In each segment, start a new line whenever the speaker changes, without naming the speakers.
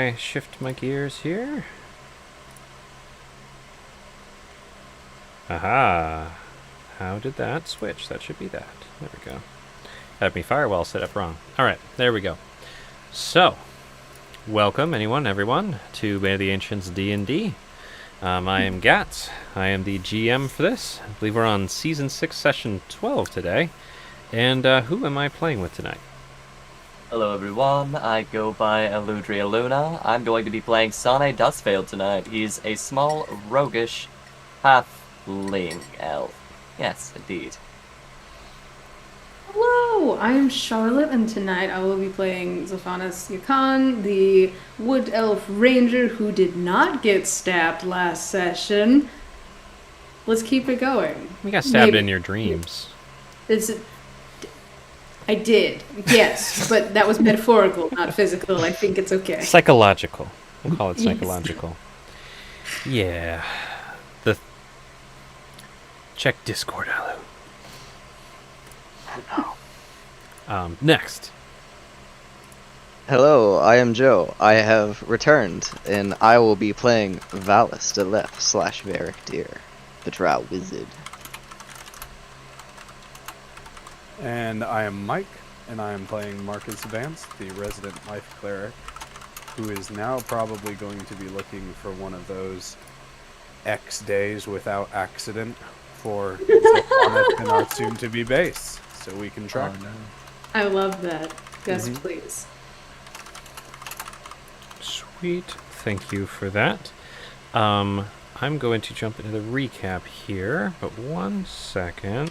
I shift my gears here? Aha. How did that switch? That should be that. There we go. Had me firewall set up wrong. Alright, there we go. So, welcome everyone, to Band of the Ancients D&D. I am Gats. I am the GM for this. I believe we're on Season 6, Session 12 today. And who am I playing with tonight?
Hello everyone, I go by Eludria Luna. I'm going to be playing Sane Dustveil tonight. He's a small, roguish, halfling elf. Yes, indeed.
Hello, I'm Charlotte, and tonight I will be playing Zophanis Yakan, the Wood Elf Ranger who did not get stabbed last session. Let's keep it going.
You got stabbed in your dreams.
I did, yes, but that was metaphorical, not physical. I think it's okay.
Psychological. We'll call it psychological. Yeah. Check Discord, Alu. Next.
Hello, I am Joe. I have returned, and I will be playing Valis de Lef / Varric Deer, the Drow Wizard.
And I am Mike, and I am playing Marcus Vance, the resident life cleric, who is now probably going to be looking for one of those X days without accident for Zophanis in our soon-to-be base, so we can track.
Oh, no.
I love that. Yes, please.
Sweet. Thank you for that. I'm going to jump into the recap here, but 1 second.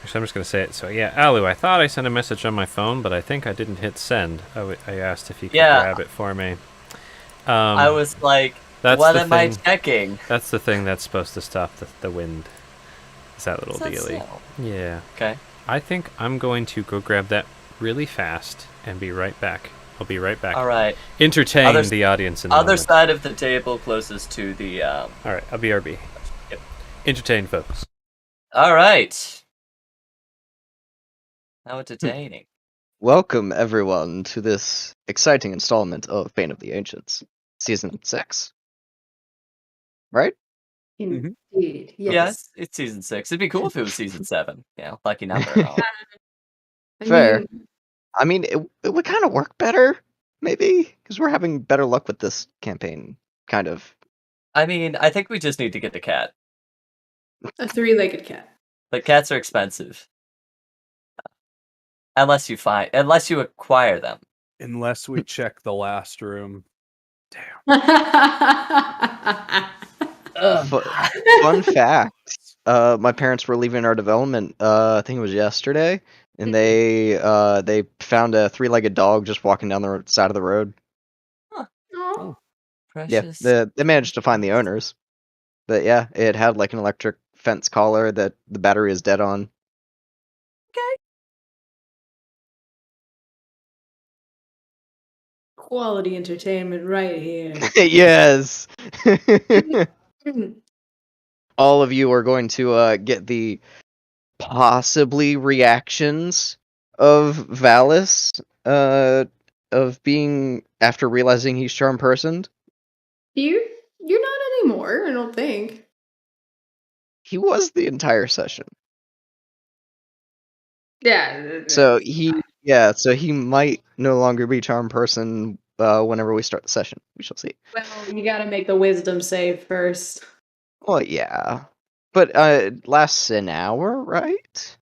Actually, I'm just going to say it. So, yeah, Alu, I thought I sent a message on my phone, but I think I didn't hit send. I asked if you could grab it for me.
I was like, what am I checking?
That's the thing that's supposed to stop the wind. Is that little dealie.
So?
Yeah.
Okay.
I think I'm going to go grab that really fast and be right back. I'll be right back.
Alright.
Entertain the audience in the
other
moment.
side of the table closest to the,
Alright, I'll BRB.
Yep.
Entertain, folks.
Alright. How entertaining.
Welcome, everyone, to this exciting installment of Bane of the Ancients, Season 6. Right?
Indeed,
Yes, it's Season 6. It'd be cool if it was Season 7. Yeah, lucky number.
Fair. I mean, it would kind of work better, maybe, because we're having better luck with this campaign, kind of.
I mean, I think we just need to get the cat.
A three-legged cat.
But cats are expensive. Unless you acquire them.
Unless we check the last room. Damn.
Fun fact, my parents were leaving our development, I think it was yesterday, and they found a three-legged dog just walking down the side of the road.
Oh.
Precious.
Yeah, they managed to find the owners. But yeah, it had like an electric fence collar that the battery is dead on.
Okay.
Quality entertainment right here.
Yes! All of you are going to get the possibly reactions of Valis, of being, after realizing he's charm personed.
You're not anymore, I don't think.
He was the entire session.
Yeah.
So he might no longer be charm person whenever we start the session. We shall see.
Well, you gotta make the wisdom save first.
Well, yeah. But lasts an hour, right?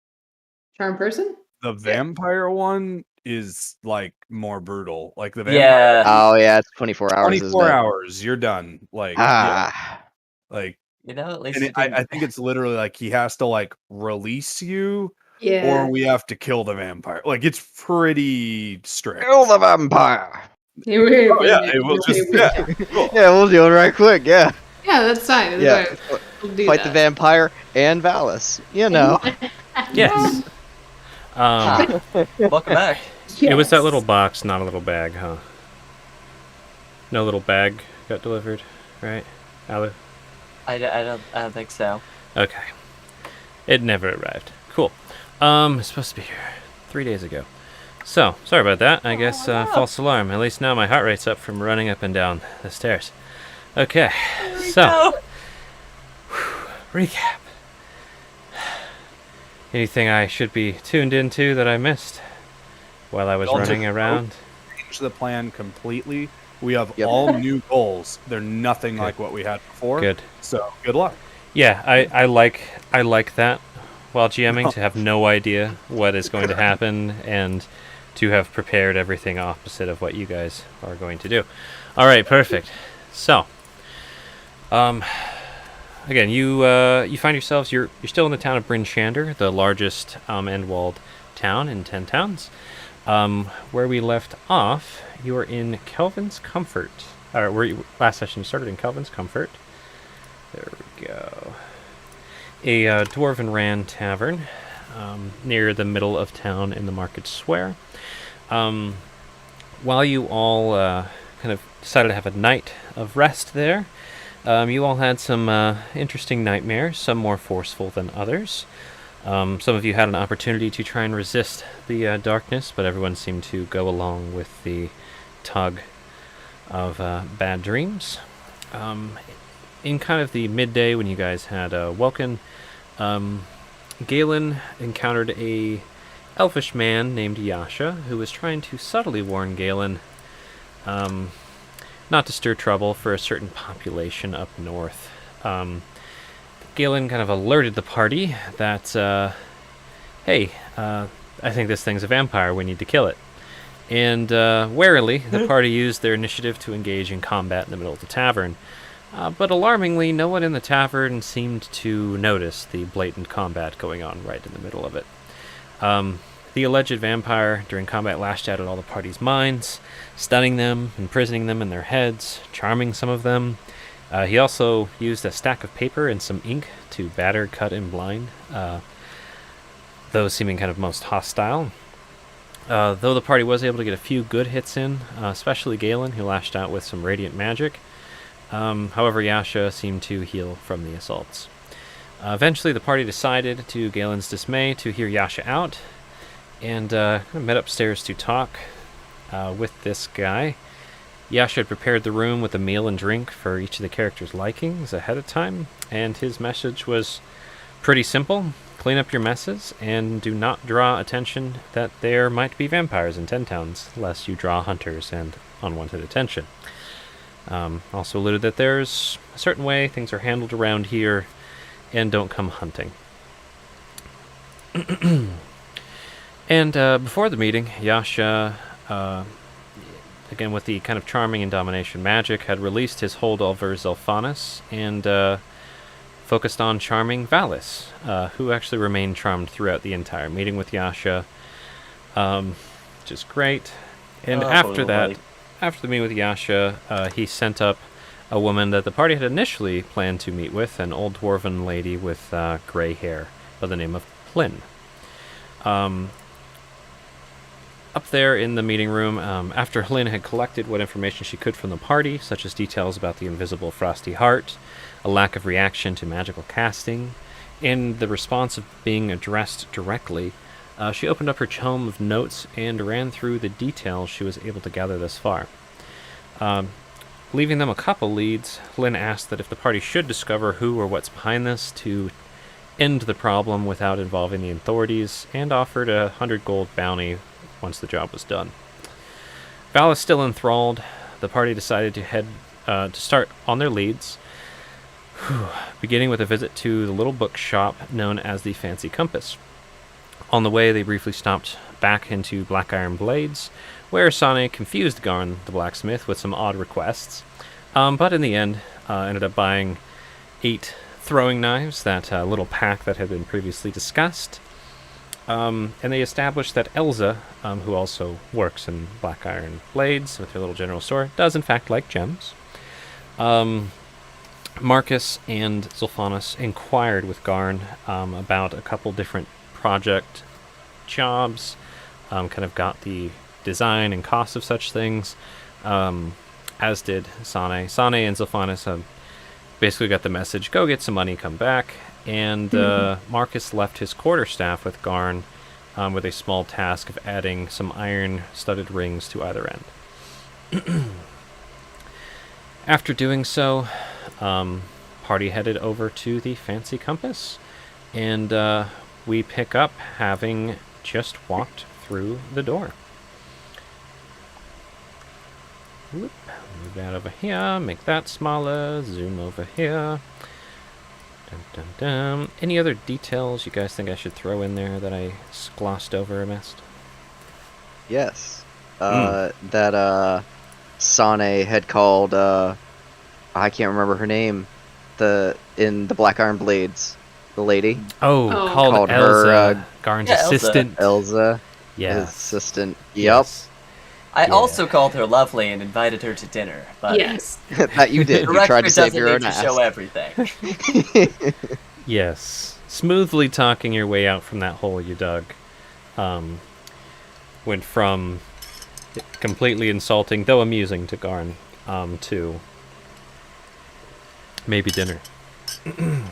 Charm person?
The vampire one is like more brutal. Like the vampire.
Yeah.
Oh yeah, it's 24 hours.
24 hours, you're done. Like, like.
You know, at least
And I think it's literally like he has to like release you,
Yeah.
or we have to kill the vampire. Like it's pretty strict.
Kill the vampire.
Yeah, we'll just cool.
Yeah, we'll do it right quick. Yeah.
Yeah, that's fine.
Yeah.
Fine. We'll do
Fight
that.
the vampire and Valis. You know.
Yes.
Welcome back.
It was that little box, not a little bag, huh? No little bag got delivered, right, Alu?
I don't think so.
Okay. It never arrived. Cool. It's supposed to be here 3 days ago. So, sorry about that. I
Oh,
guess
no.
false alarm. At least now my heart rate's up from running up and down the stairs. Okay,
There we
so
go.
recap. Anything I should be tuned into that I missed while I was
Don't
running
just
around?
Change the plan completely. We have
Yep.
all new goals. They're nothing like what we had before.
Good.
So good luck.
Yeah, I like that while GMing to have no idea what is going to happen and to have prepared everything opposite of what you guys are going to do. All right, perfect. So, again, you find yourselves you're still in the town of Bryn Shander, the largest end-walled town in 10 towns. Where we left off, you were in Kelvin's Comfort. Last session you started in Kelvin's Comfort. There we go. A dwarven ran tavern near the middle of town in the market square. While you all kind of decided to have a night of rest there, you all had some interesting nightmares, some more forceful than others. Some of you had an opportunity to try and resist the darkness, but everyone seemed to go along with the tug of bad dreams. In kind of the midday when you guys had woken, Galen encountered a elfish man named Yasha who was trying to subtly warn Galen not to stir trouble for a certain population up north. Galen kind of alerted the party that, hey, I think this thing's a vampire, we need to kill it. And warily, the party used their initiative to engage in combat in the middle of the tavern. But alarmingly, no one in the tavern seemed to notice the blatant combat going on right in the middle of it. The alleged vampire during combat lashed out at all the party's minds, stunning them, imprisoning them in their heads, charming some of them. He also used a stack of paper and some ink to batter, cut, and blind those seeming kind of most hostile. Though the party was able to get a few good hits in, especially Galen, who lashed out with some radiant magic. However, Yasha seemed to heal from the assaults. Eventually, the party decided, to Galen's dismay, to hear Yasha out, and met upstairs to talk with this guy. Yasha had prepared the room with a meal and drink for each of the characters' likings ahead of time, and his message was pretty simple. Clean up your messes, and do not draw attention that there might be vampires in 10 towns, lest you draw hunters and unwanted attention. Also alluded that there's a certain way things are handled around here, and don't come hunting. And before the meeting, Yasha, again with the kind of charming and domination magic, had released his holdover Zelphanus and focused on charming Valis, who actually remained charmed throughout the entire meeting with Yasha, which is great. And after that, after the meeting with Yasha, he sent up a woman that the party had initially planned to meet with, an old dwarven lady with gray hair by the name of Plyn. Up there in the meeting room, after Hlyn had collected what information she could from the party, such as details about the invisible Frosty Heart, a lack of reaction to magical casting, and the response of being addressed directly, she opened up her tome of notes and ran through the details she was able to gather thus far. Leaving them a couple leads, Hlyn asked that if the party should discover who or what's behind this, to end the problem without involving the authorities, and offered 100 gold bounty once the job was done. Valis still enthralled, the party decided to head to start on their leads, beginning with a visit to the little bookshop known as the Fancy Compass. On the way, they briefly stopped back into Black Iron Blades, where Sane confused Garn the blacksmith with some odd requests, but in the end ended up buying 8 throwing knives, that little pack that had been previously discussed. And they established that Elza, who also works in Black Iron Blades with her little general store, does in fact like gems. Marcus and Zulfanus inquired with Garn about a couple different project jobs, kind of got the design and cost of such things, as did Sane. Sane and Zulfanus basically got the message, go get some money, come back. And Marcus left his quarterstaff with Garn with a small task of adding some iron-studded rings to either end. After doing so, party headed over to the fancy compass, and we pick up having just walked through the door. Whoop. Move that over here, make that smaller, zoom over here. Dun, dun, dun. Any other details you guys think I should throw in there that I glossed over or missed?
Yes. That Sane had called I can't remember her name. In the Black Iron Blades, the lady.
Oh,
Oh.
called
Called
Elza,
her,
Garn's
yeah, Elza.
assistant.
Elza.
Yeah.
His assistant. Yep.
Yes.
I
Yeah.
also called her lovely and invited her to dinner, but
Yes.
That you did.
the
You tried
record
to save
doesn't
your
need
own
to
ass.
show everything.
Yes. Smoothly talking your way out from that hole you dug. Went from completely insulting, though amusing, to Garn, to maybe dinner.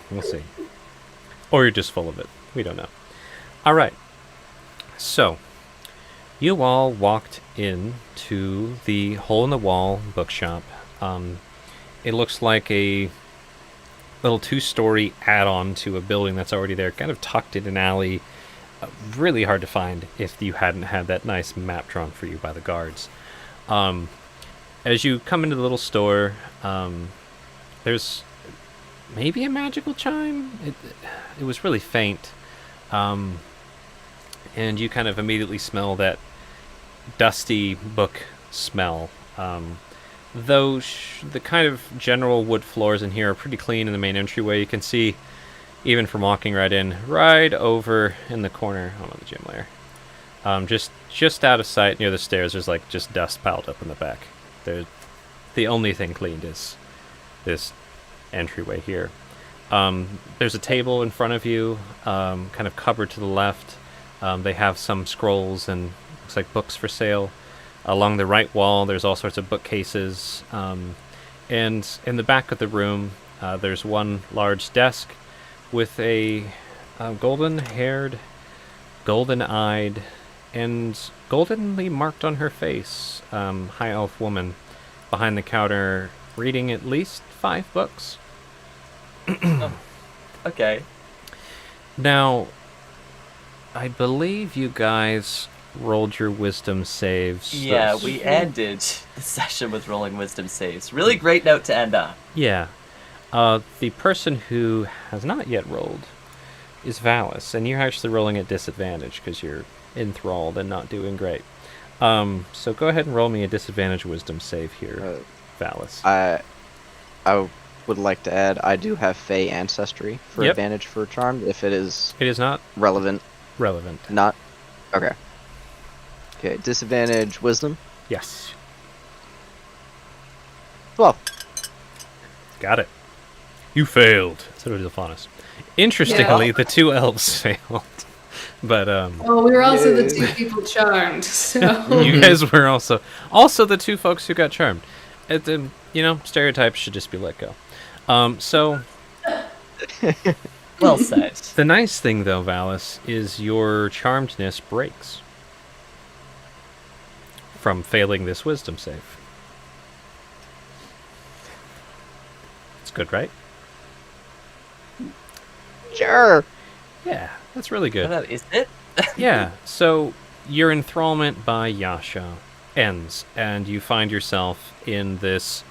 We'll see. Or you're just full of it. We don't know. All right. So, you all walked in to the hole-in-the-wall bookshop. It looks like a little two-story add-on to a building that's already there, kind of tucked in an alley. Really hard to find if you hadn't had that nice map drawn for you by the guards. As you come into the little store, there's maybe a magical chime. It was really faint, and you kind of immediately smell that dusty book smell. Though the kind of general wood floors in here are pretty clean in the main entryway, you can see, even from walking right in, right over in the corner, I'm on the gym layer, just out of sight near the stairs, there's like just dust piled up in the back. The only thing cleaned is this entryway here. There's a table in front of you, kind of cupboard to the left. They have some scrolls and looks like books for sale. Along the right wall, there's all sorts of bookcases. And in the back of the room, there's one large desk with a golden-haired, golden-eyed, and goldenly marked on her face high elf woman behind the counter reading at least 5 books.
Okay.
Now, I believe you guys rolled your wisdom saves.
Yeah,
Those-
we ended the session with rolling wisdom saves. Really great note to end on.
Yeah. The person who has not yet rolled is Valis, and you're actually rolling at disadvantage because you're enthralled and not doing great. So go ahead and roll me a disadvantage wisdom save here, Valis.
I would like to add, I do have Fey ancestry for
Yep.
advantage for Charmed, if it is
It is not
relevant.
relevant.
Not? Okay. Okay, disadvantage wisdom.
Yes.
12.
Got it. You failed. So did Zephanus. Interestingly,
Yeah.
the 2 elves failed. But
Well, we were also the 2 people charmed, so.
you guys were also the 2 folks who got charmed. Stereotypes should just be let go. So
Well said.
the nice thing, though, Valis, is your charmedness breaks from failing this wisdom save. It's good, right?
Sure.
Yeah, that's really good.
Is it?
Yeah, so your enthrallment by Yasha ends, and you find yourself in this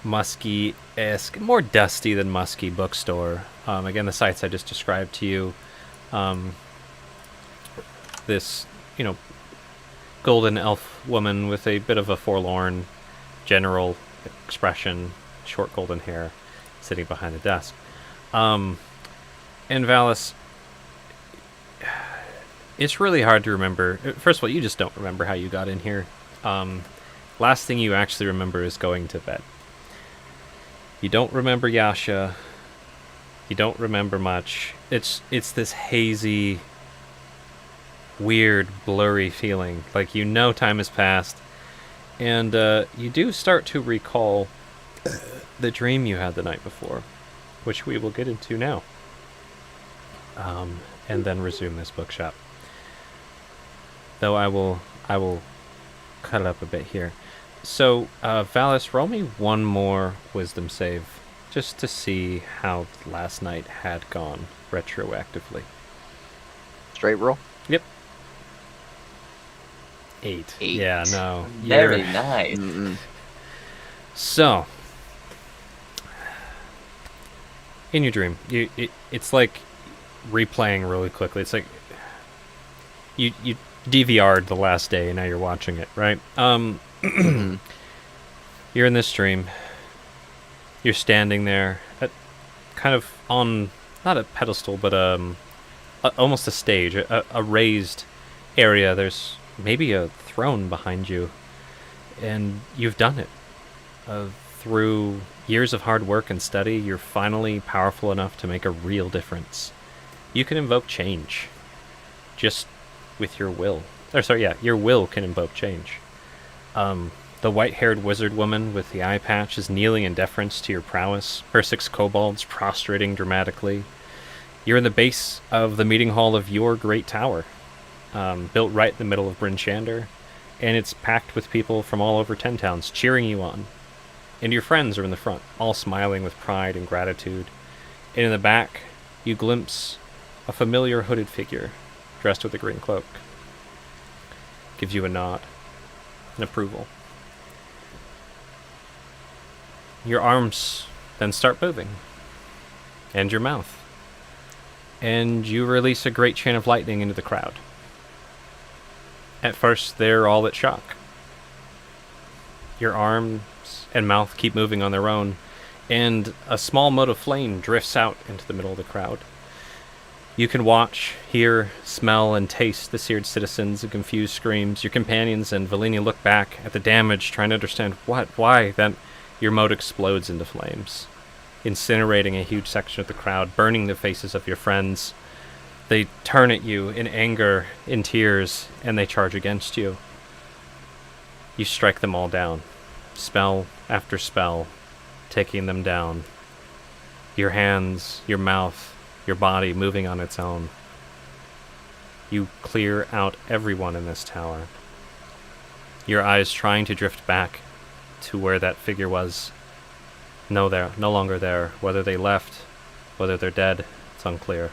musky-esque, more dusty than musky bookstore. Again, the sites I just described to you. This, golden elf woman with a bit of a forlorn general expression, short golden hair, sitting behind the desk. And Valis, it's really hard to remember. First of all, you just don't remember how you got in here. Last thing you actually remember is going to bed. You don't remember Yasha. You don't remember much. It's this hazy, weird, blurry feeling. Like time has passed. And you do start to recall the dream you had the night before, which we will get into now. And then resume this bookshop. though I will cut it up a bit here. So, Valis, roll me one more wisdom save, just to see how last night had gone retroactively.
Straight roll.
Yep. 8.
Eight.
Yeah, no.
Very
you're-
nice.
Mm-mm.
So, in your dream, it's like replaying really quickly. It's like you DVR'd the last day, and now you're watching it, right? You're in this dream. You're standing there, at, kind of on not a pedestal, but almost a stage, a raised area. There's maybe a throne behind you, and you've done it. Through years of hard work and study, you're finally powerful enough to make a real difference. You can invoke change, just with your will. Or sorry, yeah, your will can invoke change. The white-haired wizard woman with the eye patch is kneeling in deference to your prowess, her 6 kobolds prostrating dramatically. You're in the base of the meeting hall of your great tower, built right in the middle of Bryn Shander, and it's packed with people from all over 10 towns cheering you on. And your friends are in the front, all smiling with pride and gratitude. And in the back, you glimpse a familiar hooded figure, dressed with a green cloak. Gives you a nod, an approval. Your arms then start moving, and your mouth. And you release a great chain of lightning into the crowd. At first, they're all at shock. Your arms and mouth keep moving on their own, and a small mote of flame drifts out into the middle of the crowd. You can watch, hear, smell, and taste the seared citizens and confused screams. Your companions and Valini look back at the damage, trying to understand why. Then your mote explodes into flames, incinerating a huge section of the crowd, burning the faces of your friends. They turn at you in anger, in tears, and they charge against you. You strike them all down, spell after spell, taking them down. Your hands, your mouth, your body moving on its own. You clear out everyone in this tower. Your eyes trying to drift back to where that figure was. No, they're no longer there. Whether they left, whether they're dead, it's unclear.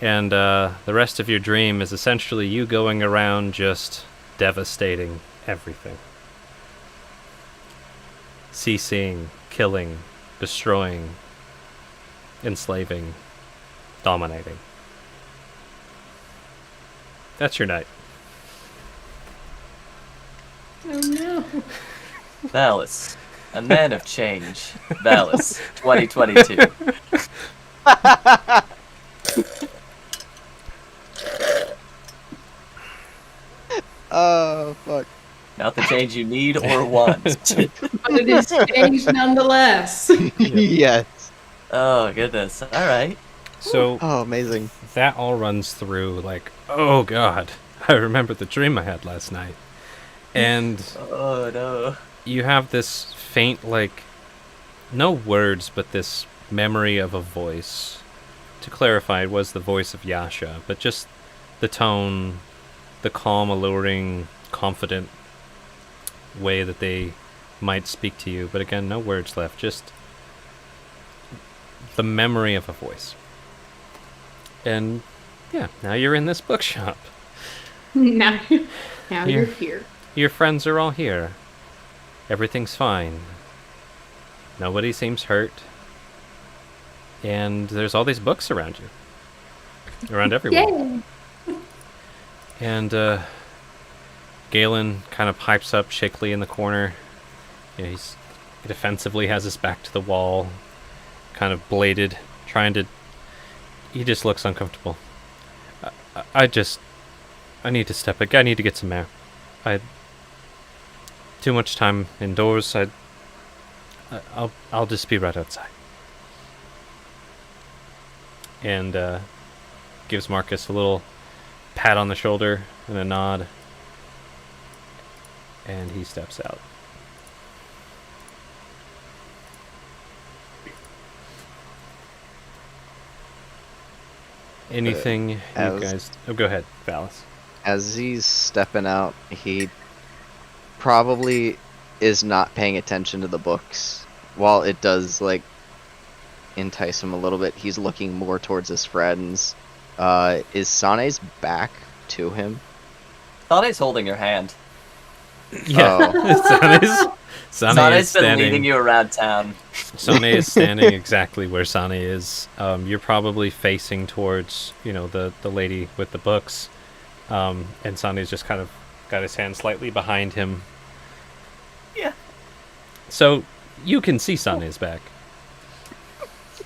And the rest of your dream is essentially you going around just devastating everything. Ceasing, killing, destroying, enslaving, dominating. That's your night.
Oh no.
Valis, a man of change. Valis, 2022.
Oh fuck.
Not the change you need or want.
But it is changed nonetheless.
Yes.
Oh, goodness. All right.
So
Oh, amazing.
that all runs through like, oh god, I remember the dream I had last night. And
Oh, no.
you have this faint, like, no words, but this memory of a voice. To clarify, it was the voice of Yasha, but just the tone, the calm, alluring, confident way that they might speak to you. But again, no words left, just the memory of a voice. And yeah, now you're in this bookshop.
now now
Here.
you're here.
Your friends are all here. Everything's fine. Nobody seems hurt. And there's all these books around you. Around everyone.
Yay!
And Galen kind of pipes up shakily in the corner. You know, he defensively has his back to the wall, kind of bladed, trying to... He just looks uncomfortable. I need to step back. I need to get some air. I... Too much time indoors. I'll just be right outside. And gives Marcus a little pat on the shoulder and a nod. And he steps out. Anything you
as-
guys... Oh, go ahead, Valis.
As he's stepping out, he probably is not paying attention to the books. While it does, like, entice him a little bit, he's looking more towards his friends. Is Sane's back to him?
Sane's holding your hand.
Yeah. Sane
Sane's
is
been leading
standing.
you around town.
Sane is standing exactly where Sane is. You're probably facing towards, the lady with the books. And Sane's just kind of got his hand slightly behind him.
Yeah.
So you can see Sane's back.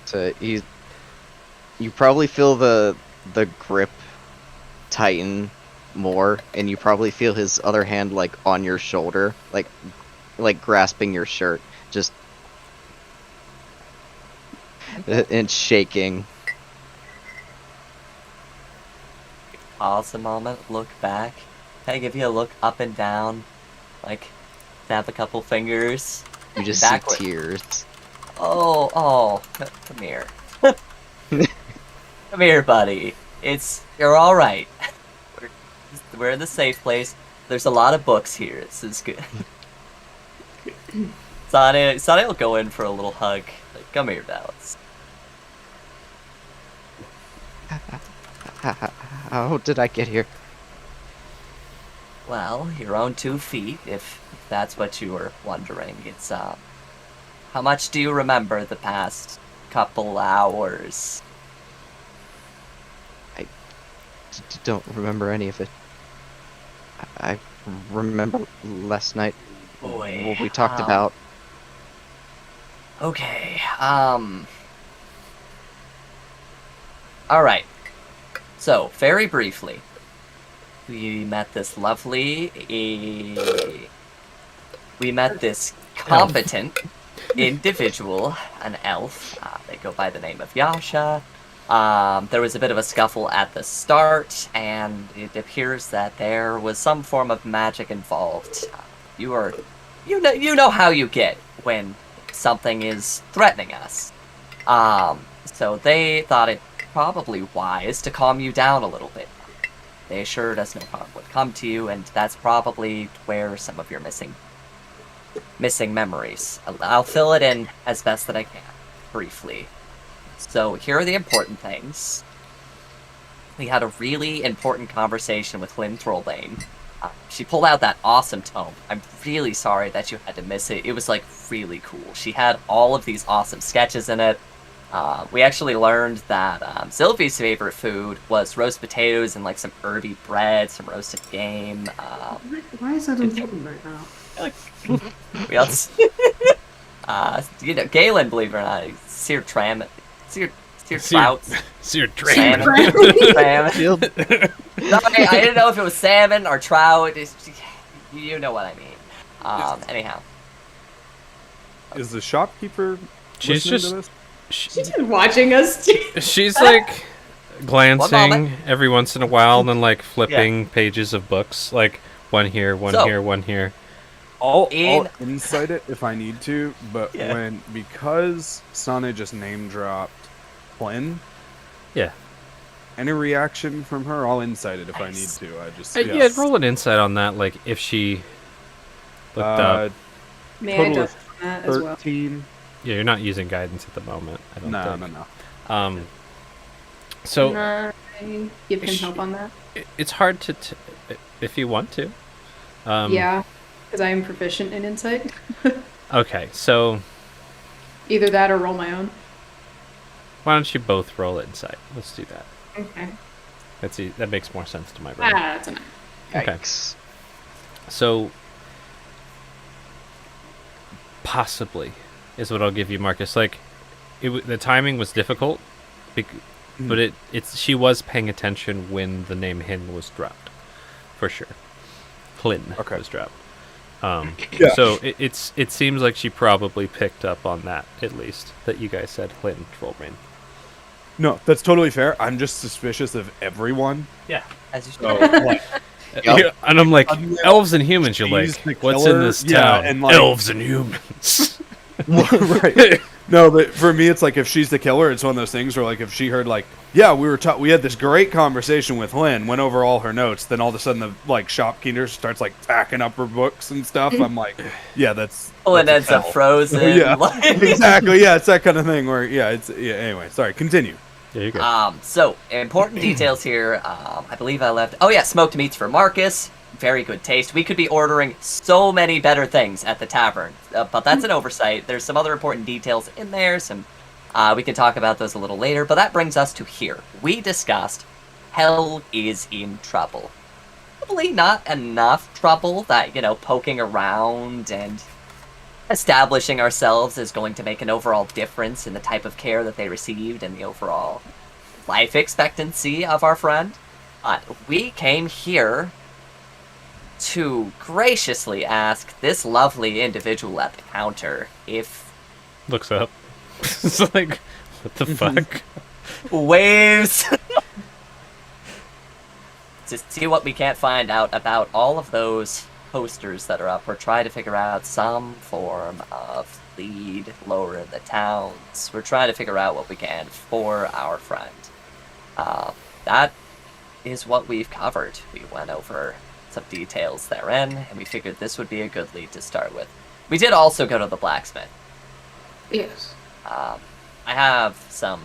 So you probably feel the grip tighten more, and you probably feel his other hand like on your shoulder, like grasping your shirt, just and shaking.
Pause a moment, look back. Can I give you a look up and down? Like, snap a couple fingers.
You just
Backward.
see tears.
Come here. Come here, buddy. You're alright. We're in the safe place. There's a lot of books here. This is good. Sane will go in for a little hug. Like, come here, Vallis.
How did I get here?
Well, your own 2 feet, if that's what you were wondering. It's, how much do you remember the past couple hours?
Don't remember any of it. I remember last night
Boy,
what we talked about.
Okay, alright. So, very briefly, we met this competent individual, an elf. They go by the name of Yasha. There was a bit of a scuffle at the start, and it appears that there was some form of magic involved. You know how you get when something is threatening us. So they thought it probably wise to calm you down a little bit. They assured us no harm would come to you, and that's probably where some of your missing memories. I'll fill it in as best that I can, briefly. So here are the important things. We had a really important conversation with Lynn Trollbane. She pulled out that awesome tome. I'm really sorry that you had to miss it. It was, like, really cool. She had all of these awesome sketches in it. We actually learned that Sylvie's favorite food was roast potatoes and, like, some herby bread, some roasted game.
Why is that important right now?
We also, Galen, believe it or not, seared trout.
Seared
Salmon. Salmon. Sorry, I didn't know if it was salmon or trout. You know what I mean. Anyhow.
Is the shopkeeper
She's
listening
just-
to this?
She's been watching us.
She's like glancing
moment.
every once in a while and then like flipping pages of books, like one here, one
So-
here, one here.
I'll
In-
insight it if I need to, but
Yeah.
because Sane just name dropped Flynn,
Yeah.
any reaction from her, I'll insight it if I need
Nice.
to. I just
Yeah, roll an insight on that, like if she looked up.
May I
Total
adjust
of
on that as well?
13.
Yeah, you're not using guidance at the moment, I don't
No,
think.
no.
So
Can I give him help on that?
it's hard to if you want to.
Yeah, because I am proficient in insight.
Okay, so
Either that or roll my own.
why don't you both roll insight? Let's do that.
Okay.
That makes more sense to my brain.
That's enough.
Okay.
Yikes.
So possibly is what I'll give you, Marcus. Like the timing was difficult, but she was paying attention when the name Hin was dropped, for sure. Flynn was dropped.
Yeah.
So it seems like she probably picked up on that, at least, that you guys said Flynn Trollbrain.
No, that's totally fair. I'm just suspicious of everyone.
Yeah.
As you
So, like,
Yep.
Yeah, and I'm like,
Unless
elves and humans. You're
she's
like,
the
what's in
killer,
this
yeah,
town?
and, like-
Elves and humans.
right. No, but for me, it's like if she's the killer, it's one of those things where, like, if she heard, like, yeah, we had this great conversation with Lynn, went over all her notes, then all of a sudden the, like, shopkeeper starts, like, packing up her books and stuff. I'm like, yeah, that's...
Lynn
that's a
ends up
tell.
frozen.
Yeah,
like-
exactly. Yeah, it's that kind of thing where, anyway, sorry, continue.
There you go.
So, important details here. I believe I left... Oh yeah, smoked meats for Marcus. Very good taste. We could be ordering so many better things at the tavern, but that's an oversight. There's some other important details in there. We can talk about those a little later, but that brings us to here. We discussed Hell is in trouble. Probably not enough trouble that, poking around and establishing ourselves is going to make an overall difference in the type of care that they received and the overall life expectancy of our friend. We came here to graciously ask this lovely individual at the counter if
Looks up. It's like, what the fuck?
waves to see what we can't find out about all of those posters that are up, or try to figure out some form of lead lower in the towns. We're trying to figure out what we can for our friend. That is what we've covered. We went over some details therein, and we figured this would be a good lead to start with. We did also go to the blacksmith.
Yes.
I have some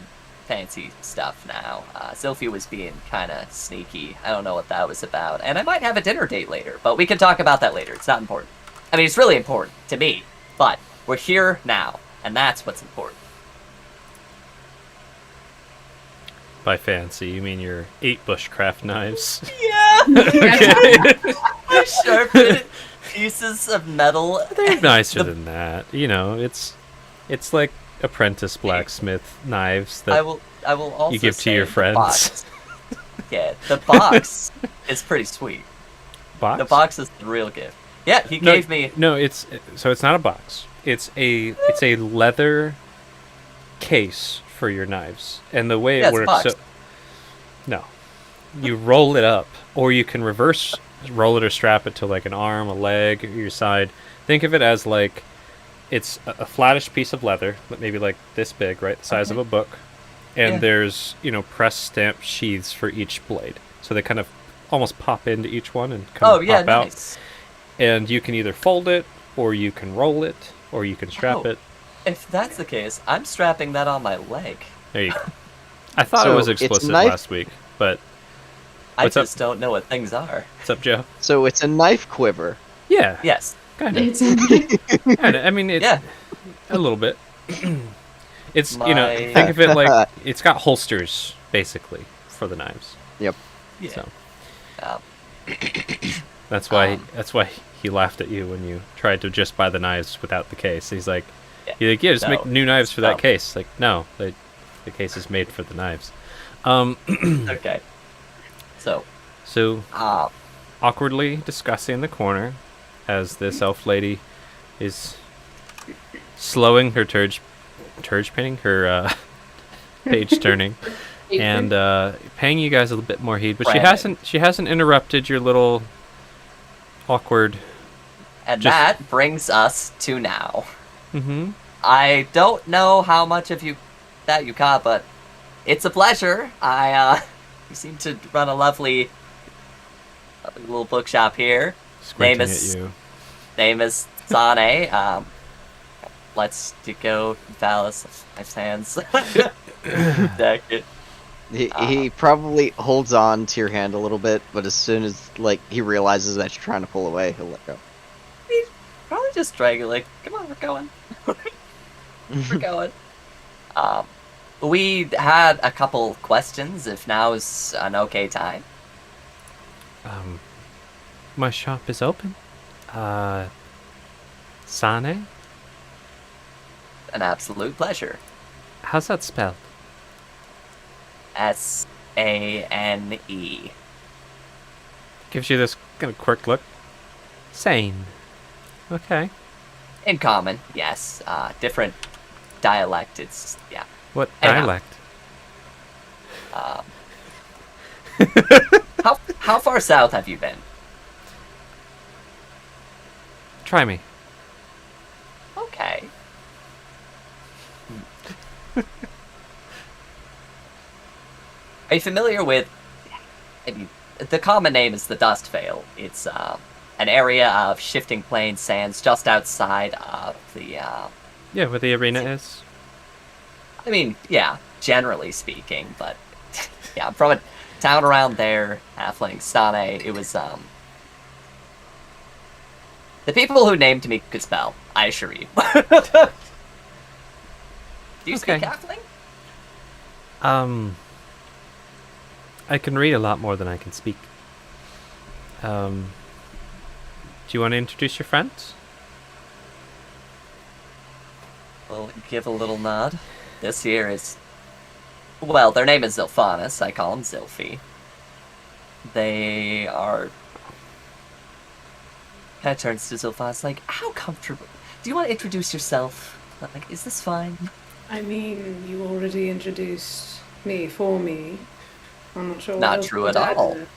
fancy stuff now. Sylphie was being kind of sneaky. I don't know what that was about. And I might have a dinner date later, but we can talk about that later. It's not important. I mean, it's really important to me, but we're here now, and that's what's important.
By fancy, you mean your 8 bushcraft knives?
Yeah!
Okay.
Sharpened pieces of metal.
They're nicer than that. It's like apprentice blacksmith knives that
I will also
you give to
say
your
the
friends.
box. Yeah, the box is pretty sweet.
Box?
The box is the real gift. Yeah, he gave me...
No, it's not a box. It's a leather case for your knives. And the way
Yeah,
it
it's
works
boxed.
no. You roll it up, or you can reverse roll it or strap it to like an arm, a leg, or your side. Think of it as like it's a flattish piece of leather, maybe like this big, right? The size of a book. And
Yeah.
there's, press stamp sheaths for each blade. So they kind of almost pop into each one and kind
Oh,
of
yeah,
pop out.
nice.
And you can either fold it, or you can roll it, or you can strap
Oh.
it.
If that's the case, I'm strapping that on my leg.
There you go. I thought it
So
was
it's
explicit
knife-
last week, but
I
What's up?
just don't know what things are.
what's up, Joe?
So it's a knife quiver.
Yeah,
Yes.
kind of.
It's
I mean,
Yeah.
a little bit. It's
My-
think of it like it's got holsters basically for the knives.
Yep.
Yeah.
So
Um,
that's why he laughed at you when you tried to just buy the knives without the case. He's like, yeah, just
no.
make new knives for that
No.
case. Like, no, the case is made for the knives.
okay. So,
So awkwardly discussing in the corner as this elf lady is slowing her turge painting, her page turning, and paying you guys a little bit more heed. But
Branding.
she hasn't interrupted your little awkward.
and
Just-
that brings us to now.
Mm-hmm.
I don't know how much of you that you caught, but it's a pleasure. You seem to run a lovely little bookshop here.
Squinting
is-
at you.
Name is Sane. Let's go, Valis. Nice hands. Deck it.
He probably holds on to your hand a little bit, but as soon as he realizes that you're trying to pull away, he'll let go.
Probably just drag it. Like, come on, we're going. We're going. We had a couple questions. If now's an okay time.
My shop is open. Sane?
An absolute pleasure.
How's that spelled?
Sane.
Gives you this kind of quirked look. Sane. Okay.
In common, yes. Different dialect. It's yeah.
What
Anyhow.
dialect?
How far south have you been?
Try me.
Okay. Are you familiar with? I mean, the common name is the Dust Vale. It's an area of shifting plain sands just outside of the.
Yeah, where the arena is.
I mean, yeah, generally speaking, but yeah, from a town around there, halfling Sane. It was the people who named me could spell. I assure you. Do you speak
Okay.
halfling?
I can read a lot more than I can speak. Do you want to introduce your friends?
We'll give a little nod. This here is... Well, their name is Zilphanus. I call them Zilphi. They are... Kind of turns to Zilphanus like, how comfortable... Do you want to introduce yourself? Like, is this fine?
I mean, you already introduced me for me. I'm not sure what
Not
else
true
to
at
add
all.
to it.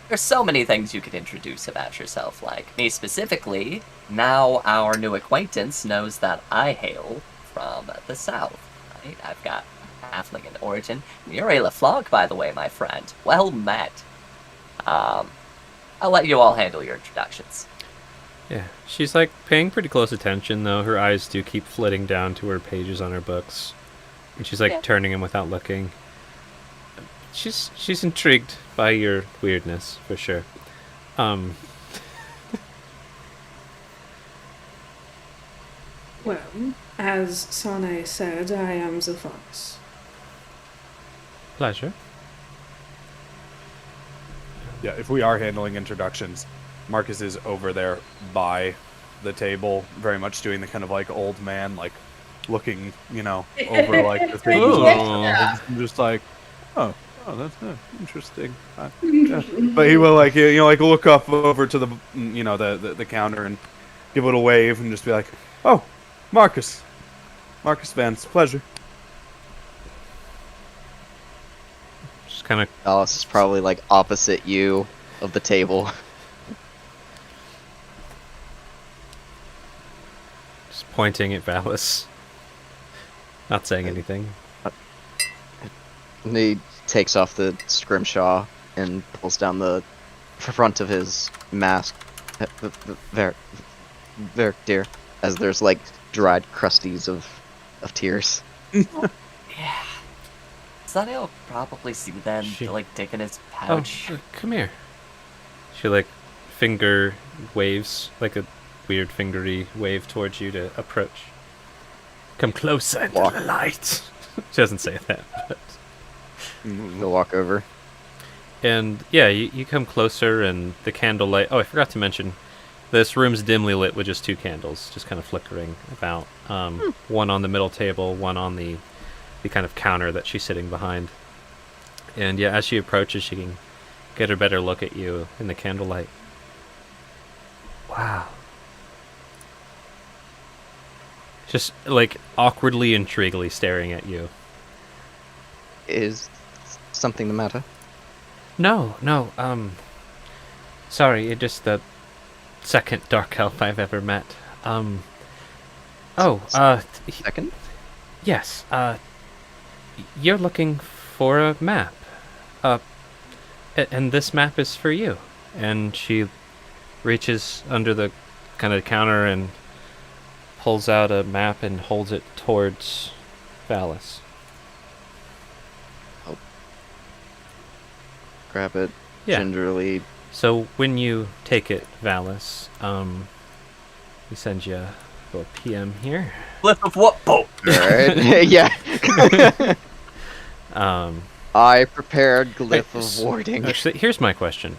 There's so many things you could introduce about yourself, like me specifically. Now our new acquaintance knows that I hail from the south. Right? I've got halfling in origin. You're a LeFlanc, by the way, my friend. Well met. I'll let you all handle your introductions.
Yeah, she's like paying pretty close attention though. Her eyes do keep flitting down to her pages on her books, and she's like
Yeah.
turning them without looking. She's intrigued by your weirdness for sure.
Well, as Sane said, I am Zilphanus.
Pleasure.
Yeah, if we are handling introductions, Marcus is over there by the table, very much doing the kind of like old man, like looking, over like the things.
Ooh.
I'm just like, oh, that's interesting. Yeah. But he will like, like look up over to the, the counter and give it a wave and just be like, oh, Marcus Vance, pleasure.
Just kind of
Alice is probably like opposite you of the table.
just pointing at Valis, not saying anything.
And he takes off the scrimshaw and pulls down the front of his mask. Very dear. As there's like dried crusties of tears.
Yeah. Sunny will probably see them,
She-
like, dig in his
Oh,
pouch.
come here. She like finger waves, like a weird fingery wave towards you to approach. Come closer into
Walk.
the light. She doesn't say that, but...
He'll walk over.
And yeah, you come closer and the candlelight... Oh, I forgot to mention, this room's dimly lit with just two candles, just kind of flickering about. One on the middle table, one on the kind of counter that she's sitting behind. And yeah, as she approaches, she can get a better look at you in the candlelight. Wow. Just like awkwardly and intriguingly staring at you.
Is something the matter?
No, sorry, it just the second dark elf I've ever met.
Second?
Yes, you're looking for a map. And this map is for you. And she reaches under the kind of counter and pulls out a map and holds it towards Valis.
Grab it
Yeah.
gingerly.
So when you take it, Valis, we send you a little PM here.
Flip of what? Oh!
Alright. Yeah.
Um,
I prepared glyph
s-
of warding.
Actually, here's my question.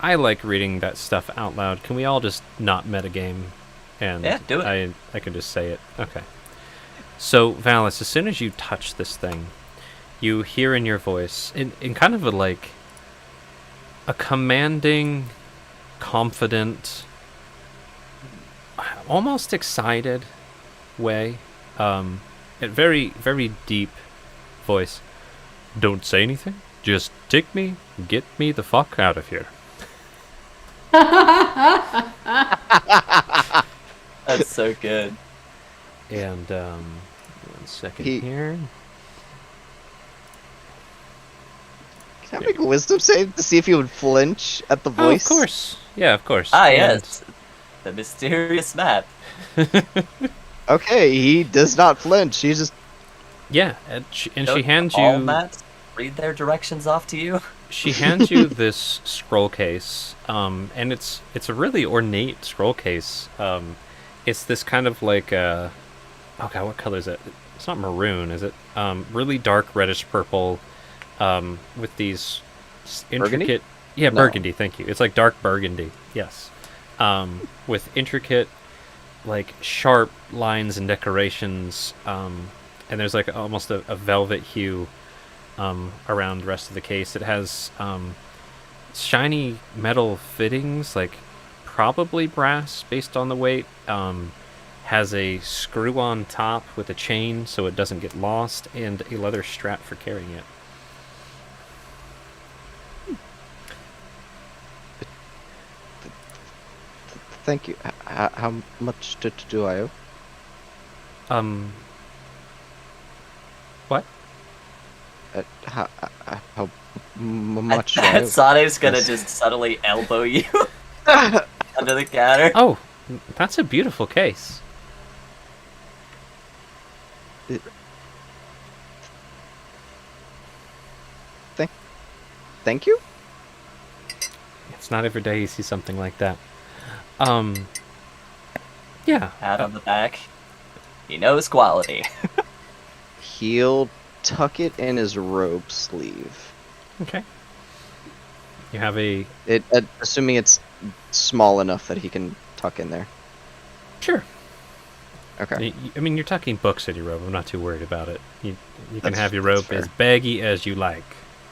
I like reading that stuff out loud. Can we all just not metagame? And
Yeah, do it.
I can just say it. Okay. So, Valis, as soon as you touch this thing, you hear in your voice, in kind of a commanding, confident, almost excited way, a very, very deep voice. Don't say anything. Just get me the fuck out of here.
That's so good.
And, 1 second
He-
here.
I make a wisdom save to see if he would flinch at the
Oh,
voice?
of course. Yeah, of course.
Ah,
And-
yes. The mysterious map.
Okay, he does not flinch. He just
Yeah, and she
Don't
hands
all
you
maps read their directions off to you?
she hands you this scroll case, and it's a really ornate scroll case. It's this kind of like oh god, what color is it? It's not maroon, is it? Really dark reddish purple, with these
Burgundy?
intricate. Yeah,
No.
burgundy. Thank you. It's like dark burgundy. Yes, with intricate, like sharp lines and decorations. And there's like almost a velvet hue around the rest of the case. It has shiny metal fittings, like probably brass based on the weight. Has a screw-on top with a chain so it doesn't get lost, and a leather strap for carrying it.
thank you. How much do I owe?
What?
How much do I owe?
Sane's gonna
Yes.
just subtly elbow you under the counter.
Oh, that's a beautiful case.
Thank you.
It's not every day you see something like that. Yeah.
Pat on the back. He knows quality.
He'll tuck it in his robe sleeve.
Okay. You have a
Assuming it's small enough that he can tuck in there.
sure.
Okay.
I mean, you're tucking books in your robe. I'm not too worried about it. You can
That's-
have your
that's
robe
fair.
as baggy as you like.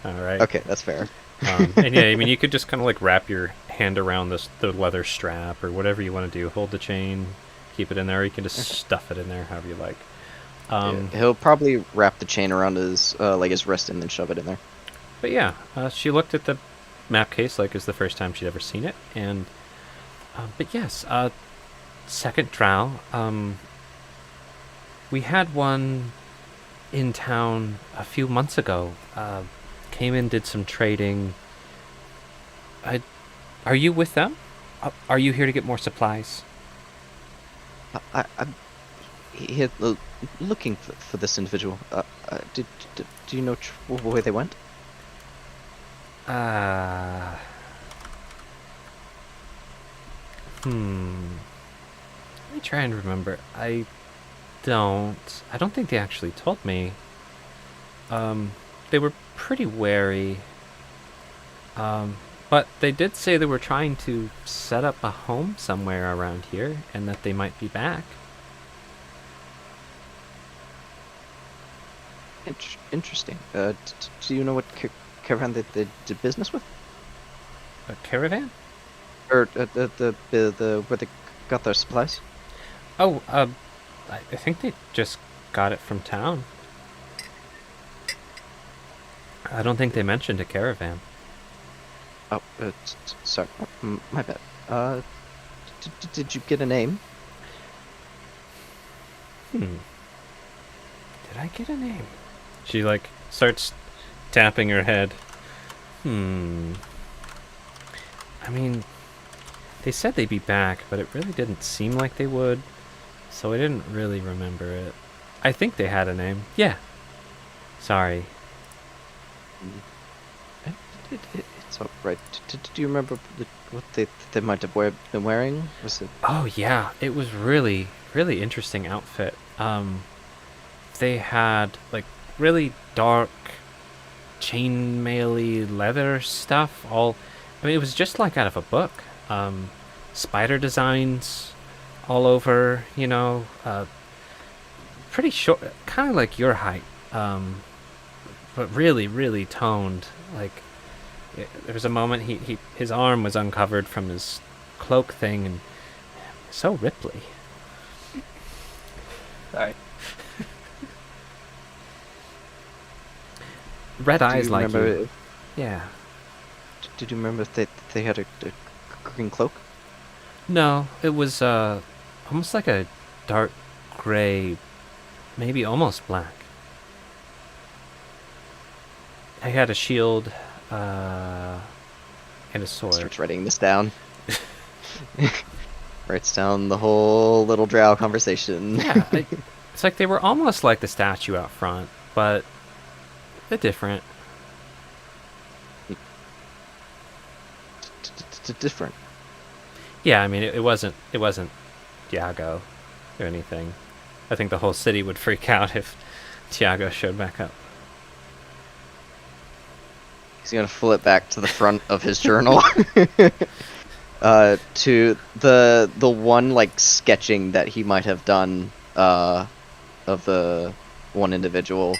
All right.
Okay, that's fair.
And yeah, I mean, you could just kind of like wrap your hand around the leather strap or whatever you want to do. Hold the chain, keep it in there. Or you can just stuff it in there however you like.
Yeah, he'll probably wrap the chain around his his wrist and then shove it in there.
But yeah, she looked at the map case like it was the first time she'd ever seen it, and but yes, second trial. We had one in town a few months ago. Came in, did some trading. Are you with them? Are you here to get more supplies?
I'm here looking for this individual. Do you know which way they went?
Let me try and remember. I don't think they actually told me. They were pretty wary. But they did say they were trying to set up a home somewhere around here and that they might be back.
Interesting. Do you know what caravan they did business with?
A caravan?
Or the where they got their supplies?
Oh, I think they just got it from town. I don't think they mentioned a caravan.
Oh, sorry, my bad. Did you get a name?
Did I get a name? She like starts tapping her head. I mean, they said they'd be back, but it really didn't seem like they would, so I didn't really remember it. I think they had a name. Yeah. Sorry.
It's all right. Do you remember what they might have been wearing? Was it?
Oh yeah, it was really interesting outfit. They had like really dark chainmail-y leather stuff. I mean, it was just like out of a book. Spider designs all over. You know, pretty short, kind of like your height. But really toned. Like there was a moment his arm was uncovered from his cloak thing, and so Ripley.
Sorry.
Red
Do
eyes
you
like
remember?
you. Yeah.
Did you remember if they had a green cloak?
No, it was almost like a dark gray, maybe almost black. I had a shield, and a sword.
Starts writing this down. Writes down the whole little drow conversation.
Yeah, it's like they were almost like the statue out front, but they're different.
Different.
Yeah, I mean, it wasn't Tiago or anything. I think the whole city would freak out if Tiago showed back up.
He's gonna flip back to the front of his journal. To the one like sketching that he might have done of the one individual.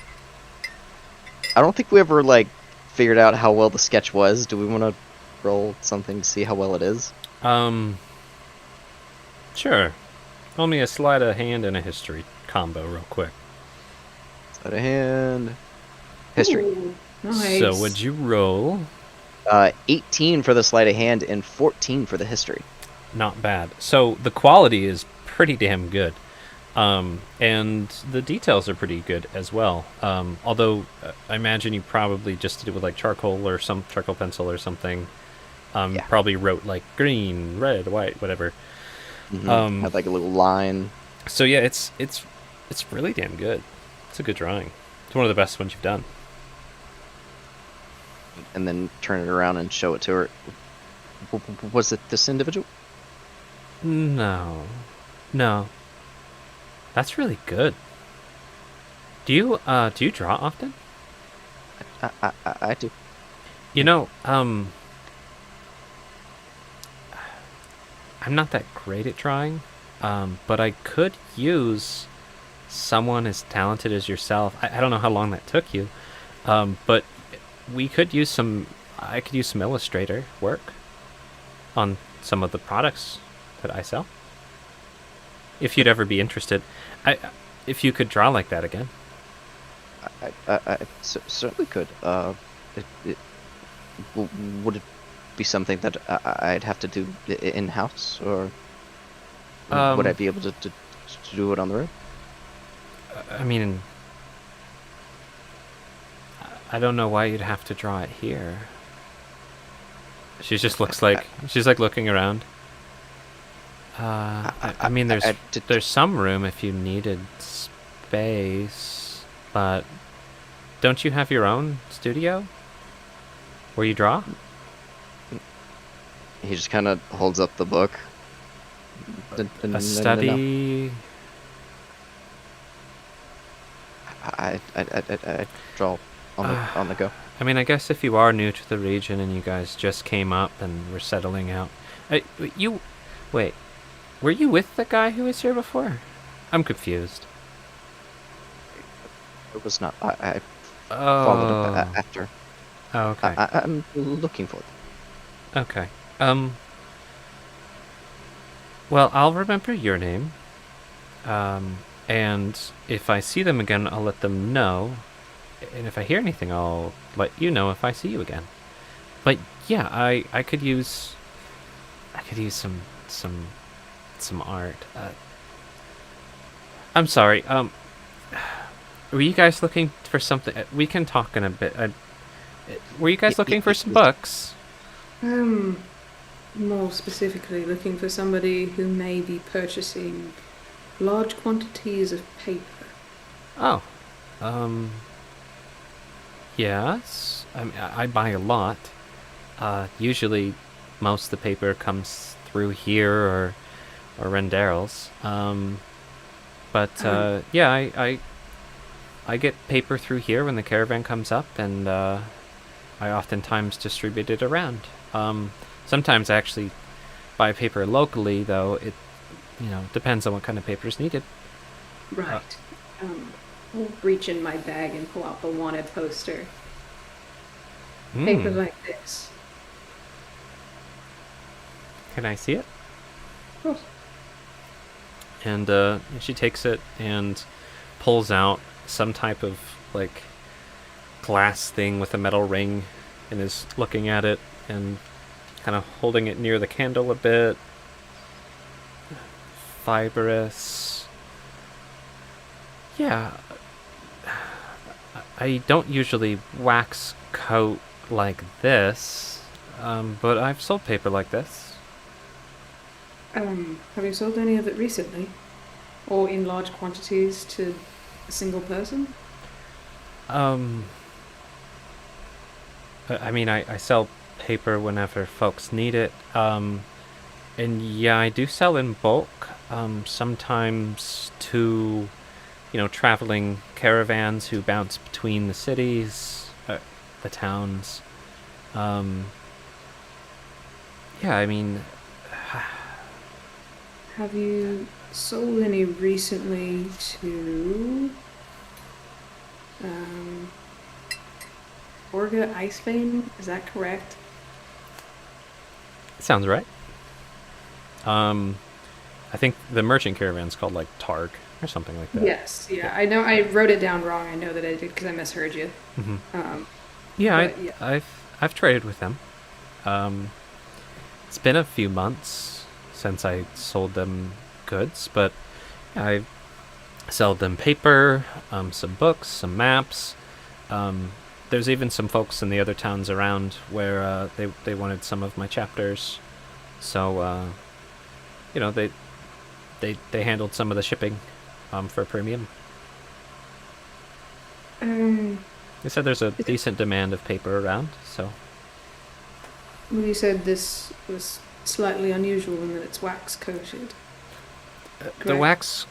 I don't think we ever like figured out how well the sketch was. Do we want to roll something to see how well it is?
Sure. Only a sleight of hand and a history combo real quick.
Sleight of hand. History.
Ooh, nice.
So would you roll?
18 for the sleight of hand and 14 for the history.
Not bad. So the quality is pretty damn good. And the details are pretty good as well. Although I imagine you probably just did it with like charcoal or some charcoal pencil or something.
Yeah.
Probably wrote like green, red, white, whatever.
Had like a little line.
So yeah, it's really damn good. It's a good drawing. It's one of the best ones you've done.
And then turn it around and show it to her. Was it this individual?
No. That's really good. Do you draw often?
I do.
You know, I'm not that great at drawing, but I could use someone as talented as yourself. I don't know how long that took you, but we could use I could use some illustrator work on some of the products that I sell. If you'd ever be interested, if you could draw like that again.
I certainly could. Would it be something that I'd have to do in-house, or would I be able to do it on the road?
I mean, I don't know why you'd have to draw it here. She just looks like she's like looking around. I mean, there's some room if you needed space, but don't you have your own studio where you draw?
He just kind of holds up the book.
A study.
I draw on the go.
I mean, I guess if you are new to the region and you guys just came up and were settling out, wait, were you with the guy who was here before? I'm confused.
It was not. I followed him after.
Oh, okay.
I'm looking for it.
Okay. Well, I'll remember your name. And if I see them again, I'll let them know. And if I hear anything, I'll let you know if I see you again. But yeah, I could use some art. I'm sorry. Were you guys looking for something? We can talk in a bit. Were you guys looking for some books?
More specifically, looking for somebody who may be purchasing large quantities of paper.
Oh, yes. I buy a lot. Usually, most of the paper comes through here or Rendarel's. But yeah, I get paper through here when the caravan comes up, and I oftentimes distribute it around. Sometimes I actually buy paper locally, though. It depends on what kind of paper is needed.
Right. I'll reach in my bag and pull out the wanted poster. Paper like this.
Can I see it?
Of course.
And she takes it and pulls out some type of like glass thing with a metal ring, and is looking at it and kind of holding it near the candle a bit. Fibrous. Yeah. I don't usually wax coat like this, but I've sold paper like this.
Have you sold any of it recently? Or in large quantities to a single person?
I mean, I sell paper whenever folks need it. And yeah, I do sell in bulk. Sometimes to, traveling caravans who bounce between the cities, the towns. Yeah, I mean,
Have you sold any recently to Orga Icebane? Is that correct?
sounds right. I think the merchant caravan's called like Targ or something like that.
Yes, yeah. I know I wrote it down wrong. I know that I did because I misheard you.
hmm
Um,
Yeah,
But, yeah.
I've traded with them. It's been a few months since I sold them goods, but I sold them paper, some books, some maps. There's even some folks in the other towns around where they wanted some of my chapters, so they handled some of the shipping for a premium. They said there's a
Is it-
decent demand of paper around, so.
well, you said this was slightly unusual in that it's wax coated.
The
Correct.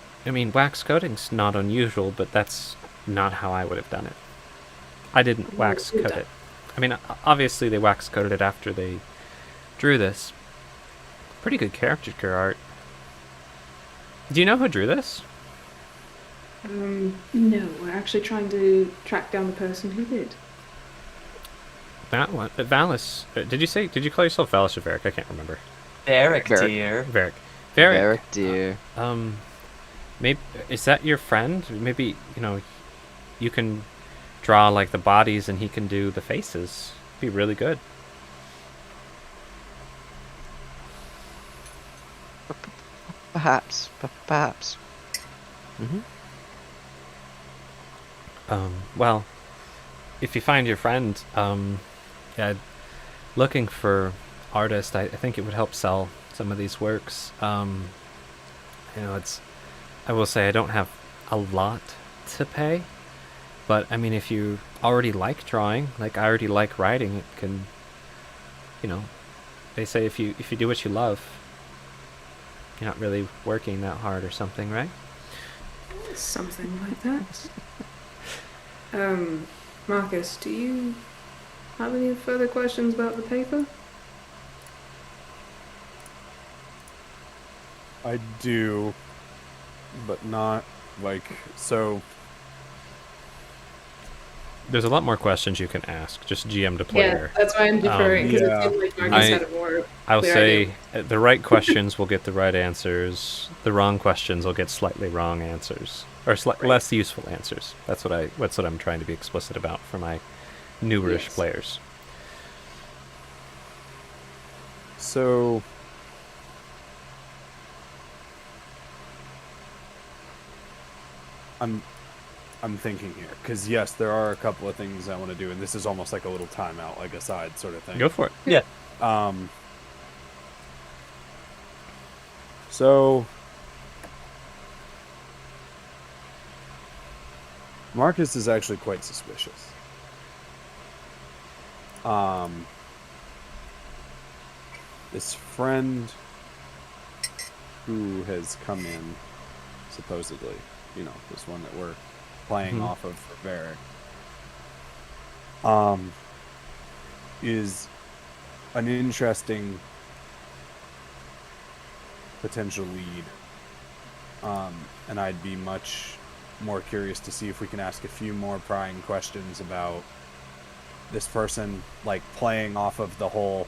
wax coating's not unusual, but that's not how I would have done it. I didn't
Well,
wax
who
coat
done-
it. I mean, obviously they wax coated it after they drew this. Pretty good caricature art. Do you know who drew this?
No, we're actually trying to track down the person who did.
That one. Valis. Did you call yourself Valis or Varric? I can't remember.
Derek,
Varric.
dear.
Varric. Varric.
Varric, dear.
Maybe is that your friend? Maybe you can draw like the bodies and he can do the faces. Be really good.
Perhaps. Perhaps. Mm-hmm.
Well, if you find your friend, yeah, looking for artists, I think it would help sell some of these works. I will say I don't have a lot to pay, but I mean, if you already like drawing, like I already like writing, it can, they say if you do what you love, you're not really working that hard or something, right?
Something like that. Marcus, do you have any further questions about the paper?
I do, but not like so.
There's a lot more questions you can ask, just GM to player.
Yeah, that's why I'm deferring because
yeah.
it seemed like Marcus
I-
had a more.
I'll
clear
say
idea.
the right questions will get the right answers. The wrong questions will get slightly wrong answers, or less useful answers. That's what I'm trying to be explicit about for my newerish
Yes.
players.
So I'm thinking here because yes, there are a couple of things I want to do, and this is almost like a little timeout, like a side sort of thing.
Go for it.
Yeah.
So Marcus is actually quite suspicious. This friend who has come in, supposedly, this one that we're playing
Mhm.
off of for Varric, is an interesting potential lead. And I'd be much more curious to see if we can ask a few more prying questions about this person, like playing off of the whole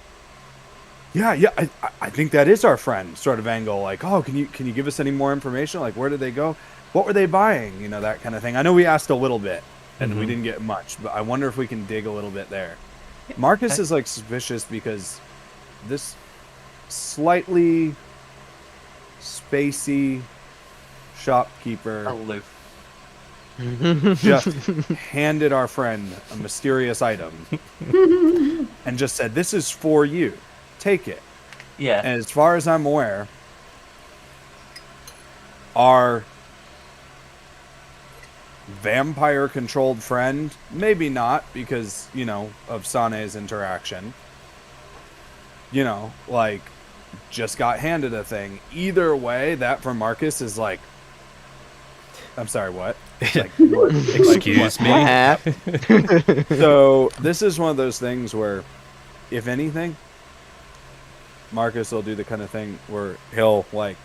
I think that is our friend sort of angle, like, oh, can you give us any more information, like where did they go, what were they buying, that kind of thing. I know we asked a little bit and we
Mhm.
didn't get much, but I wonder if we can dig a little bit there. Marcus is like suspicious because this slightly spacey shopkeeper
Aloof.
just handed our friend a mysterious item and just said, "This is for you. Take it."
Yeah.
And as far as I'm aware, our vampire-controlled friend, maybe not because, of Sane's interaction, like, just got handed a thing. Either way, that for Marcus is like, I'm sorry, what? Like, what?
Excuse me.
What happened?
So this is one of those things where, if anything, Marcus will do the kind of thing where he'll, like,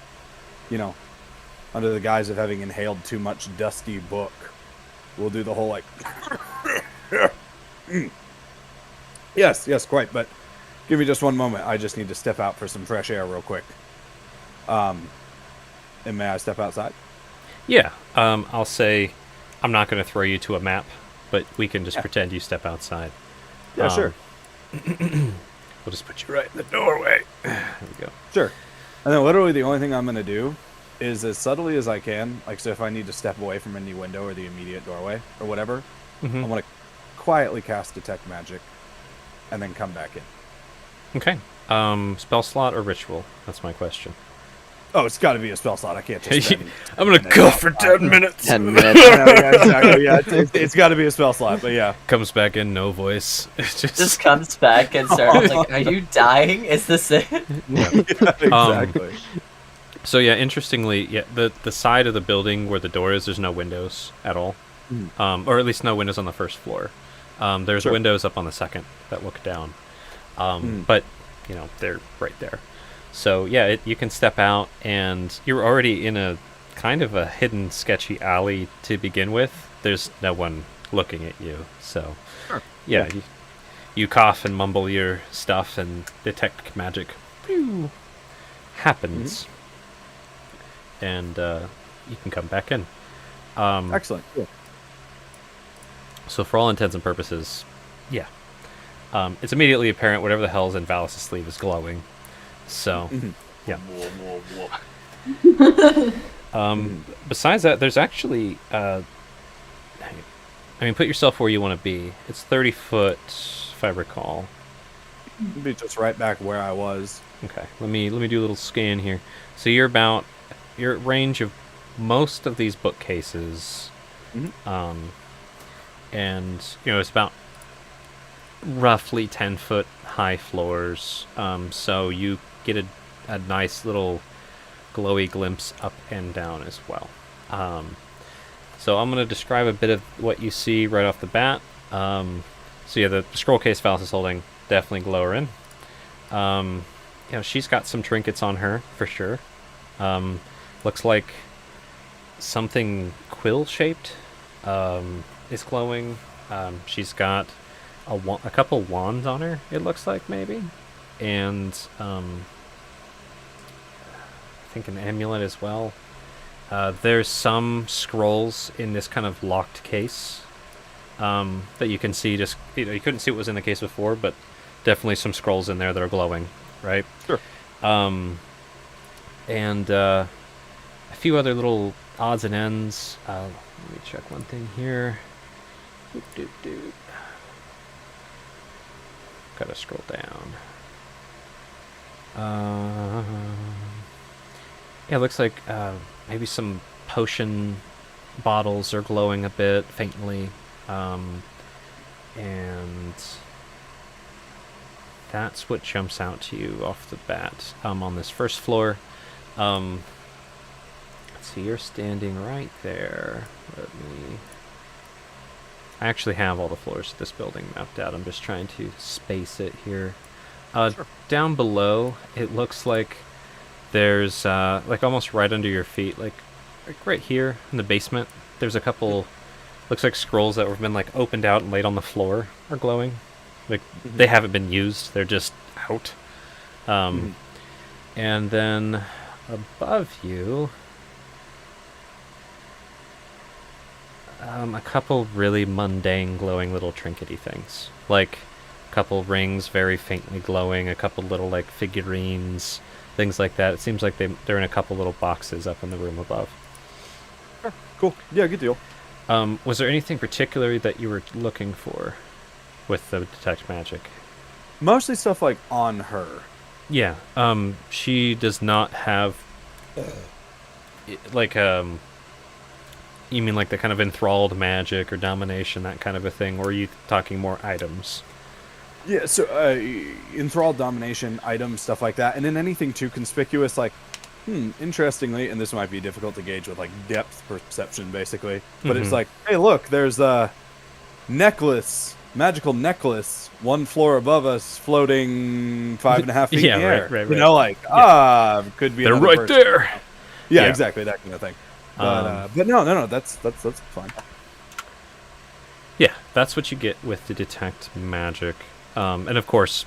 under the guise of having inhaled too much dusty book, will do the whole, like, yes, quite, but give me just one moment. I just need to step out for some fresh air real quick. And may I step outside?
Yeah, I'll say I'm not going to throw you to a map, but we can just
Yeah.
pretend you step outside.
Yeah, sure.
We'll just put you right in the doorway. There we go.
Sure. And then literally the only thing I'm going to do is as subtly as I can, like, so if I need to step away from any window or the immediate doorway or whatever,
Mhm.
I want to quietly cast Detect Magic and then come back in.
Okay. Spell slot or ritual? That's my question.
Oh, it's got to be a spell slot. I can't just spend...
I'm going to go for 10 minutes.
10 minutes.
yeah, exactly. Yeah, it's got to be a spell slot, but yeah.
Comes back in, no voice. It's
Just comes back and starts like, "Are you dying? Is this it?"
Exactly.
So yeah, interestingly, yeah, the side of the building where the door is, there's no windows at all, or at least no windows on the first floor. There's
Sure.
windows up on the second that look down, but they're right there. So yeah, you can step out, and you're already in a kind of a hidden, sketchy alley to begin with. There's no one looking at you, so
Sure.
yeah, you cough and mumble your stuff, and detect magic happens. And you can come back in.
Excellent. Cool.
So for all intents and purposes, yeah. It's immediately apparent whatever the hell's in Valis' sleeve is glowing. So, yeah. Besides that, there's actually... put yourself where you want to be. It's 30 foot, if I recall.
Be just right back where I was.
Okay, let me do a little scan here. So you're at range of most of these bookcases, and it's about roughly 10 foot high floors. So you get a nice little glowy glimpse up and down as well. So I'm going to describe a bit of what you see right off the bat. So yeah, the scroll case Valis is holding, definitely glow her in. She's got some trinkets on her for sure. Looks like something quill-shaped is glowing. She's got a couple wands on her, it looks like, maybe. And I think an amulet as well. There's some scrolls in this kind of locked case that you can see. Just you couldn't see what was in the case before, but definitely some scrolls in there that are glowing, right?
Sure.
And a few other little odds and ends. Let me check one thing here. Gotta scroll down. Yeah, it looks like maybe some potion bottles are glowing a bit faintly. And that's what jumps out to you off the bat on this first floor. Let's see, you're standing right there. I actually have all the floors of this building mapped out. I'm just trying to space it here.
Sure.
Down below, it looks like there's like almost right under your feet, like right here in the basement. There's a couple, looks like scrolls that have been like opened out and laid on the floor are glowing. Like they haven't been used; they're just out. And then above you, a couple really mundane glowing little trinkety things, like a couple rings very faintly glowing, a couple little like figurines, things like that. It seems like they're in a couple little boxes up in the room above.
Cool. Yeah, good deal.
Was there anything particular that you were looking for with the detect magic?
Mostly stuff like on her.
Yeah. She does not have like you mean like the kind of enthralled magic or domination, that kind of a thing, or are you talking more items?
Yeah, so enthralled domination, items, stuff like that, and then anything too conspicuous, like, interestingly, and this might be difficult to gauge with like depth perception, basically, but it's
Mhm.
like, hey, look, there's a necklace, magical necklace, 1 floor above us, floating 5.5 feet
Yeah,
in the
right,
air.
right,
You
right.
know, like, could be
They're
another
right
person.
there.
Yeah,
Yeah.
exactly, that kind of thing. But no, that's fine.
Yeah, that's what you get with the detect magic, and of course,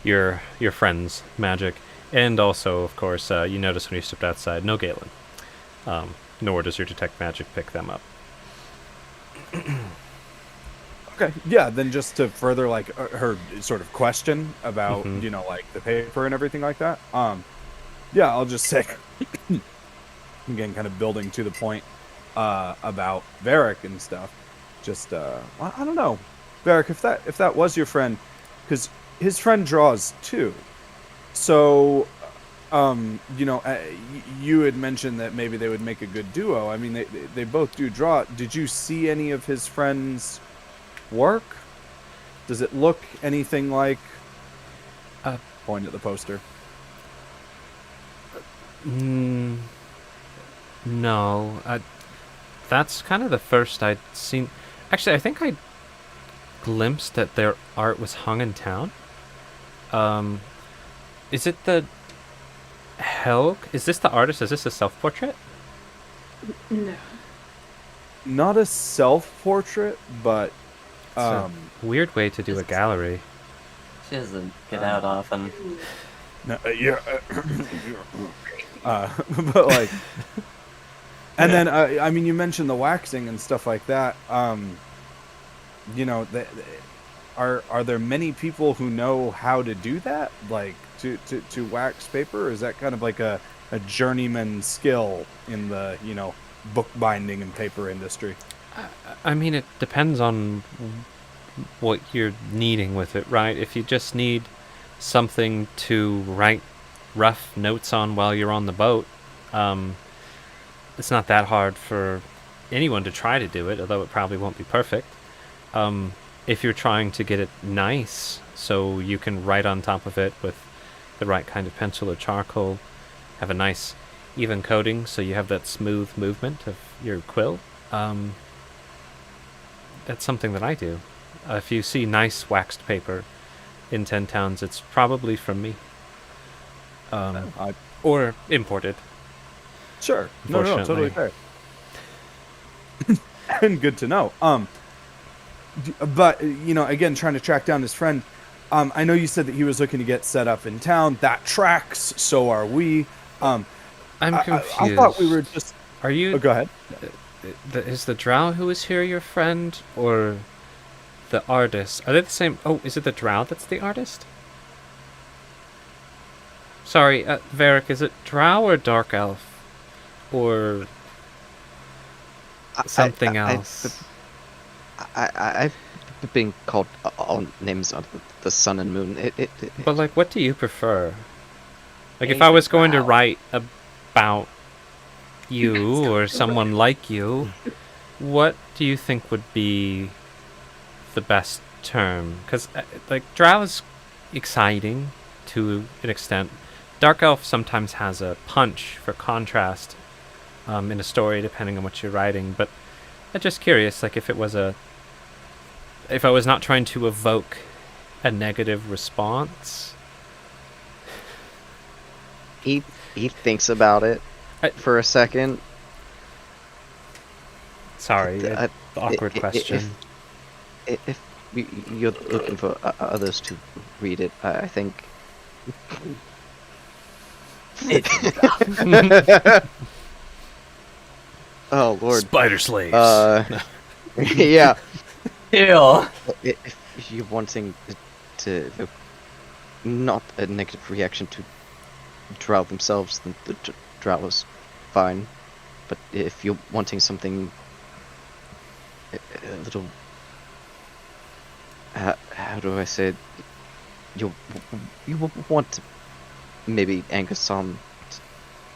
your friend's magic, and also, of course, you notice when you stepped outside, no Galen, nor does your detect magic pick them up.
Okay, yeah, then just to further like her sort of question about
Mhm.
like the paper and everything like that. Yeah, I'll just say again, kind of building to the point about Varric and stuff. Just I don't know, Varric, if that was your friend, because his friend draws too. So you had mentioned that maybe they would make a good duo. I mean, they both do draw. Did you see any of his friends' work? Does it look anything like? Point at the poster.
No, that's kind of the first I'd seen. Actually, I think I glimpsed that their art was hung in town. Is it the Helg? Is this the artist? Is this a self-portrait?
No.
Not a self-portrait, but
It's a weird way to do a gallery.
She doesn't get out often.
no, yeah, but like, and then I mean, you mentioned the waxing and stuff like that. Are there many people who know how to do that, like to wax paper? Or is that kind of like a journeyman skill in the bookbinding and paper industry?
I mean, it depends on what you're needing with it, right? If you just need something to write rough notes on while you're on the boat, it's not that hard for anyone to try to do it, although it probably won't be perfect. If you're trying to get it nice, so you can write on top of it with the right kind of pencil or charcoal, have a nice even coating so you have that smooth movement of your quill, that's something that I do. If you see nice waxed paper in 10 towns, it's probably from me. Or imported.
Sure. No, totally fair. And good to know. But again, trying to track down his friend. I know you said that he was looking to get set up in town. That tracks. So are we.
I'm confused.
I thought we were just.
Are you?
Oh, go ahead.
Is the drow who is here your friend, or the artist? Are they the same? Oh, is it the drow that's the artist? Sorry, Varric, is it drow or dark elf? Or something else?
I've been called all names of the sun and moon.
But, like, what do you prefer? Like, if
He's
I
a
was going to
drow.
write about you or someone like you, what do you think would be the best term? Because, like, drow is exciting to an extent. Dark elf sometimes has a punch for contrast in a story, depending on what you're writing. But I'm just curious, like, if I was not trying to evoke a negative response.
He thinks about it for a second.
Sorry,
Uh,
awkward question.
If you're looking for others to read it, I think. Oh Lord.
Spider slaves.
Yeah.
Ew.
If you're wanting to not a negative reaction to drow themselves, then the drow is fine. But if you're wanting something a little. How do I say it? You want to maybe Angus some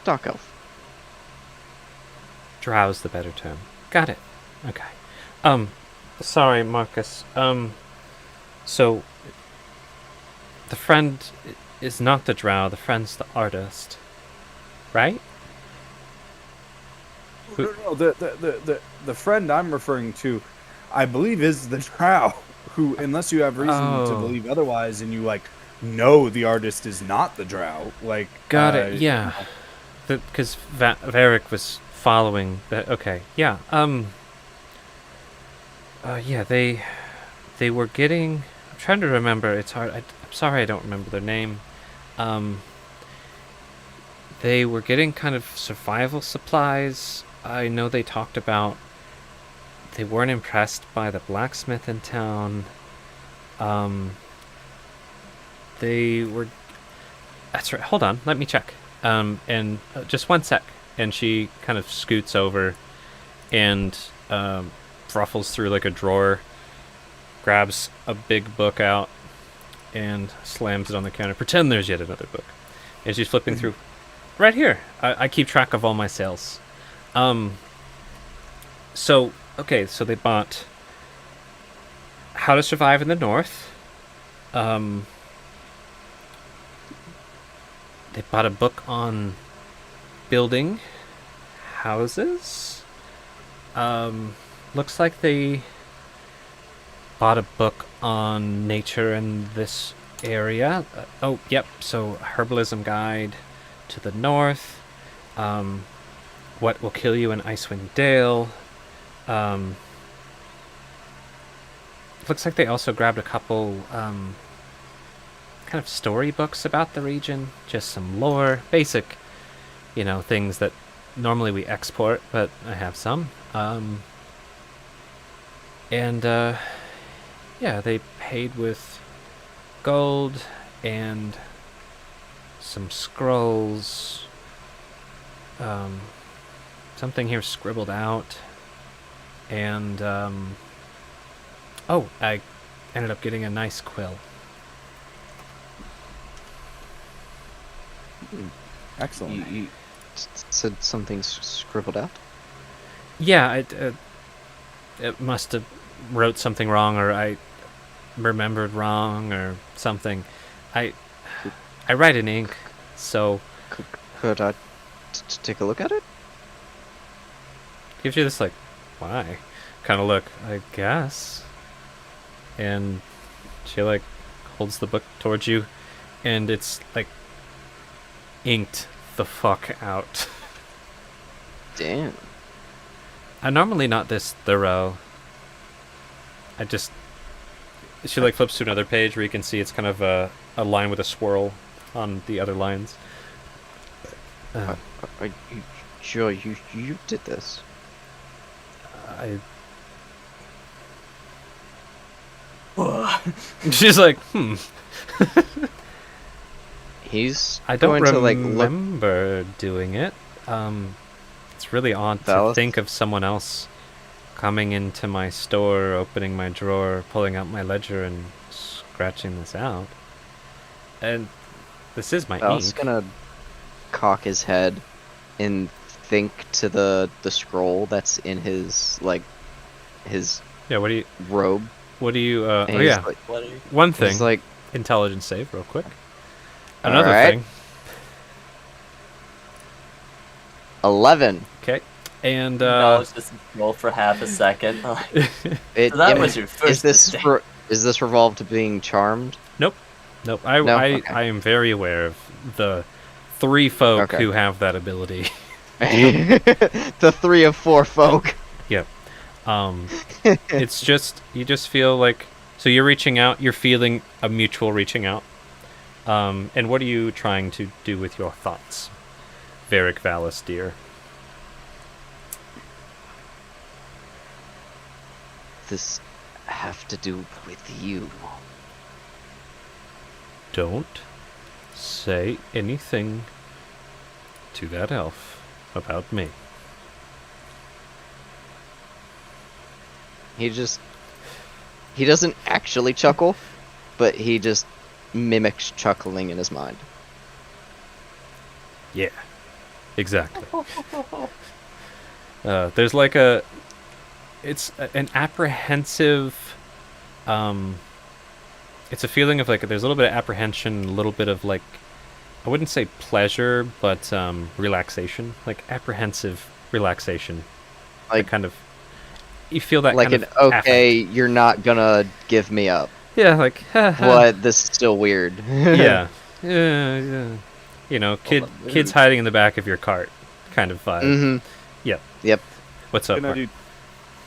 dark elf.
Drow's the better term. Got it. Okay. Sorry, Marcus. So the friend is not the drow, the friend's the artist. Right?
No, the friend I'm referring to, I believe, is the drow. Who, unless you have reason to believe otherwise, and you know the artist is not the drow,
Got it. Yeah. Because Varric was following that. Okay. Yeah. Yeah. They were getting. I'm trying to remember. It's hard. I'm sorry. I don't remember their name. They were getting kind of survival supplies. I know they talked about. They weren't impressed by the blacksmith in town. They were. That's right. Hold on. Let me check. And just one sec. And she kind of scoots over and ruffles through like a drawer, grabs a big book out, and slams it on the counter. Pretend there's yet another book. And she's flipping through. Right here. I keep track of all my sales. So, okay, so they bought How to Survive in the North. They bought a book on building houses. Looks like they bought a book on nature in this area. Oh, yep. So, Herbalism Guide to the North. What Will Kill You in Icewind Dale. Looks like they also grabbed a couple kind of storybooks about the region, just some lore, basic, things that normally we export, but I have some. Yeah, they paid with gold and some scrolls. Something here scribbled out. And, oh, I ended up getting a nice quill.
Excellent.
You said something scribbled out?
Yeah, it must have wrote something wrong, or I remembered wrong, or something. I write in ink, so...
Could I take a look at it?
Gives you this, why? Kind of look, I guess. And she, holds the book towards you, and it's, inked the fuck out.
Damn.
I'm normally not this thorough. She flips to another page where you can see it's kind of a line with a swirl on the other lines.
Are you sure you did this?
She's like,
He's
I don't
going to
remember doing it. It's really odd to
Valis?
think of someone else coming into my store, opening my drawer, pulling out my ledger, and scratching this out. And this is my
Val's
ink.
gonna cock his head and think to the scroll that's in his his
Yeah. What do you?
robe.
What do you?
And
Oh
he's
yeah.
like,
What are you?
One thing.
he's like,
Intelligence save, real quick. Another
Alright.
thing.
11.
Okay. And
No, let's just roll for half a second.
It,
So that
it-
was your first
is this
mistake.
is this revolved to being charmed?
nope.
No?
I
Okay.
I am very aware of the 3 folk
Okay.
who have that ability.
The 3 of 4 folk.
Yep. It's just you just feel like so you're reaching out. You're feeling a mutual reaching out. And what are you trying to do with your thoughts, Varric Valis, dear?
This have to do with you.
Don't say anything to that elf about me.
He doesn't actually chuckle, but he just mimics chuckling in his mind.
Yeah, exactly. There's like an apprehensive, it's a feeling of like, there's a little bit of apprehension, a little bit of like, I wouldn't say pleasure, but relaxation, like apprehensive relaxation.
Like
That kind of, you feel that
like
kind
an
of
okay,
affect.
you're not gonna give me up.
Yeah, like,
What? This is still weird.
yeah, yeah. You know, kids hiding in the back of your cart, kind of vibe.
Mm-hmm.
Yep.
Yep.
What's up,
Can I
Mark?
do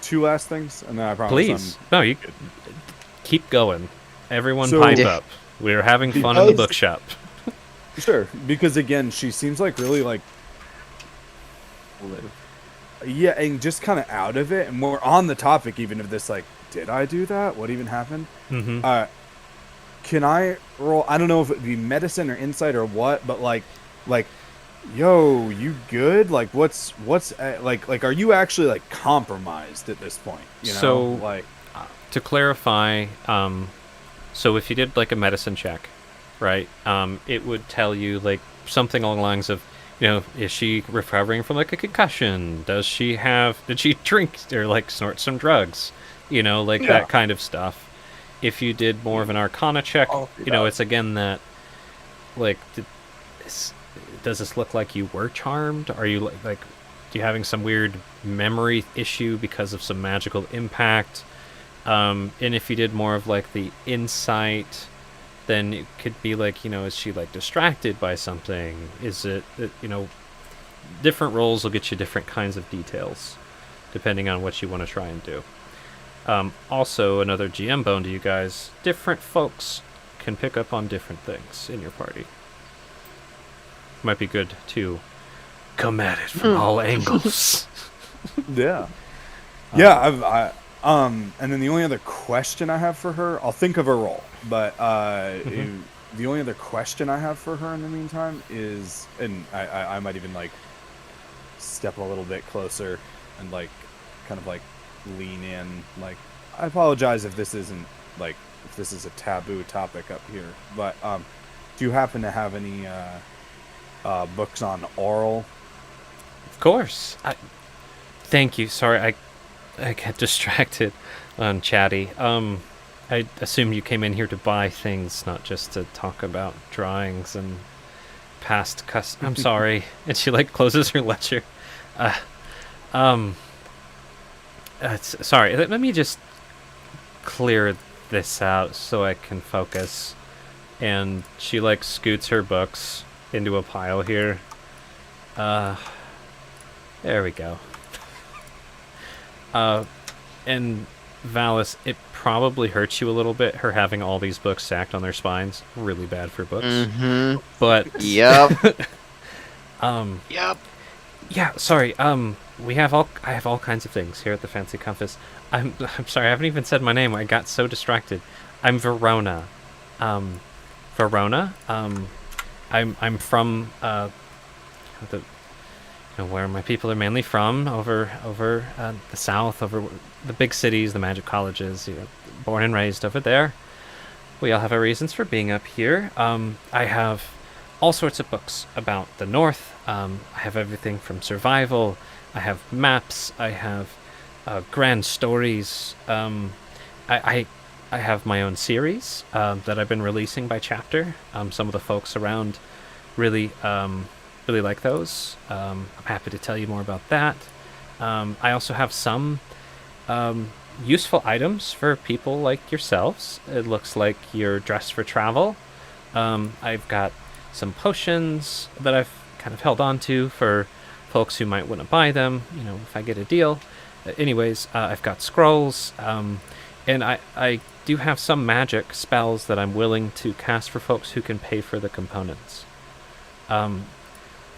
2 last things, and then I promise
Please, no, you keep going. Everyone,
So-
pipe
Yeah.
up. We're having fun in the
Because-
bookshop.
Sure, because again, she seems like really like yeah, and just kind of out of it. And we're on the topic even of this. Like, did I do that? What even happened?
Mm-hmm.
Can I roll? I don't know if it'd be medicine or insight or what, but like, yo, you good? Like, what's like? Are you actually like compromised at this point? You know,
So-
like,
To clarify, so if you did like a medicine check, right, it would tell you like something along the lines of, you know, is she recovering from like a concussion? Did she drink or like snort some drugs? You know, like
Yeah.
that kind of stuff. If you did more of an Arcana check,
Oh,
you know,
yeah.
it's again that, like, does this look like you were charmed? Are you like, do you having some weird memory issue because of some magical impact? And if you did more of like the insight, then it could be like, you know, is she like distracted by something? Is it, you know, different roles will get you different kinds of details depending on what you want to try and do. Also, another GM bone to you guys, different folks can pick up on different things in your party. Might be good to come at it from all angles.
yeah, yeah. And then the only other question I have for her, I'll think of a role, but the only other question I have for her in the meantime is, and I might even like step a little bit closer and like kind of like lean in. Like, I apologize if this isn't like, if this is a taboo topic up here, but do you happen to have any books on oral?
Of course. Thank you. Sorry, I got distracted on chatty. I assume you came in here to buy things, not just to talk about drawings and past I'm sorry. And she like closes her ledger. Sorry. Let me just clear this out so I can focus. And she like scoots her books into a pile here. There we go. And Valis, it probably hurts you a little bit, her having all these books stacked on their spines. Really bad for books.
Mm-hmm.
But
Yep.
yep. Yeah, sorry. I have all kinds of things here at the Fancy Compass. I'm sorry, I haven't even said my name. I got so distracted. I'm Verona. Verona. I'm from where my people are mainly from, over the south, over the big cities, the magic colleges. Born and raised over there. We all have our reasons for being up here. I have all sorts of books about the north. I have everything from survival. I have maps. I have grand stories. I have my own series that I've been releasing by chapter. Some of the folks around really like those. I'm happy to tell you more about that. I also have some useful items for people like yourselves. It looks like you're dressed for travel. I've got some potions that I've kind of held on to for folks who might want to buy them, if I get a deal. Anyways, I've got scrolls, and I do have some magic spells that I'm willing to cast for folks who can pay for the components.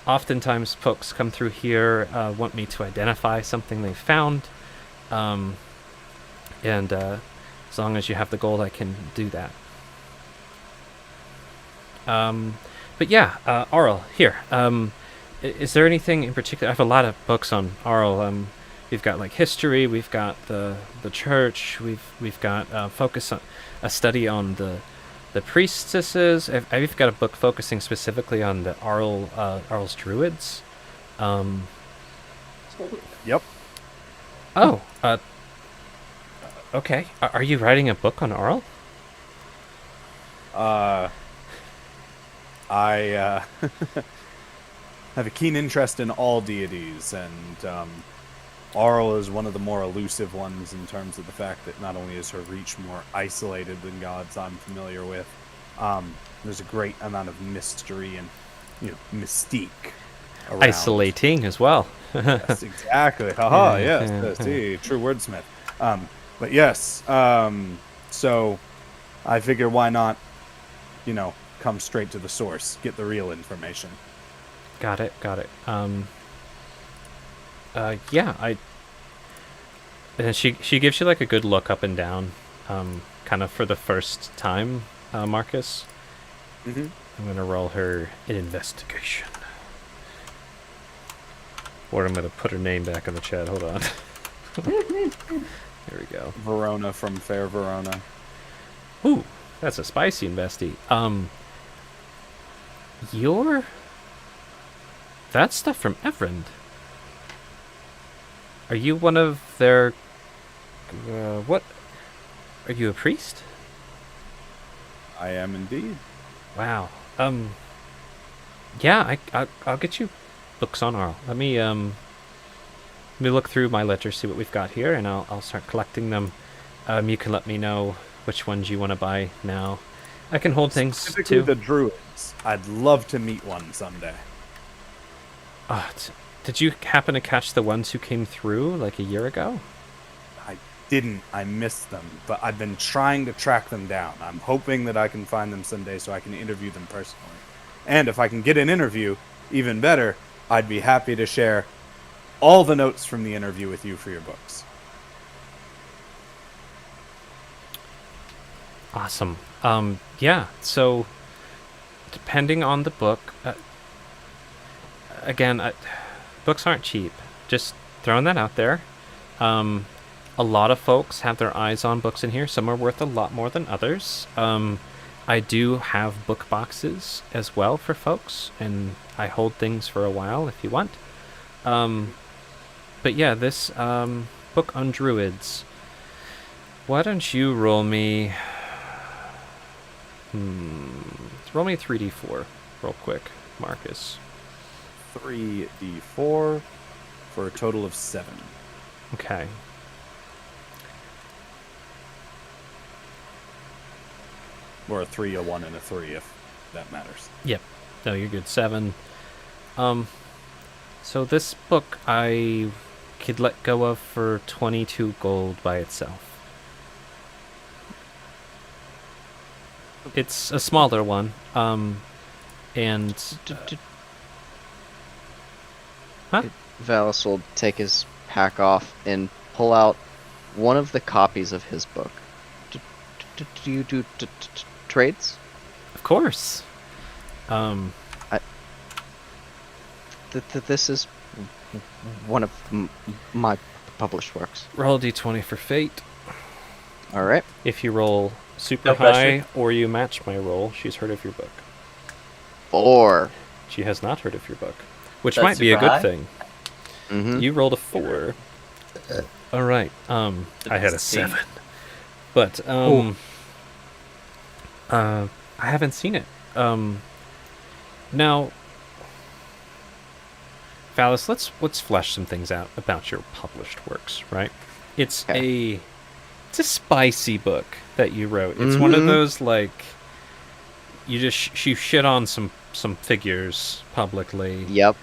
Oftentimes folks come through here, want me to identify something they found, and as long as you have the gold, I can do that. But yeah, Auril, here. Is there anything in particular? I have a lot of books on Auril. we've got like history, we've got the church, we've got focus on a study on the priestesses. I've even got a book focusing specifically on the Arl's druids.
Yep.
Oh, okay. Are you writing a book on Arl?
I have a keen interest in all deities, and Arl is one of the more elusive ones in terms of the fact that not only is her reach more isolated than gods I'm familiar with, there's a great amount of mystery and mystique around.
Isolating as well.
Yes, exactly. Haha,
Yeah,
yes,
yeah,
yes,
yeah.
see, true wordsmith. But yes, so I figure why not, come straight to the source, get the real information.
Got it. Yeah, and she gives you like a good look up and down, kind of for the first time, Marcus.
Mm-hmm.
I'm gonna roll her an investigation. Or I'm gonna put her name back in the chat. Hold on. There we go.
Verona from Fair Verona.
Ooh, that's a spicy investy. That's stuff from Evrend. Are you one of their... what? Are you a priest?
I am indeed.
Wow. Yeah, I'll get you books on Arl. Let me look through my ledger, see what we've got here, and I'll start collecting them. You can let me know which ones you want to buy now. I can hold things
Specifically
too.
the druids. I'd love to meet one someday.
Did you happen to catch the ones who came through like a year ago?
I didn't. I missed them, but I've been trying to track them down. I'm hoping that I can find them someday so I can interview them personally. And if I can get an interview, even better, I'd be happy to share all the notes from the interview with you for your books.
Awesome. Yeah, so depending on the book, again, books aren't cheap. Just throwing that out there. A lot of folks have their eyes on books in here. Some are worth a lot more than others. I do have book boxes as well for folks, and I hold things for a while if you want. But yeah, this book on druids. Why don't you roll me... roll me a 3d4 real quick, Marcus.
3d4 for a total of 7.
Okay.
Or a 3, a 1, and a 3, if that matters.
Yep. No, you're good. 7. So this book I could let go of for 22 gold by itself. It's a smaller one. And... Huh?
Valis will take his pack off and pull out one of the copies of his book. Do you do trades?
Of course.
This is one of my published works.
Roll a d20 for fate.
All right.
If you roll super
No
high
pressure.
or you match my roll, she's heard of your book.
4.
She has not heard of your book, which
That's
might be a
super
good
high?
thing.
Mm-hmm.
You rolled a 4. All right. I had a 7. But I haven't seen it. Now, Valis, let's flesh some things out about your published works, right? It's a spicy book that you wrote. It's one of those like you just you shit on some figures publicly.
Yep.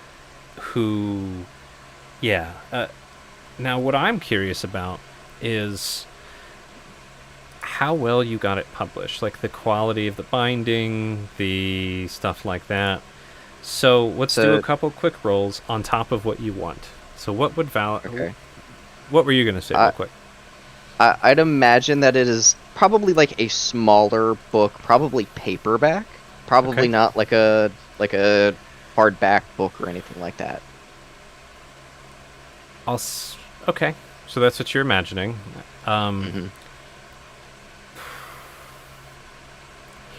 Who, yeah. Now, what I'm curious about is how well you got it published, like the quality of the binding, the stuff like that. So let's do a couple quick rolls on top of what you want. So what would
Okay.
What were you gonna say, real quick?
I'd imagine that it is probably like a smaller book, probably paperback, probably
Okay.
not like a hardback book or anything like that.
Okay, so that's what you're imagining.
Mhm.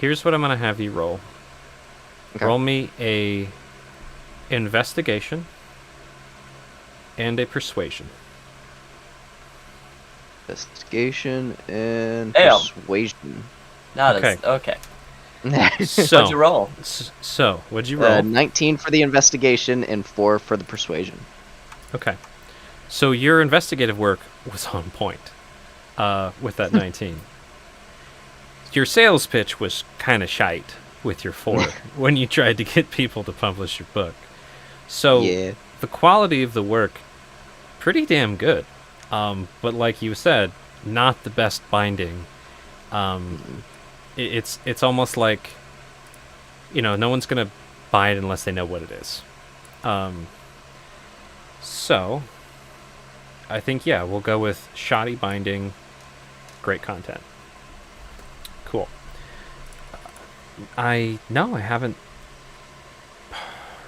Here's what I'm gonna have you roll.
Okay.
Roll me a investigation and a persuasion.
Investigation and
Damn.
persuasion.
Not
Okay.
as okay.
So,
What'd you roll?
so what'd you roll?
19 for the investigation and 4 for the persuasion.
Okay. So your investigative work was on point with that 19. Your sales pitch was kind of shite with your 4 when you tried to get people to publish your book. So
Yeah.
the quality of the work, pretty damn good. But like you said, not the best binding. It's almost like, no one's going to buy it unless they know what it is. So, I think, yeah, we'll go with shoddy binding, great content. Cool. I haven't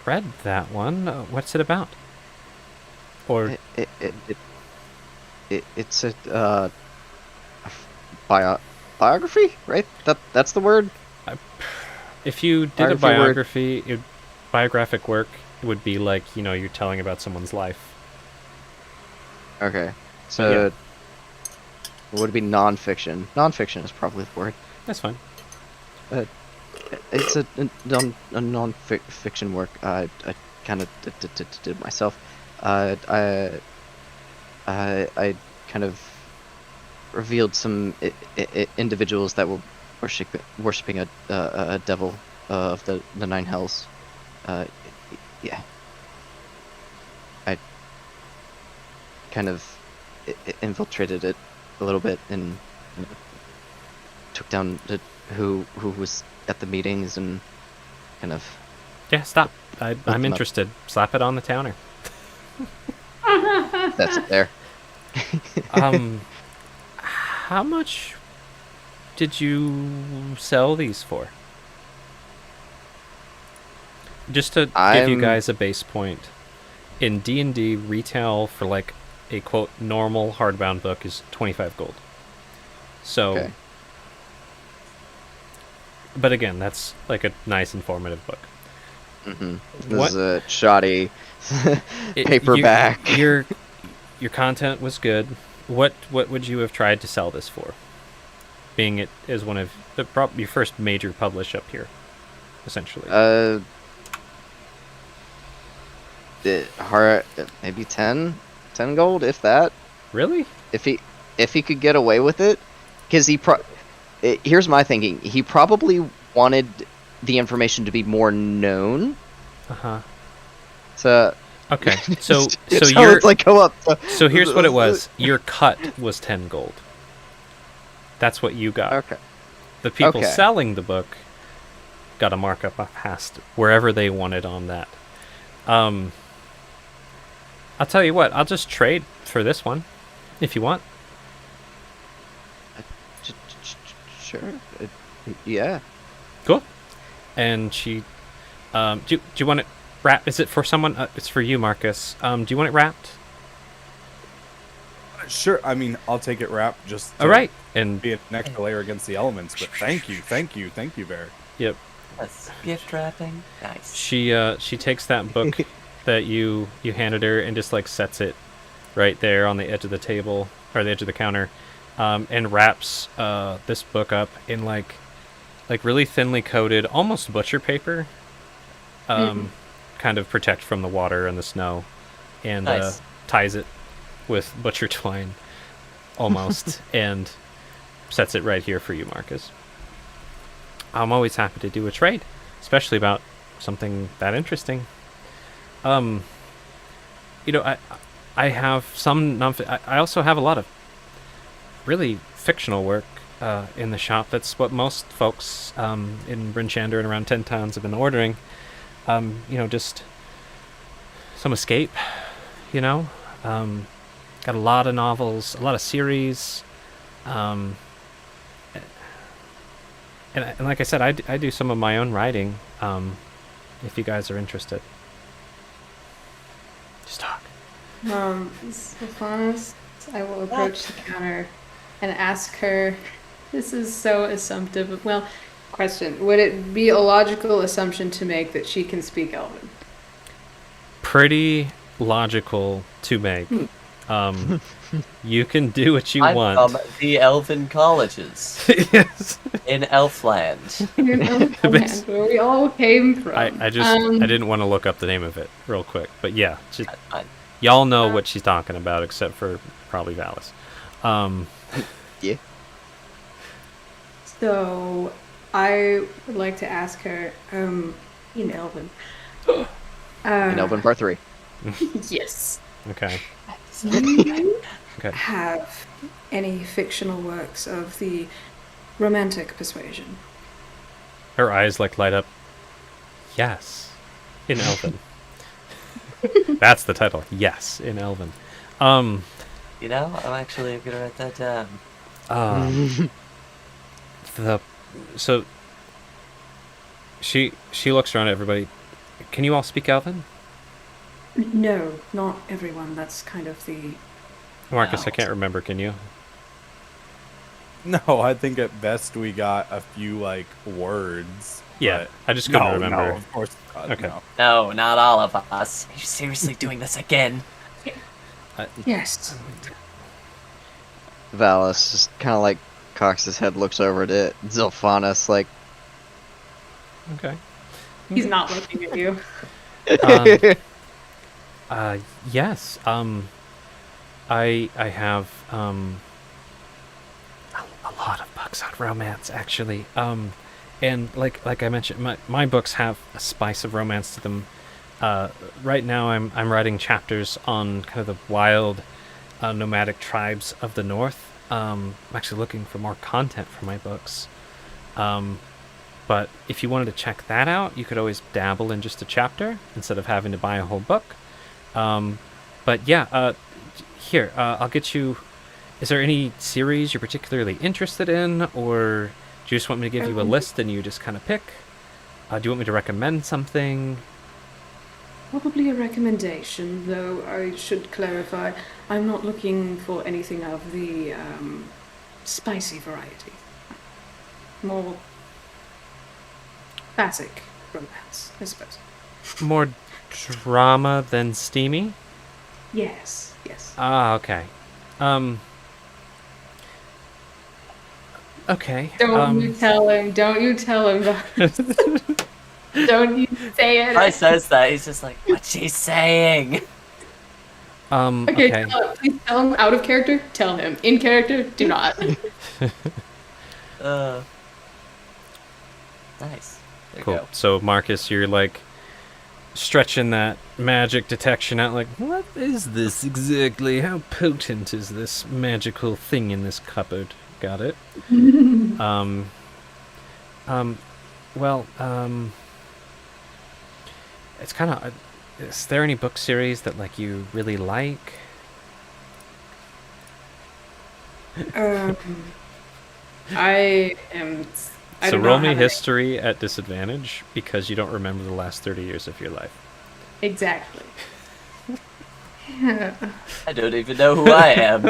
read that one. What's it about? Or
It's a biography, right? That's the word.
if you did a
biography
biographic work, it would be like, you're telling about someone's life.
Okay, so
Yeah.
would it be nonfiction? Nonfiction is probably the word.
That's fine.
It's a non-fiction work. I kind of did myself. I kind of revealed some individuals that were worshiping a devil of the nine hells. Yeah. I kind of infiltrated it a little bit and took down who was at the meetings and kind of.
Yeah, stop. I'm
them up.
interested. Slap it on the counter.
That's it there.
How much did you sell these for? Just to give you
I'm-
guys a base point, in D&D, retail for like a quote normal hardbound book is 25 gold. So,
Okay.
but again, that's like a nice informative book.
This
What-
is a shoddy
It-
paperback.
Your content was good. What would you have tried to sell this for? Being it is one of your first major publish up here, essentially.
Maybe 10 gold, if that.
Really?
If he could get away with it, because here's my thinking. He probably wanted the information to be more known.
Uh-huh.
So
Okay. So
it's like go up.
so here's what it was. Your cut was 10 gold. That's what you got.
Okay.
The people
Okay.
selling the book got a markup past wherever they wanted on that. I'll tell you what, I'll just trade for this one if you want.
Sure. Yeah.
Cool. And she do you want it wrapped? Is it for someone? It's for you, Marcus. Do you want it wrapped?
Sure. I mean, I'll take it wrapped just to
All right. And
be an extra layer against the elements. But thank you, Barry.
yep.
That's gift wrapping. Nice.
She takes that book that you handed her and just like sets it right there on the edge of the table or the edge of the counter, and wraps this book up in like really thinly coated, almost butcher paper, kind of protect from the water and the snow, and
Nice.
ties it with butcher twine, almost, and sets it right here for you, Marcus. I'm always happy to do a trade, especially about something that interesting. I have some I also have a lot of really fictional work in the shop. That's what most folks in Bryn Shander and around 10 towns have been ordering. Just some escape, got a lot of novels, a lot of series, and like I said, I do some of my own writing, if you guys are interested. Just talk.
Sophonis, I will approach the counter and ask her. This is so assumptive. Well, question: would it be a logical assumption to make that she can speak Elven?
Pretty logical to make. You can do what you
I'm
want.
from the Elven colleges
Yes.
in Elfland.
In Elven land, where we all came from.
I didn't want to look up the name of it real quick, but yeah,
Fine.
y'all know what she's talking about, except for probably Valis.
Yeah.
So, I would like to ask her, in Elven.
In Elven Part 3.
Yes.
Okay.
Do you
Okay.
have any fictional works of the Romantic persuasion?
Her eyes like light up. Yes, in Elven. That's the title. Yes, in Elven.
You know, I'm actually gonna write that down.
So she looks around at everybody. Can you all speak Elven?
No, not everyone. That's kind of the.
Marcus, I
No.
can't remember. Can you?
No, I think at best we got a few like words.
Yeah,
but
I just couldn't
no,
remember.
No, of course not.
Okay.
No.
No, not all of us. Are you seriously doing this again?
Yes.
Valis just kind of like cocks his head, looks over at Zilphanis, like,
Okay.
He's not looking at you.
Yes. I have a lot of books on romance actually. And like I mentioned, my books have a spice of romance to them. Right now I'm writing chapters on kind of the wild nomadic tribes of the north. I'm actually looking for more content for my books. But if you wanted to check that out, you could always dabble in just a chapter instead of having to buy a whole book. But yeah, here, I'll get you. Is there any series you're particularly interested in, or do you just want me to give you a list and you just kind of pick? Do you want me to recommend something?
Probably a recommendation, though I should clarify. I'm not looking for anything of the spicy variety. More classic romance, I suppose.
More drama than steamy?
Yes, yes.
Ah, okay. Okay.
Don't you tell him. Don't you tell him. Don't you say it.
I says that, he's just like, what's she saying?
Okay,
okay.
please tell him out of character. Tell him in character. Do not.
Nice. There you
Cool.
go.
So Marcus, you're like stretching that magic detection out. Like, what is this exactly? How potent is this magical thing in this cupboard? Got it. It's kind of. Is there any book series that like you really like?
I am. I
So
do
roll
not
me
have
history at disadvantage because you don't remember the last 30 years of your life.
Exactly.
I don't even know who I am.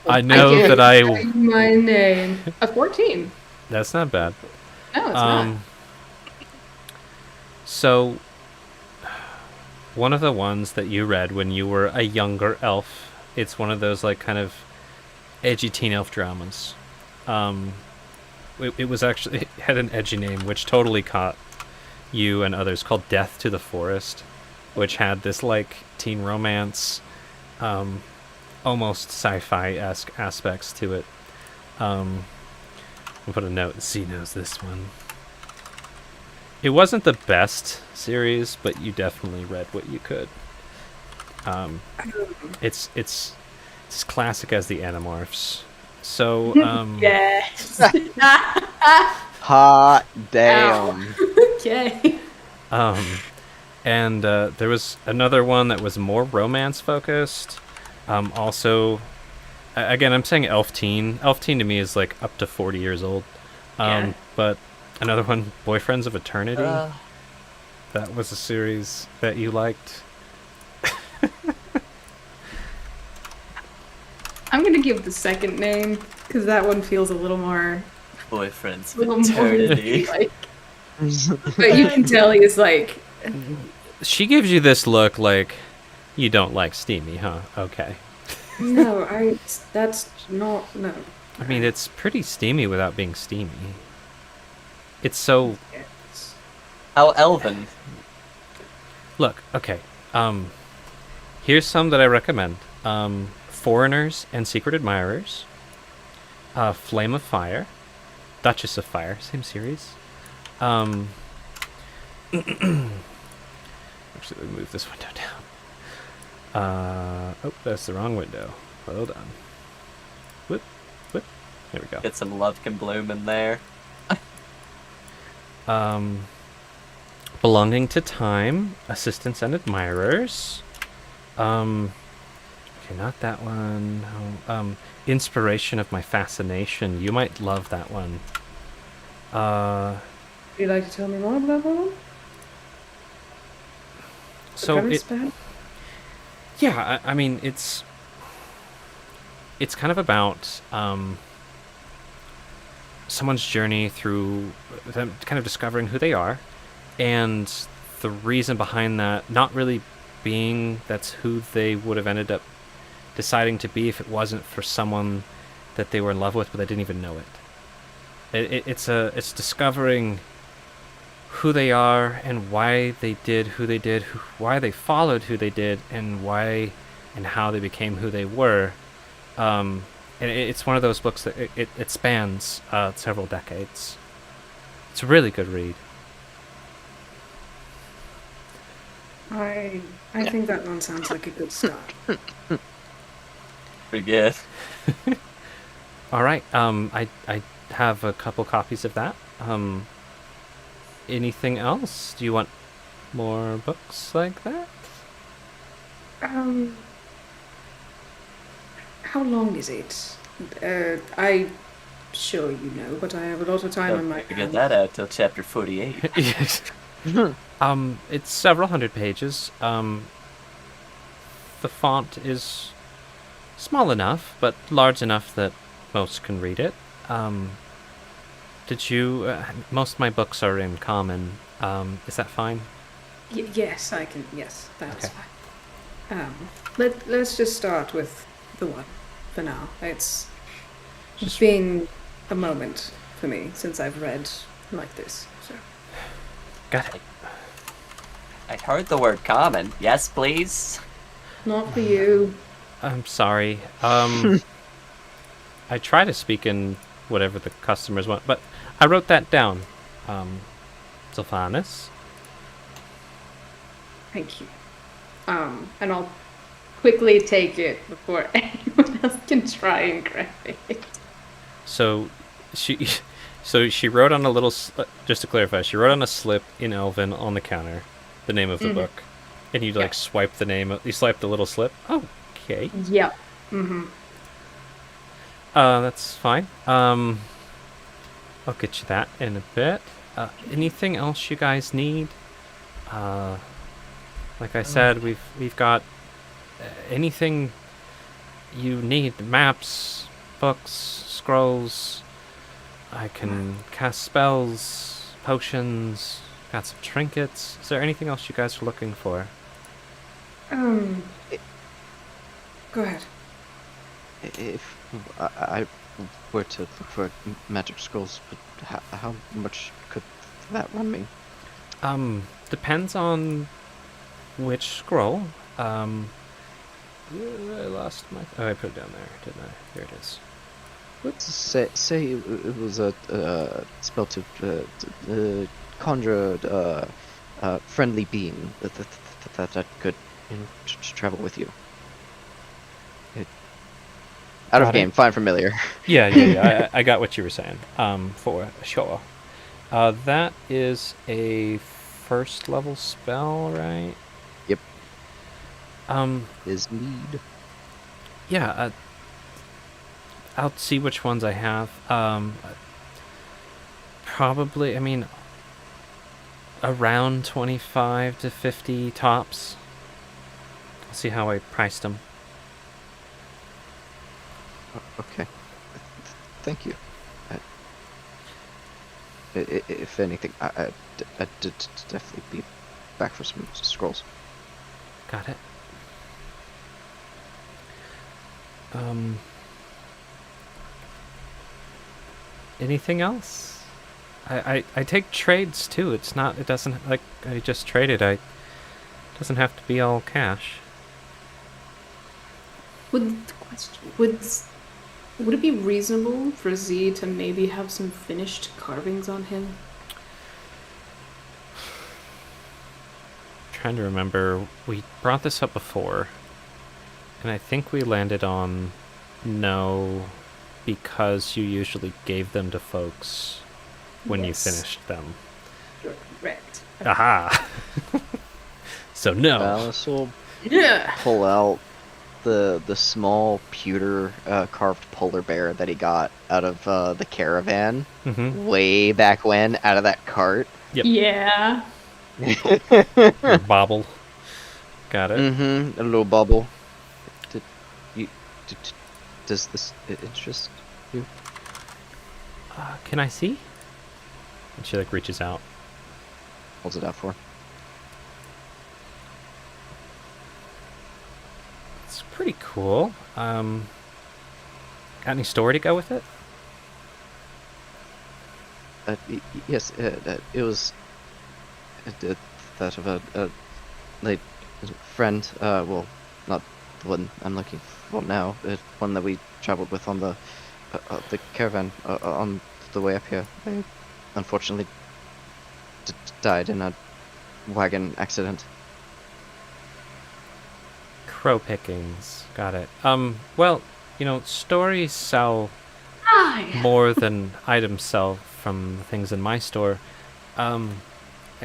I know
can't
that I.
tell you my name. A 14.
That's not bad.
No, it's not.
So, one of the ones that you read when you were a younger elf, it's one of those like kind of edgy teen elf dramas. It was actually it had an edgy name which totally caught you and others, called Death to the Forest, which had this like teen romance, almost sci-fi-esque aspects to it. I'll put a note. Z knows this one. It wasn't the best series, but you definitely read what you could. It's as classic as the Animorphs. So
Yes.
hot damn.
Okay.
And there was another one that was more romance focused. Also, again, I'm saying elf teen. Elf teen to me is like up to 40 years old.
Yeah.
But another one, Boyfriends of Eternity.
Uh,
That was a series that you liked.
I'm gonna give the second name because that one feels a little more,
Boyfriend's
a little more
paternity.
like. But you can tell he's like,
She gives you this look like you don't like steamy, huh? Okay.
no, that's not, no.
I mean, it's pretty steamy without being steamy. It's so...
Yes.
How elven.
Look, okay. Here's some that I recommend. Foreigners and Secret Admirers. Flame of Fire. Duchess of Fire. Same series. Actually, let me move this window down. Oh, that's the wrong window. Hold on. Whoop, whoop. There we go.
Get some love can bloom in there.
Belonging to Time, Assistants and Admirers. Okay, not that one. No. Inspiration of My Fascination. You might love that one.
Would you like to tell me more about that one?
So
premise behind?
yeah, I mean, it's kind of about someone's journey through them kind of discovering who they are, and the reason behind that not really being that's who they would have ended up deciding to be if it wasn't for someone that they were in love with, but they didn't even know it. It's discovering who they are and why they did who they did, why they followed who they did, and why and how they became who they were. And it's one of those books that it spans several decades. It's a really good read.
I think that one sounds like a good start.
Pretty good.
All right. I have a couple copies of that. Anything else? Do you want more books like that?
How long is it? I sure you know, but I have a lot of time on my
Don't get
hands.
that out till chapter 48.
Yes. It's several hundred pages. The font is small enough, but large enough that most can read it. Did you? Most of my books are in common. Is that fine?
Yes, I can. Yes, that's
Okay.
fine. Let's just start with the one for now. It's been a moment for me since I've read like this. So
Got it.
I heard the word common. Yes, please.
not for you.
I'm sorry. I try to speak in whatever the customers want, but I wrote that down. Sylphanus.
Thank you. And I'll quickly take it before anyone else can try and grab it.
So she wrote on a little. Just to clarify, she wrote on a slip in Elven on the counter the name of the book, and you like swipe the name. You swipe the little slip. Okay.
Yep. Mm-hmm.
That's fine. I'll get you that in a bit. Anything else you guys need? Like I said, we've got anything you need. Maps, books, scrolls. I can cast spells, potions. Got some trinkets. Is there anything else you guys are looking for?
Go ahead.
If I were to look for magic scrolls, but how much could that run me?
Depends on which scroll. I lost my. Oh, I put it down there, didn't I? Here it is.
Let's say it was a spell to conjure a friendly being that could travel with you. Out of
Got it.
game, find familiar.
Yeah. I got what you were saying. For sure. That is a first level spell, right?
Yep.
Um,
Is need.
yeah. I'll see which ones I have. Probably, I mean, around 25 to 50 tops. I'll see how I priced them.
Okay. Thank you. If anything, I'd definitely be back for some scrolls.
Got it. Anything else? I take trades too. It doesn't, like, I just traded. It doesn't have to be all cash.
Would it be reasonable for Z to maybe have some finished carvings on him?
Trying to remember, we brought this up before, and I think we landed on no, because you usually gave them to folks when
Yes.
you finished them.
You're correct.
Aha! So no.
Valis will
Yeah.
pull out the small pewter carved polar bear that he got out of the caravan
Mm-hmm.
way back when, out of that cart.
Yep.
Yeah.
Your bobble. Got it.
Mm-hmm. A little bubble. Does this interest you?
Can I see? And she, like, reaches out.
Holds it out for.
It's pretty cool. Got any story to go with it?
Yes, it was that of a late friend. Well, not the one I'm looking for now. One that we traveled with on the caravan on the way up here. They unfortunately died in a wagon accident.
Crow pickings. Got it. Well, stories sell
Hi.
more than items sell from the things in my store. I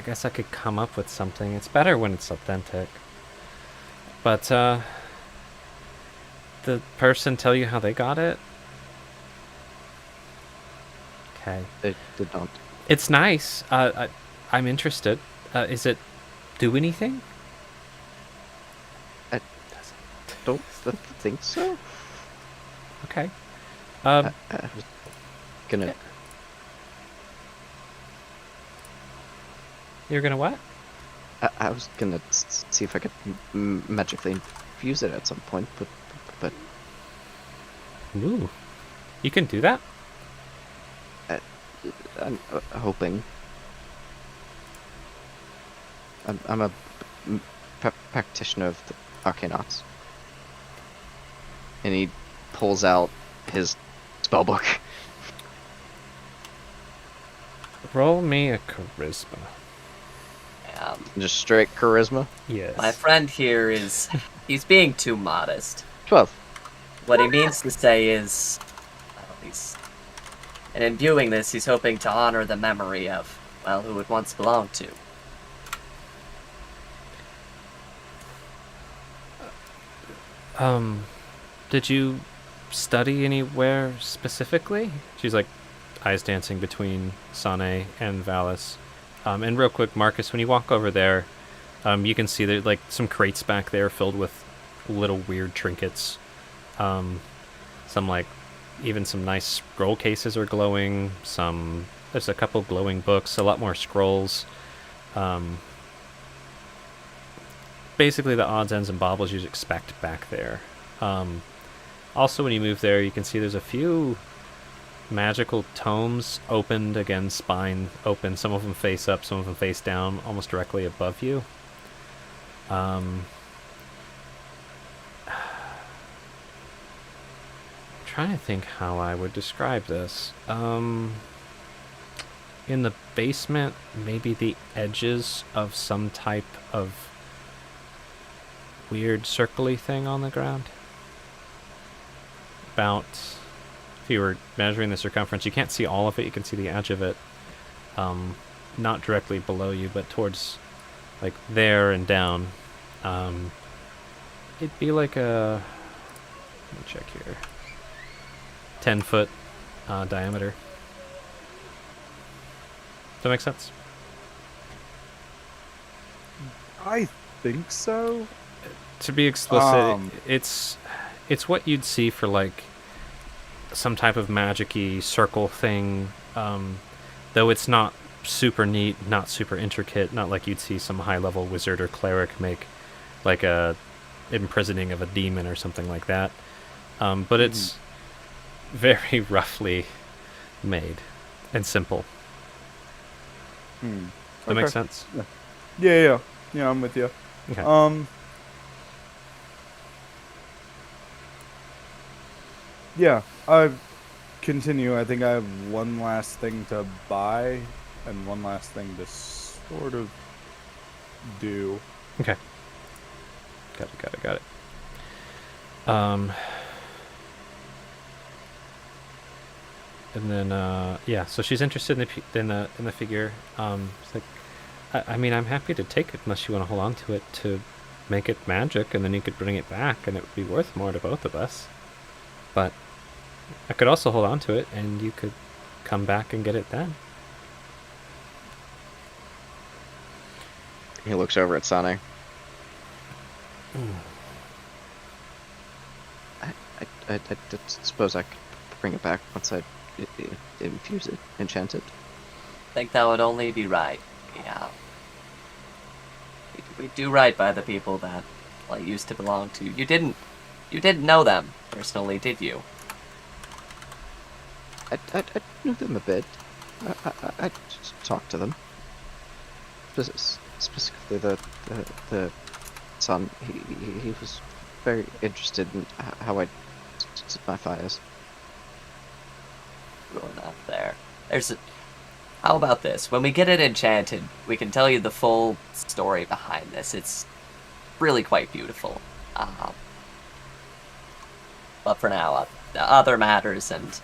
guess I could come up with something. It's better when it's authentic. But, the person tell you how they got it? Okay.
They did not.
It's nice. I'm interested. Is it do anything?
Don't think so.
Okay.
I was gonna.
You're gonna what?
I was gonna see if I could magically infuse it at some point, but
Ooh. You can do that?
I'm hoping. I'm a practitioner of the arcane arts, and he pulls out his spellbook.
Roll me a charisma.
Just straight charisma.
Yes.
My friend here he's being too modest.
12.
What he means to say is, well, in imbuing this, he's hoping to honor the memory of, well, who it once belonged to.
Did you study anywhere specifically? She's like eyes dancing between Sane and Valis. And real quick, Marcus, when you walk over there, you can see there like some crates back there filled with little weird trinkets. Some like even some nice scroll cases are glowing. There's a couple glowing books, a lot more scrolls. Basically the odds, ends, and baubles you'd expect back there. Also, when you move there, you can see there's a few magical tomes opened, again, spine open. Some of them face up, some of them face down, almost directly above you. Trying to think how I would describe this. In the basement, maybe the edges of some type of weird circly thing on the ground. About, if you were measuring the circumference, you can't see all of it, you can see the edge of it. Not directly below you, but towards, like, there and down. It'd be like a, let me check here, 10-foot diameter. Does that make sense?
I think so.
To be explicit, it's what you'd see for, like, some type of magic-y circle thing, though it's not super neat, not super intricate, not like you'd see some high-level wizard or cleric make, like a imprisoning of a demon or something like that. But it's very roughly made and simple. That makes sense?
Yeah, I'm with you.
Okay.
Yeah, I continue. I think I have one last thing to buy and one last thing to sort of do.
Okay. Got it. And then yeah, so she's interested in the figure. It's like, I mean, I'm happy to take it unless you want to hold on to it to make it magic, and then you could bring it back, and it would be worth more to both of us. But I could also hold on to it, and you could come back and get it then.
He looks over at Sane. I suppose I could bring it back once I infuse it, enchant it.
I think that would only be right. Yeah. We do right by the people that I used to belong to. You didn't know them personally, did you?
I knew them a bit. I just talked to them. Specifically the son. He was very interested in how I did my fires.
Going up there. How about this? When we get it enchanted, we can tell you the full story behind this. It's really quite beautiful. But for now, other matters and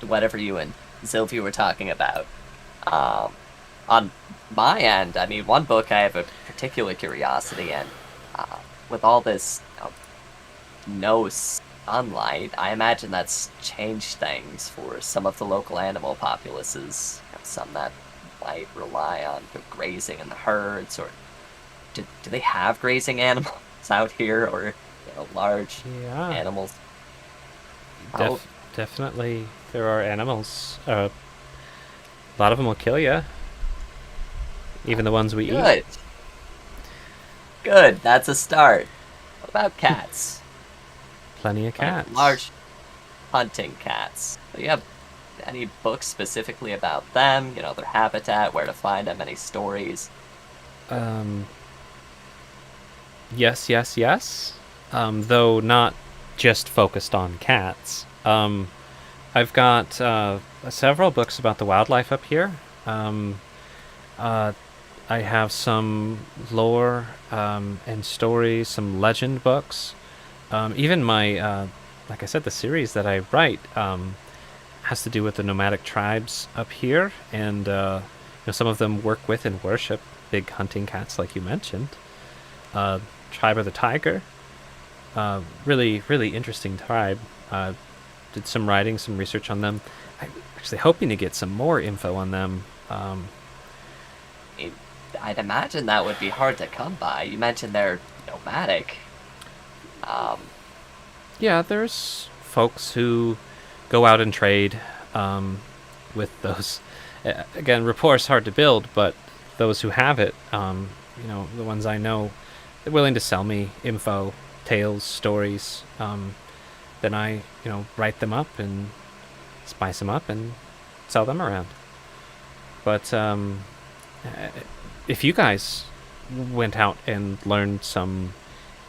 whatever you and Sylvie were talking about. On my end, I mean, one book I have a particular curiosity in. With all this no sunlight, I imagine that's changed things for some of the local animal populaces. Some that might rely on the grazing in the herds, or do they have grazing animals out here, or large animals?
Definitely, there are animals. A lot of them will kill you. Even the ones we eat.
Good, that's a start. What about cats?
Plenty of cats.
Large hunting cats. Do you have any books specifically about them? Their habitat, where to find them, any stories?
Yes. Though not just focused on cats. I've got several books about the wildlife up here. I have some lore and stories, some legend books. Even my, like I said, the series that I write has to do with the nomadic tribes up here, and some of them work with and worship big hunting cats, like you mentioned. Tribe of the Tiger, really, really interesting tribe. Did some writing, some research on them. I'm actually hoping to get some more info on them.
I'd imagine that would be hard to come by. You mentioned they're nomadic.
Yeah, there's folks who go out and trade with those. Again, rapport's hard to build, but those who have it, the ones I know, they're willing to sell me info, tales, stories. Then I, write them up and spice them up and sell them around. But if you guys went out and learned some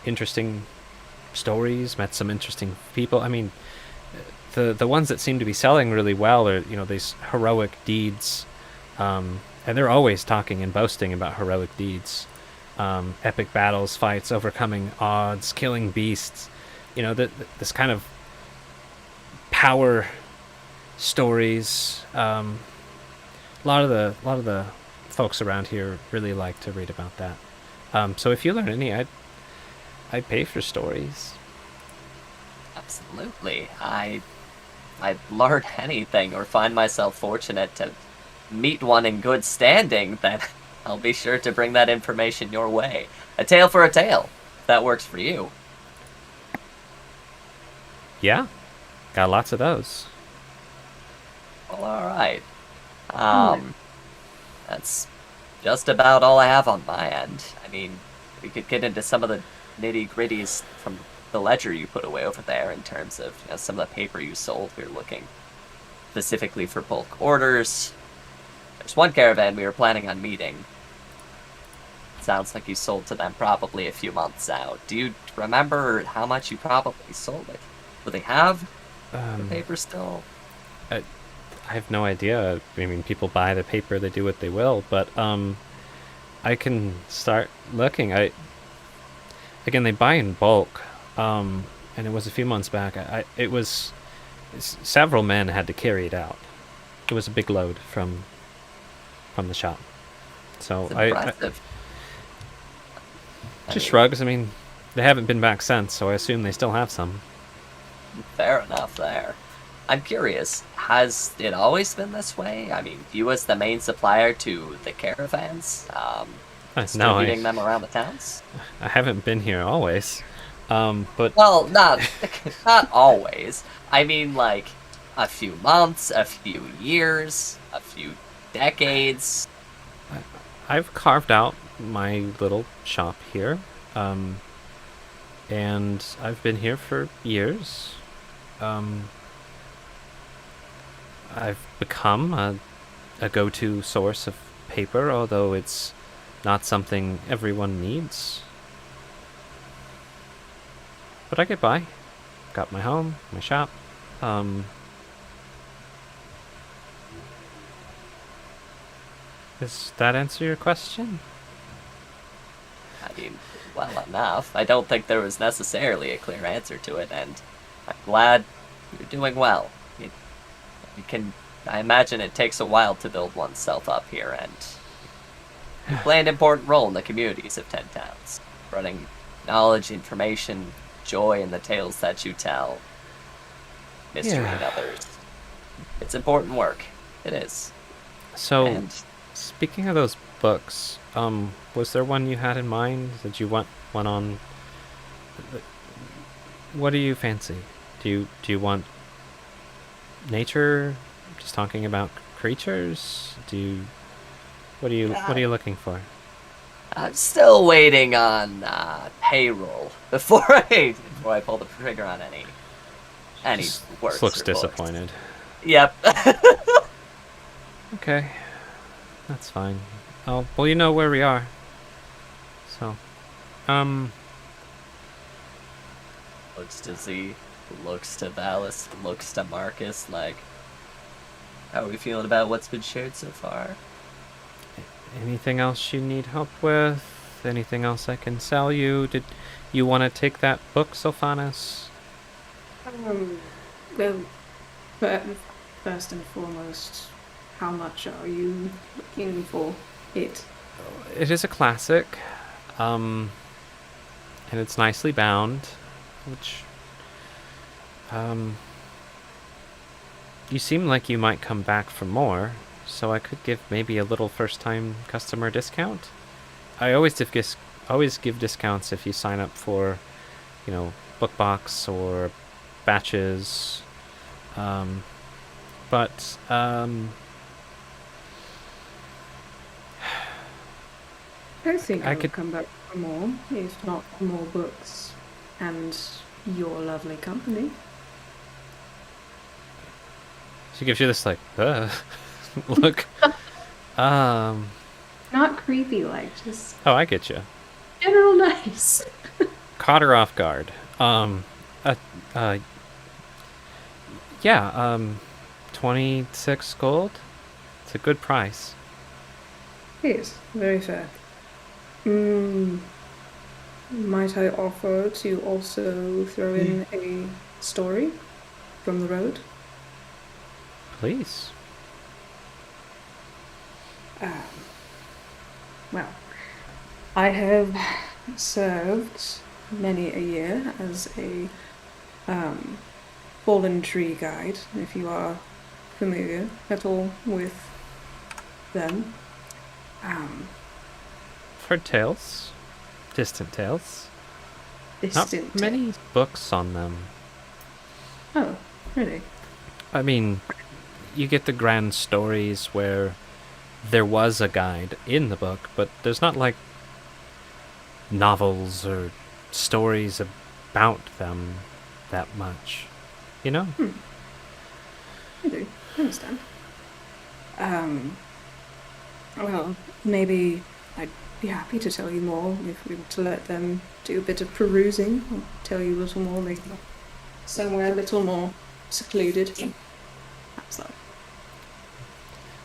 interesting stories, met some interesting people, I mean, the ones that seem to be selling really well are, these heroic deeds, and they're always talking and boasting about heroic deeds, epic battles, fights, overcoming odds, killing beasts, this kind of power stories. A lot of the folks around here really like to read about that. So if you learn any, I'd pay for stories.
Absolutely. I'd learn anything or find myself fortunate to meet one in good standing, then I'll be sure to bring that information your way. A tale for a tale, if that works for you.
Yeah, got lots of those.
Well, alright.
Alright.
That's just about all I have on my end. I mean, we could get into some of the nitty-gritties from the ledger you put away over there in terms of some of the paper you sold. We were looking specifically for bulk orders. There's one caravan we were planning on meeting. Sounds like you sold to them probably a few months out. Do you remember how much you probably sold it? Do they have the paper still?
I have no idea. I mean, people buy the paper, they do what they will, but I can start looking. Again, they buy in bulk, and it was a few months back. It was several men had to carry it out. It was a big load from the shop. So
It's
I
impressive.
just shrugs. I mean, they haven't been back since, so I assume they still have some.
Fair enough there. I'm curious, has it always been this way? I mean, you as the main supplier to the caravans, still
No,
leading them around the towns?
I haven't been here always, but
Well, not always. I mean, like, a few months, a few years, a few decades.
I've carved out my little shop here, and I've been here for years. I've become a go-to source of paper, although it's not something everyone needs. But I get by. Got my home, my shop. Does that answer your question?
I mean, well enough. I don't think there was necessarily a clear answer to it, and I'm glad you're doing well. You can, I imagine it takes a while to build oneself up here, and you play an important role in the communities of 10 towns, spreading knowledge, information, joy in the tales that you tell, mystery in
Yeah.
others. It's important work. It is.
So,
And
speaking of those books, was there one you had in mind? Did you want one on? What do you fancy? Do you want nature? Just talking about creatures? What are you looking for?
I'm still waiting on payroll before I pull the trigger on any
Just
works.
looks
or books.
disappointed.
Yep.
Okay, that's fine. Oh, well, you know where we are. So,
Looks to Z, looks to Valis, looks to Marcus. Like, how are we feeling about what's been shared so far?
anything else you need help with? Anything else I can sell you? Did you want to take that book, Sophanis?
Well, but first and foremost, how much are you looking for it?
It is a classic, and it's nicely bound, which, you seem like you might come back for more, so I could give maybe a little first-time customer discount. I always give discounts if you sign up for, book box or batches, but
I think
I
I would
could-
come back for more, if not more books and your lovely company.
she gives you this like look. Oh,
Not creepy, like just
I get you.
general nice.
Caught her off guard. Yeah, 26 gold. It's a good price.
Yes, very fair. Might I offer to also throw in a story from the road?
Please.
Well, I have served many a year as a fallen tree guide, if you are familiar at all with them.
Heard tales. Distant tales.
Distant.
Not many books on them.
Oh, really?
I mean, you get the grand stories where there was a guide in the book, but there's not like novels or stories about them that much. You know?
I do. I understand. Well, maybe I'd be happy to tell you more if we were to let them do a bit of perusing. I'll tell you a little more, maybe somewhere a little more secluded. How's that?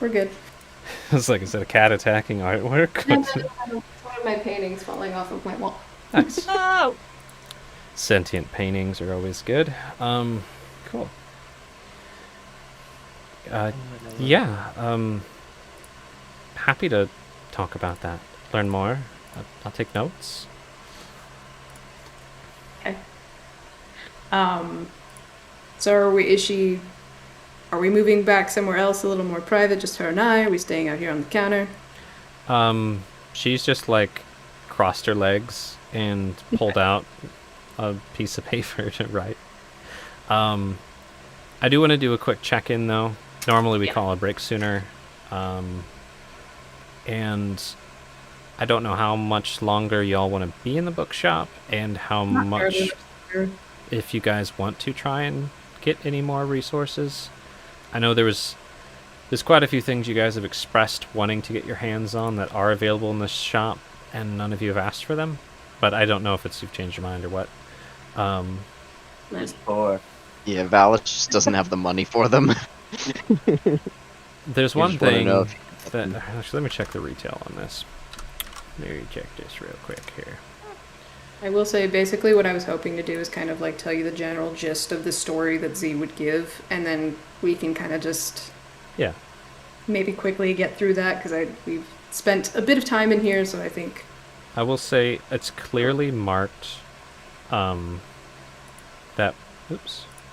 We're good.
It's like, is that a cat attacking artwork?
No, it's one of my paintings falling off of my wall.
Nice.
No!
Sentient paintings are always good. Cool. Yeah, happy to talk about that. Learn more. I'll take notes.
Okay. So are we moving back somewhere else a little more private, just her and I? Are we staying out here on the counter?
She's just like crossed her legs and pulled out a piece of paper to write. I do want to do a quick check-in though. Normally we call a break sooner. And I don't know how much longer y'all want to be in the bookshop and how
Not
much
terribly much.
if you guys want to try and get any more resources. I know there's quite a few things you guys have expressed wanting to get your hands on that are available in this shop, and none of you have asked for them. But I don't know if it's you've changed your mind or what.
Just poor.
Yeah, Valis just doesn't have the money for them.
There's
You
one
just wanna
thing
know if you
that actually, let me check the retail on this. Let me check this real quick here.
I will say, basically, what I was hoping to do is kind of like tell you the general gist of the story that Z would give, and then we can kind of just
Yeah.
maybe quickly get through that because we've spent a bit of time in here, so I think.
I will say it's clearly marked that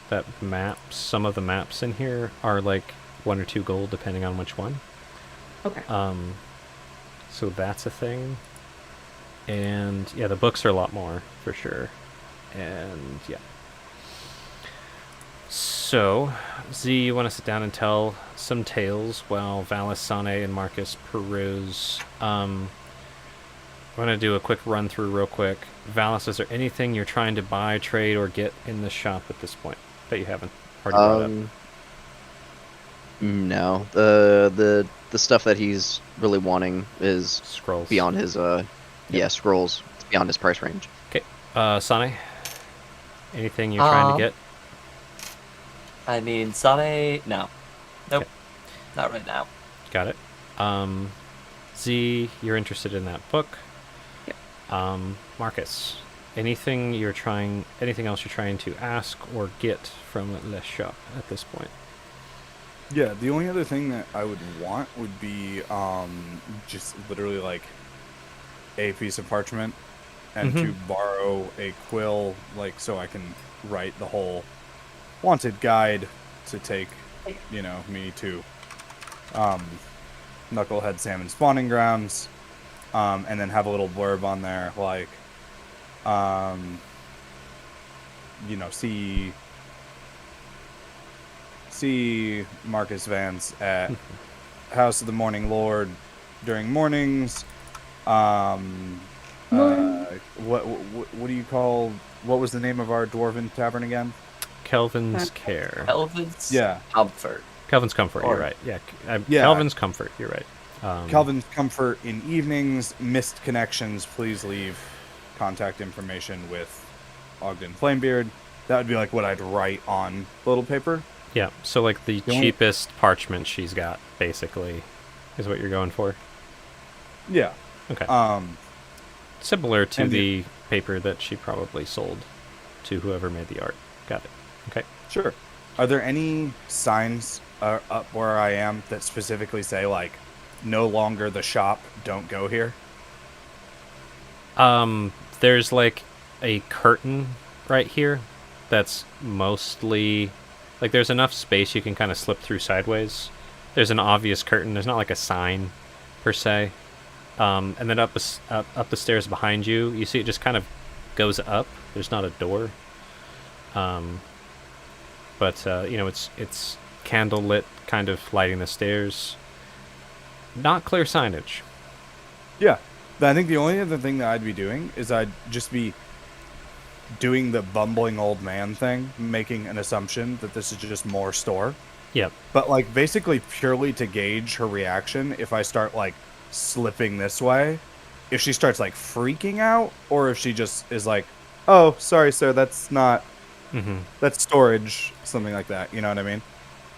that maps, some of the maps in here are like 1 or 2 gold depending on which one.
Okay.
So that's a thing. And yeah, the books are a lot more for sure. And yeah. So, Z, you want to sit down and tell some tales while Valis, Sane, and Marcus peruse. I'm going to do a quick run through real quick. Valis, is there anything you're trying to buy, trade, or get in the shop at this point that you haven't already brought up?
No. The stuff that he's really wanting is
Scrolls.
beyond his scrolls. It's beyond his price range.
Okay. Sane, anything you're trying to get?
I mean, Sane, no. Nope.
Okay.
Not right now.
Got it. Z, you're interested in that book.
Yep.
Marcus, anything else you're trying to ask or get from the shop at this point?
Yeah, the only other thing that I would want would be just literally like a piece of parchment and to borrow a quill, like so I can write the whole wanted guide to take, me to Knucklehead Salmon spawning grounds, and then have a little blurb on there like, see Marcus Vance at House of the Morning Lord during mornings. What do you call? What was the name of our dwarven tavern again?
Kelvin's Care.
Kelvin's
Comfort.
Kelvin's Comfort,
Or-
you're right. Yeah,
Yeah.
Kelvin's Comfort, you're right.
Calvin's Comfort in evenings. Missed connections. Please leave contact information with Ogden Flamebeard. That would be like what I'd write on little paper.
Yeah, so like the
The only-
cheapest parchment she's got, basically, is what you're going for.
Yeah.
Okay.
Um,
Similar to
and
the paper that she probably sold to whoever made the art. Got it. Okay.
Sure. Are there any signs up where I am that specifically say like, no longer the shop, don't go here?
There's like a curtain right here that's mostly like there's enough space you can kind of slip through sideways. There's an obvious curtain. There's not like a sign per se. And then up the stairs behind you, you see it just kind of goes up. There's not a door. but it's candle lit, kind of lighting the stairs. Not clear signage.
Yeah. I think the only other thing that I'd be doing is I'd just be doing the bumbling old man thing, making an assumption that this is just more store.
Yep.
But, like, basically purely to gauge her reaction if I start, like, slipping this way. If she starts, like, freaking out, or if she just is like, oh, sorry, sir, that's not...
Mm-hmm.
That's storage, something like that. You know what I mean?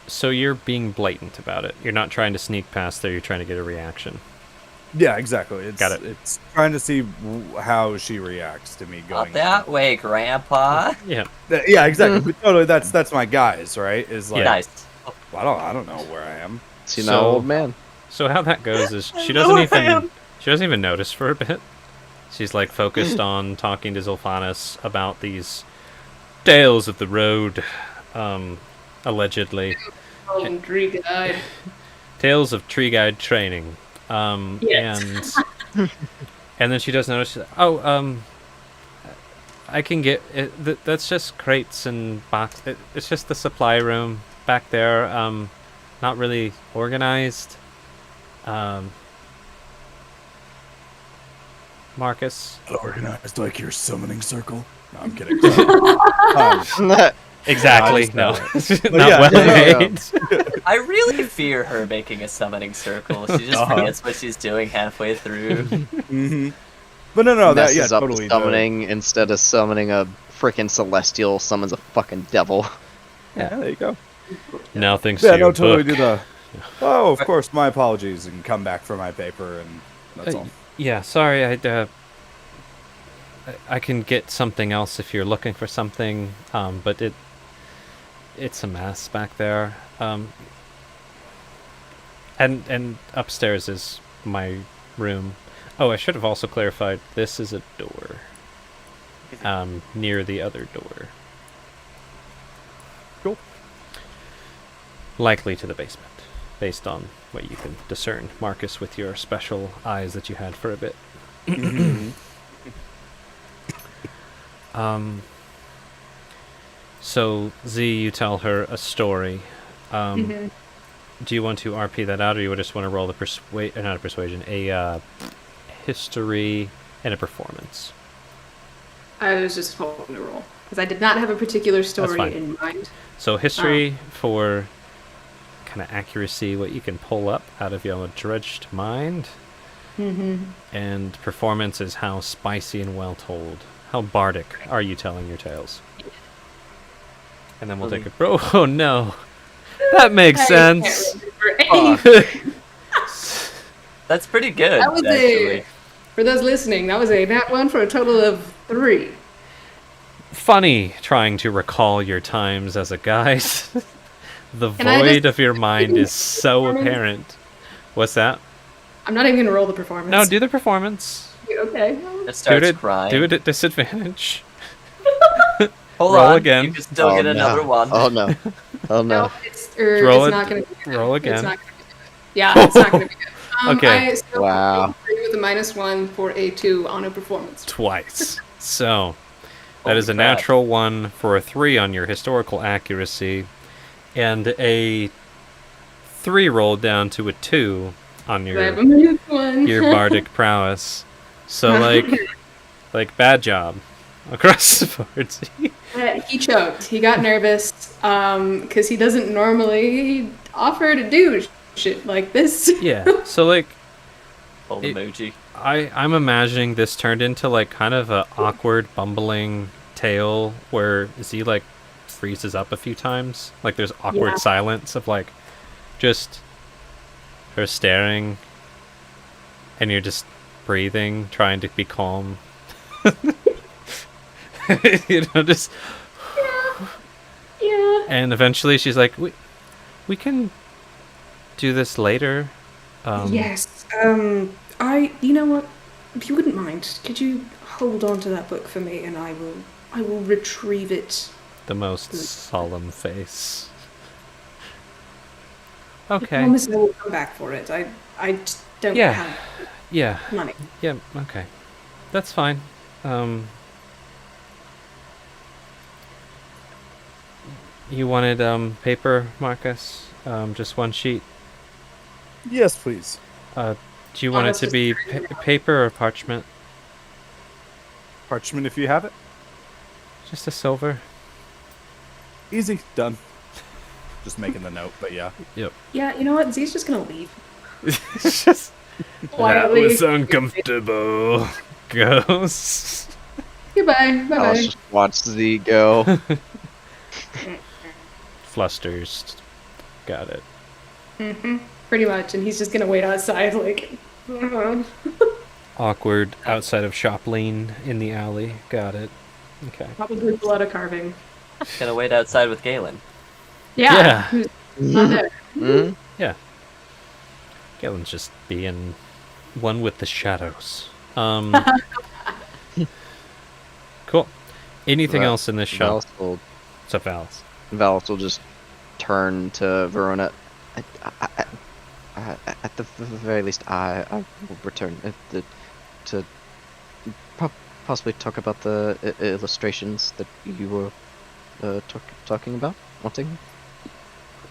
So you're being blatant about it. You're not trying to sneak past there. You're trying to get a reaction.
Yeah, exactly.
Got it.
It's trying to see how she reacts to me going.
Not that way, Grandpa.
Yeah.
Yeah, exactly. But totally, that's my guys, right? Is like,
Nice.
I don't know where I am.
See, now, old man.
So how that goes is she
know
doesn't
I am.
even she doesn't even notice for a bit. She's like focused on talking to Zolphanis about these tales of the road, allegedly.
Oh, tree guide.
Tales of tree guide training.
Yes.
And then she does notice, I can get it. That's just crates and box. It's just the supply room back there. Not really organized. Marcus.
Organized like your summoning circle. No, I'm kidding.
Exactly.
No,
No.
I just
Not
yeah,
well
no.
made.
I really fear her making a summoning circle. She just forgets what she's doing halfway through.
Mm-hmm. But no, that
Messes
yeah,
up
totally.
summoning instead of summoning a freaking celestial, summons a fucking devil.
Yeah, there you go.
Now thanks
Yeah,
to your
no, totally
book.
do the. Oh, of course, my apologies, and come back for my paper, and that's all.
Yeah, sorry. I can get something else if you're looking for something. But it's a mess back there. And upstairs is my room. Oh, I should have also clarified. This is a door. Near the other door.
Cool.
Likely to the basement, based on what you can discern, Marcus, with your special eyes that you had for a bit. So Z, you tell her a story.
Mhm.
Do you want to RP that out, or you just want to roll the not a persuasion, a history and a performance?
I was just hoping to roll because I did not have a particular story
fine.
in mind.
So history for kind of accuracy, what you can pull up out of your dredged mind, and performance is how spicy and well told, how bardic are you telling your tales. And then we'll take a bro. Oh no, that makes sense.
That's pretty good,
That was
actually.
for those listening, that was a nat one for a total of 3.
Funny trying to recall your times as a guide. The
Can I
void
just-
of your mind is so apparent. What's that?
I'm not even gonna roll the performance.
No, do the performance.
Okay.
It starts
do
crying.
it at disadvantage.
Hold
roll
on,
again.
you can still
Oh,
get
no.
another one.
Oh no. Oh no.
No, it's,
Roll
it's
it-
not gonna be good.
roll
It's
again.
not gonna be good. Yeah, it's not gonna be good.
Okay.
I still
Wow.
agree with a -1 for a 2 on a performance.
Twice. So, that is a
Holy crap.
natural 1 for a 3 on your historical accuracy, and a 3 rolled down to a 2 on
I have a
your
-1.
your bardic prowess. So like bad job across the board.
He choked. He got nervous because he doesn't normally offer to do shit like this.
Yeah. So like
Full
It-
emoji.
I'm imagining this turned into like kind of a awkward bumbling tale where Z like freezes up a few times. Like there's awkward
Yeah.
silence of like just her staring and you're just breathing, trying to be calm. Just
Yeah.
and eventually she's like, we can do this later.
Yes. You know what? If you wouldn't mind, could you hold on to that book for me, and I will retrieve it.
The most solemn face.
I
Okay.
promise I will come back for it. I just don't
Yeah.
have
Yeah.
money.
Yeah. Okay. That's fine. You wanted paper, Marcus? Just one sheet.
Yes, please.
Do you want it
that's
to
just
be
pretty
paper or parchment?
Parchment if you have it.
Just a silver.
Easy. Done. Just making the note, but yeah.
Yep.
Yeah, you know what? Z's just gonna leave.
It's just
Quietly.
that was uncomfortable. Ghost.
Goodbye. Bye
Alice
bye.
just watched Z go.
Flusters. Got it.
Pretty much, and he's just gonna wait outside, like.
Awkward outside of Shopline in the alley. Got it. Okay.
Probably a lot of carving.
Gonna wait outside with Galen.
Yeah.
Yeah.
Who's not there?
Mhm.
Yeah. Galen's just being one with the shadows. Cool. Anything
Right.
else in this show?
Valis
Valis.
will just turn to Verona. At the very least, I will return to possibly talk about the illustrations that you were talking about, wanting.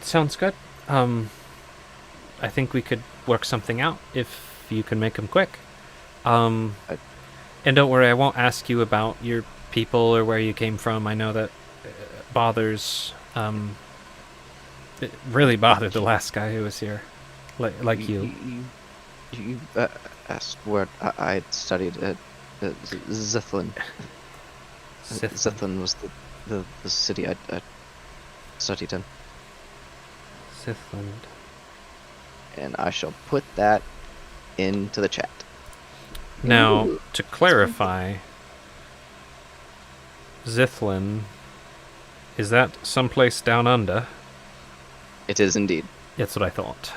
Sounds good. I think we could work something out if you can make them quick. And don't worry, I won't ask you about your people or where you came from. I know that bothers. It really bothered the last guy who was here, like you.
You asked where I had studied at Zithlin. Zithlin was the city I studied in,
Sithland.
and I shall put that into the chat.
Now, to clarify, Zithlin, is that someplace down under?
It is indeed.
That's what I thought.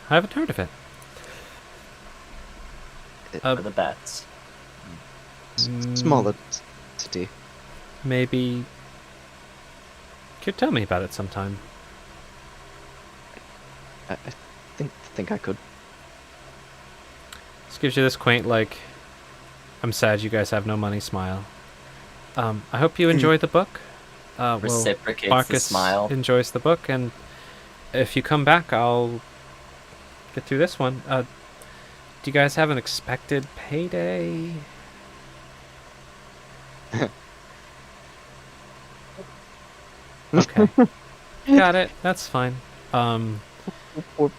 I haven't heard of it.
For the bets.
Smaller city.
Maybe. Could tell me about it sometime.
I think I could.
This gives you this quaint, like, I'm sad you guys have no money smile. I hope you enjoy the book.
Reciprocates the
Marcus
smile.
enjoys the book, and if you come back, I'll get through this one. Do you guys have an expected payday? Okay. Got it. That's fine.
Or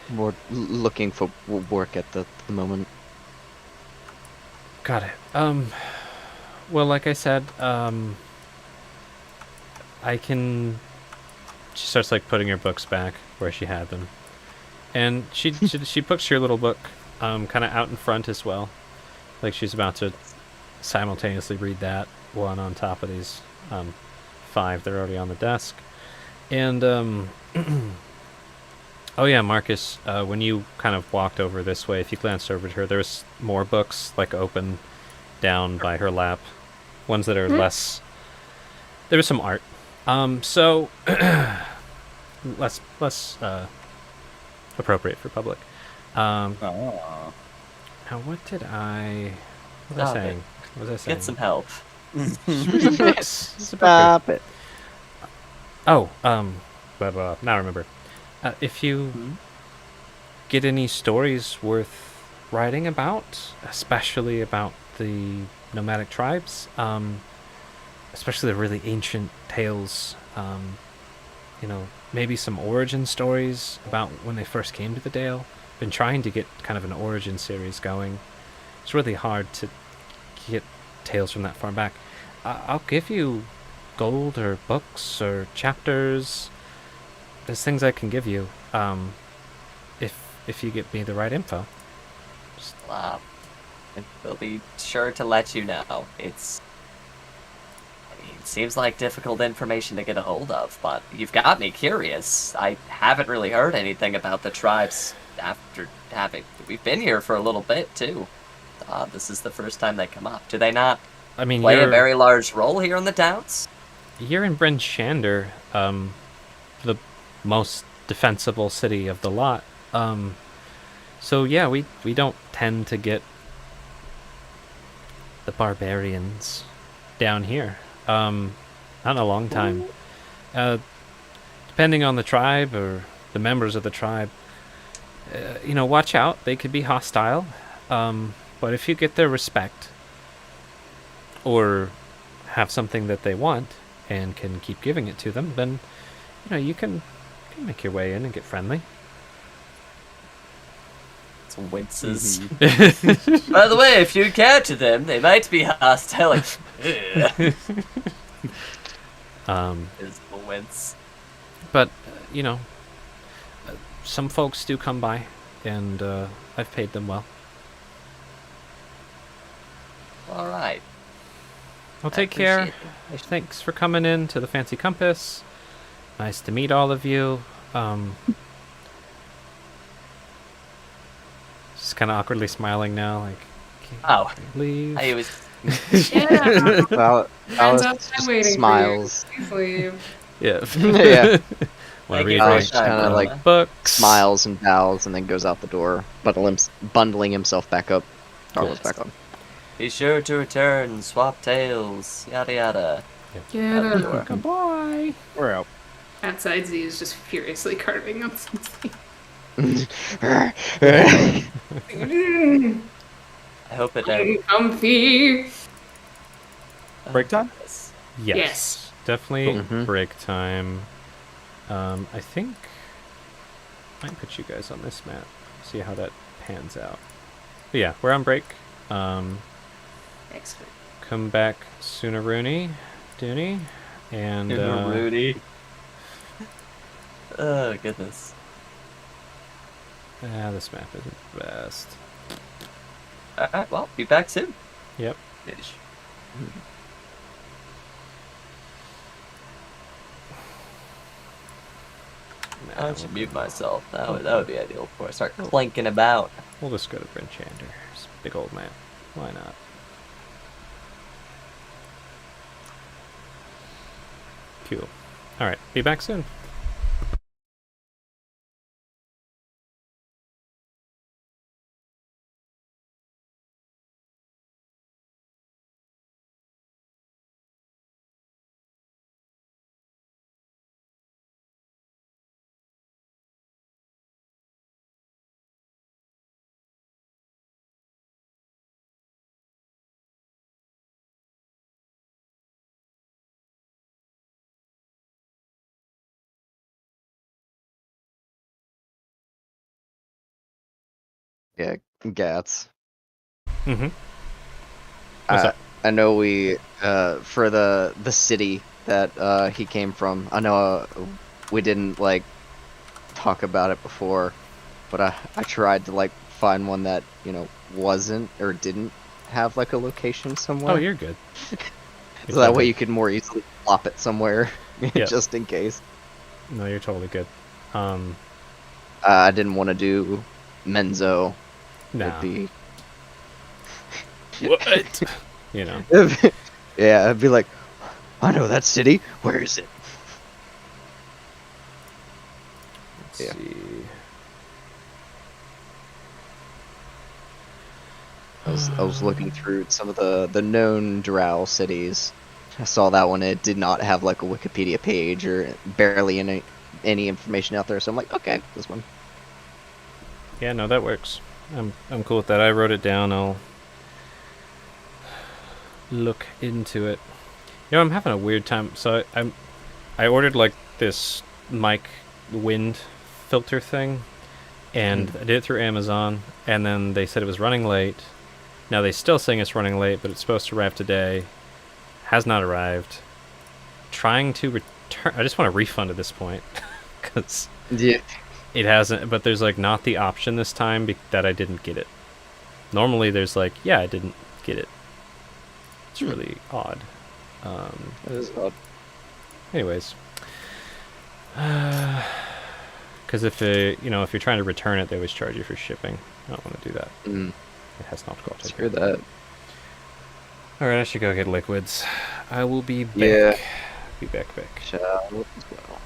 more looking for work at the moment.
Got it. Well, like I said, I can. She starts like putting her books back where she had them, and she puts your little book, kind of out in front as well, like she's about to simultaneously read that one on top of these, 5 that are already on the desk, and oh yeah, Marcus, when you kind of walked over this way, if you glanced over to her, there's more books like open down by her lap, ones that are less. There was some art, so less appropriate for public. Now what did I? What was I
Stop it.
saying? What was I saying?
Get some help.
Just read the books. It's a book.
Stop it.
Oh, blah, blah. Now I remember. If you get any stories worth writing about, especially about the nomadic tribes, especially the really ancient tales, maybe some origin stories about when they first came to the Dale. Been trying to get kind of an origin series going. It's really hard to get tales from that far back. I'll give you gold or books or chapters. There's things I can give you, if you get me the right info.
We'll be sure to let you know. It seems like difficult information to get a hold of, but you've got me curious. I haven't really heard anything about the tribes after we've been here for a little bit too. This is the first time they come up. Do they not
I mean,
play a
you're,
very large role here in the Downs?
you're in Bryn Shander, the most defensible city of the lot. So yeah, we don't tend to get the barbarians down here. Not in a long time. Depending on the tribe or the members of the tribe, watch out. They could be hostile. But if you get their respect or have something that they want and can keep giving it to them, then you can make your way in and get friendly.
It's winces.
Mhm.
By the way, if you care to them, they might be hostile. Like, ugh, is the wince.
But some folks do come by, and I've paid them well.
All right.
Well,
I
take care.
appreciate it.
Thanks for coming in to the Fancy Compass. Nice to meet all of you. Just kind of awkwardly smiling now, like,
Oh,
can't leave.
I was.
Yeah.
Val-
Man's
Alice
outside
just
waiting
smiles.
for you. Please leave.
Yeah.
Yeah.
Want to
Thank
read
you
my
for
Alice
your time,
kinda
Roma.
like
books?
Smiles and bows and then goes out the door, bundling himself back up. Carlos
Yes.
back on.
Be sure to return, swap tails, yada yada.
Get
Out the
up.
door.
Goodbye.
We're out.
Outside, Z is just furiously carving up something.
I hope it ends.
Comfy.
Break time?
Yes.
Yes.
Yes.
Definitely
Mhm.
break time. I think I might put you guys on this map. See how that pans out. But yeah, we're on break.
Excellent.
Come back sooner, Dooney, and
Rudy. Oh goodness.
this map isn't the best.
Alright, well, be back soon.
Yep.
Ish. I should mute myself. That would be ideal before I start clanking about.
We'll just go to Brinchander. It's a big old map. Why not? Cool. Alright, be back soon.
Yeah, Gats.
Mm-hmm. What's up?
I know we for the city that he came from. I know we didn't like talk about it before, but I tried to like find one that wasn't or didn't have like a location somewhere.
Oh, you're good.
so that way you could more easily plop it somewhere,
Yeah.
just in case.
No, you're totally good.
I didn't want to do Menzo.
Nah.
It'd be
What? You know.
yeah, I'd be like, I know that city. Where is it?
Let's
Yeah.
see.
I was looking through some of the known Drow cities. I saw that one. It did not have like a Wikipedia page or barely any information out there. So I'm like, okay, this one.
Yeah, no, that works. I'm cool with that. I wrote it down. I'll look into it. I'm having a weird time. So I ordered like this mic wind filter thing, and I did it through Amazon, and then they said it was running late. Now they still saying it's running late, but it's supposed to arrive today. Has not arrived. Trying to return. I just want a refund at this point, because
Yeah.
it hasn't. But there's like not the option this time that I didn't get it. Normally there's like, yeah, I didn't get it. It's really odd.
That is odd.
Anyways, because if if you're trying to return it, they always charge you for shipping. I don't want to do that. It has not got
Screw that.
All right, I should go get liquids. I will be back.
Yeah.
Be back.
Shall as well.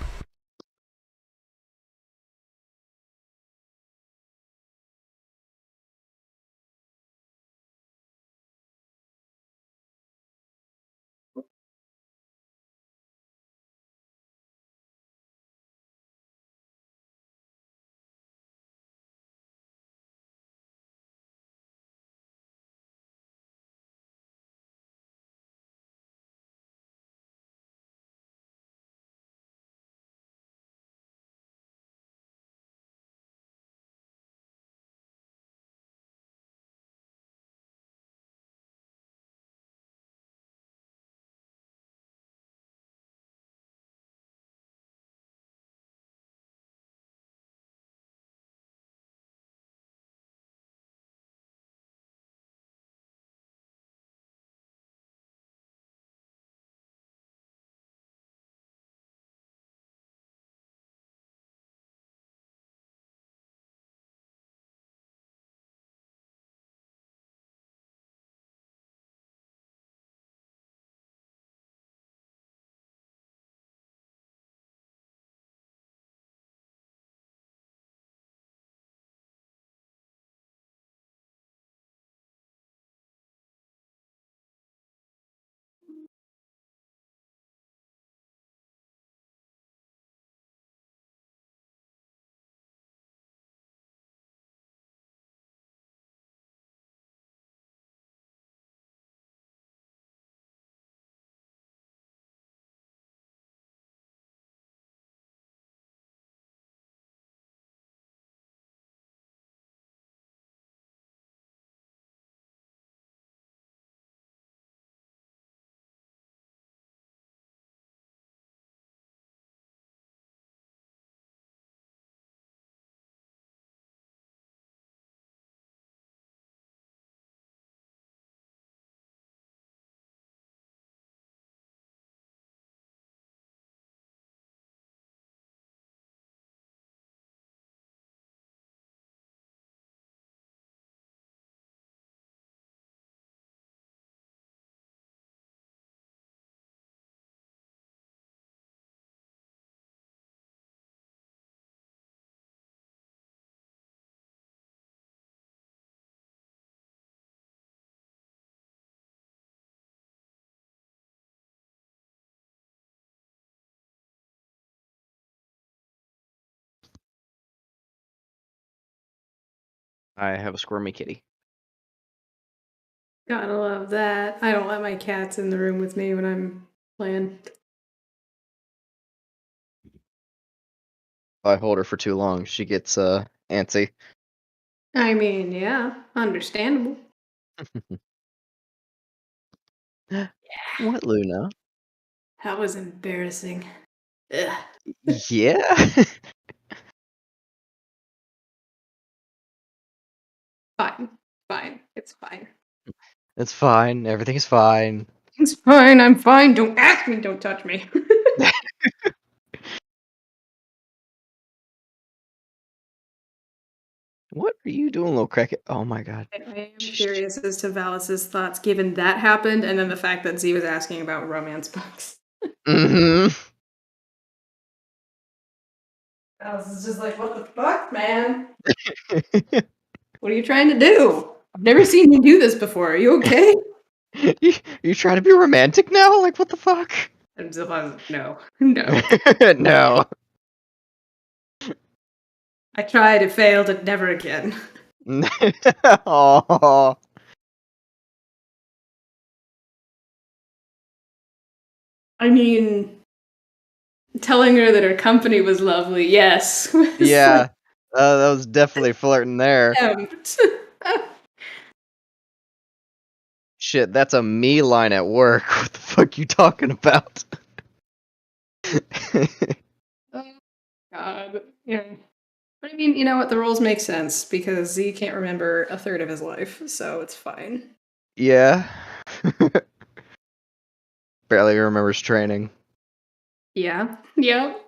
I have a squirmy kitty.
Gotta love that. I don't let my cats in the room with me when I'm playing.
If I hold her for too long, she gets antsy.
I mean, yeah, understandable.
What, Luna?
That was embarrassing. Ugh.
Yeah.
Fine. Fine. It's fine.
It's fine. Everything's fine.
It's fine. I'm fine. Don't ask me. Don't touch me.
What are you doing, little cricket? Oh my god.
I am curious as to Valis's thoughts given that happened and then the fact that Z was asking about romance books.
Mm-hmm.
Valis is just like, what the fuck, man? What are you trying to do? I've never seen you do this before. Are you okay?
you trying to be romantic now? Like, what the fuck?
And Zilpha's no. No.
No.
I tried, it failed, and never again.
Aww.
I mean, telling her that her company was lovely, yes.
Yeah. That was definitely flirting there.
Tempt.
Shit, that's a me line at work. What the fuck you talking about?
Oh, God. Yeah. But I mean, you know what? The rules make sense because Z can't remember a third of his life, so it's fine.
Yeah. Barely remembers training.
Yeah. Yep.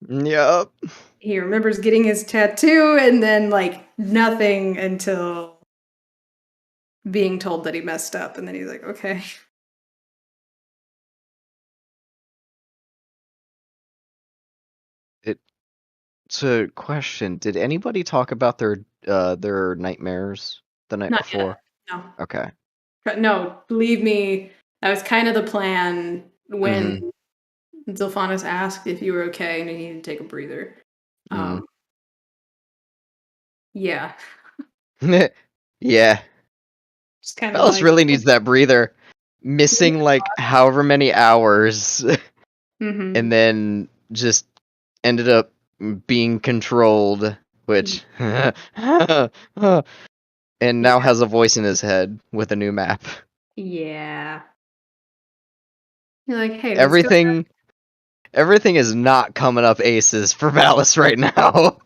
Yup.
He remembers getting his tattoo and then, like, nothing until being told that he messed up, and then he's like, okay.
So, question: did anybody talk about their nightmares the night
Not yet.
before?
No.
Okay.
But no, believe me, that was kind of the plan when Zilphanis asked if you were okay and you needed to take a breather. Yeah.
Yeah.
Just kind of
Alice
like,
really needs that breather. Missing like however many hours,
mhm.
and then just ended up being controlled, which and now has a voice in his head with a new map.
Yeah. You're like, hey, let's
Everything is not coming up aces for Valis right now.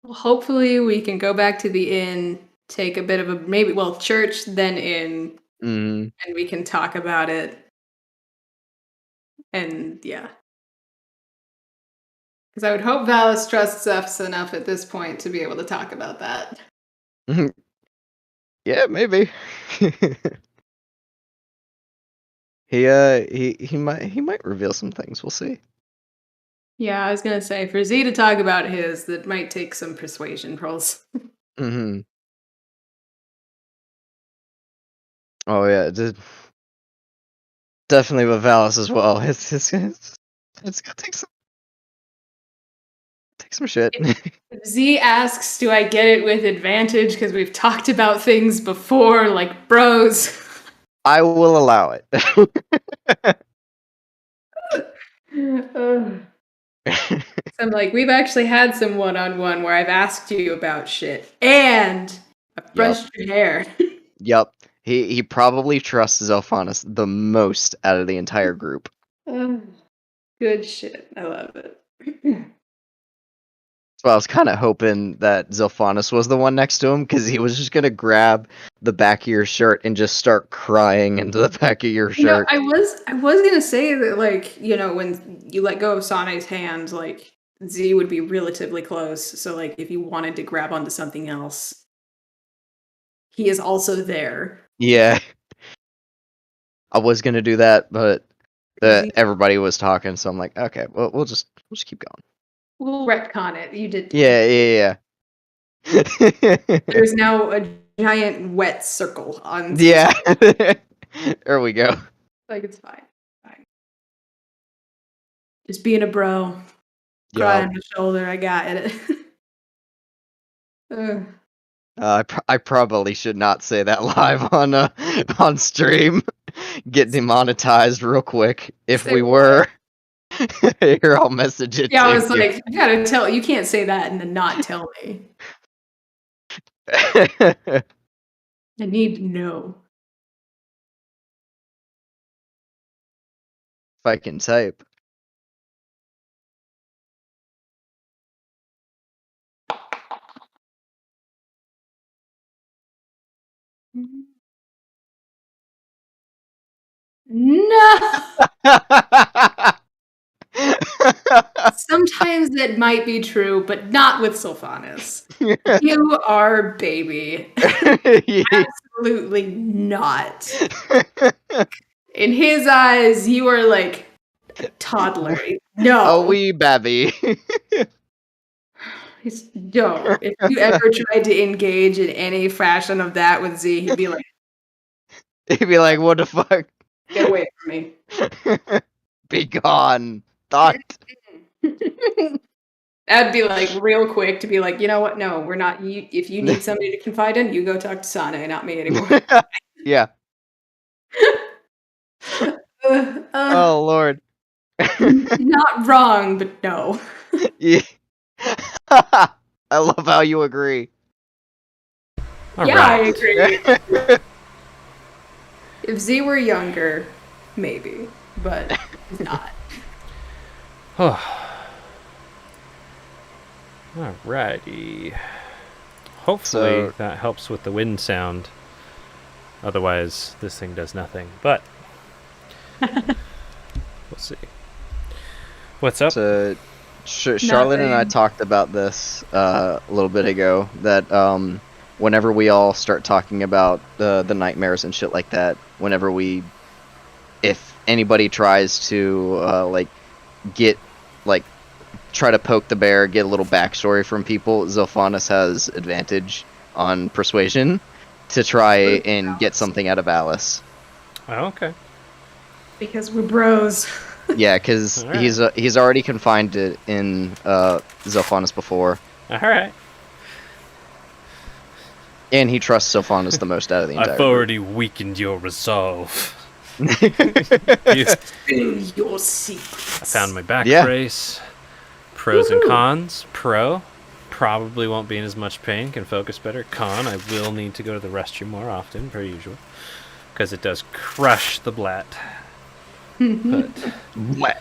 go. Hopefully we can go back to the inn, take a bit of a church, then inn,
Mm.
and we can talk about it. And yeah. Because I would hope Valis trusts us enough at this point to be able to talk about that.
Yeah, maybe. he might reveal some things. We'll see.
Yeah, I was gonna say for Z to talk about his, that might take some persuasion rolls.
Mm-hmm. Oh yeah, definitely with Valis as well. It's gonna take some shit.
If Z asks, do I get it with advantage because we've talked about things before, like bros?
I will allow it.
I'm like, we've actually had some one-on-one where I've asked you about shit, and I've brushed your hair.
Yup. He probably trusts Zilphanis the most out of the entire group.
Good shit. I love it.
So I was kind of hoping that Zilphanis was the one next to him, because he was just gonna grab the back of your shirt and just start crying into the back of your
You know,
shirt.
I was gonna say that, like, you know, when you let go of Sane's hand, like, Z would be relatively close. So, like, if you wanted to grab onto something else, he is also there.
Yeah. I was gonna do that, but
Z-
everybody was talking, so I'm like, okay, well, we'll just keep going.
We'll retcon it. You did.
Yeah.
There's now a giant wet circle on.
Yeah. There we go.
Like, it's fine. Fine. Just being a bro. Cry
Yup.
on my shoulder. I got it. Ugh.
I probably should not say that live on stream. Get demonetized real quick. If
Say
we
what?
were, here I'll message it.
Yeah, I
to
was like, you gotta tell. You can't say that and then not tell me.
you.
I need to know.
If I can type.
No. Sometimes that might be true, but not with Sylvanas. You are baby. Absolutely not. In his eyes, you are like a toddler. No.
Oh, wee babby.
No. If you ever tried to engage in any fashion of that with Z, he'd be like,
He'd be like, what the fuck?
get away from me.
Be gone. Thought.
That'd be like real quick to be like, you know what? No, we're not. If you need somebody to confide in, you go talk to Sana, not me anymore.
Yeah. Oh, Lord.
Not wrong, but no.
Yeah. I love how you agree.
All
Yeah, I
right.
agree. If Z were younger, maybe, but he's not.
Alrighty. Hopefully
So-
that helps with the wind sound. Otherwise, this thing does nothing. But we'll see. What's up?
So, Charlotte and I
Nothing.
talked about this a little bit ago. That whenever we all start talking about the nightmares and shit like that, if anybody tries to try to poke the bear, get a little backstory from people, Zilphanis has advantage on persuasion to try and get something out of Alice.
Oh, okay.
Because we're bros.
Yeah, because
Alright.
he's already confined it in Zilphanis before,
Alright.
and he trusts Zilphanis the most out of the entire
I've
group.
already weakened your resolve. You-
Spill your secrets.
I found my back
Yeah.
brace. Pros and
Woohoo.
cons. Pro, probably won't be in as much pain, can focus better. Con, I will need to go to the restroom more often, per usual. Because it does crush the blat. But
Blah,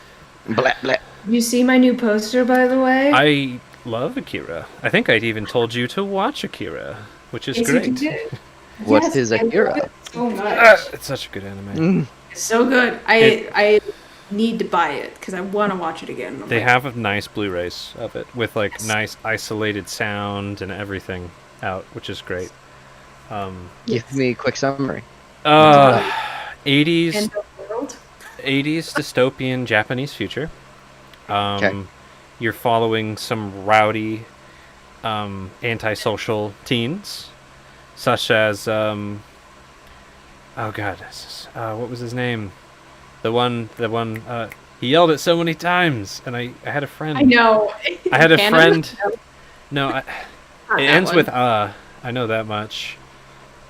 blah, blah.
You see my new poster, by the way?
I love Akira. I think I'd even told you to watch Akira, which is
Yes, you
great.
did.
What's
Yes,
his
I love
Akira?
it so much.
It's such a good anime.
Mm.
It's so good. I need to buy it because I want to watch it again. I'm
They
like,
have a nice Blu-rays of it with like nice isolated sound and everything out, which is great.
Give me a quick summary.
80s
End of world.
80s dystopian Japanese future.
Okay.
You're following some rowdy, antisocial teens, such as oh god, what was his name? The one. He yelled it so many times, and I had a friend.
I know.
I had a
Canada?
friend. No,
Not
it
that
ends
one.
with I know that much.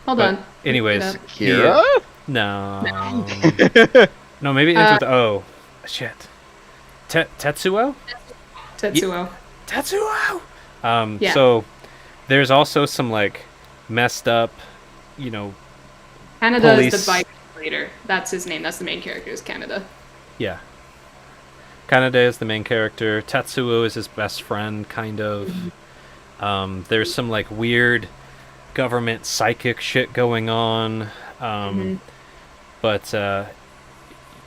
Hold
but
on.
anyways,
Look it
Kira?
No. No, maybe it ends with O. Shit. Tetsuo?
up. Tetsuo.
Tetsuo!
Yeah.
So there's also some like messed up, you know,
Canada is
Police.
the bike leader. That's his name. That's the main character. Is Canada.
yeah. Kanade is the main character. Tetsuo is his best friend, kind of. There's some like weird government psychic shit going on. But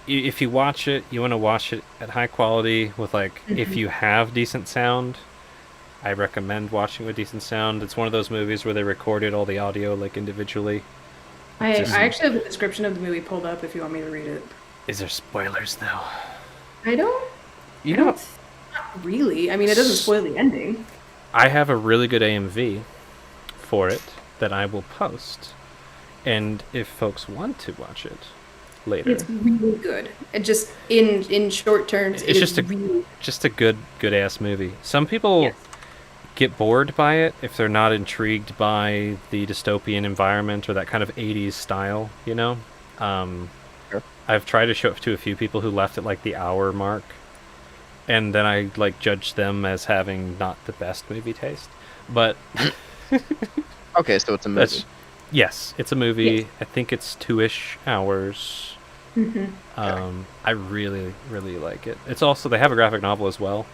if you watch it, you want to watch it at high quality with like, if you have decent sound, I recommend watching with decent sound. It's one of those movies where they recorded all the audio like individually.
I
Just-
actually have the description of the movie pulled up if you want me to read it.
Is there spoilers though?
I don't.
You
I
know,
don't. Not really. I mean, it doesn't spoil the ending.
I have a really good AMV for it that I will post. And if folks want to watch it, later.
It's really good. It just in short terms,
It's
it
just
is really
just a good ass movie. Some people
Yes.
get bored by it if they're not intrigued by the dystopian environment or that kind of 80s style, you know?
Sure.
I've tried to show it to a few people who left at like the hour mark, and then I like judged them as having not the best movie taste. But
Okay, so it's a movie.
that's yes, it's a movie.
Yes.
I think it's 2-ish hours. I really like it. It's also they have a graphic novel as well.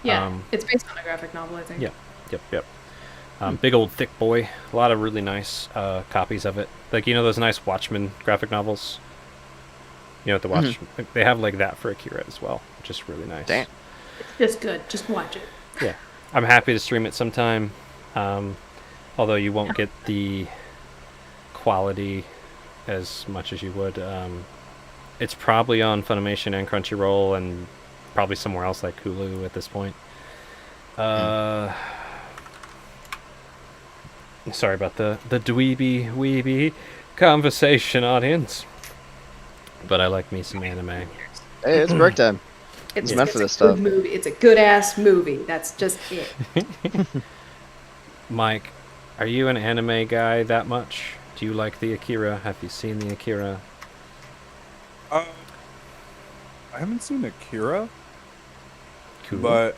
yeah. It's based on a graphic novel, I think.
Yeah. Yep. Big old thick boy. A lot of really nice copies of it. Like you know those nice Watchmen graphic novels. You know what the Watch they have like that for Akira as well, which is really nice.
Damn.
It's just good. Just watch it.
Yeah, I'm happy to stream it sometime. Although you won't get the quality as much as you would. It's probably on Funimation and Crunchyroll and probably somewhere else like Hulu at this point. Sorry about the dweeby weeby conversation, audience. But I like me some anime.
Hey, it's break time. It's meant for this
a good
stuff.
movie. It's a good ass movie. That's just it.
Mike, are you an anime guy that much? Do you like the Akira? Have you seen the Akira?
I haven't seen Akira,
Cool.
but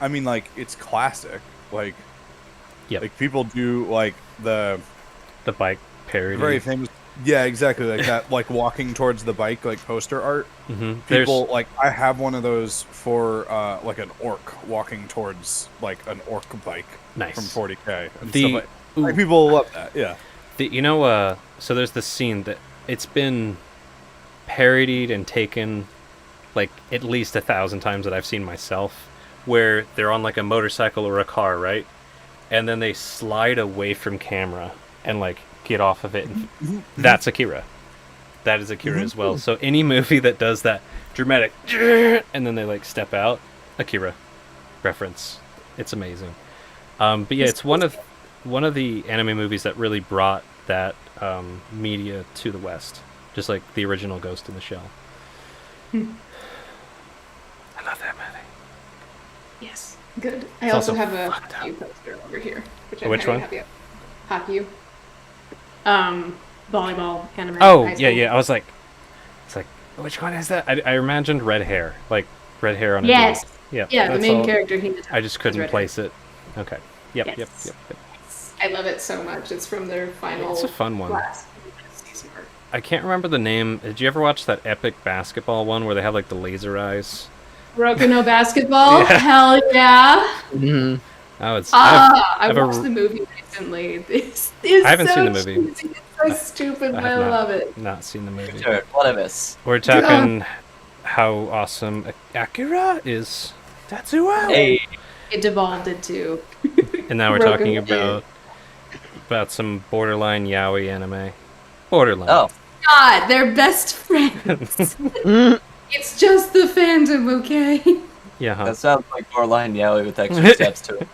I mean, like, it's classic. Like,
Yep.
like people do like the
The bike parody.
very famous. Yeah, exactly like that. Like walking towards the bike, like poster art.
Mm-hmm.
People like I have one of those for like an orc walking towards like an orc bike
Nice.
from 40K. And
The-
stuff like people love that. Yeah.
So there's this scene that it's been parodied and taken like at least 1,000 times that I've seen myself, where they're on like a motorcycle or a car, right? And then they slide away from camera and like get off of it. And that's Akira. That is Akira as well. So any movie that does that dramatic and then they like step out, Akira reference. It's amazing. But yeah, it's one of the anime movies that really brought that media to the West, just like the original Ghost in the Shell. I love that movie.
Yes. Good. I
It's
also
also
have a
fucked up.
Haku poster over here. Which I'm
Which
very
one?
happy of. Haku. Volleyball anime.
Oh
high
yeah,
school.
yeah. I was like, it's like, which one is that? I imagined red hair, like red hair on a
Yes.
dude. Yeah.
Yeah, the
that's
main
all.
character.
I just couldn't
red
place it. Okay. Yep.
Yes.
Yep.
I love it so much. It's from their final.
It's a fun one.
last season arc.
I can't remember the name. Did you ever watch that epic basketball one where they have like the laser eyes?
Roku no Basketball.
Yeah.
Hell yeah.
Mhm.
Oh, it's.
I
I've a-
watched the movie recently. This is
I haven't
so
seen the movie.
cheesy. It's so stupid, but I
have
love it.
not seen the movie.
Sure, what I miss.
We're talking how awesome Akira is. Tatsuo.
Hey,
It devolved into.
And now we're
Roku.
talking about some borderline yaoi anime. Borderline.
oh,
God, they're best friends. It's just the fandom, okay?
Yeah. Huh?
that sounds like Borderline Yaoi with extra steps to it.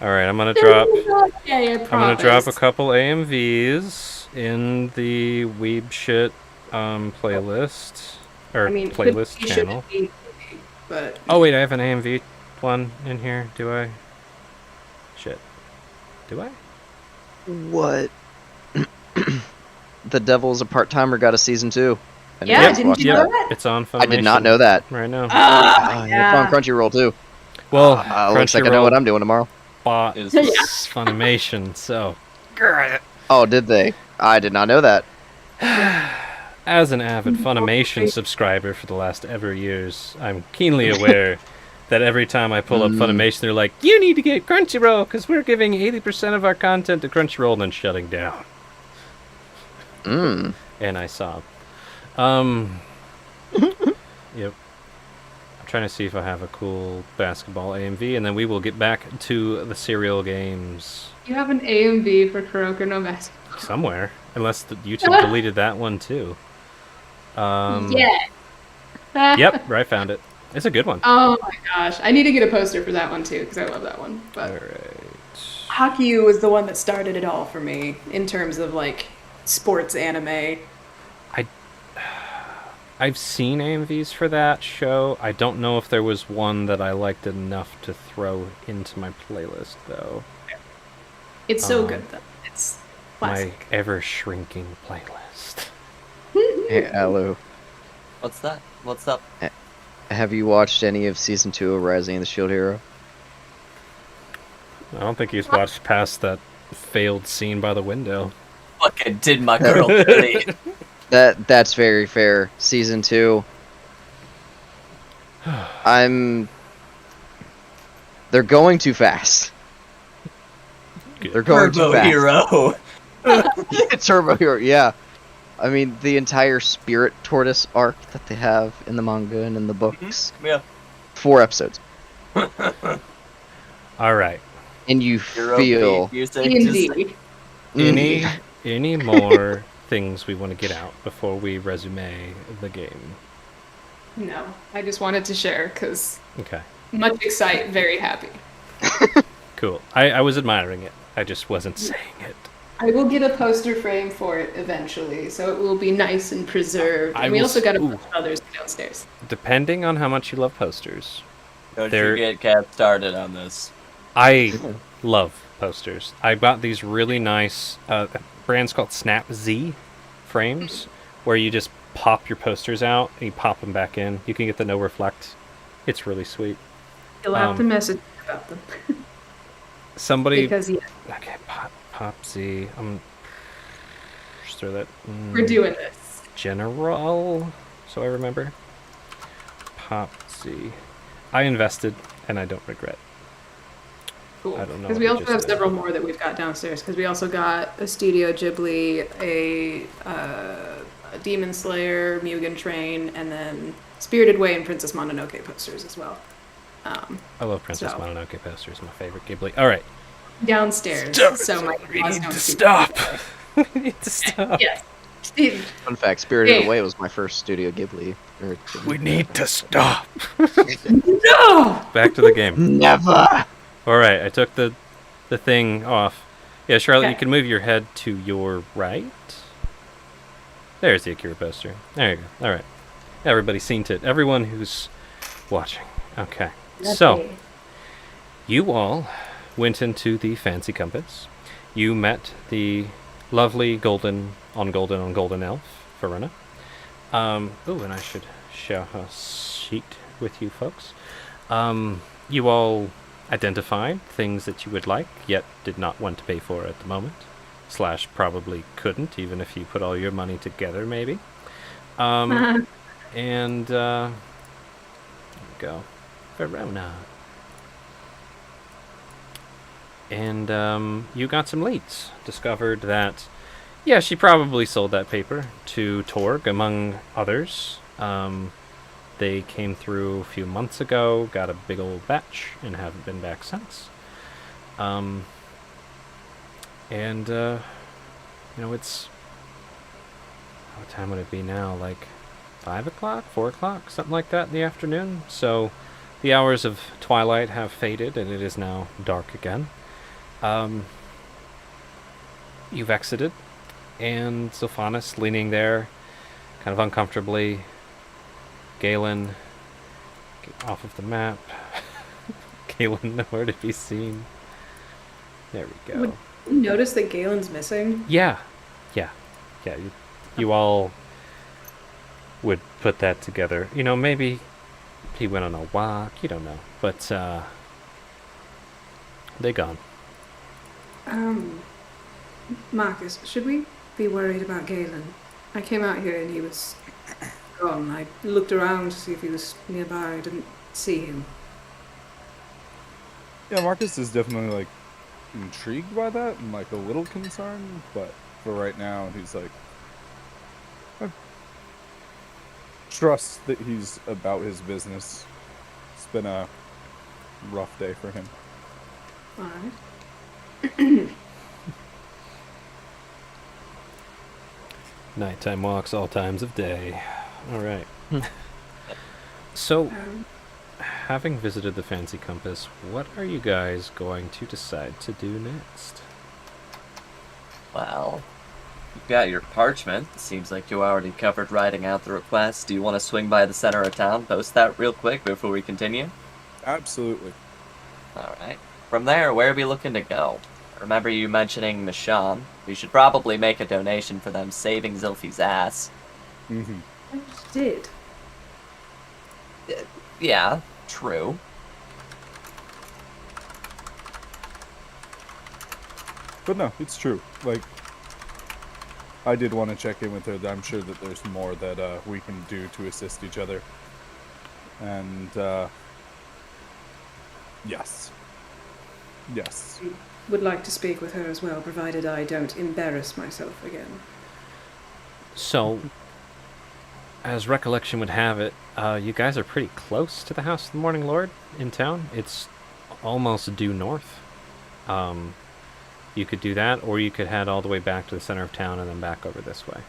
All right. I'm gonna drop.
Okay,
I'm gonna drop a couple AMVs in the Weeb Shit playlist or playlist channel.
But
Oh wait, I have an AMV one in here. Do I? Shit. Do I?
What? The Devil's a Part-Timer got a season 2. And
Yeah,
you guys
didn't
watched
you know
that?
that?
It's on Funimation.
I did not know that.
Right now.
yeah.
It's on Crunchyroll too.
Well,
Looks like I know what I'm doing tomorrow.
bought
Is-
Funimation, so
Oh, did they? I did not know that.
as an avid Funimation subscriber for the last ever years, I'm keenly aware that every time I pull up Funimation, they're like, "You need to get Crunchyroll because we're giving 80% of our content to Crunchyroll and then shutting down."
Mm.
And I sob. Yep. I'm trying to see if I have a cool basketball AMV, and then we will get back to the serial games
You have an A and B for Kuroko no Basketball.
somewhere, unless the YouTube deleted that one too.
Yeah.
Yep, right, found it. It's a good one.
Oh my gosh. I need to get a poster for that one too, because I love that one.
All
But
right.
Haikyuu was the one that started it all for me in terms of like sports anime.
I I've seen AMVs for that show. I don't know if there was one that I liked enough to throw into my playlist, though.
It's so
Um,
good though. It's
My
classic.
ever-shrinking playlist.
Hey, Alu,
What's that? What's up?
have you watched any of season 2 of Rising of the Shield Hero?
I don't think he's watched past that failed scene by the window.
Fucking did my girl dirty.
That's very fair. Season 2. They're going too fast.
Good.
They're going too
Turbo
fast.
Hero.
Turbo Hero, yeah. I mean, the entire Spirit Tortoise arc that they have in the manga and in the books.
Yeah.
4 episodes.
All right.
And you
Hero
feel...
beat music. Just,
Indeed.
Any more things we want to get out before we resume the game?
No, I just wanted to share because
Okay.
much excite, very happy.
Cool. I was admiring it. I just wasn't saying it.
I will get a poster frame for it eventually, so it will be nice and preserved.
I
And we
will
also got a
ooh.
bunch of others downstairs.
Depending on how much you love posters.
don't
There-
you get Cat started on this.
I love posters. I bought these really nice brands called Snap Z frames, where you just pop your posters out and you pop them back in. You can get the no reflect. It's really sweet.
You'll have
Um,
to message about them
Somebody
because yeah,
okay, pop Z. Just throw that.
we're doing this.
General, so I remember. Pop Z. I invested and I don't regret.
Cool.
I don't know
Because
what
we
I
also
just
have
did.
several more that we've got downstairs. Because we also got a Studio Ghibli, a Demon Slayer, Mugen Train, and then Spirited Away and Princess Mononoke posters as well.
I love Princess
So.
Mononoke posters. My favorite Ghibli. All right.
Downstairs. So my
We
claws
need
don't
to
speak.
stop. We need to stop.
Yes.
Fun fact, Spirited
Hey.
Away was my first Studio Ghibli.
We need to stop.
No!
Back to the game.
Never!
All right, I took the thing off. Yeah, Charlotte, you
Okay.
can move your head to your right. There's the Akira poster. There you go. All right. Everybody's seen it. Everyone who's watching. Okay. So, you all went into the fancy compass. You met the lovely golden elf, Verona. Oh, and I should share her sheet with you folks. You all identified things that you would like, yet did not want to pay for at the moment. / probably couldn't, even if you put all your money together, maybe. And, there we go. Verona. And, you got some leads. Discovered that, yeah, she probably sold that paper to Torg, among others. They came through a few months ago, got a big old batch, and haven't been back since. And, you know, it's... What time would it be now? Like 5 o'clock? 4 o'clock? Something like that in the afternoon? So the hours of twilight have faded, and it is now dark again. You've exited, and Sophanis leaning there, kind of uncomfortably. Galen, get off of the map. Galen nowhere to be seen. There we go.
Would you notice that Galen's missing?
Yeah. You all would put that together. You know, maybe he went on a walk. You don't know, but they gone.
Marcus, should we be worried about Galen? I came out here and he was gone. I looked around to see if he was nearby. I didn't see him.
Yeah, Marcus is definitely like intrigued by that and like a little concerned, but for right now he's like I trust that he's about his business. It's been a rough day for him.
Alright.
Nighttime walks, all times of day. All right. So, having visited the Fancy Compass, what are you guys going to decide to do next?
Well, You've got your parchment. Seems like you already covered writing out the request. Do you want to swing by the center of town, post that real quick before we continue?
Absolutely.
Alright. From there, where are we looking to go? I remember you mentioning Michonne. We should probably make a donation for them saving Zilfi's ass.
Mm-hmm.
I just did.
Yeah, true.
But no, it's true. Like, I did want to check in with her. I'm sure that there's more that we can do to assist each other. And, yes. Yes.
Would like to speak with her as well, provided I don't embarrass myself again.
So, as recollection would have it, you guys are pretty close to the House of the Morning Lord in town. It's almost due north. You could do that, or you could head all the way back to the center of town and then back over this way.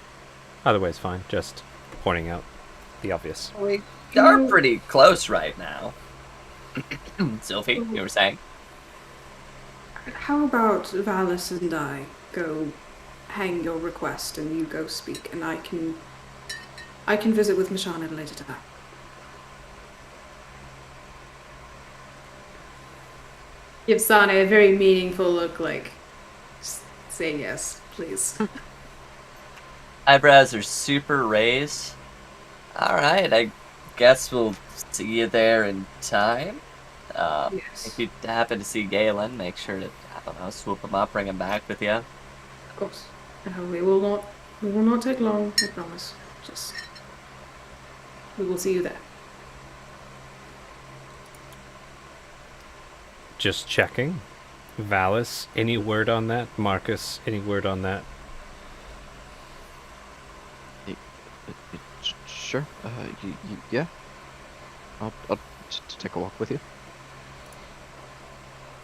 Either way is fine, just pointing out the obvious.
We are pretty close right now. Sylphie, you were saying?
How about Valis and I go hang your request and you go speak, and I can visit with Michonne at a later time. Give Sane a very meaningful look, like, say yes, please.
Eyebrows are super raised. Alright, I guess we'll see you there in time.
Yes,
If you happen to see Galen, make sure to, I don't know, swoop him up, bring him back with you.
of course. We will not take long, I promise. Just, we will see you there.
Just checking. Valis, any word on that? Marcus, any word on that?
Sure. Yeah. I'll just take a walk with you.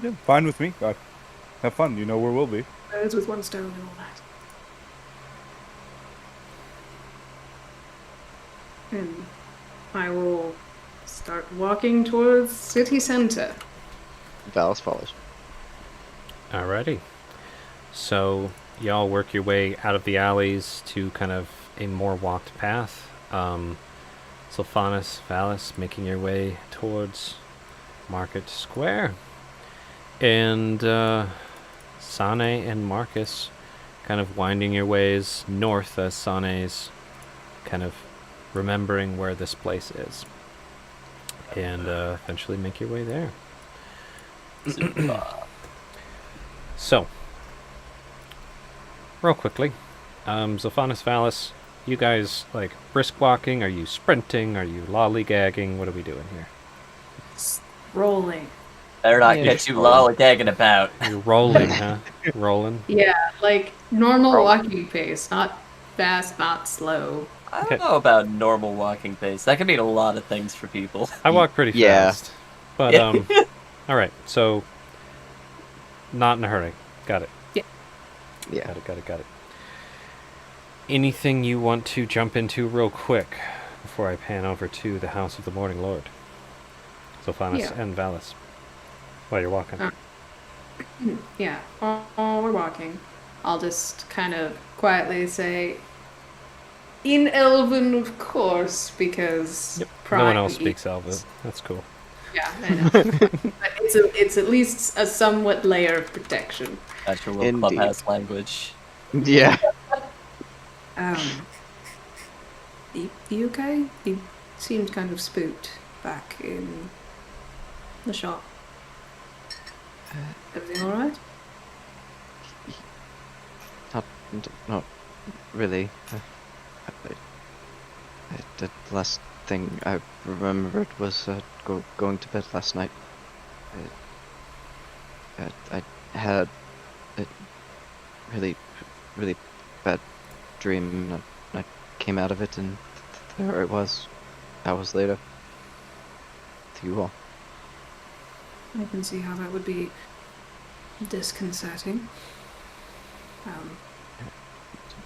Yeah, fine with me. Have fun. You know where we'll be.
Birds with one stone and all that. And I will start walking towards city center.
Valis follows.
Alrighty. So, y'all work your way out of the alleys to kind of a more walked path. Sylphanus, Valis, making your way towards Market Square. And Sane and Marcus kind of winding your ways north as Sane's kind of remembering where this place is. And eventually make your way there. So, real quickly, Sylphanus, Valis, you guys, like, brisk walking? Are you sprinting? Are you lollygagging? What are we doing here?
Rolling.
Better not
Yeah,
get you
sure.
lollygagging about.
You're rolling, huh? Rolling?
Yeah, like normal
Roll.
walking pace, not fast, not slow.
I don't
Okay.
know about normal walking pace. That can mean a lot of things for people.
I walk pretty
Yeah.
fast. But, alright, so, not in a hurry. Got it.
Yeah.
Got it. Anything you want to jump into real quick before I pan over to the House of the Morning Lord? Sylphanus
Yeah.
and Valis. While you're walking.
Yeah, while we're walking, I'll just kind of quietly say, in Elven, of course, because
No one else speaks Elven. That's cool.
Yeah, I know. But it's at least a somewhat layer of protection.
That's your little
Indeed.
clubhouse language.
Yeah.
You okay? You seemed kind of spooked back in the shop. Everything all right?
Not really. The last thing I remembered was going to bed last night. I had a really bad dream. And I came out of it, and there it was, hours later. To you all.
I can see how that would be disconcerting.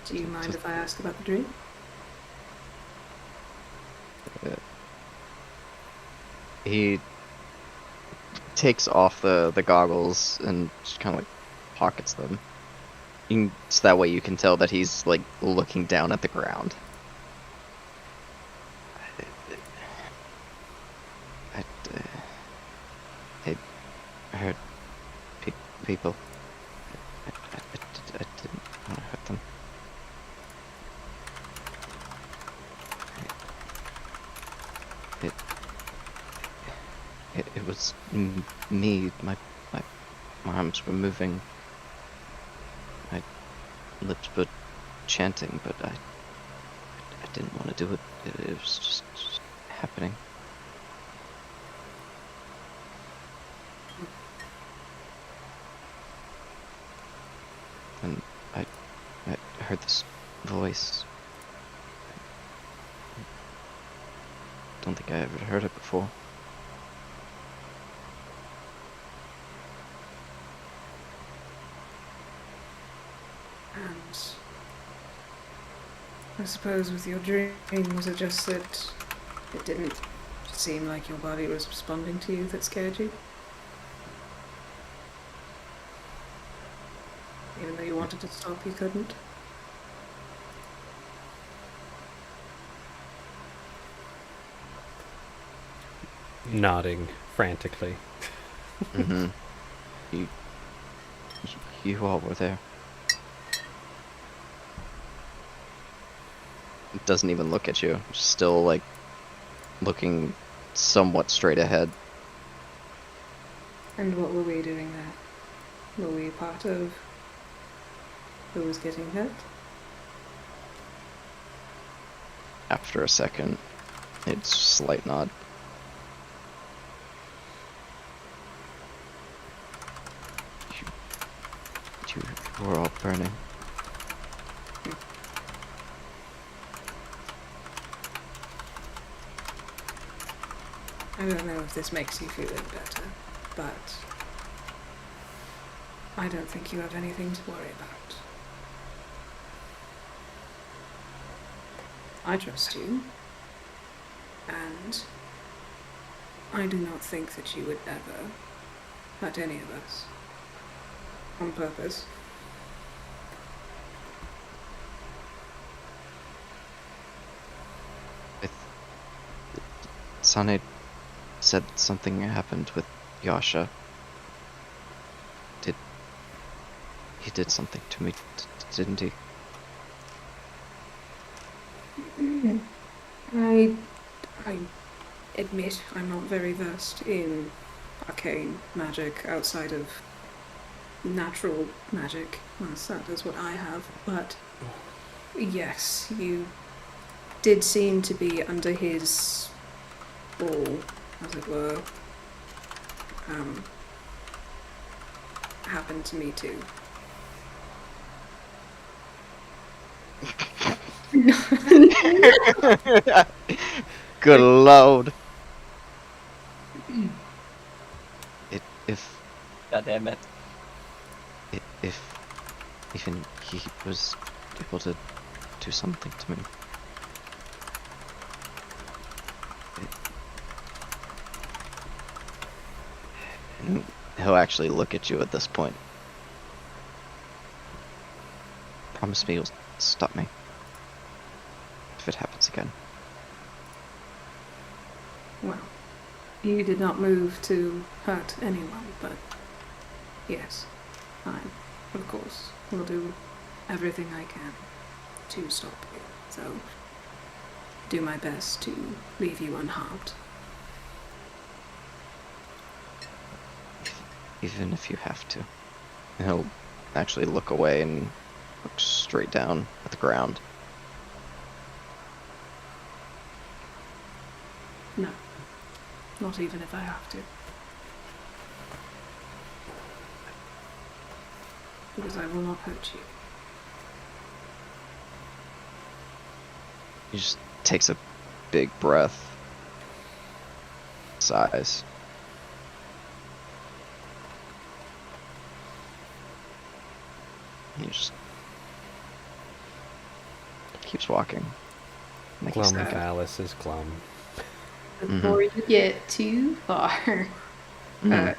Do you mind if I ask about the dream?
He takes off the goggles and just kind of like pockets them. So that way you can tell that he's like looking down at the ground. I heard people. I didn't want to hurt them. It was me. My arms were moving. My lips were chanting, but I didn't want to do it. It was just happening. And I heard this voice. I don't think I ever heard it before.
And I suppose with your dream, was it just that it didn't seem like your body was responding to you that scared you? Even though you wanted to stop, you couldn't?
Nodding frantically.
Mm-hmm. You all were there. It doesn't even look at you. Just still like looking somewhat straight ahead.
And what were we doing there? Were we part of who was getting hurt?
After a second, it's a slight nod. You were all burning.
I don't know if this makes you feel any better, but I don't think you have anything to worry about. I trust you, and I do not think that you would ever hurt any of us on purpose.
Sane said something happened with Yasha. He did something to me, didn't he?
I admit I'm not very versed in arcane magic outside of natural magic. Well, that is what I have, but yes, you did seem to be under his ball, as it were. Happened to me too.
Good lord.
God damn it.
If even he was able to do something to me. And he'll actually look at you at this point. Promise me you'll stop me if it happens again.
Well, you did not move to hurt anyone, but yes, I, of course, will do everything I can to stop you. So, do my best to leave you unharmed.
Even if you have to. And he'll actually look away and look straight down at the ground.
No, not even if I have to. Because I will not hurt you.
He just takes a big breath. Sighs. He just keeps walking. Like he's
Glum
thinking.
Valis is glum.
Before you get too far,
Mhm.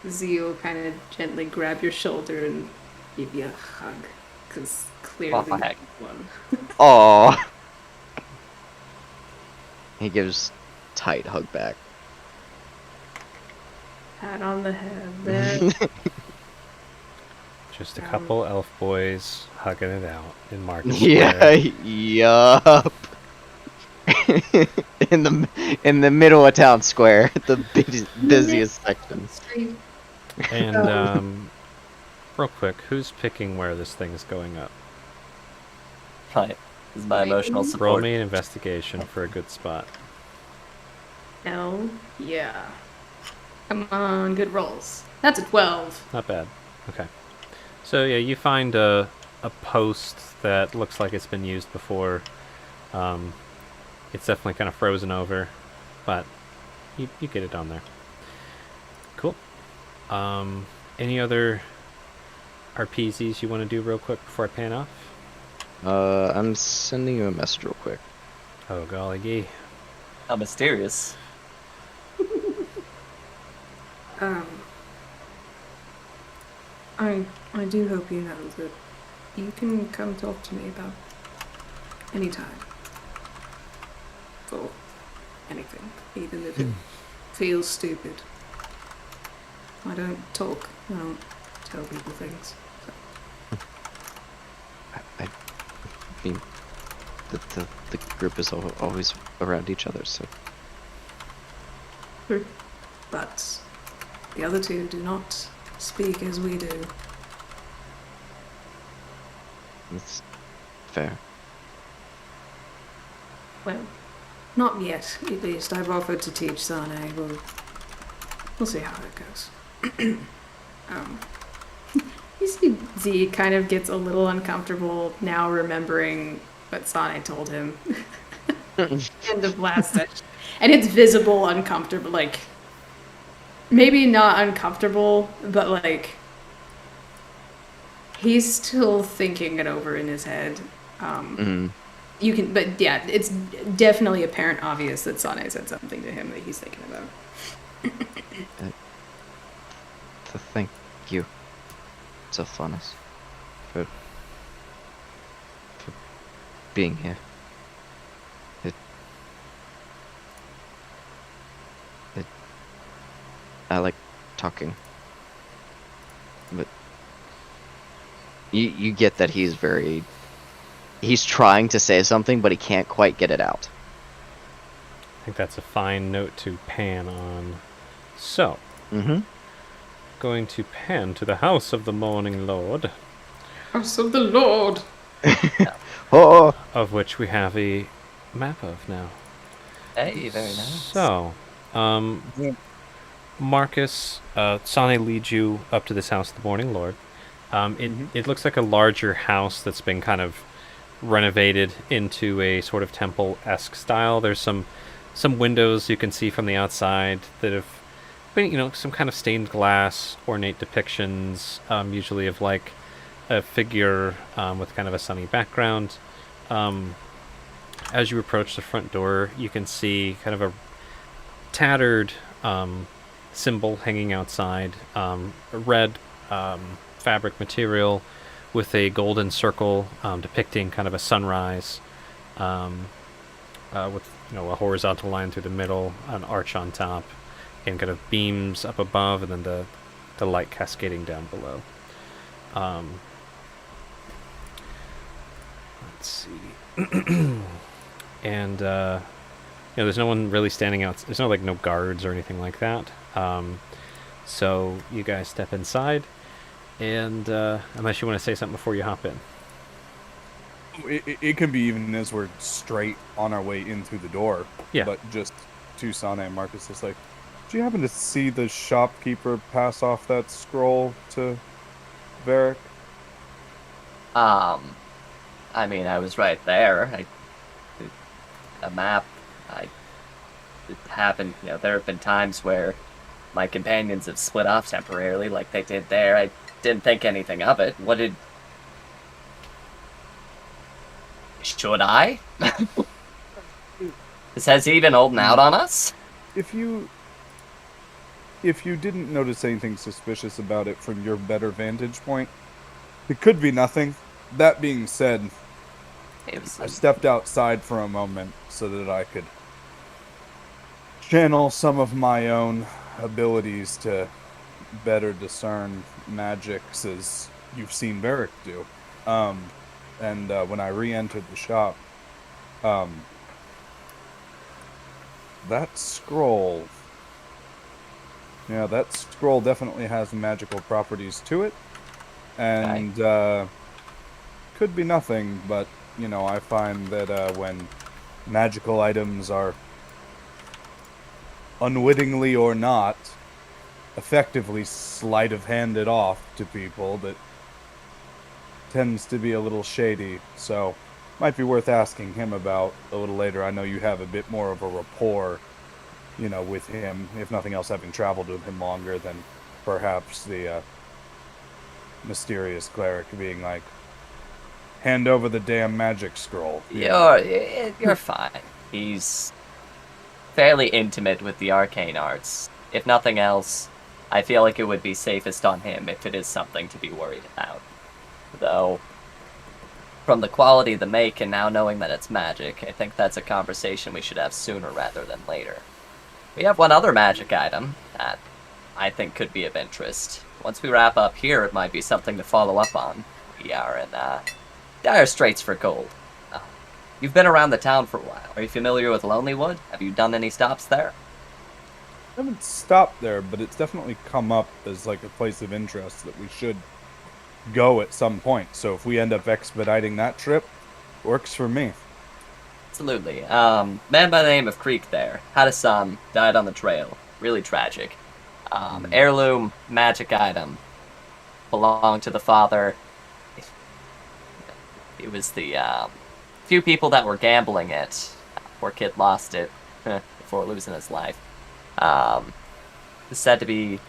Z will kind of gently grab your shoulder and give you a hug, because clearly
Oh, heck.
one.
Aw. He gives tight hug back.
Pat on the head there.
Just a
Um,
couple elf boys hugging it out in Market
Yeah,
Square.
yup. in the middle of town square, the busiest section.
Street.
And real quick, who's picking where this thing's going up?
Right. This is my emotional
Roll
support.
me an investigation for a good spot.
Hell yeah. Come on, good rolls. That's a 12.
Not bad. Okay. So yeah, you find a post that looks like it's been used before. It's definitely kind of frozen over, but you get it on there. Cool. Any other RPZs you want to do real quick before I pan off?
I'm sending you a message real quick.
Oh golly gee.
How mysterious.
I do hope you know that you can come talk to me about any time. For anything, even if it feels stupid. I don't talk. I don't tell people things.
I mean, the group is always around each other, so
True. But the other two do not speak as we do.
it's fair.
Well, not yet, at least. I've offered to teach Sane. We'll see how it goes. You see Z kind of gets a little uncomfortable now remembering what Sane told him end of last session. And it's visible uncomfortable, like, maybe not uncomfortable, but like, he's still thinking it over in his head. You can, but yeah, it's definitely apparent, obvious that Sane said something to him that he's thinking about.
So thank you, Sophonis, for being here. I like talking, but you get that he's trying to say something, but he can't quite get it out.
I think that's a fine note to pan on. So, going to pan to the house of the Morning Lord,
House of the Lord!
Oh,
of which we have a map of now.
Hey, very nice.
So, Marcus, Sane leads you up to this house of the Morning Lord. It looks like a larger house that's been kind of renovated into a sort of temple-esque style. There's some windows you can see from the outside that have been, some kind of stained glass, ornate depictions, usually of like a figure with kind of a sunny background. As you approach the front door, you can see kind of a tattered symbol hanging outside, a red fabric material with a golden circle depicting kind of a sunrise, with a horizontal line through the middle, an arch on top, and kind of beams up above, and then the light cascading down below. Let's see. And there's no one really standing out. There's no guards or anything like that. So you guys step inside, and unless you want to say something before you hop in.
It can be even as we're straight on our way in through the door.
Yeah.
But just to Sane and Marcus is like, do you happen to see the shopkeeper pass off that scroll to Varric?
I mean, I was right there. A map. It happened. There have been times where my companions have split off temporarily, like they did there. I didn't think anything of it. Should I? Has he been holding out on us?
If you didn't notice anything suspicious about it from your better vantage point, It could be nothing. That being said,
It was
I stepped outside for a moment so that I could channel some of my own abilities to better discern magics, as you've seen Varric do. And when I re-entered the shop, that scroll... Yeah, that scroll definitely has magical properties to it. And could be nothing, but, you know, I find that when magical items are unwittingly or not effectively sleight of handed off to people, that tends to be a little shady. So might be worth asking him about a little later. I know you have a bit more of a rapport, you know, with him, if nothing else, having traveled with him longer than perhaps the mysterious cleric being like, hand over the damn magic scroll.
You're fine. He's fairly intimate with the arcane arts. If nothing else, I feel like it would be safest on him if it is something to be worried about. Though, from the quality of the make and now knowing that it's magic, I think that's a conversation we should have sooner rather than later. We have one other magic item that I think could be of interest. Once we wrap up here, it might be something to follow up on. We are in dire straits for gold. You've been around the town for a while. Are you familiar with Lonelywood? Have you done any stops there?
I haven't stopped there, but it's definitely come up as like a place of interest that we should go at some point. So if we end up expediting that trip, works for me.
Absolutely. Man by the name of Creek there had a son, died on the trail. Really tragic. Heirloom magic item. Belonged to the father. It was the few people that were gambling it. Poor kid lost it before losing his life. Said to be,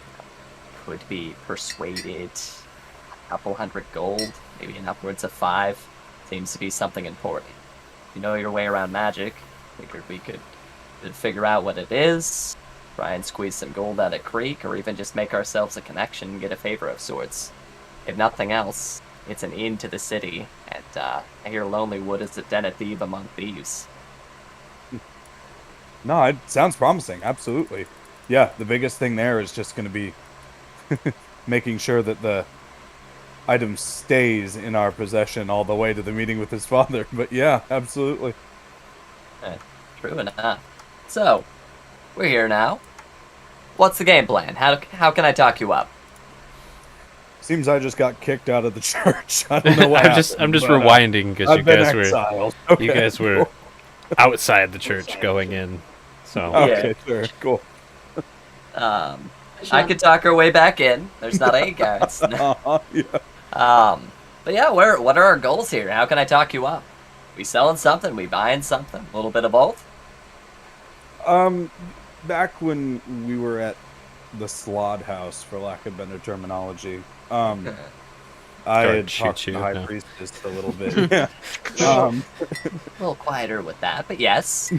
could be persuaded. A couple hundred gold, maybe in upwards of 5. Seems to be something important. If you know your way around magic, figured we could figure out what it is, try and squeeze some gold out of Creek, or even just make ourselves a connection and get a favor of sorts. If nothing else, it's an inn to the city, and I hear Lonelywood is a den of thieves among thieves.
No, it sounds promising. Absolutely. Yeah, the biggest thing there is just going to be making sure that the item stays in our possession all the way to the meeting with his father. But yeah, absolutely.
True enough. So, we're here now. What's the game plan? How can I talk you up?
Seems I just got kicked out of the church. I don't know why.
I'm just rewinding because you guys were
cool.
outside the church going in. So
Okay, sure, cool.
I could talk our way back in. There's not any guards.
Yeah.
But yeah, what are our goals here? How can I talk you up? We selling something? We buying something? A little bit of both?
Back when we were at the Slod House, for lack of better terminology, I had talked to the High Priestess a little bit. Yeah.
A little quieter with that, but yes.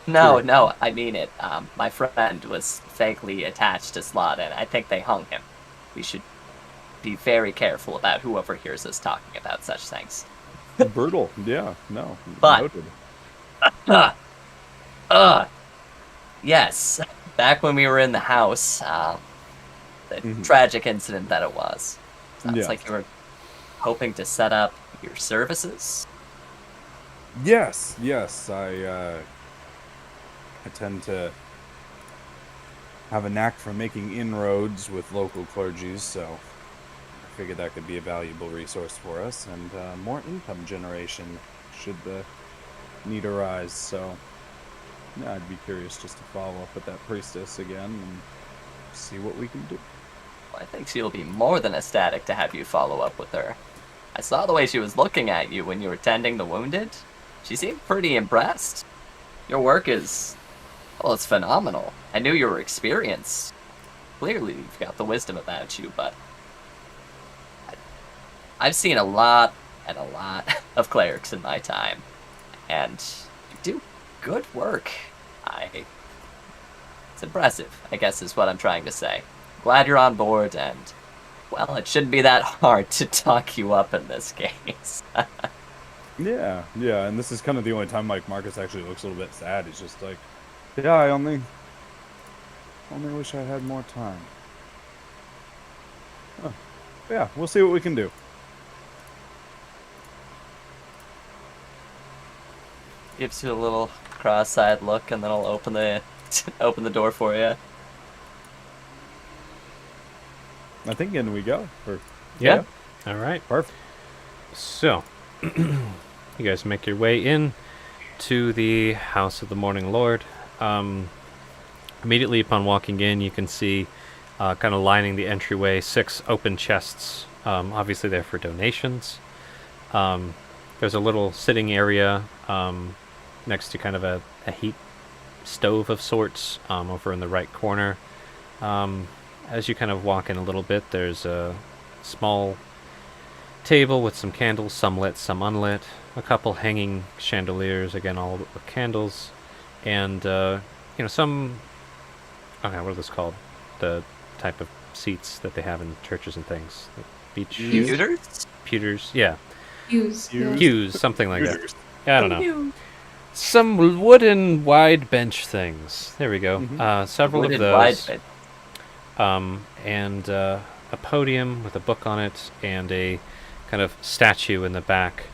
No, I mean it. My friend was fakely attached to Slod, and I think they hung him. We should be very careful about whoever hears us talking about such things.
Brutal. Yeah. No.
But
noted.
Yes. Back when we were in the house, the tragic incident that it was. Sounds like you were hoping to set up your services?
Yes. I tend to have a knack for making inroads with local clergies, so I figured that could be a valuable resource for us, and more income generation should the need arise. So yeah, I'd be curious just to follow up with that priestess again and see what we can do.
Well, I think she'll be more than ecstatic to have you follow up with her. I saw the way she was looking at you when you were tending the wounded. She seemed pretty impressed. Your work is, well, it's phenomenal. I knew you were experienced. Clearly you've got the wisdom about you, but I've seen a lot of clerics in my time, and you do good work. It's impressive, I guess is what I'm trying to say. Glad you're on board, and Well, it shouldn't be that hard to talk you up in this case.
Yeah, and this is kind of the only time like Marcus actually looks a little bit sad. He's just like, yeah, I only wish I had more time. Oh, yeah, we'll see what we can do.
Gives you a little cross-eyed look, and then I'll open the open the door for you.
I think in we go.
Yeah.
All right.
Perfect.
So, you guys make your way in to the House of the Morning Lord. Immediately upon walking in, you can see kind of lining the entryway 6 open chests. Obviously, they're for donations. There's a little sitting area next to kind of a heat stove of sorts over in the right corner. As you kind of walk in a little bit, there's a small table with some candles, some lit, some unlit, a couple hanging chandeliers, again all with candles, and some, okay, what are those called? The type of seats that they have in churches and things. Like beach
Computers?
pewters, yeah,
Pews. Yeah.
pews, something like that.
Hooters.
Yeah, I don't know. Some wooden wide bench things. There we go.
Mhm.
Several
Wooden
of
wide
those.
bed.
And a podium with a book on it, and a kind of statue in the back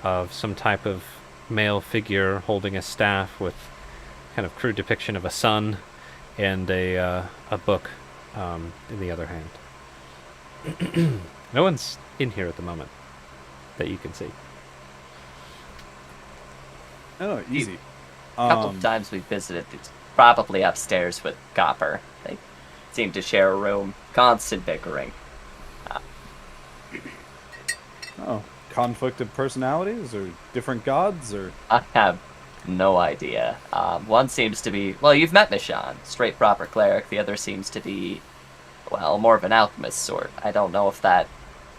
of some type of male figure holding a staff with kind of crude depiction of a sun, and a book in the other hand. No one's in here at the moment that you can see.
Oh, easy.
A couple of times we visited, it's probably upstairs with Copper. They seem to share a room. Constant bickering.
Oh, conflict of personalities or different gods or
I have no idea. One seems to be, well, you've met Mishan, straight proper cleric. The other seems to be, well, more of an alchemist sort. I don't know if that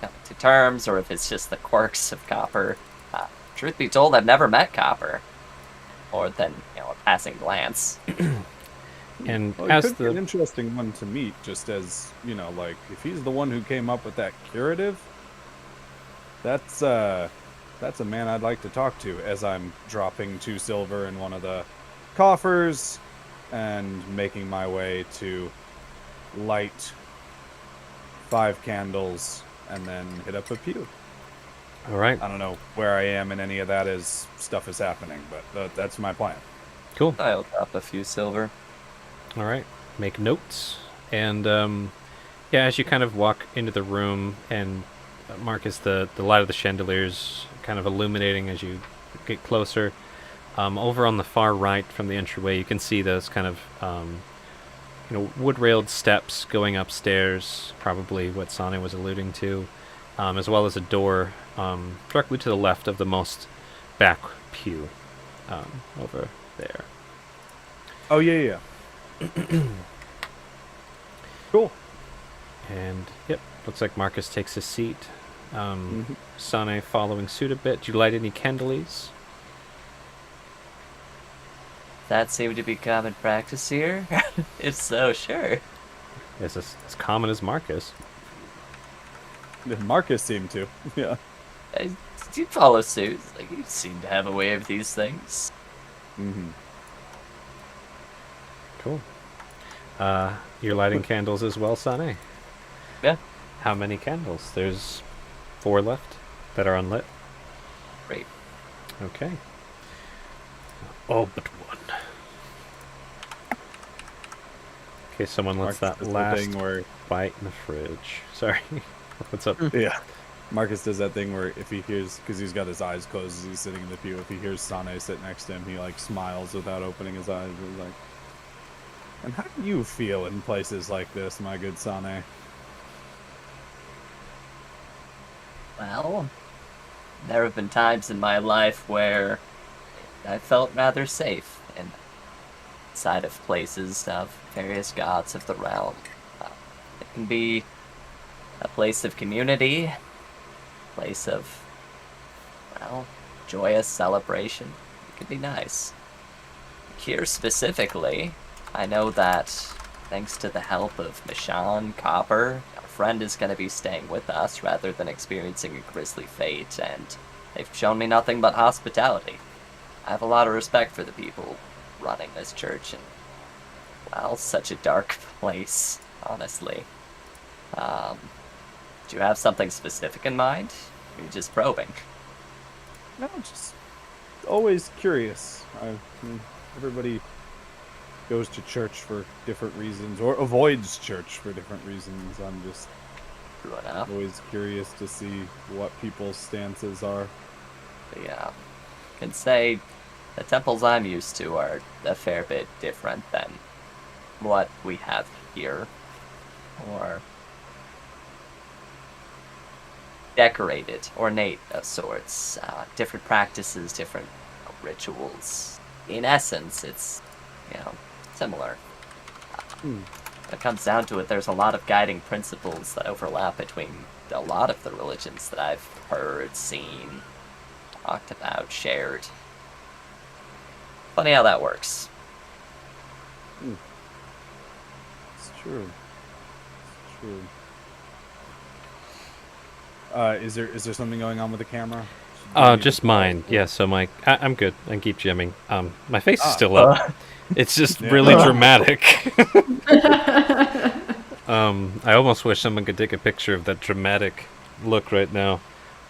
comes to terms or if it's just the quirks of Copper. Truth be told, I've never met Copper. More than, a passing glance.
And
well, it
as
could be an
the
interesting one to meet, just as, like, if he's the one who came up with that curative, that's a man I'd like to talk to, as I'm dropping 2 silver in one of the coffers and making my way to light 5 candles and then hit up a pew.
all right,
I don't know where I am in any of that as stuff is happening, but that's my plan.
cool.
I'll drop a few silver.
All right, make notes, and as you kind of walk into the room, and Marcus, the light of the chandeliers kind of illuminating as you get closer. Over on the far right from the entryway, you can see those kind of wood-railed steps going upstairs, probably what Sane was alluding to, as well as a door directly to the left of the most back pew over there.
Oh, yeah. Cool.
And, yep, looks like Marcus takes his seat.
Mhm.
Sane following suit a bit. Do you light any candles?
That seemed to be common practice here. If so, sure.
Yes, as common as Marcus.
Marcus seemed to. Yeah.
You follow suit. Like, you seem to have a way of these things.
Mm-hmm.
Cool. You're lighting candles as well, Sane?
Yeah.
How many candles? There's 4 left that are unlit.
Great.
Okay. All but one. Okay, someone lets
Marcus
that
does
last
thing where,
bite in the fridge. Sorry. What's up?
yeah. Marcus does that thing where if he hears, because he's got his eyes closed as he's sitting in the pew, if he hears Sane sit next to him, he like smiles without opening his eyes. He's like, and how do you feel in places like this, my good Sane?
Well, there have been times in my life where I felt rather safe inside of places of various gods of the realm. It can be a place of community, a place of, well, joyous celebration. It could be nice. Here specifically, I know that thanks to the help of Mishan, Copper, our friend is going to be staying with us rather than experiencing a grisly fate, and they've shown me nothing but hospitality. I have a lot of respect for the people running this church, and, well, such a dark place, honestly. Do you have something specific in mind? Or are you just probing?
No, just always curious. Everybody goes to church for different reasons, or avoids church for different reasons. I'm just
True enough.
always curious to see what people's stances are.
Yeah. Can say the temples I'm used to are a fair bit different than what we have here. Or decorated, ornate of sorts. Different practices, different rituals. In essence, it's, similar. When it comes down to it, there's a lot of guiding principles that overlap between a lot of the religions that I've heard, seen, talked about, shared. Funny how that works.
It's true. It's true. Is there something going on with the camera?
Just mine. Yeah, so I'm good. I can keep jamming. My face is still up. It's just really dramatic. I almost wish someone could take a picture of that dramatic look right now.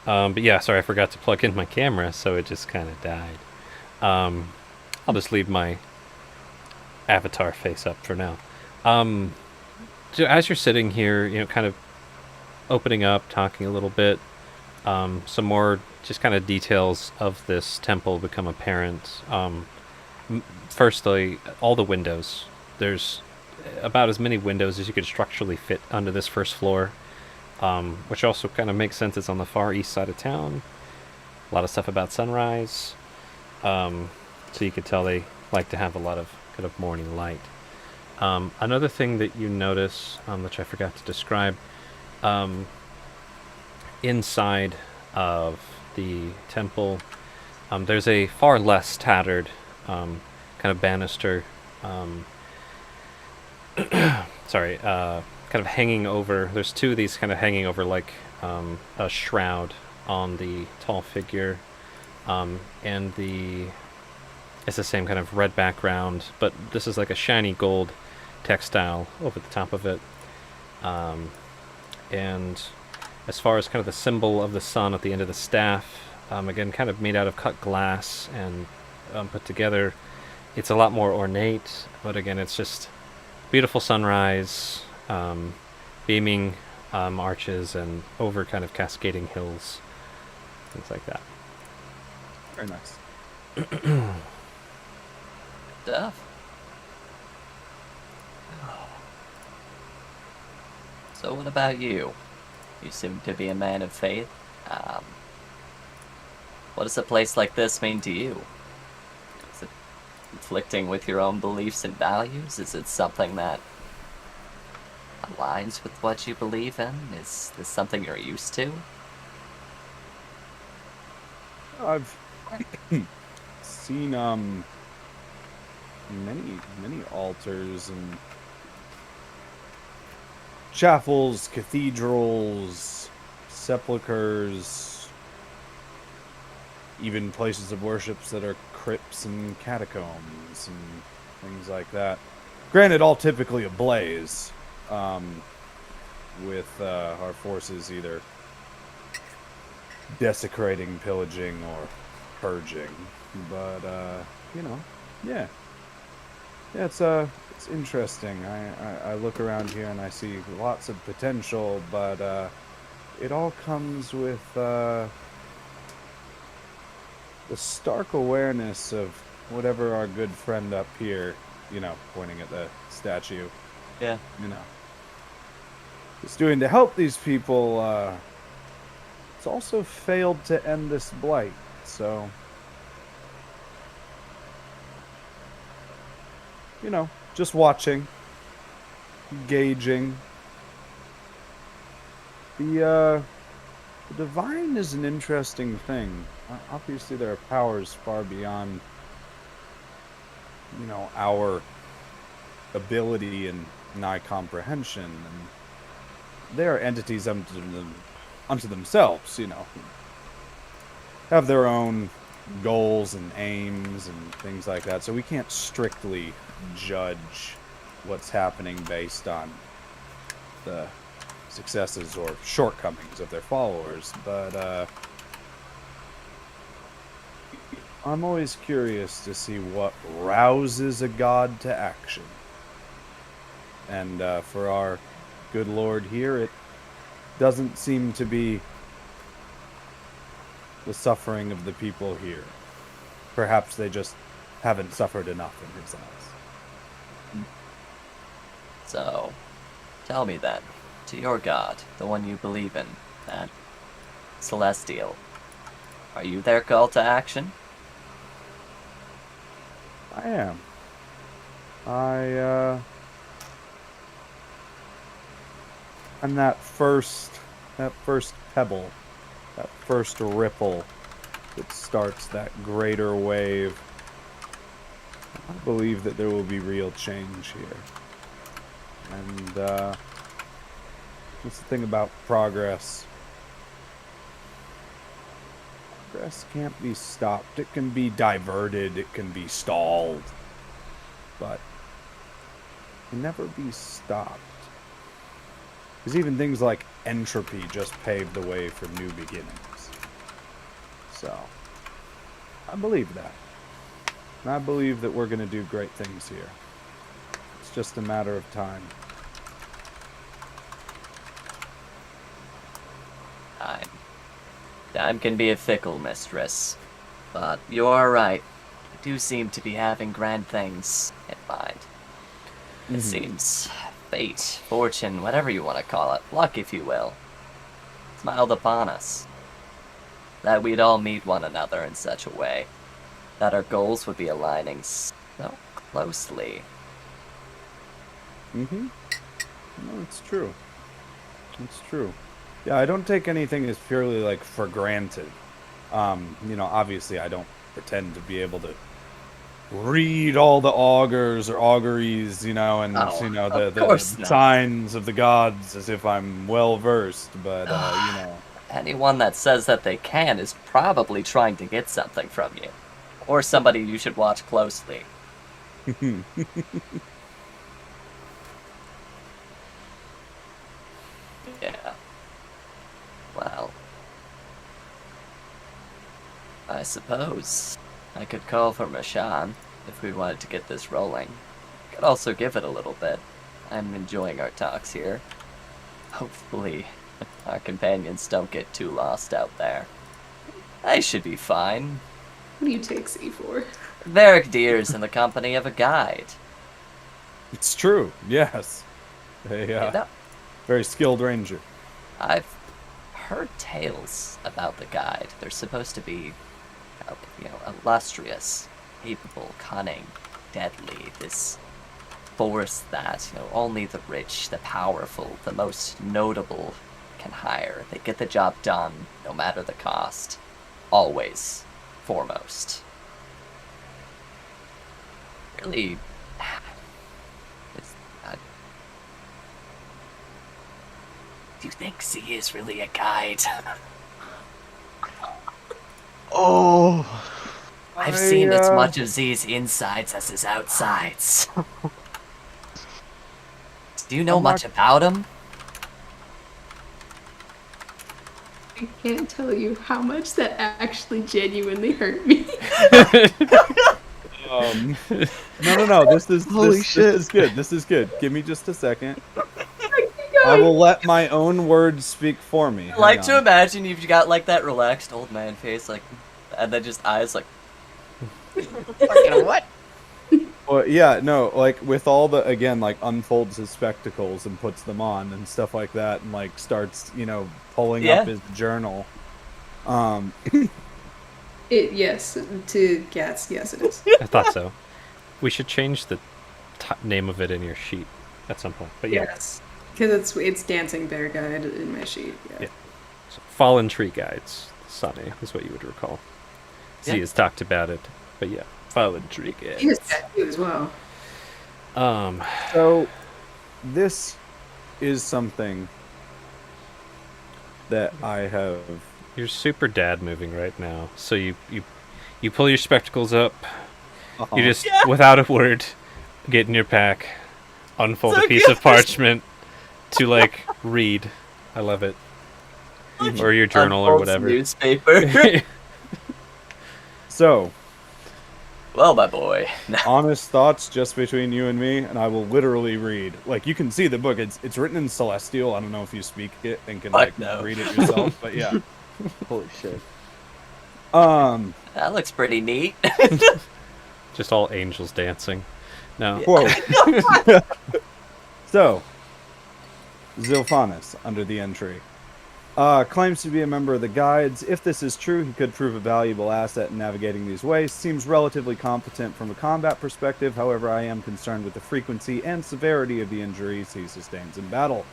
But yeah, sorry, I forgot to plug in my camera, so it just kind of died. I'll just leave my avatar face up for now. As you're sitting here, kind of opening up, talking a little bit, some more just kind of details of this temple become apparent. Firstly, all the windows. There's about as many windows as you could structurally fit under this first floor, which also kind of makes sense. It's on the far east side of town. A lot of stuff about sunrise. So you could tell they like to have a lot of kind of morning light. Another thing that you notice, which I forgot to describe, inside of the temple, there's a far less tattered kind of banister, sorry, kind of hanging over. There's two of these kind of hanging over like a shroud on the tall figure, and it's the same kind of red background, but this is like a shiny gold textile over the top of it. And as far as kind of the symbol of the sun at the end of the staff, again, kind of made out of cut glass and put together, it's a lot more ornate, but again, it's just beautiful sunrise, beaming arches and over kind of cascading hills, things like that.
Very nice.
Stuff. So what about you? You seem to be a man of faith. What does a place like this mean to you? Is it conflicting with your own beliefs and values? Is it something that aligns with what you believe in? Is this something you're used to?
I've seen many altars and chapels, cathedrals, sepulchres, even places of worship that are crypts and catacombs and things like that. Granted, all typically ablaze, with our forces either desecrating, pillaging, or purging. But yeah, it's interesting. I look around here and I see lots of potential, but it all comes with the stark awareness of whatever our good friend up here, pointing at the statue,
Yeah.
is doing to help these people. It's also failed to end this blight, so just watching, gauging. The divine is an interesting thing. Obviously, there are powers far beyond, our ability and nigh comprehension. And they are entities unto themselves, have their own goals and aims and things like that. So we can't strictly judge what's happening based on the successes or shortcomings of their followers. But I'm always curious to see what rouses a god to action. And for our good Lord here, it doesn't seem to be the suffering of the people here. Perhaps they just haven't suffered enough in his eyes.
So, tell me then, to your god, the one you believe in, that Celestial, are you their call to action?
I am. I'm that first pebble, that first ripple that starts that greater wave. I believe that there will be real change here. And that's the thing about progress. Progress can't be stopped. It can be diverted. It can be stalled. But it can never be stopped. Because even things like entropy just pave the way for new beginnings. So, I believe that. And I believe that we're going to do great things here. It's just a matter of time.
Time can be a fickle mistress, but you are right. You do seem to be having grand things in mind. It seems fate, fortune, whatever you want to call it, luck if you will, smiled upon us. That we'd all meet one another in such a way that our goals would be aligning so closely.
No, it's true. It's true. Yeah, I don't take anything as purely like for granted. Obviously I don't pretend to be able to read all the augurs or auguries, the signs of the gods as if I'm well versed, but
Anyone that says that they can is probably trying to get something from you. Or somebody you should watch closely. Yeah. Well, I suppose I could call for Mashan if we wanted to get this rolling. Could also give it a little bit. I'm enjoying our talks here. Hopefully, our companions don't get too lost out there. They should be fine.
What do you take C for?
Varric Deer's in the company of a guide.
It's true, yes. A very skilled ranger.
I've heard tales about the guide. They're supposed to be, illustrious, capable, cunning, deadly. This force that, only the rich, the powerful, the most notable can hire. They get the job done, no matter the cost. Always foremost. Really, do you think Z is really a guide?
Oh,
I've seen as much of Z's insides as his outsides. Do you know much about him?
I can't tell you how much that actually genuinely hurt me.
No. This is
Holy
this
shit.
is good. This is good. Give me just a second. I will let my own words speak for me.
I like to imagine you've got like that relaxed old man face, like, and then just eyes like.
what?
Well, yeah, no, like with all the unfolds his spectacles and puts them on and stuff like that, and like starts pulling up his journal.
Yes, to Gats, yes it is.
I thought so. We should change the name of it in your sheet at some point. But yeah.
Yes. Because it's Dancing Bear Guide in my sheet. Yeah.
So, Fallen Tree Guides, Sonny, is what you would recall. Z has talked about it, but yeah, Fallen Tree Guides.
He has tattoo as well.
So, this is something that I have.
You're super dad moving right now. So you pull your spectacles up.
Uh-huh.
You just, without a word, get in your pack, unfold a piece of parchment to, like, read. I love it. Or your journal or
Unfolds
whatever.
Newspaper.
So,
Well, my boy.
honest thoughts just between you and me, and I will literally read. Like, you can see the book. It's written in Celestial. I don't know if you speak it and can,
Fuck
like,
no.
read it yourself, but yeah.
Holy shit.
That looks pretty neat.
Just all angels dancing. No.
Quote. So, Zilphanus, under the entry, claims to be a member of the Guides. If this is true, he could prove a valuable asset in navigating these ways. Seems relatively competent from a combat perspective. However, I am concerned with the frequency and severity of the injuries he sustains in battle.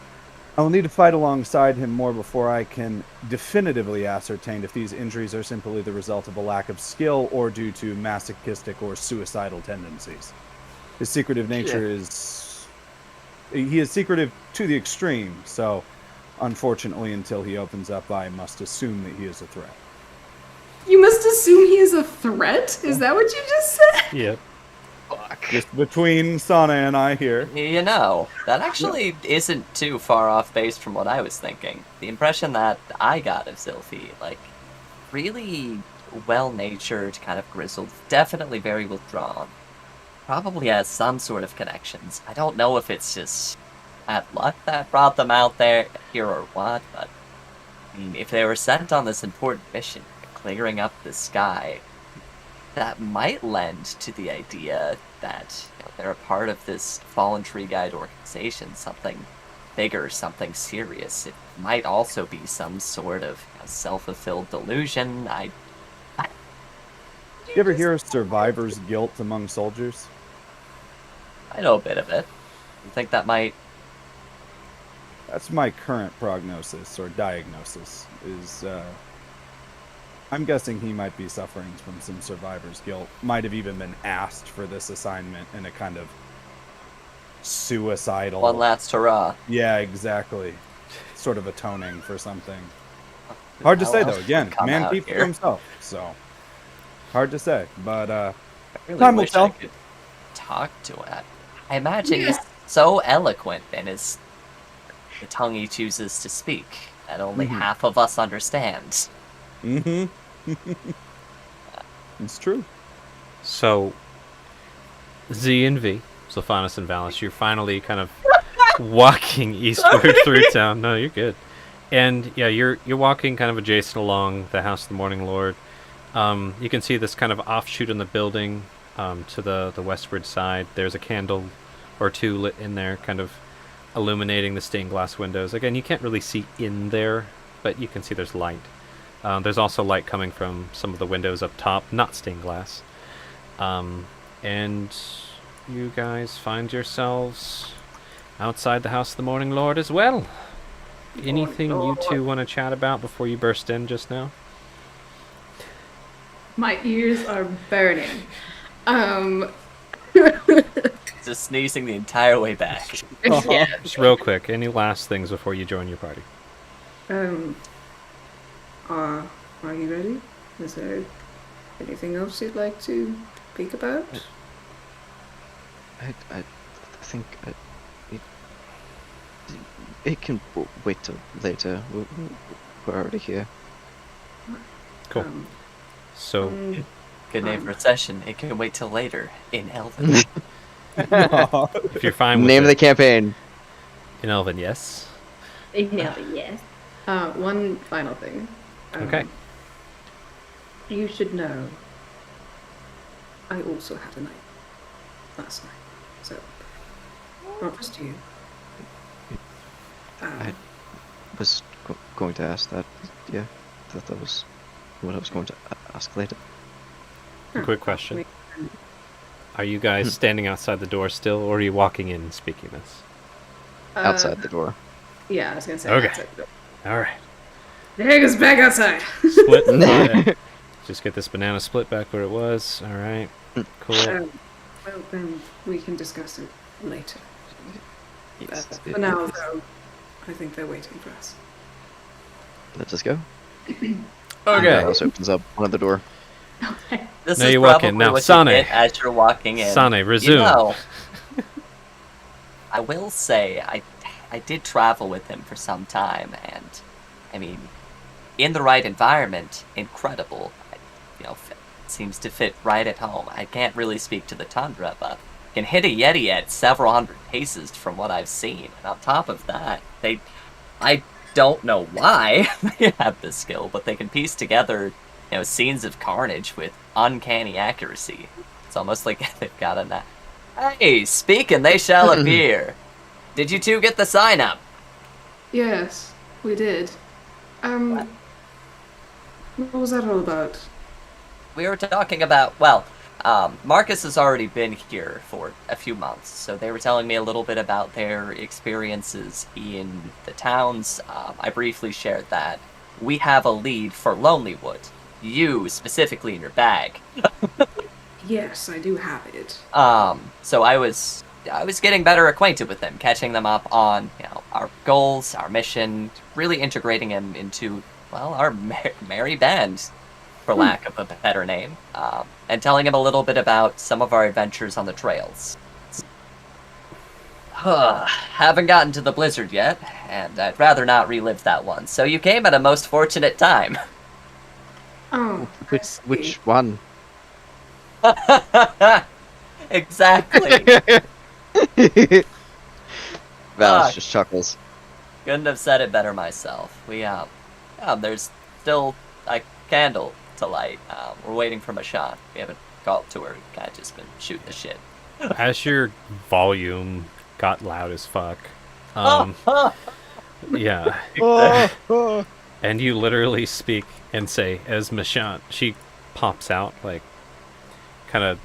I will need to fight alongside him more before I can definitively ascertain if these injuries are simply the result of a lack of skill or due to masochistic or suicidal tendencies. His secretive nature is... He is secretive to the extreme, so unfortunately until he opens up I must assume that he is a threat.
You must assume he is a threat? Is that what you just said?
Yep.
Fuck.
Just between Sana and I here.
You know, that actually isn't too far off base from what I was thinking. The impression that I got of Zilphi, like, really well-natured, kind of grizzled, definitely very withdrawn. Probably has some sort of connections. I don't know if it's just bad luck that brought them out there here or what, but I mean, if they were sent on this important mission, clearing up the sky, that might lend to the idea that they're a part of this Fallen Tree Guide organization, something bigger, something serious. It might also be some sort of self-fulfilled delusion.
You ever hear of survivor's guilt among soldiers?
I know a bit of it. You think that might...
That's my current prognosis or diagnosis. Is I'm guessing he might be suffering from some survivor's guilt. Might have even been asked for this assignment in a kind of suicidal.
One last hurrah.
Yeah, exactly. Sort of atoning for something. Hard to
How
say
else
though. Again,
would come
man
out
keeps to
here?
himself. So hard to say. But
I really
time will
wish
tell.
I could talk to him. I imagine he's so eloquent in the tongue he chooses to speak that only half of us understand.
mm-hmm. It's true.
So, Z and V, Sylphanus and Valis, you're finally kind of walking eastward through town. No, you're good. And yeah, you're walking kind of adjacent along the House of the Morning Lord. You can see this kind of offshoot in the building to the westward side. There's a candle or two lit in there, kind of illuminating the stained glass windows. Again, you can't really see in there, but you can see there's light. There's also light coming from some of the windows up top, not stained glass. And you guys find yourselves outside the House of the Morning Lord as well. Anything you two want to chat about before you burst in just now?
My ears are burning.
Just sneezing the entire way back.
Yeah.
Just real quick, any last things before you join your party?
Are you ready? Is there anything else you'd like to speak about?
I think it can wait till later. We're already here.
Cool. So,
Good name for a session. It can wait till later in Elven.
if you're fine with
Name of
it,
the campaign.
in Elven, yes?
No, yes.
One final thing.
Okay.
You should know I also had a night last night. So, not just you.
I was going to ask that. Yeah, that was what I was going to ask later.
Quick question. Are you guys standing outside the door still, or are you walking in and speaking this?
Outside the door.
Yeah, I was gonna say.
Okay.
outside the door.
Alright.
There goes back outside.
Split. Okay. Just get this banana split back where it was. Alright. Cool.
Well, then we can discuss it later.
Yes,
For now, though, I think they're waiting for us.
Let us go.
Okay.
Valis opens up one of the door.
Okay.
This
Now
is
you walk
probably
in. Now,
what
Sane.
you get as you're walking in.
Sane, resume.
You know, I will say I did travel with him for some time, and I mean, in the right environment, incredible. Seems to fit right at home. I can't really speak to the tundra, but can hit a Yeti at several hundred paces from what I've seen. And on top of that, I don't know why they have this skill, but they can piece together, scenes of carnage with uncanny accuracy. It's almost like they've got a knack. Hey, speak and they shall appear. Did you two get the sign up?
Yes, we did. What was that all about?
We were talking about, Marcus has already been here for a few months, so they were telling me a little bit about their experiences in the towns. I briefly shared that. We have a lead for Lonelywood. You, specifically, in your bag.
Yes, I do have it.
So I was getting better acquainted with them, catching them up on, our goals, our mission, really integrating them into, our merry band, for lack of a better name, and telling him a little bit about some of our adventures on the trails. Haven't gotten to the blizzard yet, and I'd rather not relive that one. So you came at a most fortunate time.
Oh,
Which one?
Exactly.
Valis just chuckles.
Couldn't have said it better myself. There's still a candle to light. We're waiting for Mashan. We haven't got to her. Kind of just been shooting the shit.
As your volume got loud as fuck, yeah, and you literally speak and say, as Mashant, she pops out, like, kind of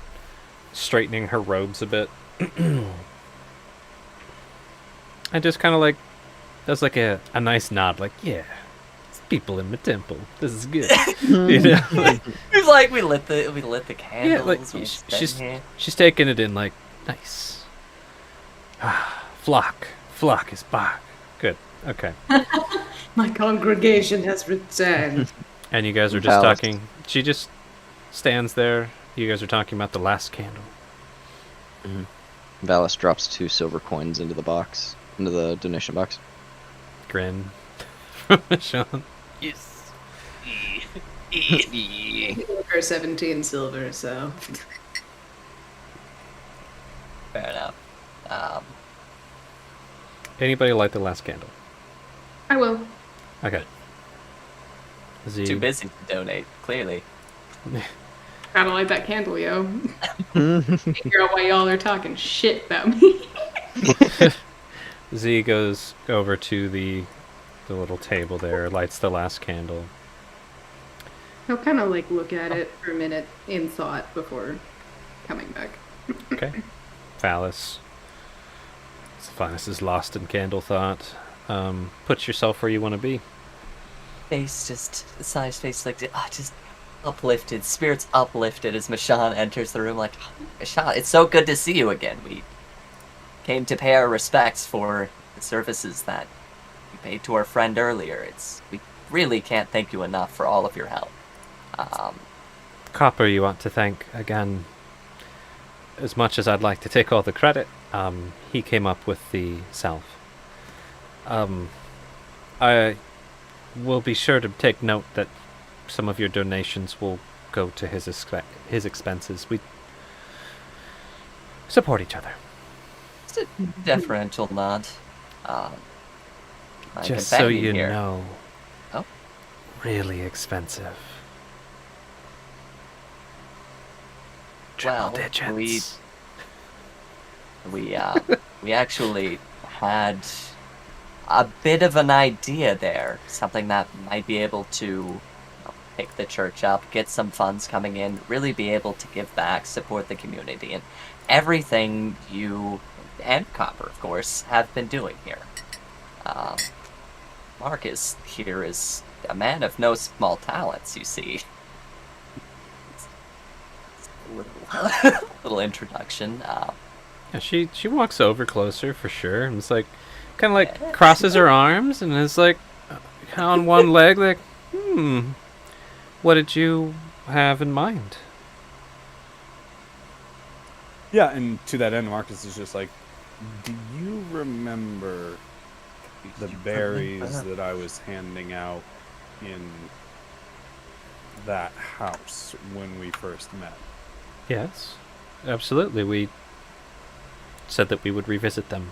straightening her robes a bit. And just kind of like, does like a nice nod, like, yeah, it's people in my temple. This is good. You know? Like,
It's like we lit the candles.
yeah, like,
we
she's taking it in, like, nice. Flock is back. Good. Okay.
my congregation has returned.
And you guys are just
Valis.
talking. She just stands there. You guys are talking about the last candle.
Valis drops 2 silver coins into the donation box.
Grin from Sean.
Yes.
For 17 silver, so.
Fair enough.
Anybody light the last candle?
I will.
Okay. Z.
Too busy to donate, clearly.
Gotta light that candle, yo. Figure out why y'all are talking shit about me.
Z goes over to the little table there, lights the last candle.
He'll kind of like look at it for a minute in thought before coming back.
Okay. Phallus. Stephanus is lost in candle thought. Put yourself where you want to be.
Size face like, just uplifted, spirits uplifted as Mashan enters the room like, Mashan, it's so good to see you again. We came to pay our respects for the services that we paid to our friend earlier. We really can't thank you enough for all of your help.
Copper, you want to thank again. As much as I'd like to take all the credit, he came up with the salve. I will be sure to take note that some of your donations will go to his expenses. We support each other.
Just a deferential nod. My
Just so
companion
you
here.
know.
Oh?
Really expensive. Triple
Well,
digits.
we actually had a bit of an idea there, something that might be able to pick the church up, get some funds coming in, really be able to give back, support the community, and everything you and Copper, of course, have been doing here. Marcus here is a man of no small talents, you see. Little introduction.
Yeah, she walks over closer for sure, and it's like, kind of like crosses her arms, and is like, on one leg, like, what did you have in mind?
Yeah, and to that end, Marcus is just like, do you remember the berries that I was handing out in that house when we first met?
Yes, absolutely. We said that we would revisit them.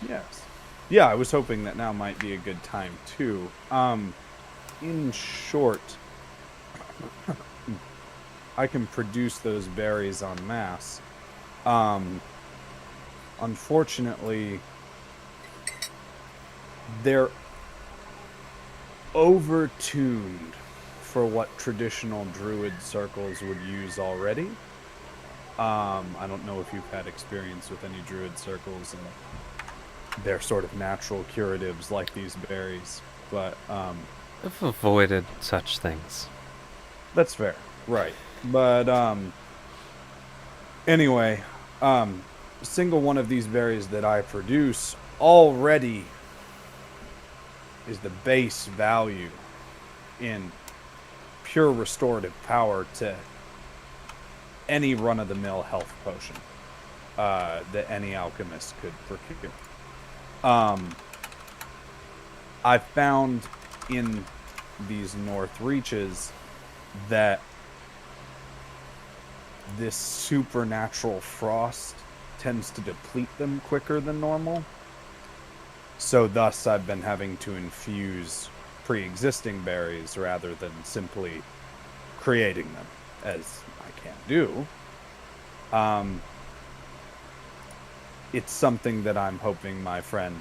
Yes. Yeah, I was hoping that now might be a good time too. In short, I can produce those berries en masse. Unfortunately, they're overtuned for what traditional druid circles would use already. I don't know if you've had experience with any druid circles and their sort of natural curatives like these berries, but
I've avoided such things.
that's fair, right? But anyway, a single one of these berries that I produce already is the base value in pure restorative power to any run-of-the-mill health potion that any alchemist could procure. I found in these north reaches that this supernatural frost tends to deplete them quicker than normal. So thus I've been having to infuse pre-existing berries rather than simply creating them, as I can do. It's something that I'm hoping my friend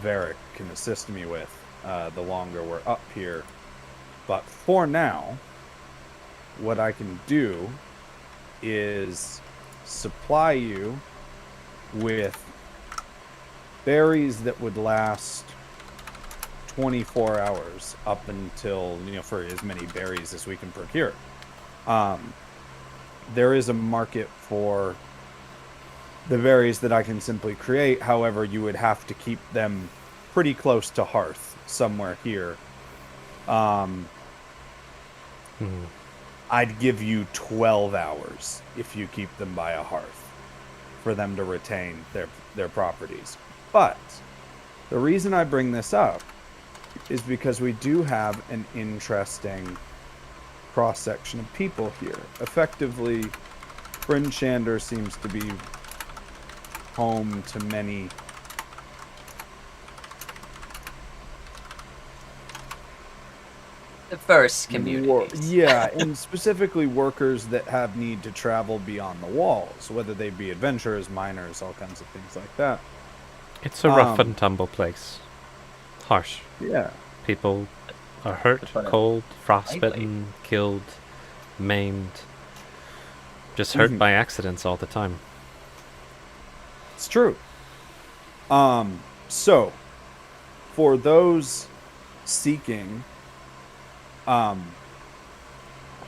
Varric can assist me with the longer we're up here. But for now, what I can do is supply you with berries that would last 24 hours up until, for as many berries as we can procure. There is a market for the berries that I can simply create. However, you would have to keep them pretty close to hearth somewhere here. I'd give you 12 hours if you keep them by a hearth for them to retain their properties. But the reason I bring this up is because we do have an interesting cross-section of people here. Effectively, Bryn Shander seems to be home to many
diverse communities.
Yeah, and specifically workers that have need to travel beyond the walls, whether they be adventurers, miners, all kinds of things like that.
It's a rough and tumble place. Harsh.
Yeah.
People are hurt,
To put it
cold, frostbitten, killed, maimed. Just hurt by accidents all the time.
It's true. So, for those seeking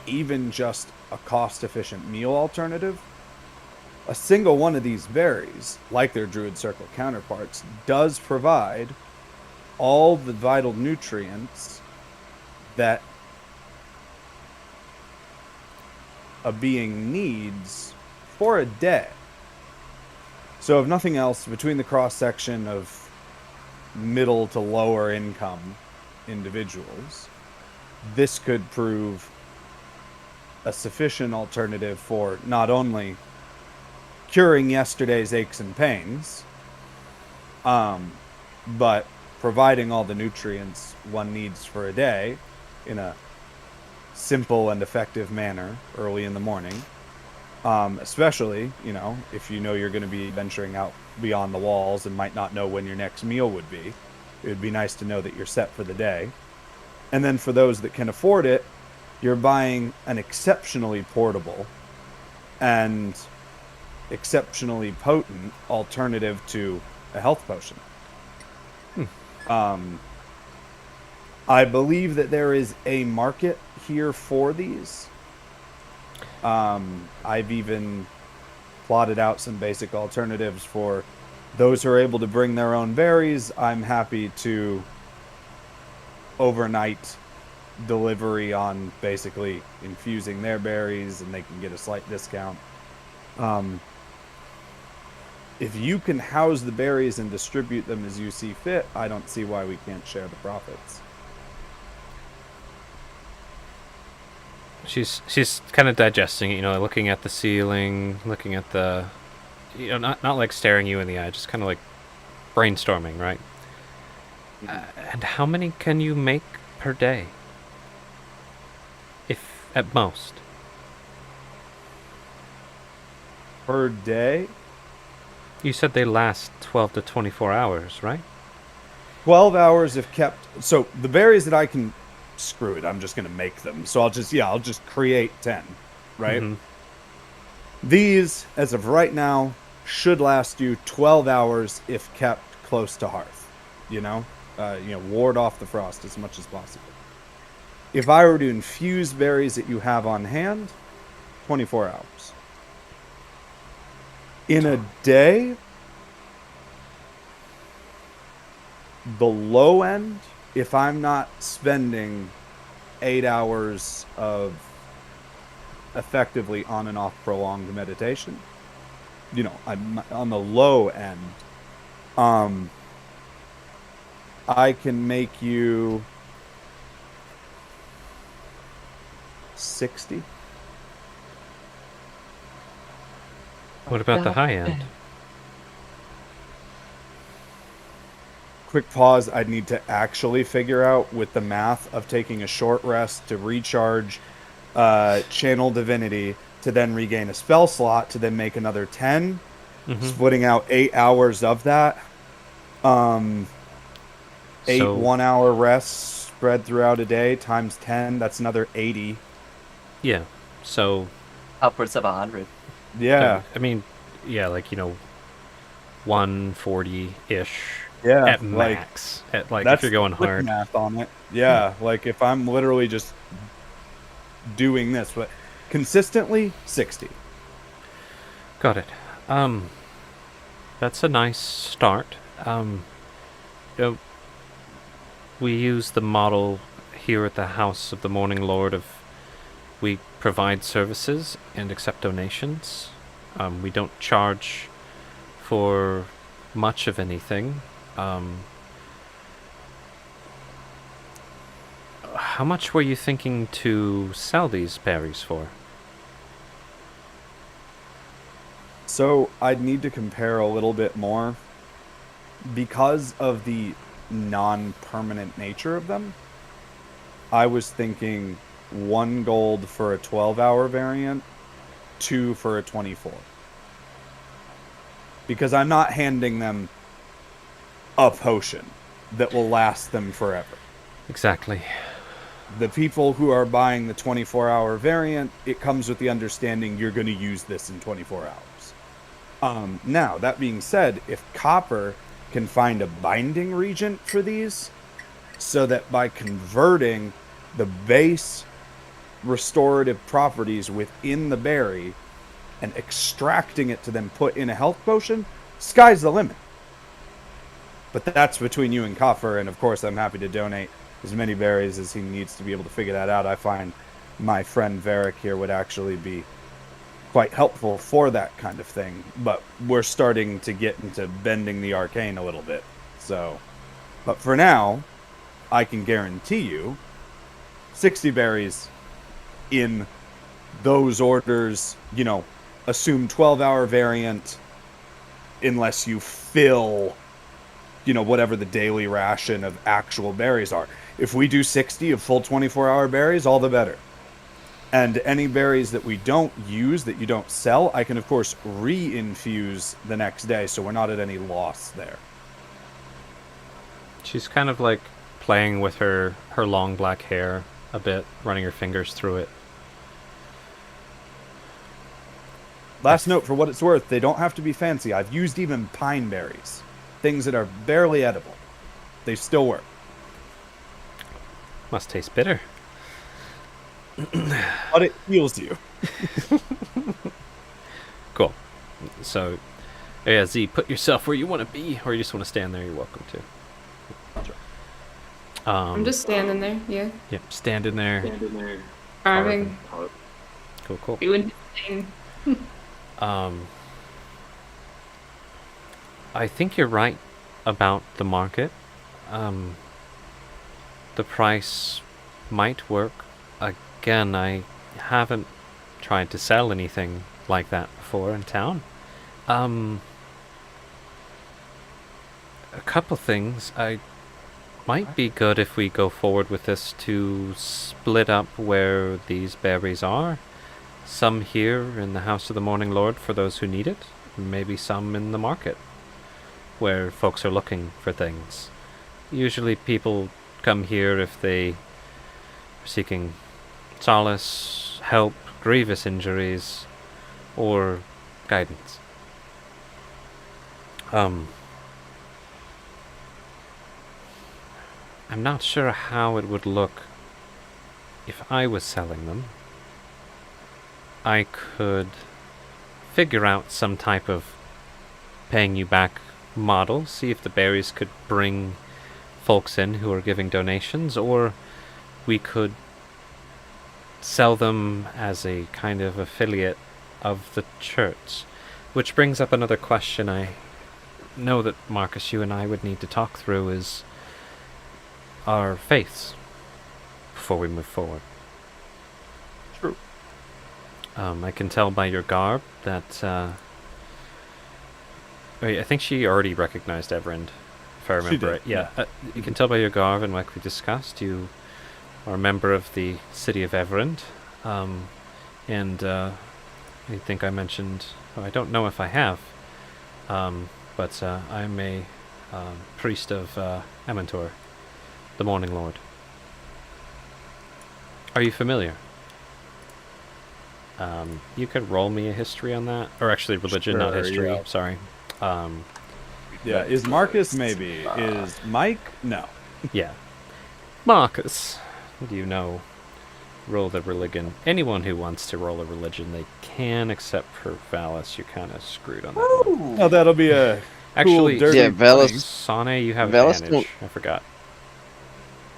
even just a cost-efficient meal alternative, a single one of these berries, like their Druid Circle counterparts, does provide all the vital nutrients that a being needs for a day. So if nothing else, between the cross-section of middle to lower income individuals, this could prove a sufficient alternative for not only curing yesterday's aches and pains, but providing all the nutrients one needs for a day in a simple and effective manner early in the morning. Especially, if you know you're going to be venturing out beyond the walls and might not know when your next meal would be. It would be nice to know that you're set for the day. And then for those that can afford it, you're buying an exceptionally portable and exceptionally potent alternative to a health potion. I believe that there is a market here for these. I've even plotted out some basic alternatives for those who are able to bring their own berries. I'm happy to overnight delivery on basically infusing their berries, and they can get a slight discount. If you can house the berries and distribute them as you see fit, I don't see why we can't share the profits.
She's kind of digesting it, you know, looking at the ceiling, looking at the, you know, not like staring you in the eye, just kind of like brainstorming, right? And how many can you make per day? If at most.
Per day?
You said they last 12 to 24 hours, right?
12 hours if kept. So the berries that I can, screw it, I'm just going to make them. So I'll just create 10, right?
Mhm.
These, as of right now, should last you 12 hours if kept close to hearth. Ward off the frost as much as possible. If I were to infuse berries that you have on hand, 24 hours. In a day, the low end, if I'm not spending 8 hours of effectively on and off prolonged meditation, I'm on the low end, I can make you 60.
What about the high end?
Quick pause. I'd need to actually figure out with the math of taking a short rest to recharge channel divinity to then regain a spell slot to then make another 10, splitting out 8 hours of that. 8 1-hour rests spread throughout a day times 10, that's another 80.
Yeah. So
Upwards of 100.
Yeah.
I mean, yeah, like, 140-ish
Yeah.
at max. At like if you're going
quick
hard.
math on it. Yeah. Like if I'm literally just doing this, but consistently 60.
Got it. That's a nice start. We use the model here at the House of the Morning Lord of we provide services and accept donations. We don't charge for much of anything. How much were you thinking to sell these berries for?
So I'd need to compare a little bit more because of the non-permanent nature of them. I was thinking 1 gold for a 12-hour variant, 2 for a 24. Because I'm not handing them a potion that will last them forever.
Exactly.
The people who are buying the 24-hour variant, it comes with the understanding you're going to use this in 24 hours. Now, that being said, if Copper can find a binding regent for these, so that by converting the base restorative properties within the berry and extracting it to then put in a health potion, sky's the limit. But that's between you and Copper, and of course I'm happy to donate as many berries as he needs to be able to figure that out. I find my friend Varric here would actually be quite helpful for that kind of thing, but we're starting to get into bending the arcane a little bit. So, but for now, I can guarantee you 60 berries in those orders, assume 12-hour variant, unless you fill, whatever the daily ration of actual berries are. If we do 60 of full 24-hour berries, all the better. And any berries that we don't use, that you don't sell, I can, of course, re-infuse the next day, so we're not at any loss there.
She's kind of like playing with her long black hair a bit, running her fingers through it.
Last note, for what it's worth, they don't have to be fancy. I've used even pine berries. Things that are barely edible. They still work.
Must taste bitter.
But it heals you.
Cool. So, yeah, Z, put yourself where you want to be, or you just want to stand there, you're welcome to.
I'm just standing there, yeah.
Yep, standing there.
Carving,
Cool.
doing his thing.
I think you're right about the market. The price might work. Again, I haven't tried to sell anything like that before in town. A couple things. I might be good if we go forward with this to split up where these berries are. Some here in the House of the Morning Lord for those who need it, maybe some in the market where folks are looking for things. Usually people come here if they are seeking solace, help, grievous injuries, or guidance. I'm not sure how it would look if I was selling them. I could figure out some type of paying you back model, see if the berries could bring folks in who are giving donations, or we could sell them as a kind of affiliate of the church. Which brings up another question I know that Marcus, you and I would need to talk through is our faiths before we move forward.
True.
I can tell by your garb that wait, I think she already recognized Everend, if I remember
did,
right. Yeah, you can tell by your garb, and like we discussed, you are a member of the city of Everend. And I think I mentioned, I don't know if I have, but I'm a priest of Amantor, the Morning Lord. Are you familiar? You could roll me a history on that, or actually religion, not
Sure,
history.
yeah.
Sorry.
Yeah, is Marcus maybe? Is Mike? No.
Yeah. Marcus, do you know? Roll the religion. Anyone who wants to roll a religion, they can, except for Valis. You're kind of screwed on that one.
Oh, that'll be a
Actually,
cool, dirty
Yeah, Valis-
thing.
Sane, you have
Valis
advantage. I forgot.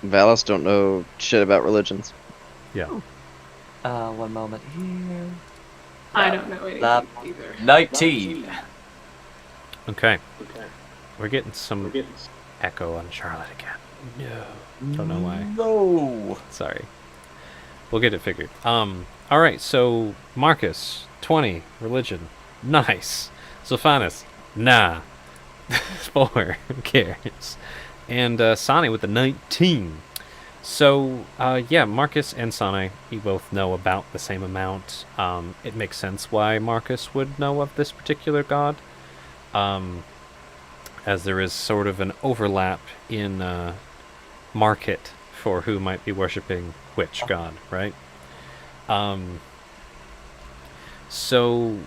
Valis don't know shit about religions.
Yeah.
One moment here.
I don't know anything
That-
either.
19.
Okay. We're getting some echo on Charlotte again. No. Don't know why.
No.
Sorry. We'll get it figured. Alright, so Marcus, 20, religion. Nice. Sophanus, nah. 4, who cares? And Sane with the 19. So, yeah, Marcus and Sane, you both know about the same amount. It makes sense why Marcus would know of this particular god. As there is sort of an overlap in market for who might be worshipping which god, right? So,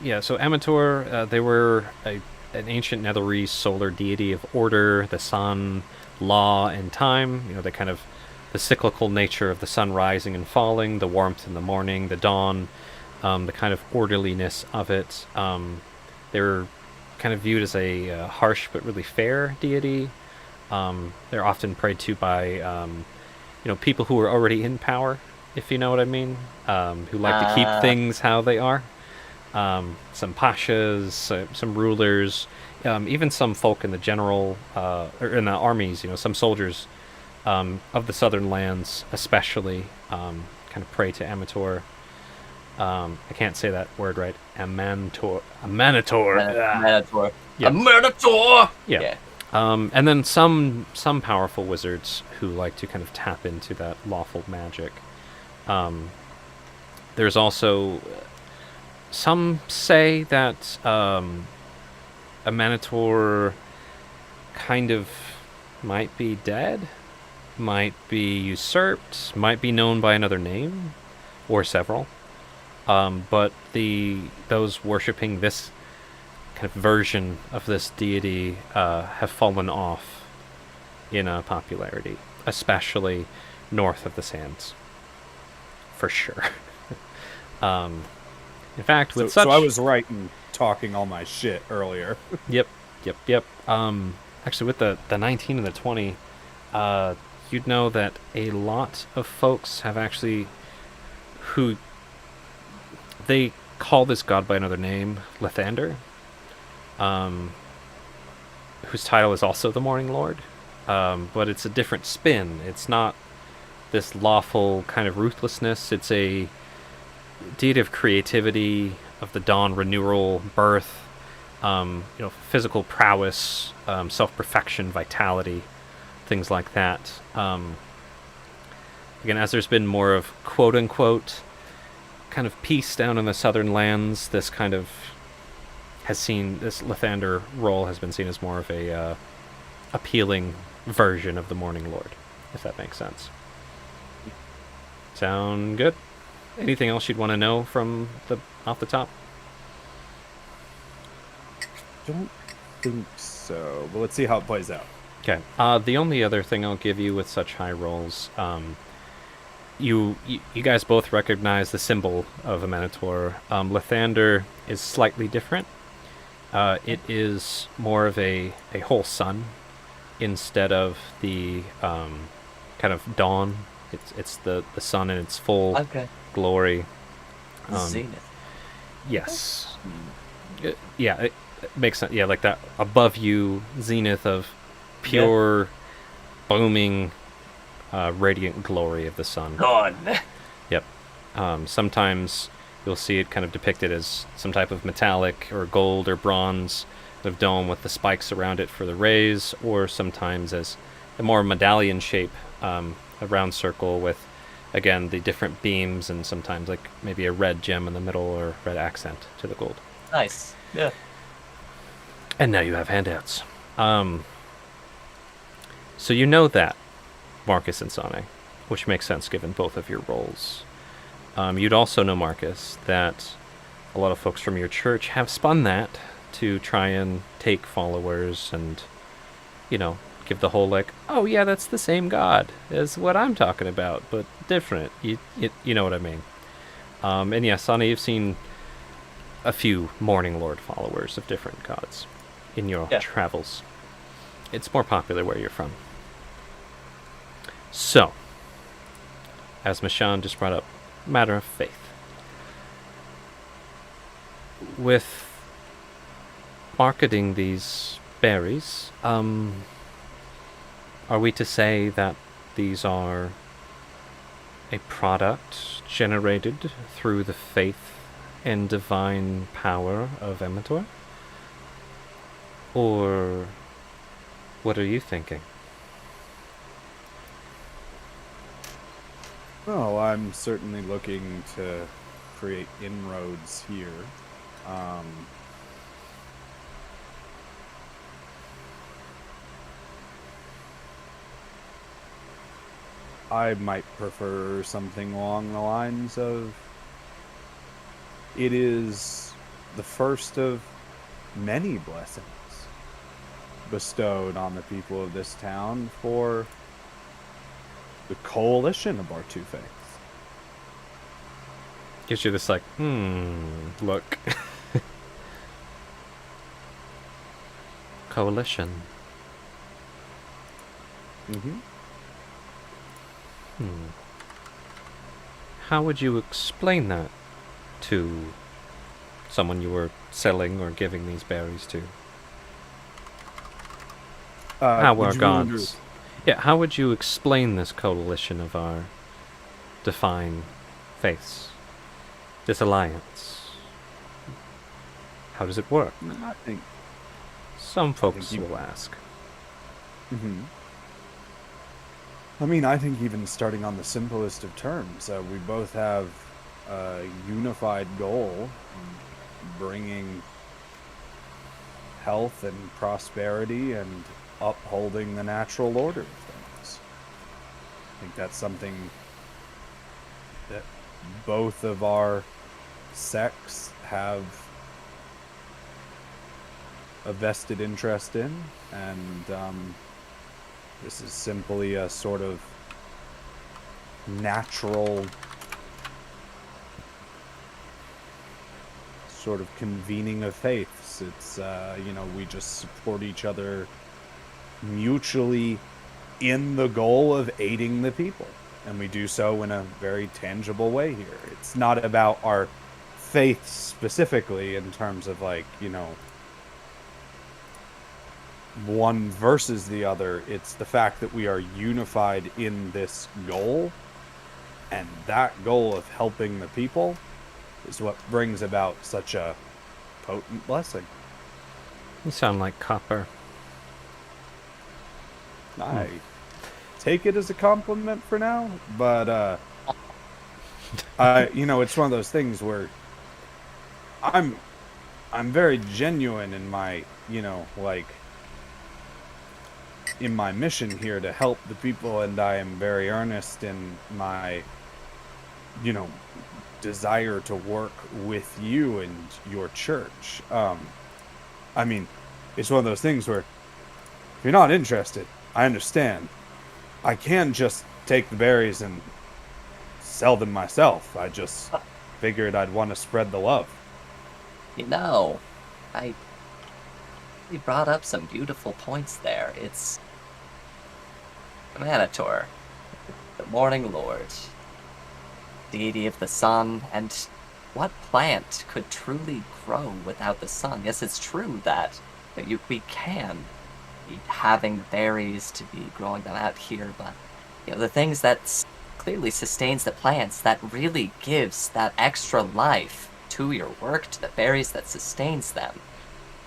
yeah, so Amantor, they were an ancient Netherese solar deity of order, the sun, law, and time. You know, they kind of, the cyclical nature of the sun rising and falling, the warmth in the morning, the dawn, the kind of orderliness of it. They're kind of viewed as a harsh but really fair deity. They're often prayed to by, people who are already in power, if you know what I mean, who like to keep things how they are. Some pashas, some rulers, even some folk in the general, or in the armies, some soldiers of the southern lands especially, kind of pray to Amantor. I can't say that word right. Amanitor.
Manator.
Yeah.
A Manator!
Yeah. And then some powerful wizards who like to kind of tap into that lawful magic. There's also some say that a Manator kind of might be dead, might be usurped, might be known by another name, or several. But those worshipping this kind of version of this deity have fallen off in popularity, especially north of the sands, for sure. In fact, with
So I was right in talking all my shit earlier.
Yep. Actually, with the 19 and the 20, you'd know that a lot of folks have actually who they call this god by another name, Lathander, whose title is also the Morning Lord, but it's a different spin. It's not this lawful kind of ruthlessness. It's a deity of creativity, of the dawn, renewal, birth, physical prowess, self-perfection, vitality, things like that. Again, as there's been more of quote-unquote kind of peace down in the southern lands, this kind of this Lathander role has been seen as more of a appealing version of the Morning Lord, if that makes sense. Sound good? Anything else you'd want to know from off the top?
Don't think so. But let's see how it plays out.
Okay. The only other thing I'll give you with such high rolls, you guys both recognize the symbol of a Minotaur. Lathander is slightly different. It is more of a whole sun instead of the kind of dawn. It's the sun in its full glory.
Zenith.
Yes. Yeah, it makes sense. Yeah, like that above you zenith of pure, booming, radiant glory of the sun.
God.
Yep. Sometimes you'll see it kind of depicted as some type of metallic or gold or bronze of dome with the spikes around it for the rays, or sometimes as a more medallion shape, a round circle with, again, the different beams, and sometimes like maybe a red gem in the middle or red accent to the gold.
Nice. Yeah.
And now you have handouts. So you know that, Marcus and Sane, which makes sense given both of your roles. You'd also know, Marcus, that a lot of folks from your church have spun that to try and take followers and, give the whole like, oh yeah, that's the same god as what I'm talking about, but different. You know what I mean. And yeah, Sane, you've seen a few Morning Lord followers of different gods in your travels. It's more popular where you're from. So, as Mashan just brought up, matter of faith. With marketing these berries, are we to say that these are a product generated through the faith and divine power of Emitor? Or what are you thinking?
Well, I'm certainly looking to create inroads here. I might prefer something along the lines of, it is the first of many blessings bestowed on the people of this town for the coalition of our two faiths.
Gives you this like, look. Coalition.
Mm-hmm.
How would you explain that to someone you were selling or giving these berries to? How are gods? Yeah, how would you explain this coalition of our divine faiths? This alliance? How does it work?
I think
Some folks will ask.
Mm-hmm. I mean, I think even starting on the simplest of terms, we both have a unified goal, bringing health and prosperity and upholding the natural order of things. I think that's something that both of our sects have a vested interest in, and this is simply a sort of natural sort of convening of faiths. It's, we just support each other mutually in the goal of aiding the people. And we do so in a very tangible way here. It's not about our faith specifically in terms of like, one versus the other. It's the fact that we are unified in this goal, and that goal of helping the people is what brings about such a potent blessing.
You sound like Copper.
I take it as a compliment for now, but it's one of those things where I'm very genuine in my, in my mission here to help the people, and I am very earnest in my, desire to work with you and your church. It's one of those things where if you're not interested, I understand. I can just take the berries and sell them myself. I just figured I'd want to spread the love.
You brought up some beautiful points there. It's Manator, the Morning Lord, deity of the sun, and what plant could truly grow without the sun? Yes, it's true that we can be having berries to be growing them out here, but the things that clearly sustains the plants, that really gives that extra life to your work, to the berries that sustains them.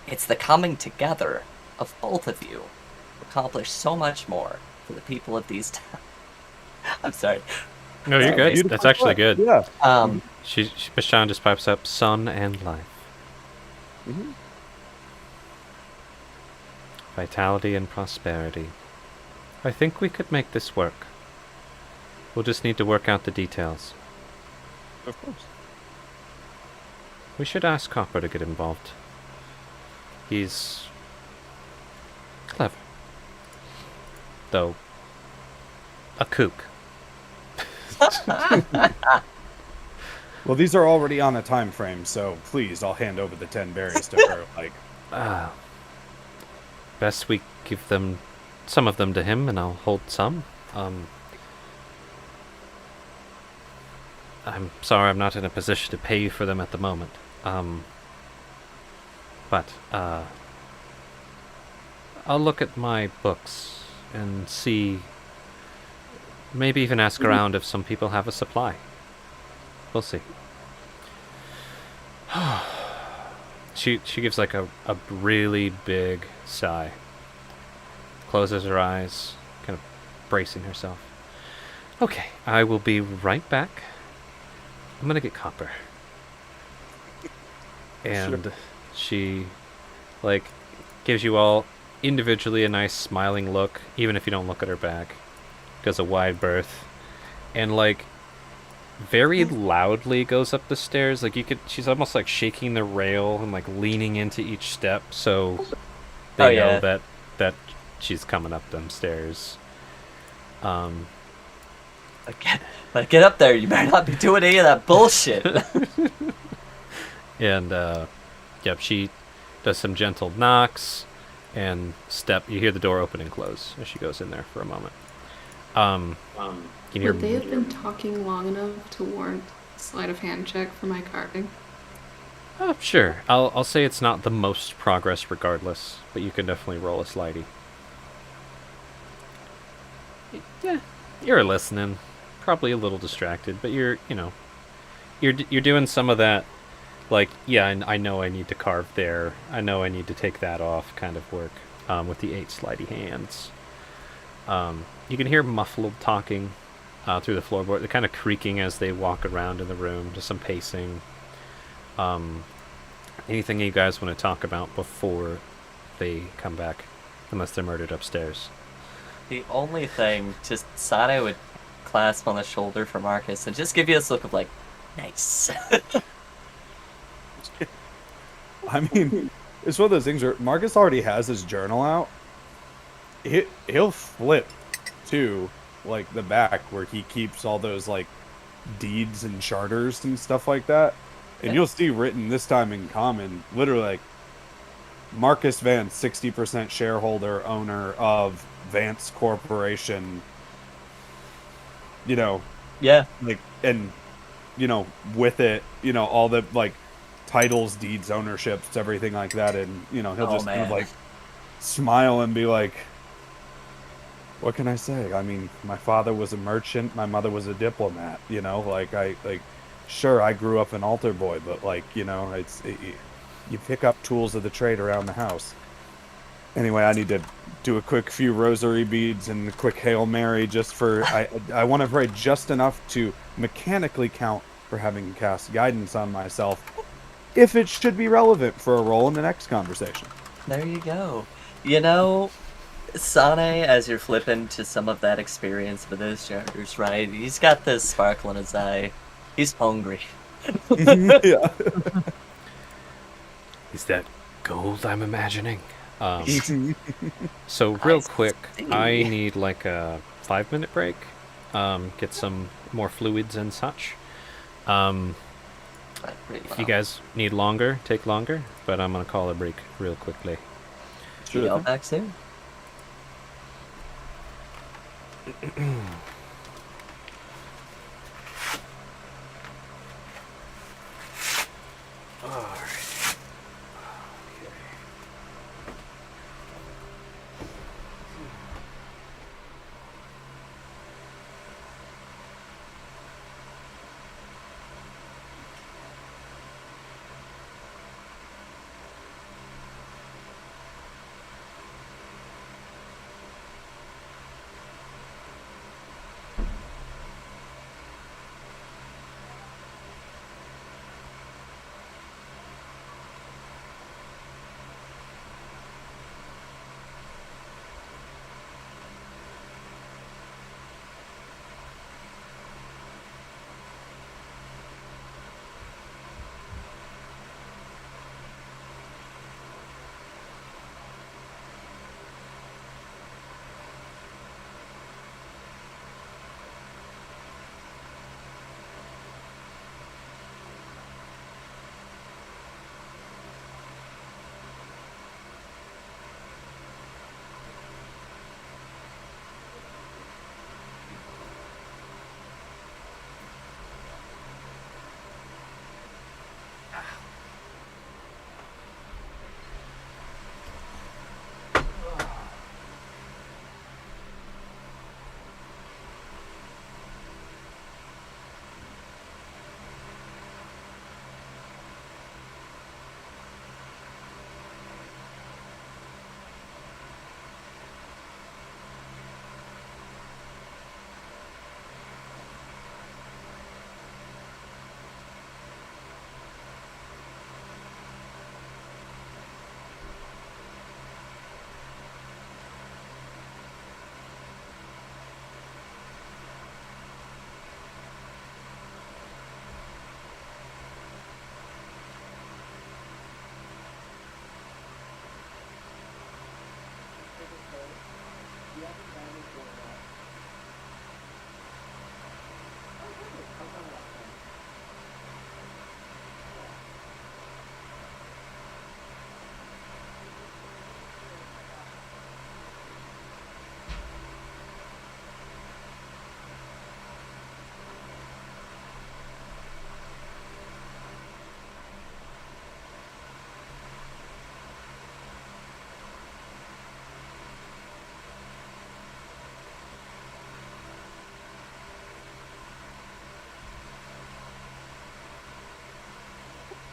It's the coming together of both of you to accomplish so much more for the people of these towns. I'm sorry.
No, you're good.
Beautiful
That's actually
thought.
good.
Yeah.
Bashan just pipes up sun and life.
Mhm.
Vitality and prosperity. I think we could make this work. We'll just need to work out the details.
Of course.
We should ask Copper to get involved. He's clever. Though, a kook.
Well, these are already on a time frame, so please, I'll hand over the 10 berries to her.
Best we give them some of them to him, and I'll hold some. I'm sorry I'm not in a position to pay you for them at the moment. But I'll look at my books and see. Maybe even ask around if some people have a supply. We'll see. She gives like a really big sigh. Closes her eyes, kind of bracing herself. Okay, I will be right back. I'm gonna get Copper. And she, gives you all individually a nice smiling look, even if you don't look at her back. Does a wide berth. And, very loudly goes up the stairs. She's almost, shaking the rail and, leaning into each step, so they know that she's coming up them stairs.
Get up there. You better not be doing any of that bullshit.
And, she does some gentle knocks and you hear the door open and close as she goes in there for a moment. You hear
Would they have been talking long enough to warrant sleight of hand check for my carving?
Sure. I'll say it's not the most progress regardless, but you can definitely roll a slidey. Yeah, you're listening. Probably a little distracted, but you're doing some of that, I know I need to carve there. I know I need to take that off kind of work, with the 8 slidey hands. You can hear muffled talking through the floorboard. They're kind of creaking as they walk around in the room, just some pacing. Anything you guys want to talk about before they come back, unless they're murdered upstairs?
The only thing, just Sane would clasp on the shoulder for Marcus and just give you this look of nice.
It's one of those things where Marcus already has his journal out. He'll flip to the back where he keeps all those deeds and charters and stuff like that, and you'll see written this time in common, literally Marcus Vance, 60% shareholder, owner of Vance Corporation. You know,
Yeah.
like, and with it, all the like titles, deeds, ownerships, everything like that, and he'll
Oh
just kind of
man.
like smile and be like, "What can I say? I mean, my father was a merchant, my mother was a diplomat. Sure, I grew up an altar boy, but you pick up tools of the trade around the house." Anyway, I need to do a quick few rosary beads and a quick Hail Mary just for I want to pray just enough to mechanically count for having cast guidance on myself if it should be relevant for a role in the next conversation.
There you go. You know, Sane, as you're flipping to some of that experience with his characters, right? He's got this sparkle in his eye. He's hungry.
Yeah.
Is that gold I'm imagining? So real quick, I need like a 5-minute break. Get some more fluids and such. If you guys need longer, take longer. But I'm gonna call a break real quickly.
See y'all back soon.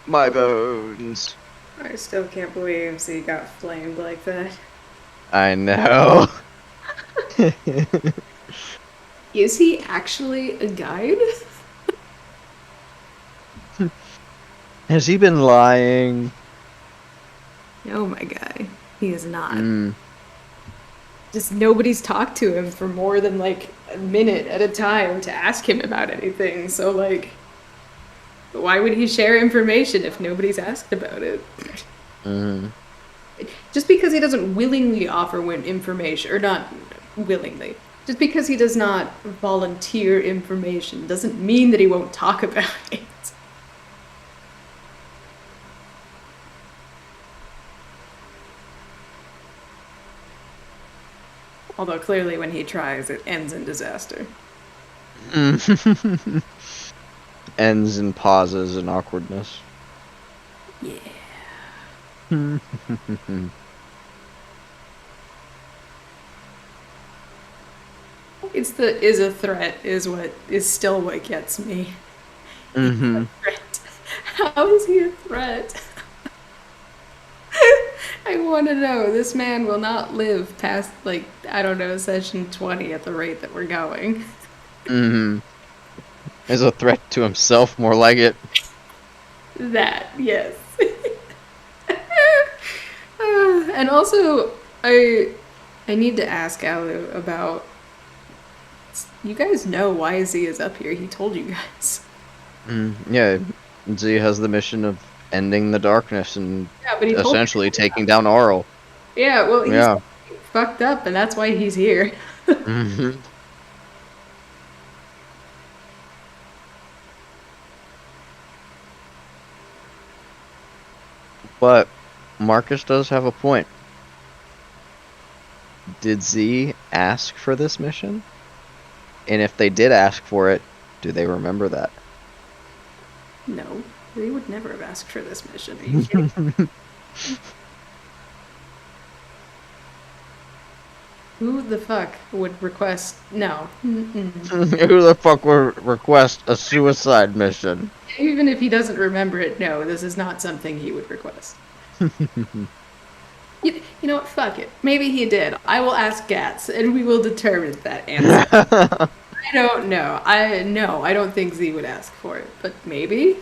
My bones.
I still can't believe Z got flamed like that.
I know.
Is he actually a guide?
Has he been lying?
Oh my guy. He is not.
Mm.
Just nobody's talked to him for more than like a minute at a time to ask him about anything. So like, why would he share information if nobody's asked about it?
Mm.
Just because he doesn't willingly offer information, or not willingly, just because he does not volunteer information doesn't mean that he won't talk about it. Although clearly when he tries, it ends in disaster.
Ends in pauses and awkwardness.
Yeah. It's the is a threat is what is still what gets me.
Mm-hmm.
Threat. How is he a threat? I want to know. This man will not live past, like, I don't know, session 20 at the rate that we're going.
Mm-hmm. Is a threat to himself, more like it.
That, yes. And also, I need to ask Alu about. You guys know why Z is up here. He told you guys.
Yeah, Z has the mission of ending the darkness and
Yeah, but he told
essentially taking down Aurel.
Yeah, well, he's
Yeah.
fucked up, and that's why he's here.
Mm-hmm. But Marcus does have a point. Did Z ask for this mission? And if they did ask for it, do they remember that?
No, they would never have asked for this mission. Are you kidding? Who the fuck would request? No. Mm-mm.
Who the fuck would request a suicide mission?
Even if he doesn't remember it, no, this is not something he would request. You know what? Fuck it. Maybe he did. I will ask Gats, and we will determine that answer. I don't know. I don't think Z would ask for it, but maybe.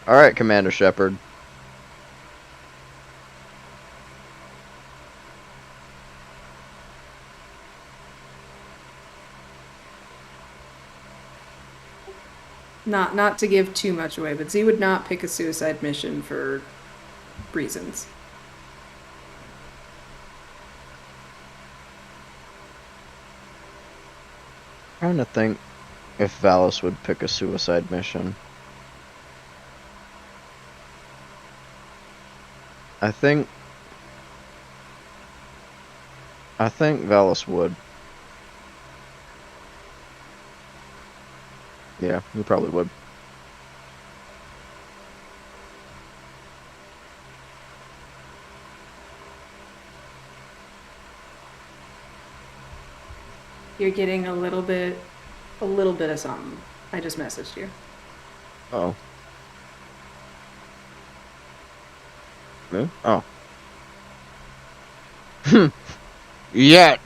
Alright, Commander Shepard.
Not to give too much away, but Z would not pick a suicide mission for reasons.
Trying to think if Valis would pick a suicide mission. I think Valis would. Yeah, he probably would.
You're getting a little bit of something. I just messaged you.
Oh. Me? Oh. Yet.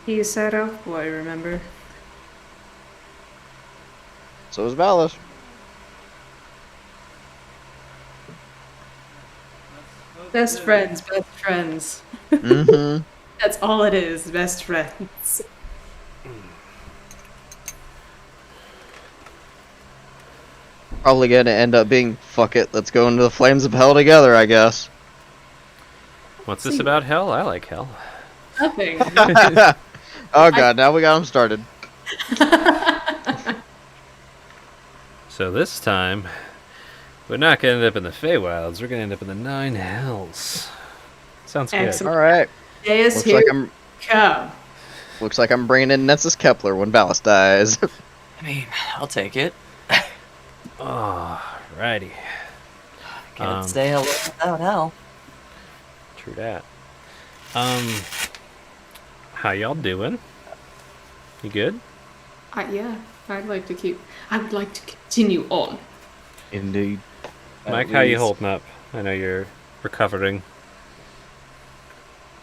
He's set off boy, remember?
So is Valis.
Best friends, best friends.
Mm-hmm.
That's all it is, best friends.
Probably gonna end up being, fuck it, let's go into the flames of hell together, I guess.
What's this about hell? I like hell.
Nothing.
Oh god, now we got him started.
So this time, we're not going to end up in the Feywilds. We're going to end up in the Nine Hells. Sounds good.
Excellent.
Alright.
Deus
Looks like
here come.
I'm bringing in Nessus Kepler when Valis dies.
I mean, I'll take it.
Alrighty.
Can't say hello without hell.
True that. How y'all doing? You good?
Yeah, I would like to continue on.
Indeed.
Mike, how you holding up? I know you're recovering.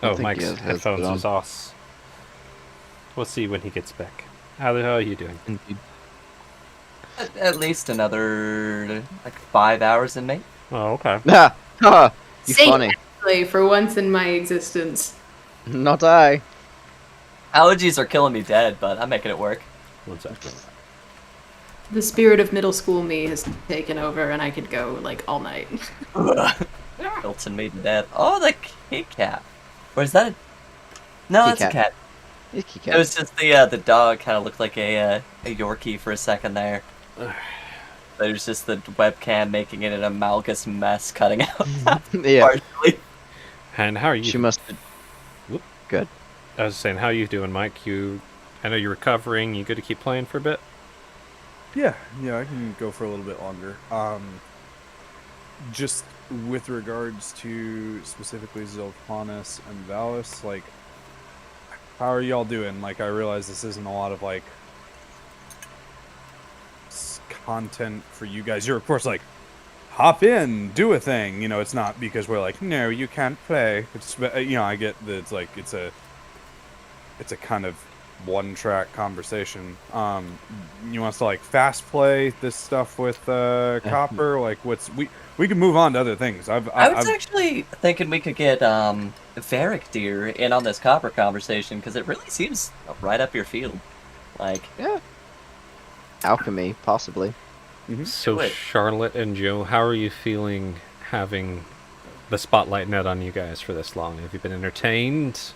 I
Oh,
think
Mike's
he has
headphones
headset
is off. We'll see when he gets back. How are you doing?
Indeed.
At least another, 5 hours in May.
Oh, okay.
Ha! Ha! You
Say
funny.
actually, for once in my existence.
Not I.
Allergies are killing me dead, but I'm making it work.
1 second.
The spirit of middle school me has taken over, and I could go all night.
Hilton me to death. Oh, the kitty cat. Or is that a... No,
Kitty
that's a
cat.
cat.
Icky
It
cat.
was just the dog kind of looked like a Yorkie for a second there. There's just the webcam making it an amalgamous mess, cutting out
Yeah,
partially.
And how are you?
she must.
Whoop.
Good.
I was saying, how you doing, Mike? I know you're recovering. You good to keep playing for a bit?
Yeah, I can go for a little bit longer. Just with regards to specifically Zilpanis and Valis, like, how are y'all doing? Like, I realize this isn't a lot of like content for you guys. You're of course like, hop in, do a thing. You know, it's not because we're like, no, you can't play. It's I get that it's like it's a kind of one-track conversation. You want us to like fast play this stuff with Copper? Like, we can move on to other things.
I was actually thinking we could get Varric Deer in on this copper conversation because it really seems right up your field. Like,
Yeah. Alchemy, possibly.
So,
Do it.
Charlotte and Joe, how are you feeling having the spotlight net on you guys for this long? Have you been entertained?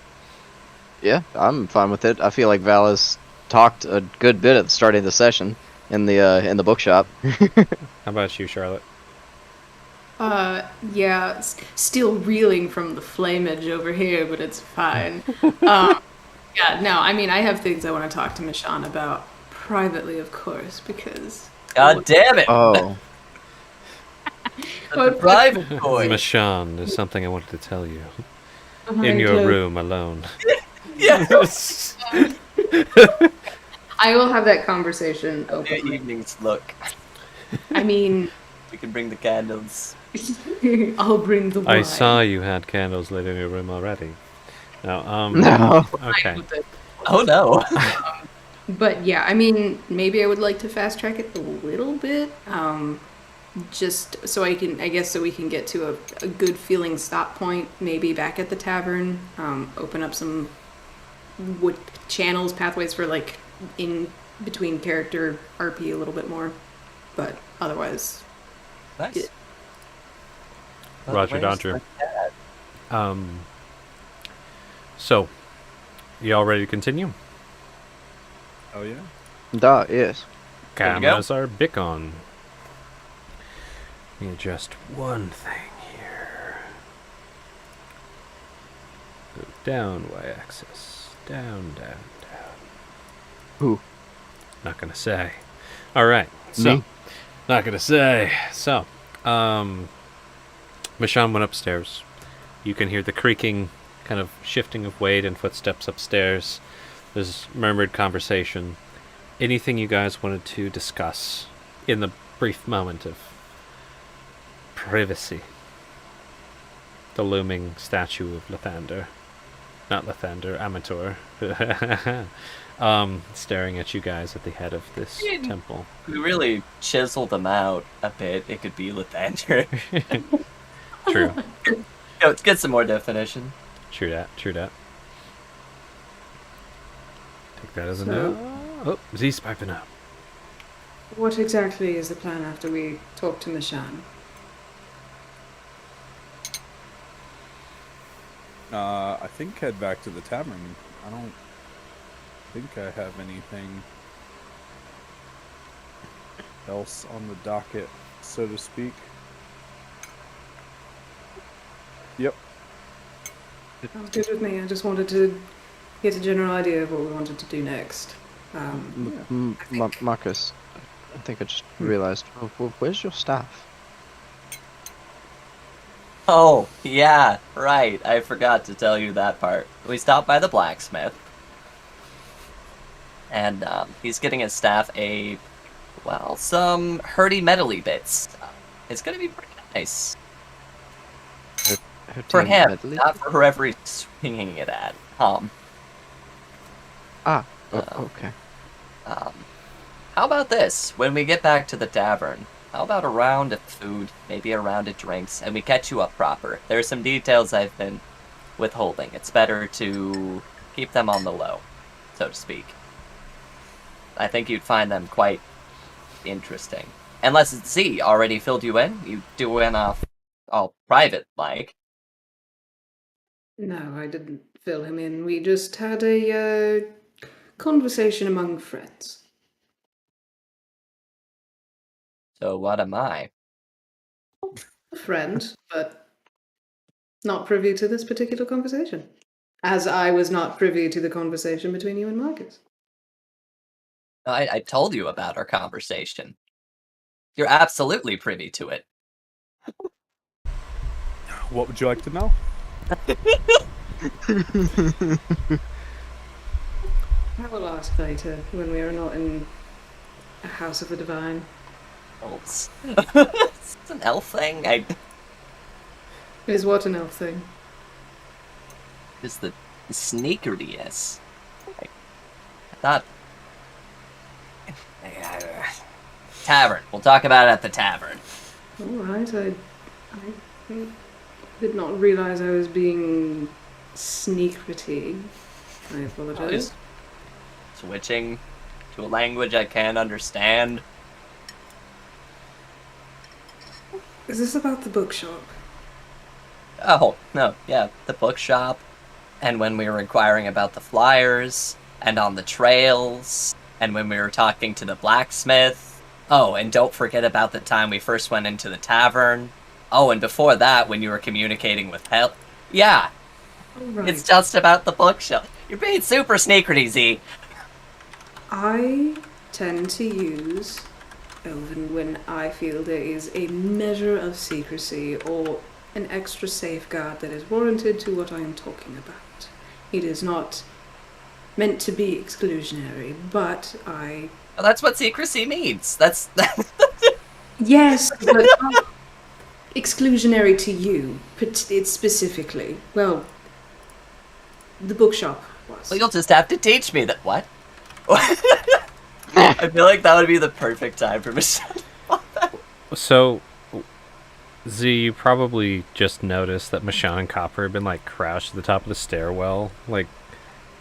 Yeah, I'm fine with it. I feel like Valis talked a good bit at the start of the session in the bookshop.
How about you, Charlotte?
Yeah, still reeling from the flameage over here, but it's fine. Yeah, no, I mean, I have things I want to talk to Michonne about privately, of course, because.
God damn it!
Oh,
The private boy.
Michonne, there's something I wanted to tell you. In
Behind
your
closed-
room alone.
Yes.
I will have that conversation
Your
openly.
evenings look.
I mean,
We can bring the candles.
I'll bring the wine.
I saw you had candles lit in your room already. No,
no.
okay.
Oh no.
But yeah, I mean, maybe I would like to fast track it a little bit, just so I guess so we can get to a good feeling stop point, maybe back at the tavern, open up some channels, pathways for like in between character RP a little bit more, but otherwise,
Nice.
Yeah.
Roger
Where's
Dodger.
my dad?
So, you all ready to continue?
Oh yeah.
Duh, yes.
There we go.
Cameras are beacon. Let me adjust one thing here. Go down y-axis. Down, down, down.
Who?
Not gonna say. Alright, so.
Me?
Not gonna say. So, Michonne went upstairs. You can hear the creaking, kind of shifting of weight and footsteps upstairs. There's murmured conversation. Anything you guys wanted to discuss in the brief moment of privacy? The looming statue of Lathander. Not Lathander, Amator. Staring at you guys at the head of this temple.
We really chiseled them out a bit. It could be Lathander.
True.
Let's get some more definition.
True that, true that. Take that as a
So-
no. Oh, Z's piping up.
what exactly is the plan after we talk to Michonne?
I think head back to the tavern. I don't think I have anything else on the docket, so to speak. Yep.
Sounds good with me. I just wanted to get a general idea of what we wanted to do next.
Marcus, I think I just realized. Where's your staff?
Oh, yeah, right. I forgot to tell you that part. We stopped by the blacksmith. And he's getting his staff some hurdy-metally bits. It's gonna be pretty nice. For him,
Medley?
not for whoever he's swinging it at.
Okay.
How about this? When we get back to the tavern, how about a round of food, maybe a round of drinks, and we catch you up proper? There are some details I've been withholding. It's better to keep them on the low, so to speak. I think you'd find them quite interesting. Unless Z already filled you in? You doing all private, like.
No, I didn't fill him in. We just had a conversation among friends.
So what am I?
A friend, but not privy to this particular conversation. As I was not privy to the conversation between you and Marcus.
I told you about our conversation. You're absolutely privy to it.
What would you like to know?
I will ask later when we are not in a house of the divine.
Elves. It's an elf thing.
Is what an elf thing?
Is the sneakeriness. I thought. Tavern. We'll talk about it at the tavern.
Alright, I did not realize I was being sneakerty. I apologize.
Switching to a language I can't understand.
Is this about the bookshop?
Oh, no, yeah, the bookshop. And when we were inquiring about the flyers, and on the trails, and when we were talking to the blacksmith. Oh, and don't forget about the time we first went into the tavern. Oh, and before that, when you were communicating with Hel. Yeah,
Alright.
it's just about the bookshop. You're being super sneakerty, Z.
I tend to use Elven when I feel there is a measure of secrecy or an extra safeguard that is warranted to what I am talking about. It is not meant to be exclusionary, but I...
Well, that's what secrecy means. That's
Yes, but not exclusionary to you, it's specifically. Well, the bookshop was.
Well, you'll just have to teach me that. What? I feel like that would be the perfect time for Michelle.
So, Z, you probably just noticed that Michonne and Copper have been like crouched at the top of the stairwell, like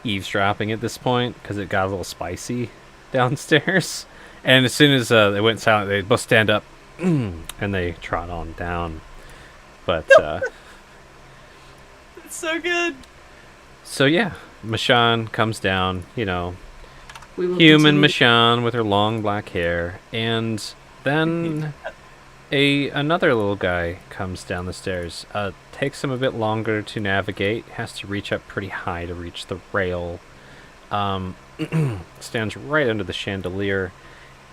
eavesdropping at this point because it got a little spicy downstairs. And as soon as they went silent, they both stand up and they trot on down. But
It's so good.
so yeah, Michonne comes down, you know,
We will
human
continue-
Michonne with her long black hair, and then another little guy comes down the stairs. Takes him a bit longer to navigate. Has to reach up pretty high to reach the rail. Stands right under the chandelier,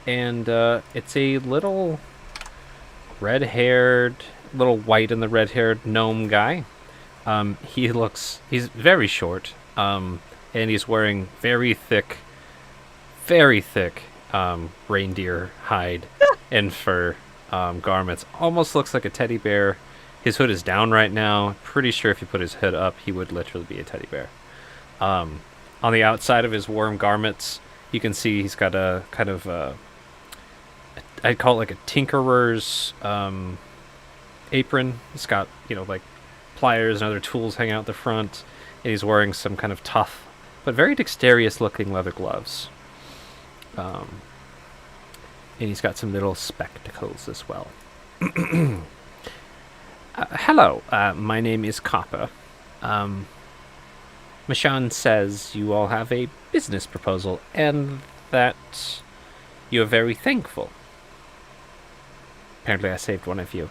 and it's a little red-haired, little white in the red-haired gnome guy. He's very short, and he's wearing very thick reindeer hide and fur garments. Almost looks like a teddy bear. His hood is down right now. Pretty sure if you put his hood up, he would literally be a teddy bear. On the outside of his warm garments, you can see he's got a kind of I'd call it like a tinkerer's apron. It's got, you know, like pliers and other tools hanging out the front, and he's wearing some kind of tough but very dexterous looking leather gloves. And he's got some little spectacles as well. Hello, my name is Copper. Michonne says you all have a business proposal and that you're very thankful. Apparently I saved one of you.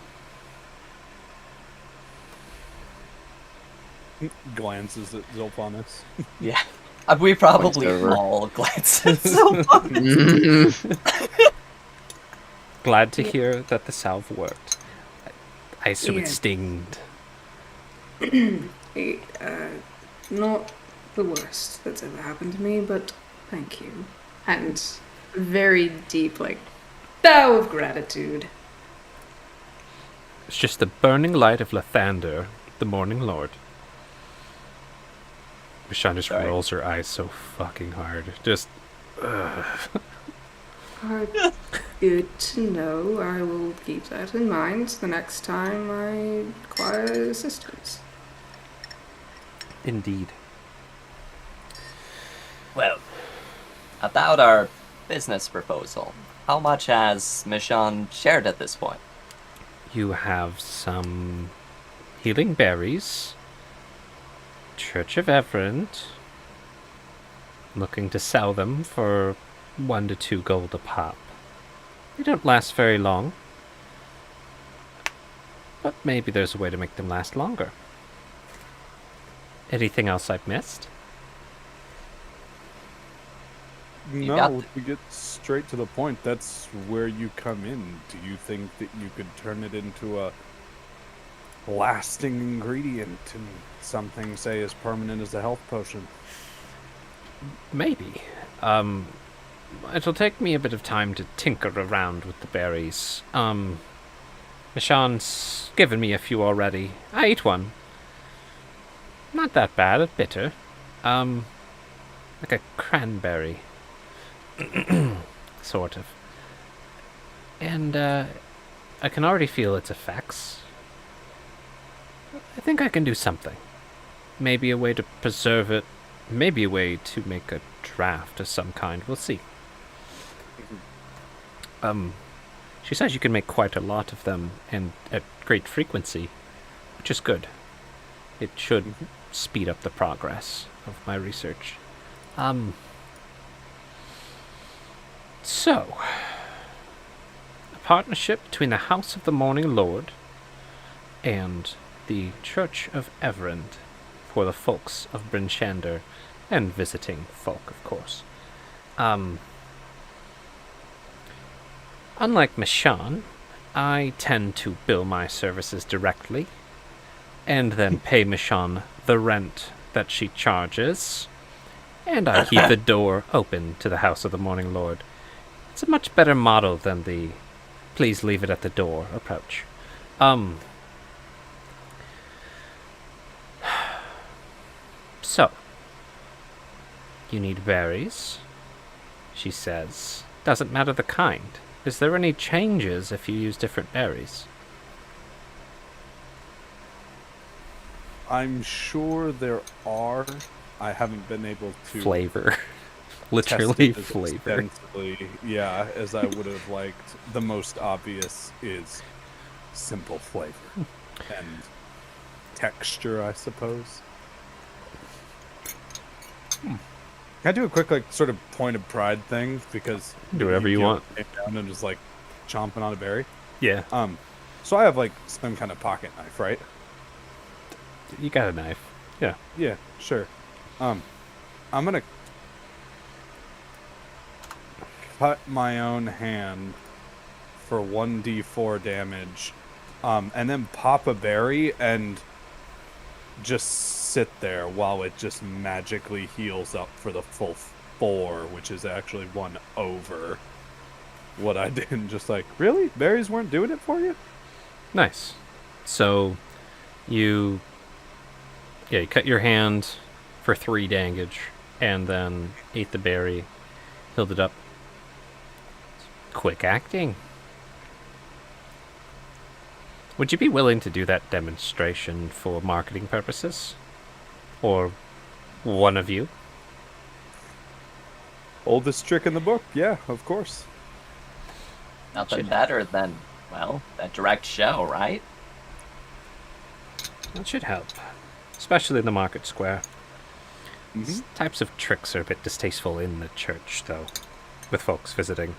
Glances at Zolfanus.
Yeah. We probably
Points over.
all glance at so
Glad to hear that the salve worked. I assume
Yeah.
it stinged.
Not the worst that's ever happened to me, but thank you. And very deep, like, bow of gratitude.
It's just the burning light of Lathander, the Morning Lord. Michonne just
Sorry.
rolls her eyes so fucking hard. Just,
Good to know. I will keep that in mind the next time I require assistance.
indeed.
Well, about our business proposal, how much has Michonne shared at this point?
You have some healing berries. Church of Everent. Looking to sell them for 1 to 2 gold a pop. They don't last very long. But maybe there's a way to make them last longer. Anything else I've missed?
got
No, to get straight to the point, that's where you come in. Do you think that you could turn it into a lasting ingredient and something, say, as permanent as a health potion?
Maybe. It'll take me a bit of time to tinker around with the berries. Michonne's given me a few already. I ate one. Not that bad, it's bitter. Like a cranberry. Sort of. And, I can already feel its effects. I think I can do something. Maybe a way to preserve it. Maybe a way to make a draft of some kind. We'll see. She says you can make quite a lot of them and at great frequency, which is good. It should speed up the progress of my research. So, a partnership between the House of the Morning Lord and the Church of Everend for the folks of Bryn Shander and visiting folk, of course. Unlike Michonne, I tend to bill my services directly and then pay Michonne the rent that she charges, and I keep the door open to the House of the Morning Lord. It's a much better model than the please leave it at the door approach. So, you need berries, she says. Doesn't matter the kind. Is there any changes if you use different berries?
I'm sure there are. I haven't been able to
Flavor.
test
Literally
it as
flavor.
extensively, yeah, as I would have liked. The most obvious is simple flavor and texture, I suppose. Can I do a quick, like, sort of point of pride thing? Because
Do whatever you want.
came down and just like chomping on a berry.
Yeah.
So I have like some kind of pocket knife, right?
You got a knife. Yeah.
Yeah, sure. I'm gonna cut my own hand for 1d4 damage, and then pop a berry and just sit there while it just magically heals up for the full 4, which is actually 1 over what I did. And just like, really? Berries weren't doing it for you?
Nice. So, you cut your hand for 3 damage, and then ate the berry, healed it up. Quick acting. Would you be willing to do that demonstration for marketing purposes? Or one of you?
Oldest trick in the book, yeah, of course.
Nothing
Should-
better than, well, that direct show, right?
That should help. Especially in the market square.
Mhm.
These types of tricks are a bit distasteful in the church, though, with folks visiting.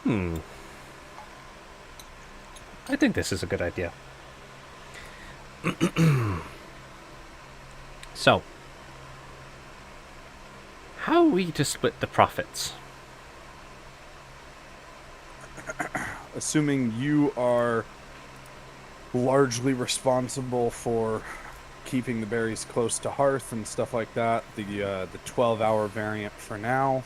I think this is a good idea. So, how are we to split the profits?
Assuming you are largely responsible for keeping the berries close to hearth and stuff like that, the 12-hour variant for now,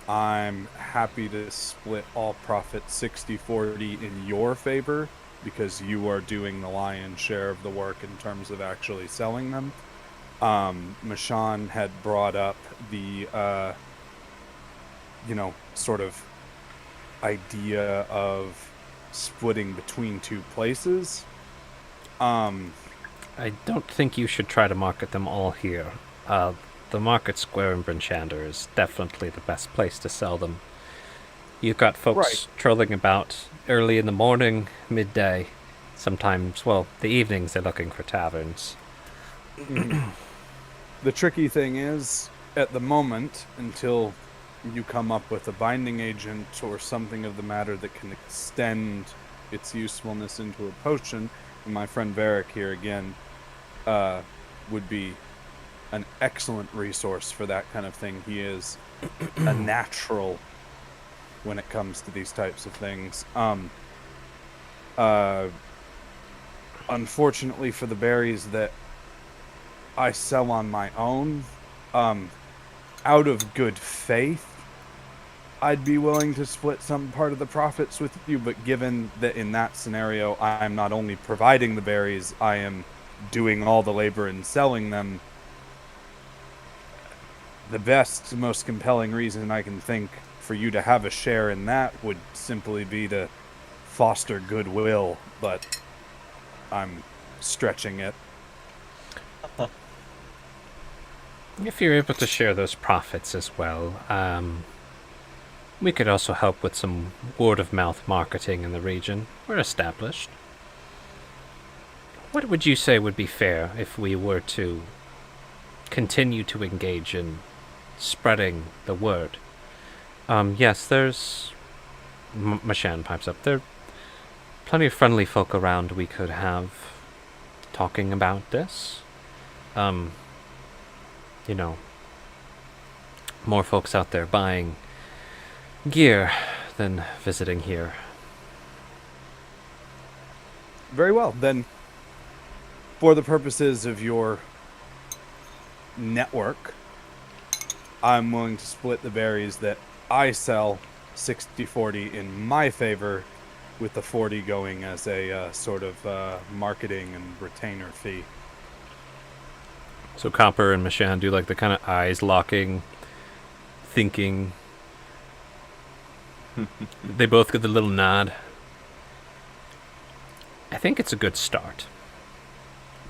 I'm happy to split all profit 60-40 in your favor, because you are doing the lion's share of the work in terms of actually selling them. Michonne had brought up the sort of idea of splitting between 2 places.
I don't think you should try to market them all here. The market square in Bryn Shander is definitely the best place to sell them. You've got folks
Right.
trolling about early in the morning, midday. Sometimes, well, the evenings they're looking for taverns.
The tricky thing is, at the moment, until you come up with a binding agent or something of the matter that can extend its usefulness into a potion, and my friend Varric here again would be an excellent resource for that kind of thing. He is a natural when it comes to these types of things. Unfortunately for the berries that I sell on my own, out of good faith, I'd be willing to split some part of the profits with you, but given that in that scenario I'm not only providing the berries, I am doing all the labor in selling them, the best, most compelling reason I can think for you to have a share in that would simply be to foster goodwill, but I'm stretching it.
If you're able to share those profits as well, we could also help with some word-of-mouth marketing in the region. We're established. What would you say would be fair if we were to continue to engage in spreading the word? Yes, there's... Mashan pipes up. There are plenty of friendly folk around we could have talking about this. You know, more folks out there buying gear than visiting here.
Very well, then for the purposes of your network, I'm willing to split the berries that I sell 60-40 in my favor, with the 40 going as a sort of marketing and retainer fee.
So Copper and Mashan do like the kind of eyes locking, thinking. They both get the little nod. I think it's a good start.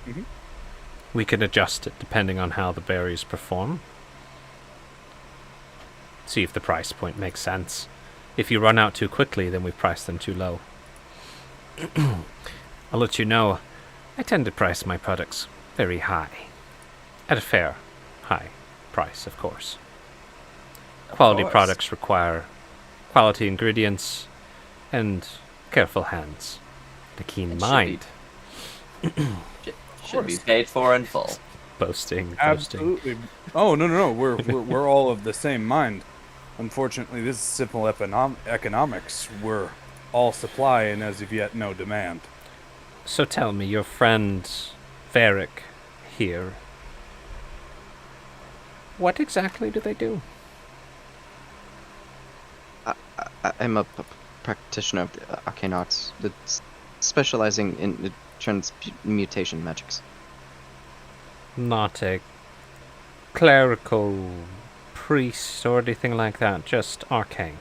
Mhm.
We can adjust it depending on how the berries perform. See if the price point makes sense. If you run out too quickly, then we've priced them too low. I'll let you know, I tend to price my products very high. At a fair, high price, of course. Quality
course.
products require quality ingredients and careful hands and a keen
It should be-
mind.
Should be paid for in full.
Boasting.
Absolutely. Oh, no. We're all of the same mind. Unfortunately, this is simple economics. We're all supply and as of yet no demand.
So tell me, your friend Varric here, what exactly do they do?
I'm a practitioner of the arcane arts, specializing in transmutation magics.
Not a clerical priest or anything like that, just arcane.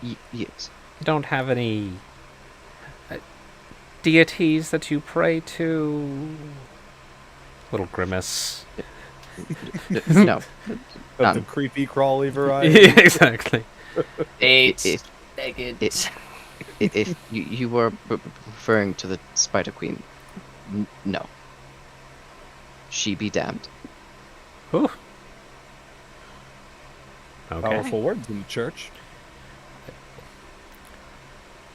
Yes.
You don't have any deities that you pray to? Little grimace.
No.
Of the
None.
creepy crawly variety.
Exactly.
Eight.
If-
Naked.
If you were referring to the Spider Queen, no. She be damned.
Ooh. Okay.
Powerful words in the church.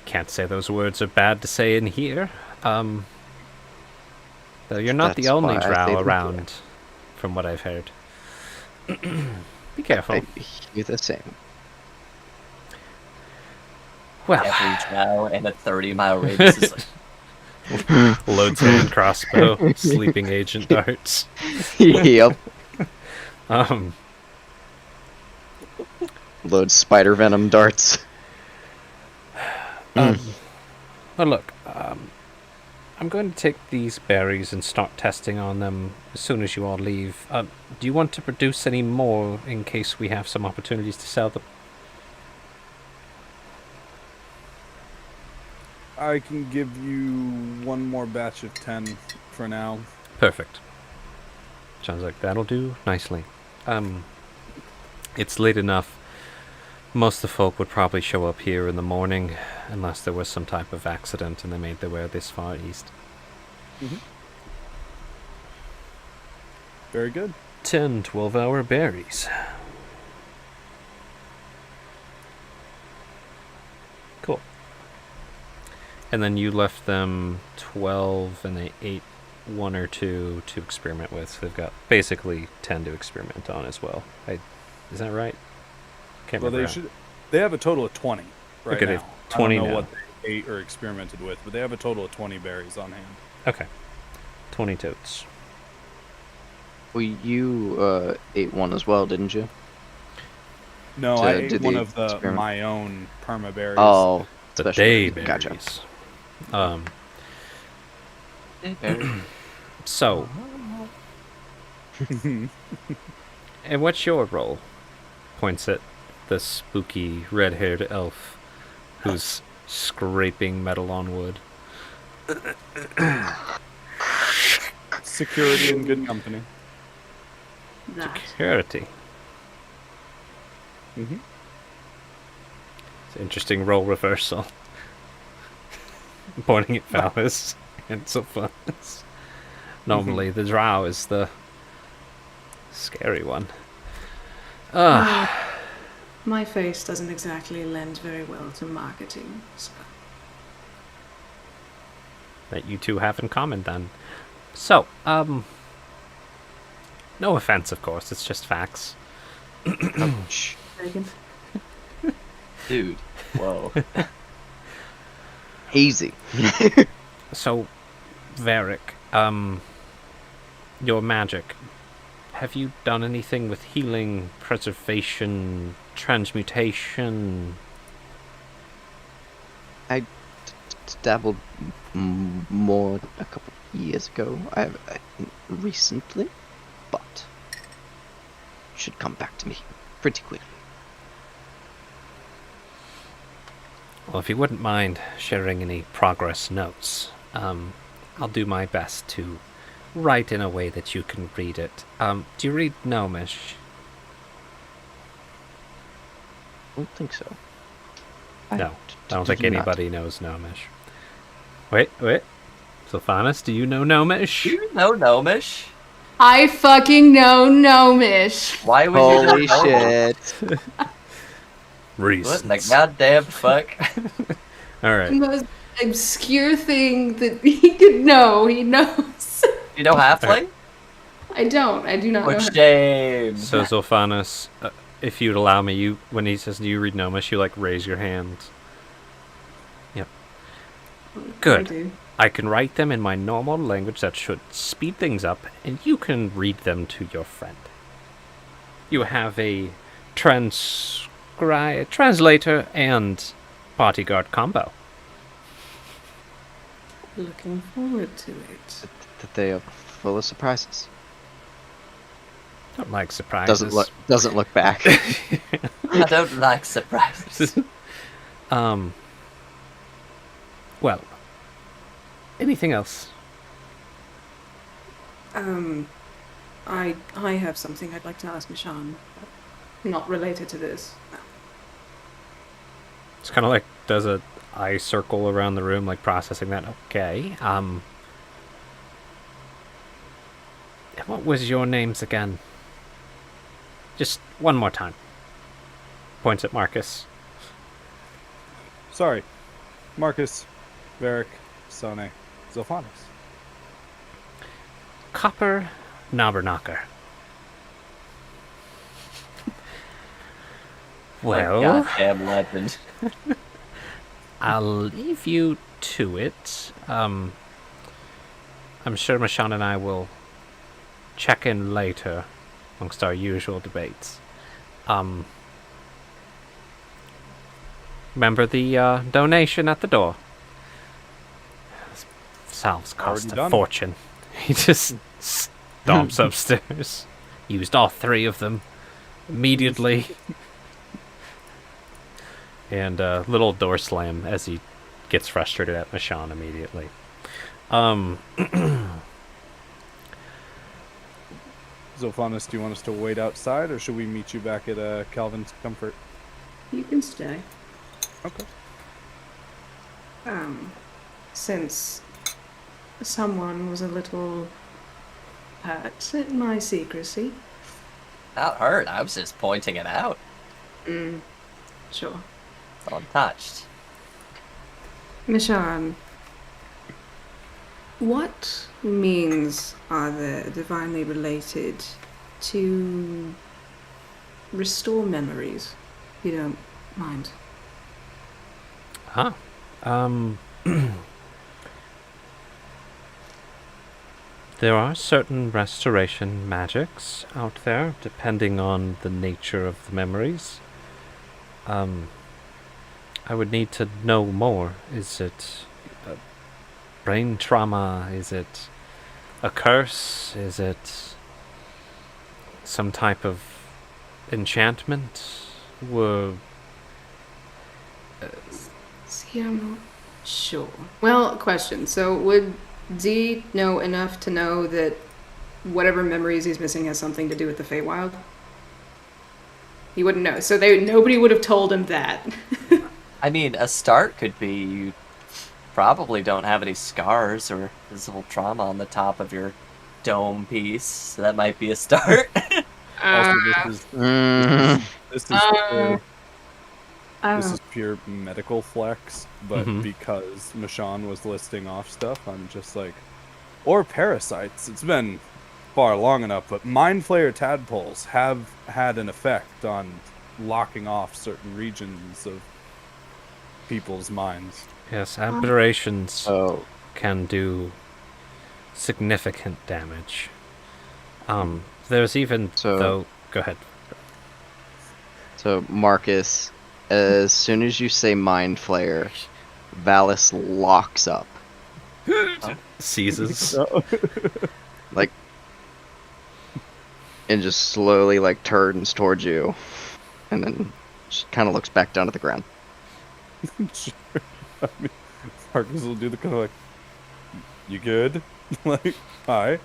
Can't say those words are bad to say in here. Though you're not the
That's
only
why I say
drow
them
around, from what I've heard. Be careful.
I hear the same.
Well,
Every drow in a 30-mile radius is like,
loads hand crossbow, sleeping agent darts.
Yep.
Um,
Load spider venom darts.
well, look, I'm going to take these berries and start testing on them as soon as you all leave. Do you want to produce any more in case we have some opportunities to sell them?
I can give you one more batch of 10 for now.
Perfect. Sounds like that'll do nicely. It's late enough. Most of the folk would probably show up here in the morning, unless there was some type of accident and they made their way this far east.
Very good.
10, 12-hour berries. And then you left them 12, and they ate 1 or 2 to experiment with. So they've got basically 10 to experiment on as well. Is that right? Can't
Well,
remember.
they have a total of 20 right
Okay, they
now.
have 20
I don't know
now.
what they ate or experimented with, but they have a total of 20 berries on hand.
Okay. 20 totes.
Well, you ate one as well, didn't you?
No,
To
I
do
ate one
the
of the
experiment.
my own perma berries.
Oh,
The
special
day
berries. Gotcha.
berries.
Very-
So, and what's your role? Points at the spooky red-haired elf who's scraping metal on wood.
Security and good company.
That.
Security.
Mm-hmm.
It's an interesting role reversal. Pointing at Phallus and Sylvanus. Normally the drow is the scary one.
My face doesn't exactly lend very well to marketing, so.
That you two have in common then. So, no offense, of course, it's just facts.
Shh.
Megan.
Dude, whoa.
Easy.
So, Varric, your magic, have you done anything with healing, preservation, transmutation?
Dabbled more a couple years ago. I recently, but should come back to me pretty quickly.
Well, if you wouldn't mind sharing any progress notes, I'll do my best to write in a way that you can read it. Do you read Gnomish?
I don't think so.
No, I don't think anybody knows Gnomish. Wait. Sylvanus, do you know Gnomish?
You know Gnomish?
I fucking know Gnomish.
Why would you
Holy
not know?
shit!
What in the goddamn fuck?
Alright.
The most obscure thing that he could know, he knows.
You know Halfling?
I don't. I do not know.
For shame.
So, Sylvanus, if you'd allow me, when he says, do you read Gnomish, you, raise your hand. Yep.
I
Good.
do.
I can write them in my normal language that should speed things up, and you can read them to your friend. You have a translator and bodyguard combo.
Looking forward to it.
That they are full of surprises.
Don't like surprises.
Doesn't look back.
I don't like surprises.
Well, anything else?
I have something I'd like to ask Mishan. Not related to this.
It's kind of does a eye circle around the room, processing that. Okay. What was your names again? Just one more time. Points at Marcus.
Sorry. Marcus, Varric, Sane, Zophanis.
Copper Knobberknocker. Well,
Goddamn legend.
I'll leave you to it. I'm sure Mishan and I will check in later amongst our usual debates. Remember the donation at the door? Salves cost
Already
a
done.
fortune. He just stomps upstairs. Used all 3 of them immediately. And a little door slam as he gets frustrated at Mishan immediately.
Zophanis, do you want us to wait outside, or should we meet you back at Calvin's Comfort?
You can stay.
Okay.
Since someone was a little hurt at my secrecy.
Not hurt, I was just pointing it out.
Sure.
Untouched.
Mishan, What means are there divinely related to restore memories? If you don't mind.
Huh. There are certain restoration magics out there, depending on the nature of the memories. I would need to know more. Is it brain trauma? Is it a curse? Is it some type of enchantment?
See, I'm not sure. Well, question. So, would Z know enough to know that whatever memories he's missing has something to do with the Feywild? He wouldn't know. So nobody would have told him that.
I mean, a start could be you probably don't have any scars or visible trauma on the top of your dome piece, so that might be a start.
Also,
Mm,
this is
I don't
this
know.
is pure medical flex, but
Mhm.
because Michonne was listing off stuff, I'm just like, or parasites. It's been far long enough, but mind flayer tadpoles have had an effect on locking off certain regions of people's minds.
Yes, aberrations
so
can do significant damage. There's even
So-
though. Go ahead.
So, Marcus, as soon as you say Mind Flayer, Valis locks up.
Seizes.
Like, and just slowly, like, turns towards you. And then just kind of looks back down at the ground.
Sure. I mean, Marcus will do the kind of like, you good? Like, hi.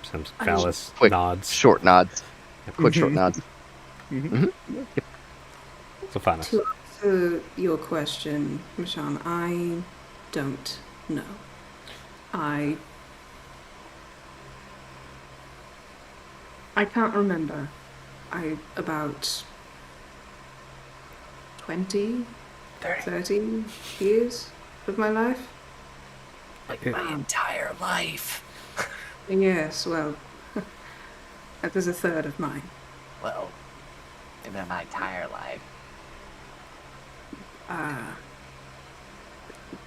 Some Valis
Quick,
nods.
Short nods. Quick, short
Mhm.
nods.
Sophanis.
To answer your question, Michonne, I don't know. I can't remember. About 20, 30 years of my life.
Like my entire life.
Yes, well, that was a third of mine.
Well, maybe my entire life.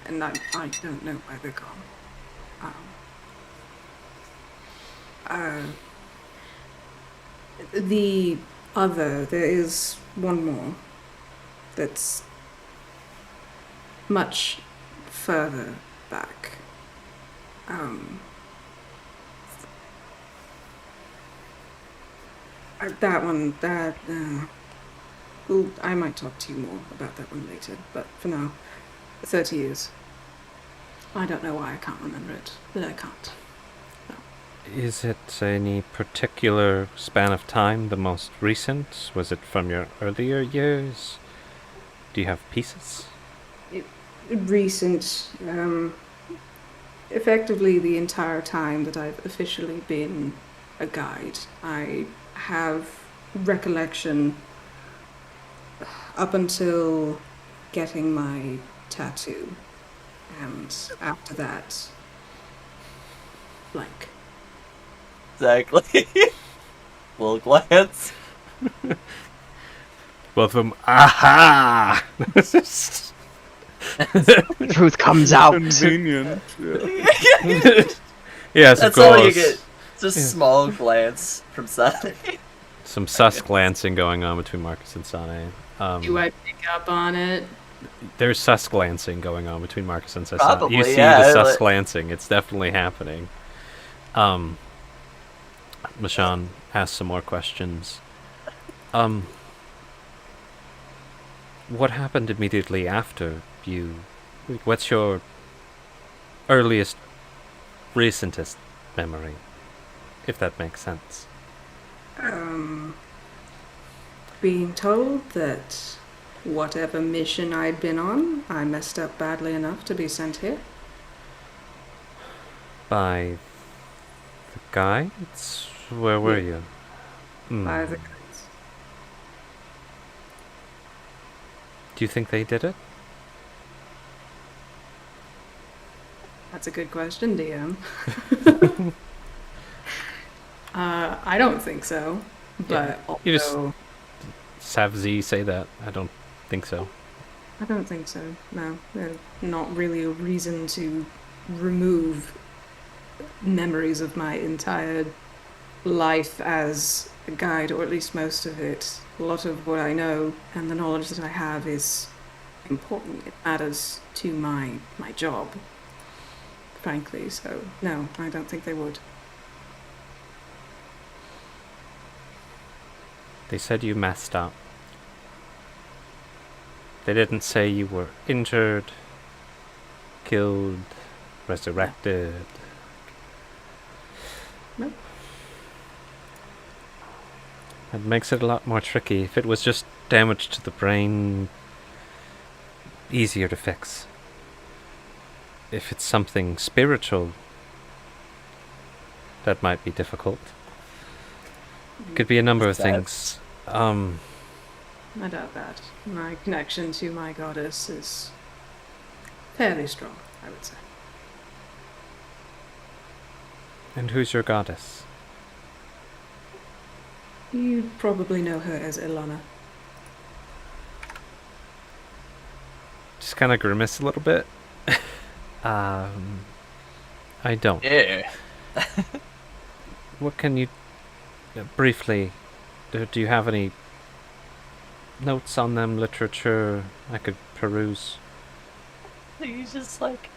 And I don't know where they're gone. There is one more that's much further back. Well, I might talk to you more about that one later, but for now, 30 years. I don't know why I can't remember it, but I can't.
Is it any particular span of time, the most recent? Was it from your earlier years? Do you have pieces?
Recent, effectively the entire time that I've officially been a guide. I have recollection up until getting my tattoo, and after that, blank.
Exactly. Little glance.
Both of them. Aha!
The truth comes out.
Convenient. Yeah.
Yes,
That's
of
all
course.
you get. Just
Yeah.
small glance from Sane.
Some sus glancing going on between Marcus and Sane.
Do I pick up on it?
There's sus glancing going on between Marcus and Sasane.
Probably,
You see
yeah,
the sus
like-
glancing. It's definitely happening. Michonne asks some more questions. What happened immediately after you... What's your earliest, recentest memory? If that makes sense.
Being told that whatever mission I'd been on, I messed up badly enough to be sent here.
By the guides? Where were
Yeah.
you? Hmm.
By the guides.
Do you think they did it?
That's a good question, DM. I don't think so, but
you just-
also,
Just have Z say that. I don't think so.
I don't think so. No, there's not really a reason to remove memories of my entire life as a guide, or at least most of it. A lot of what I know and the knowledge that I have is important. It matters to my job, frankly. So no, I don't think they would.
They said you messed up. They didn't say you were injured, killed, resurrected.
Nope.
That makes it a lot more tricky. If it was just damage to the brain, easier to fix. If it's something spiritual, that might be difficult. Could be a number of things.
I doubt that. My connection to my goddess is fairly strong, I would say.
And who's your goddess?
You probably know her as Ilana.
Just kind of grimace a little bit. I don't.
Yeah.
What can you briefly? Do you have any notes on them? Literature I could peruse.
He's just like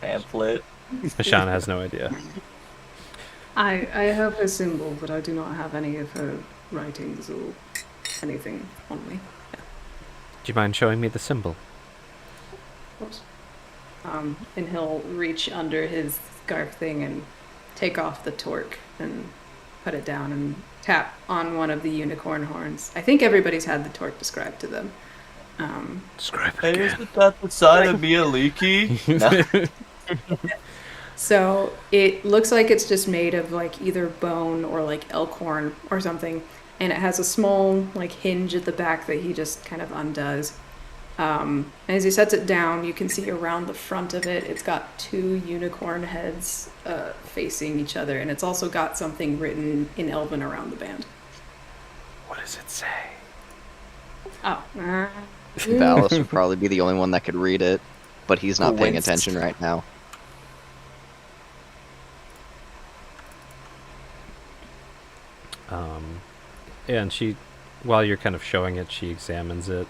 pamphlet.
Michonne has no idea.
I have her symbol, but I do not have any of her writings or anything on me.
Do you mind showing me the symbol?
Of course. And he'll reach under his scarf thing and take off the torque and put it down and tap on one of the unicorn horns. I think everybody's had the torque described to them.
Describe it
Hey,
again.
isn't that the side of Mia Leaky? No.
So it looks like it's just made of like either bone or like elk horn or something, and it has a small like hinge at the back that he just kind of undoes. And as he sets it down, you can see around the front of it, it's got two unicorn heads facing each other, and it's also got something written in Elven around the band.
What does it say?
Oh.
Valis would probably be the only one that could read it, but he's not paying
Winston.
attention right now.
Yeah, and she, while you're kind of showing it, she examines it.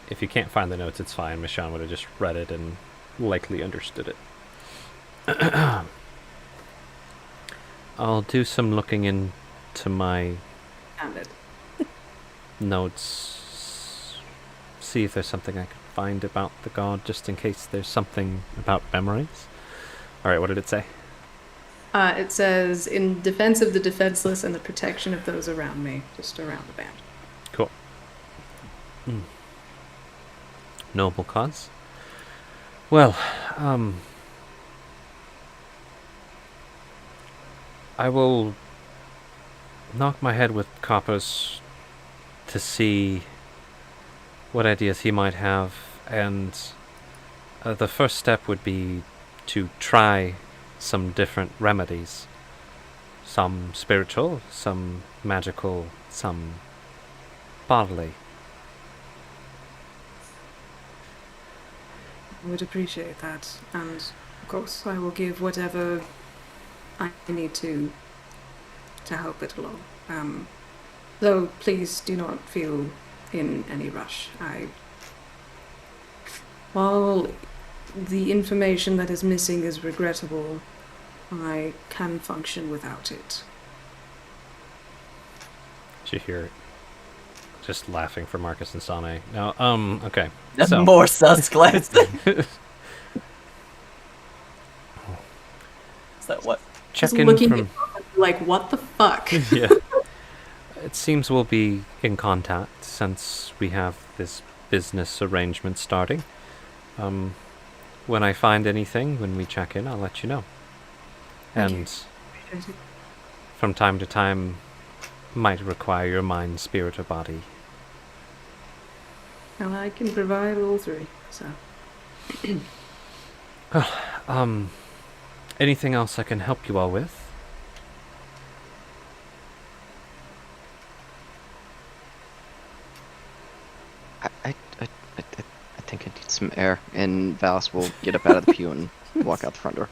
If you can't find the notes, it's fine. Michonne would have just read it and likely understood it. I'll do some looking into my
Found it.
notes, see if there's something I can find about the god, just in case there's something about memories. Alright, what did it say?
It says, in defense of the defenseless and the protection of those around me, just around the band.
Cool. Noble cause. Well, I will knock my head with Coppers to see what ideas he might have, and the first step would be to try some different remedies. Some spiritual, some magical, some bodily.
I would appreciate that, and of course I will give whatever I need to help it along. Though please do not feel in any rush. While the information that is missing is regrettable, I can function without it.
Did you hear it? Just laughing for Marcus and Sane. Now, okay.
That's
So,
more sus glance. Is that what?
check
Just
in
looking
from.
at like, what the fuck?
Yeah. It seems we'll be in contact since we have this business arrangement starting. When I find anything, when we check in, I'll let you know.
Thank you.
And from time to time, might require your mind, spirit, or body.
Well, I can provide all three, so
Anything else I can help you all with?
I think I need some air, and Valis will get up out of the pew and walk out the front door.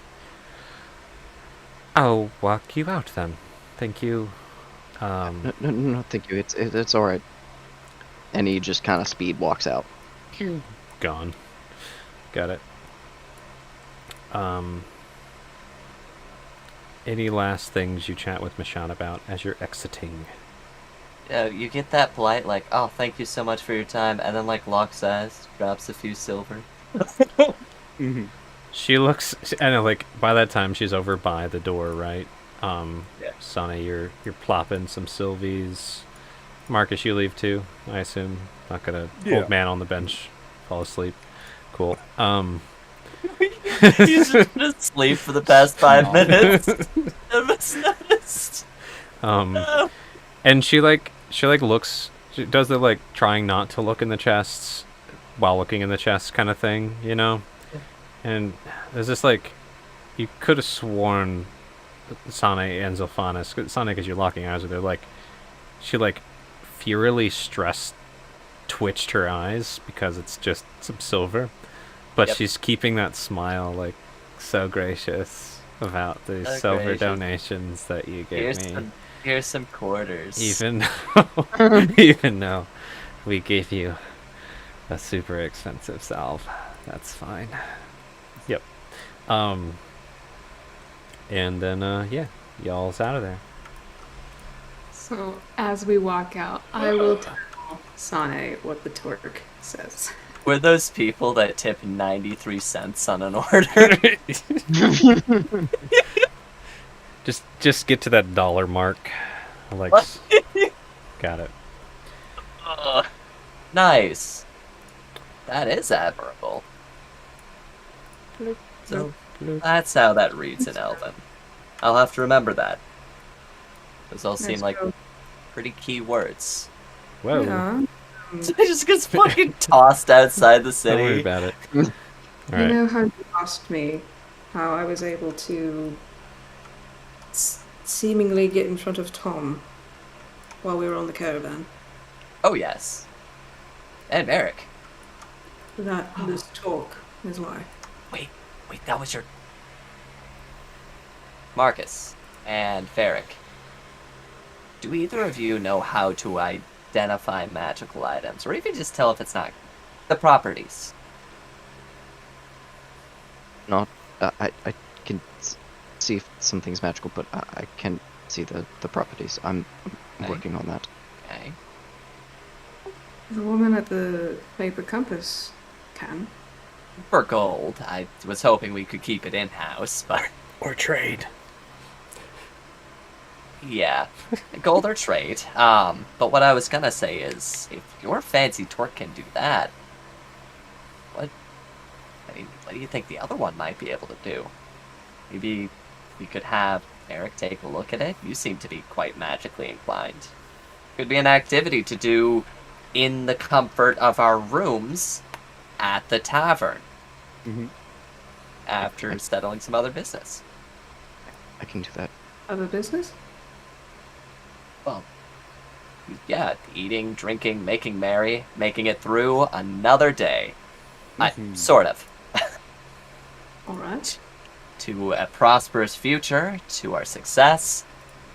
I'll walk you out then. Thank you.
No, thank you. It's all right. And he just kind of speed walks out.
Gone. Got it. Any last things you chat with Michonne about as you're exiting?
You get that polite, like, oh, thank you so much for your time, and then, like, locks eyes, drops a few silver.
Mm-hmm.
She looks, and like by that time she's over by the door, right?
Yeah.
Sonny, you're plopping some Sylvies. Marcus, you leave too, I assume. Not gonna
Yeah.
old man on the bench fall asleep. Cool.
He's just been asleep for the past 5 minutes. Never noticed.
And she looks. She does the like trying not to look in the chests while looking in the chests kind of thing, you know. And there's this like, you could have sworn Sane and Zilphanis, Sane because you're locking eyes with her, like, she like furiously stressed twitched her eyes because it's just some silver, but
Yep.
she's keeping that smile, like, so gracious about the
So
silver
gracious.
donations that you gave me.
Here's some quarters.
Even though we gave you a super expensive salve, that's fine. Yep. And then yeah, y'all's out of there.
So as we walk out, I will tell Sane what the Torque says.
We're those people that tip 93 cents on an order.
Just get to that dollar mark. Like, got it.
Nice. That is admirable. So that's how that reads in Elven. I'll have to remember that. Those all seem
Nice
like
go.
pretty key words.
Whoa.
Yeah.
So he just gets fucking tossed outside the
Don't worry
city.
about it.
You
Alright.
know how you asked me how I was able to seemingly get in front of Tom while we were on the caravan?
Oh yes. And Merrick.
That this talk is why.
Wait, that was your Marcus and Ferric. Do either of you know how to identify magical items, or even just tell if it's not the properties?
Not. I can see if something's magical, but I can't see the properties. I'm
Okay.
working on that.
Okay.
The woman at the paper compass can.
For gold, I was hoping we could keep it in-house, but
Or trade.
yeah, gold or trade. But what I was gonna say is, if your fancy Torque can do that, what do you think the other one might be able to do? Maybe we could have Eric take a look at it. You seem to be quite magically inclined. Could be an activity to do in the comfort of our rooms at the tavern
Mm-hmm.
after settling some other business.
I can do that.
Other business?
Well, yeah, eating, drinking, making merry, making it through another day. Sort of.
Alright.
To a prosperous future, to our success.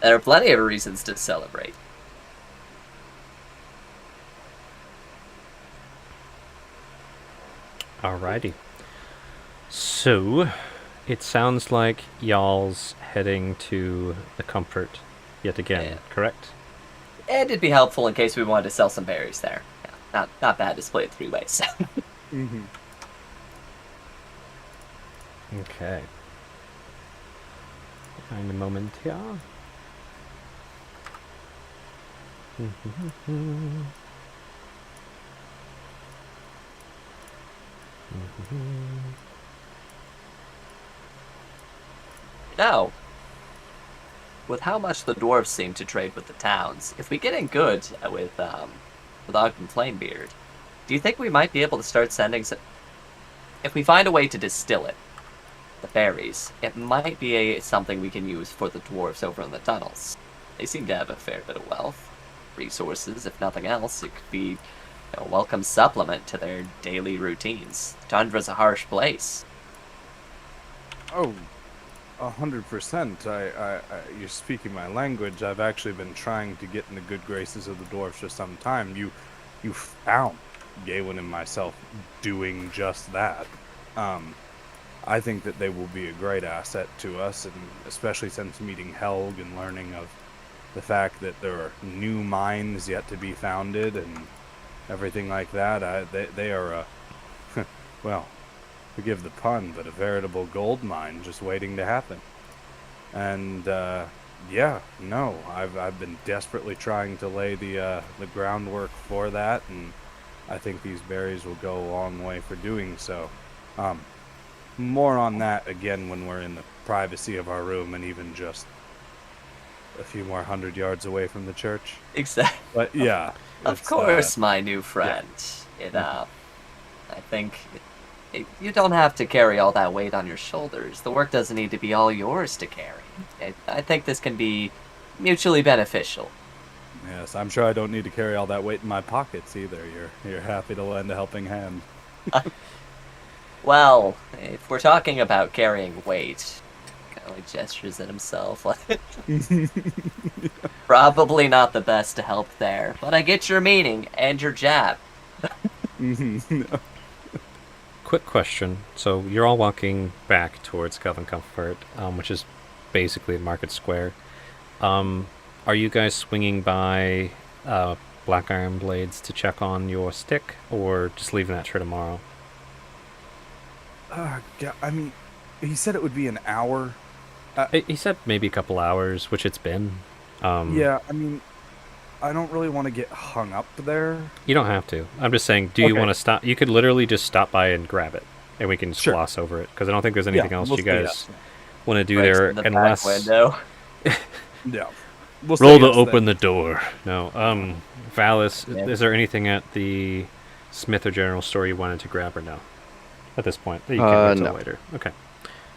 There are plenty of reasons to celebrate.
Alrighty. So, it sounds like y'all's heading to the comfort yet again,
Yeah.
correct?
And it'd be helpful in case we wanted to sell some berries there. Yeah, not bad to split it 3 ways.
Mm-hmm.
Okay. Find a moment here.
Now, with how much the dwarves seem to trade with the towns, if we get in good with Ogden Flamebeard, do you think we might be able to start sending some... if we find a way to distill it, the berries, it might be something we can use for the dwarves over in the tunnels. They seem to have a fair bit of wealth, resources, if nothing else. It could be a welcome supplement to their daily routines. Tundra's a harsh place.
Oh, 100%. You're speaking my language. I've actually been trying to get in the good graces of the dwarves for some time. You found Gawain and myself doing just that. I think that they will be a great asset to us, and especially since meeting Helg and learning of the fact that there are new mines yet to be founded and everything like that. They are a, well, forgive the pun, but a veritable gold mine just waiting to happen. And yeah, no, I've been desperately trying to lay the groundwork for that, and I think these berries will go a long way for doing so. More on that again when we're in the privacy of our room and even just a few more 100 yards away from the church.
Exactly.
But yeah,
Of course, my new friend. I think you don't have to carry all that weight on your shoulders. The work doesn't need to be all yours to carry. I think this can be mutually beneficial.
Yes, I'm sure I don't need to carry all that weight in my pockets either. You're happy to lend a helping hand.
Well, if we're talking about carrying weight, kind of like gestures at himself. Probably not the best to help there, but I get your meaning and your jab.
Quick question. So you're all walking back towards Coven Comfort, which is basically Market Square. Are you guys swinging by Black Iron Blades to check on your stick, or just leaving that for tomorrow?
Yeah, I mean, he said it would be an hour.
He said maybe a couple hours, which it's been.
Yeah, I mean, I don't really want to get hung up there.
You don't have to. I'm just saying, do you
Okay.
want to stop? You could literally just stop by and grab it, and we can just
Sure.
gloss over it, because I don't think there's anything else
we'll
you
see that.
guys want to do
Breaks
there,
in the back
unless...
window.
Yeah. We'll
Roll
say
to
yes
open
then.
the door. No. Valis,
Yeah.
is there anything at the Smith or General Store you wanted to grab or no? At this point, you can wait till
No.
later. Okay.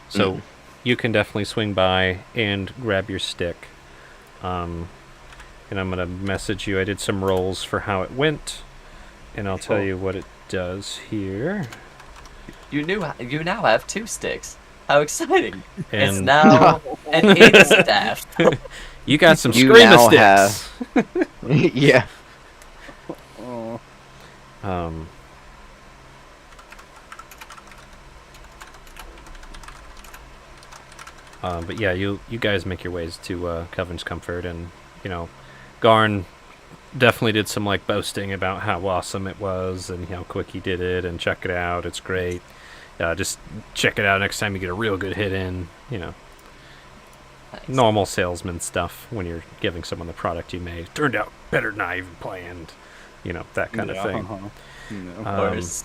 So you can definitely swing by and grab your stick. And I'm gonna message you. I did some rolls for how it went, and I'll tell
Cool.
you what it does here.
You now have 2 sticks. How exciting! It's
And
now an 8 staff.
you got some
You
screaming
now
sticks.
Yeah.
Oh.
But yeah, you guys make your ways to Coven's Comfort, and Garn definitely did some like boasting about how awesome it was and how quick he did it, and check it out, it's great. Just check it out next time you get a real good hit in.
Nice.
Normal salesman stuff when you're giving someone the product you made. Turned out better than I even planned. That kind of thing.
No.
Of course.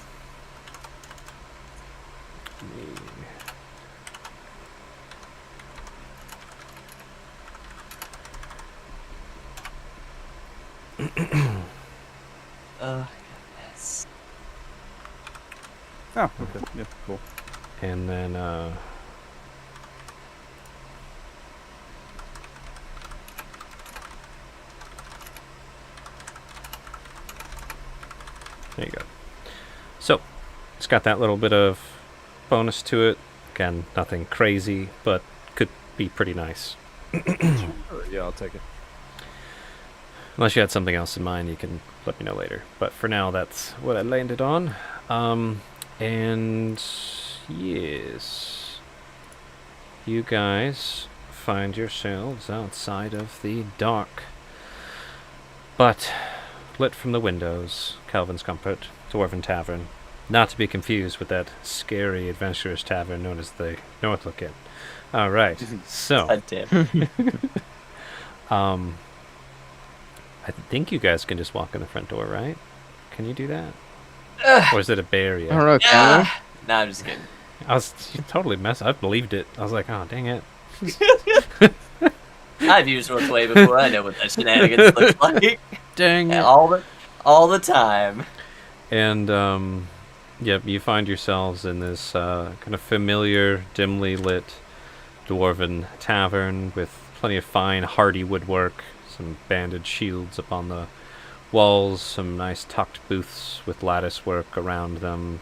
Yes.
Oh, okay. Yeah, cool.
And then there you go. So it's got that little bit of bonus to it. Again, nothing crazy, but could be pretty nice.
Sure, yeah, I'll take it.
Unless you had something else in mind, you can let me know later. But for now, that's what I landed on. And yes, you guys find yourselves outside of the dark, but lit from the windows, Calvin's Comfort, Dwarven Tavern. Not to be confused with that scary adventurous tavern known as the Northlook Inn. All right, so
God damn.
I think you guys can just walk in the front door, right? Can you do that? Or is it a barrier?
I don't know, can we?
Nah, I'm just kidding.
I was totally messed. I believed it. I was like, oh, dang it.
I've used Roleplay before. I know what that shenanigans looks like.
Dang it.
All the time.
And Yep, you find yourselves in this kind of familiar, dimly lit dwarven tavern with plenty of fine, hardy woodwork, some banded shields upon the walls, some nice tucked booths with lattice work around them.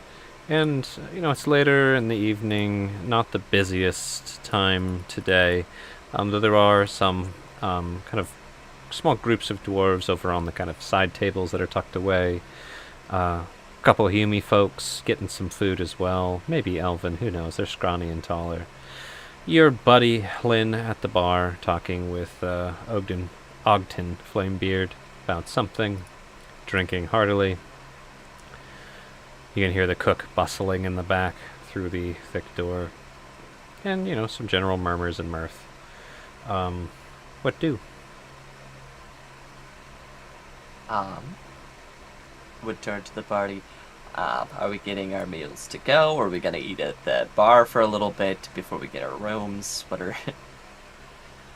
And, it's later in the evening, not the busiest time today, though there are some kind of small groups of dwarves over on the kind of side tables that are tucked away. Couple of Hume folks getting some food as well. Maybe Elvin, who knows? They're scrawny and taller. Your buddy Lynn at the bar talking with Ogden Flamebeard about something, drinking heartily. You can hear the cook bustling in the back through the thick door. And, some general murmurs and mirth. What do?
Would turn to the party. Are we getting our meals to go? Or are we gonna eat at the bar for a little bit before we get our rooms? What are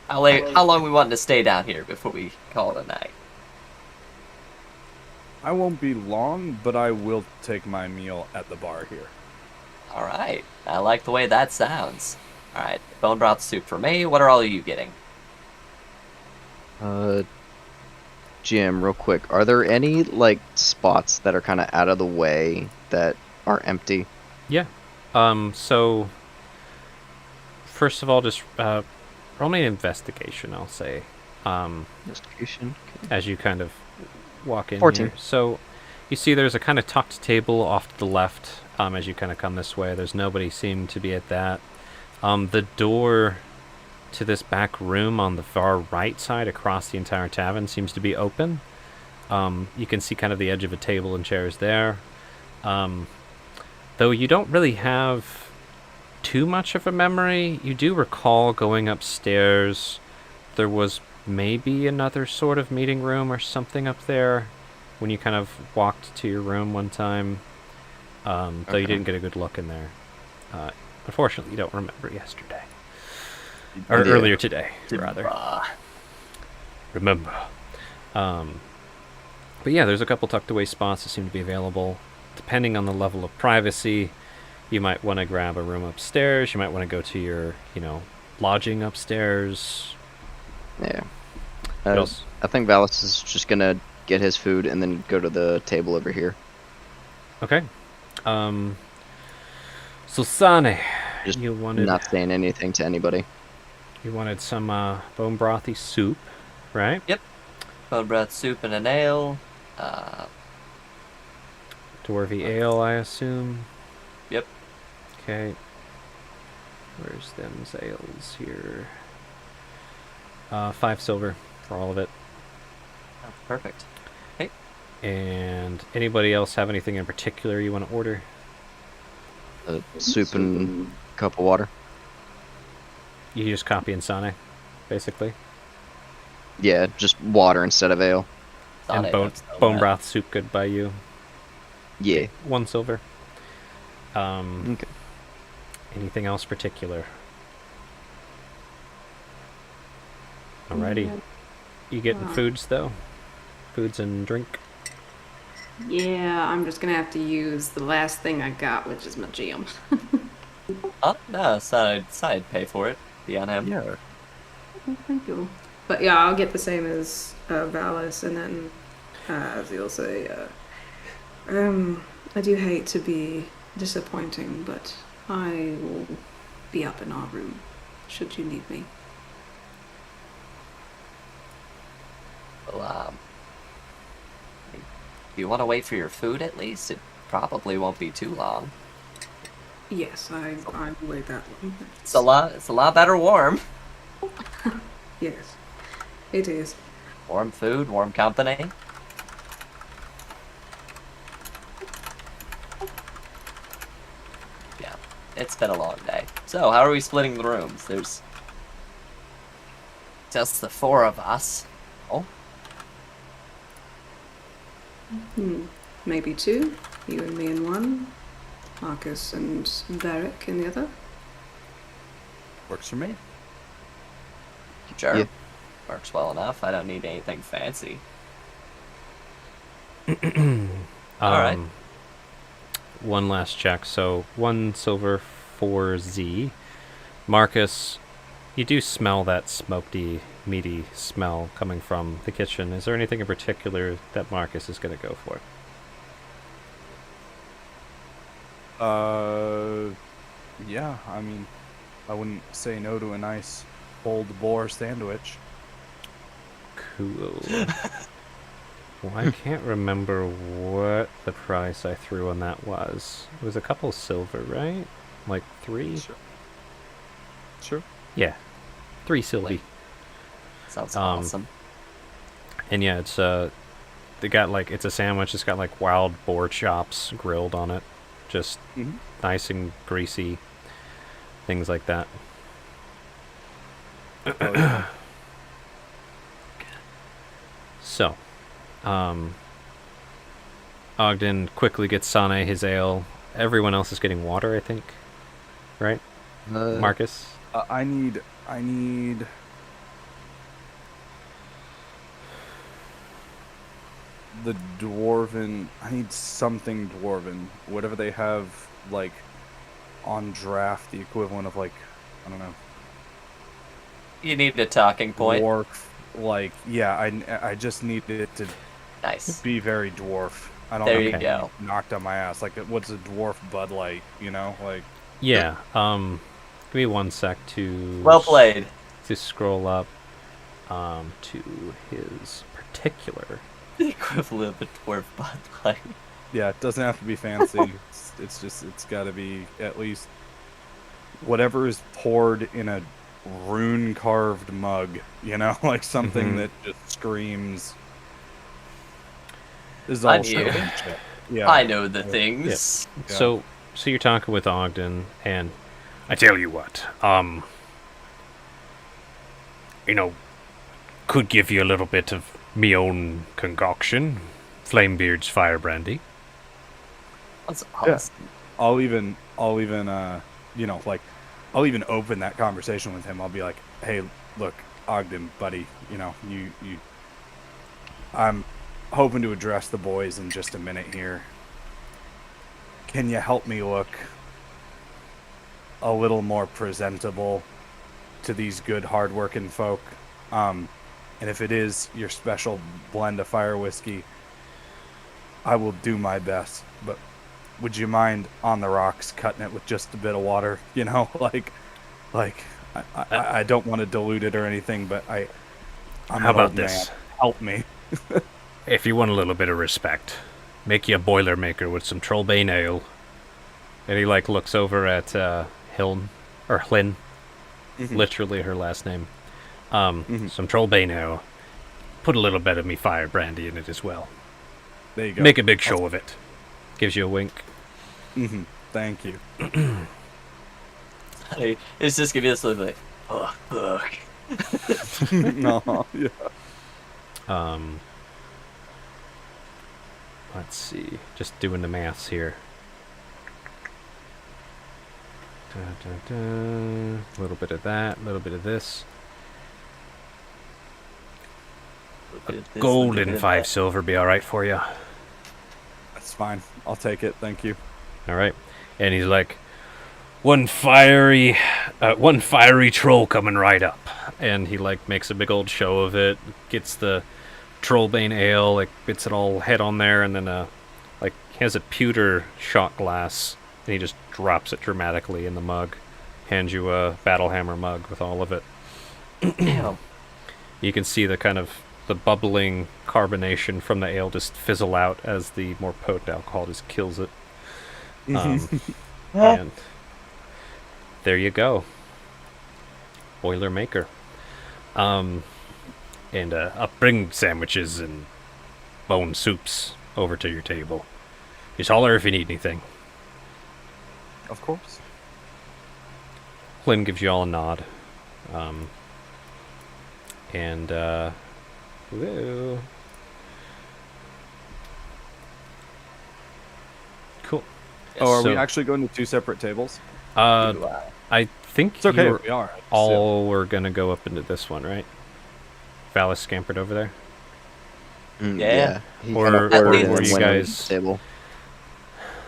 how long we want to stay down here before we call it a night?
I won't be long, but I will take my meal at the bar here.
All right, I like the way that sounds. All right, bone broth soup for me. What are all of you getting?
Jim, real quick, are there any spots that are kind of out of the way that are empty?
Yeah. So first of all, just roll me an investigation, I'll say.
Investigation.
As you kind of walk in
14.
here. So you see there's a kind of tucked table off to the left as you kind of come this way. There's nobody seeming to be at that. The door to this back room on the far right side across the entire tavern seems to be open. You can see kind of the edge of a table and chairs there. Though you don't really have too much of a memory, you do recall going upstairs. There was maybe another sort of meeting room or something up there when you kind of walked to your room one time. Though you didn't get a good look in there. Unfortunately, you don't remember yesterday. Or earlier today, rather. Remember. But yeah, there's a couple tucked away spots that seem to be available. Depending on the level of privacy, you might want to grab a room upstairs. You might want to go to your, lodging upstairs.
Yeah.
What else?
I think Valis is just gonna get his food and then go to the table over here.
Okay. So Sane,
Just
you wanted
not saying anything to anybody.
some bone brothy soup, right?
Yep. Bone broth soup and an ale.
Dwarvy ale, I assume.
Yep.
Okay. Where's them ales here? 5 silver for all of it.
Oh, perfect.
And anybody else have anything in particular you want to order?
Soup and a cup of water.
You just copy Insane, basically.
Yeah, just water instead of ale.
And
Sane
bone
knows all
bone
that.
broth soup good by you.
Yeah.
1 silver.
Okay.
Anything else particular? Alrighty. You getting foods though? Foods and drink?
Yeah, I'm just gonna have to use the last thing I got, which is my gem.
Oh, no, I'd pay for it. Be on him.
Yeah.
Oh, thank you. But yeah, I'll get the same as Valis, and then as you'll say, I do hate to be disappointing, but I will be up in our room should you need me.
Well, if you want to wait for your food at least, it probably won't be too long.
Yes, I will wait that long.
It's a lot better warm.
Yes, it is.
Warm food, warm company. Yeah, it's been a long day. So, how are we splitting the rooms? There's just the 4 of us. Oh,
Maybe 2. You and me in one. Marcus and Varric in the other.
Works for me.
sure.
Yeah.
Works well enough. I don't need anything fancy. Alright.
one last check. So 1 silver for Z. Marcus, you do smell that smoky, meaty smell coming from the kitchen. Is there anything in particular that Marcus is going to go for?
Yeah, I mean, I wouldn't say no to a nice pulled boar sandwich.
Cool. Well, I can't remember what the price I threw on that was. It was a couple silver, right? Like 3?
Sure.
Yeah. 3 silver.
Sounds
Um,
awesome.
And yeah, it's they got like it's a sandwich. It's got like wild boar chops grilled on it, just
Mhm.
nice and greasy, things like that.
Oh, yeah.
So, Ogden quickly gets Sane his ale. Everyone else is getting water, I think. Right, Marcus?
I need the dwarven. I need something dwarven. Whatever they have, like, on draft, the equivalent of, like, I don't know,
You need a talking point.
dwarf. Like, yeah, I just need it to
Nice.
be very dwarf. I don't
There
have
you
to be
go.
knocked on my ass. Like, what's a dwarf Bud Light? You know, like.
Yeah. Give me 1 sec to
Well played.
to scroll up to his particular.
The equivalent of a dwarf Bud Light.
Yeah, it doesn't have to be fancy. It's just it's got to be at least whatever is poured in a rune carved mug. You know, like something
Mhm.
that just screams. This is
I'm
all
here.
shit. Yeah.
I know the things.
Yeah.
So you're talking with Ogden, and I tell you what, could give you a little bit of me own concoction, Flamebeard's fire brandy.
That's
Yeah.
awesome.
I'll even you know, like I'll even open that conversation with him. I'll be like, "Hey, look, Ogden, buddy, you know, you I'm hoping to address the boys in just a minute here. Can you help me look a little more presentable to these good hard-working folk? And if it is your special blend of fire whiskey, I will do my best, but would you mind on the rocks cutting it with just a bit of water? You know, I don't want to dilute it or anything, but I'm
How
an
about
old
this?
man. Help me.
If you want a little bit of respect, make you a Boilermaker with some Trollbane ale. And he like looks over at Hlyn,
Mhm.
literally her last name.
Mhm.
Some Trollbane ale. Put a little bit of me fire brandy in it as well.
There you go.
Make a big show of it. Gives you a wink.
Hmm. Thank you.
Hey, it's just gonna be this look like, oh, fuck.
No, yeah.
Let's see. Just doing the maths here. A little bit of that, a little bit of this.
Look at this,
Gold
look
and
at
5
that.
silver be alright for you.
That's fine. I'll take it. Thank you.
Alright. And he's like, one fiery troll coming right up. And he like makes a big old show of it, gets the Trollbane ale, like gets it all head on there, and then like he has a pewter shot glass, and he just drops it dramatically in the mug. Hands you a Battlehammer mug with all of it.
Damn.
You can see the kind of the bubbling carbonation from the ale just fizzle out as the more potent alcohol just kills it. And there you go. Boilermaker. And I'll bring sandwiches and bone soups over to your table. Just holler if you need anything.
Of course.
Flynn gives you all a nod. Woo. Cool.
Oh, are
So-
we actually going to 2 separate tables?
I think
It's okay
you're
if we are.
all were gonna go up into this one, right? Valis scampered over there.
Mm,
Yeah.
He
Or-
kinda
or
ordered
were
and
you
went over
guys-
to the table.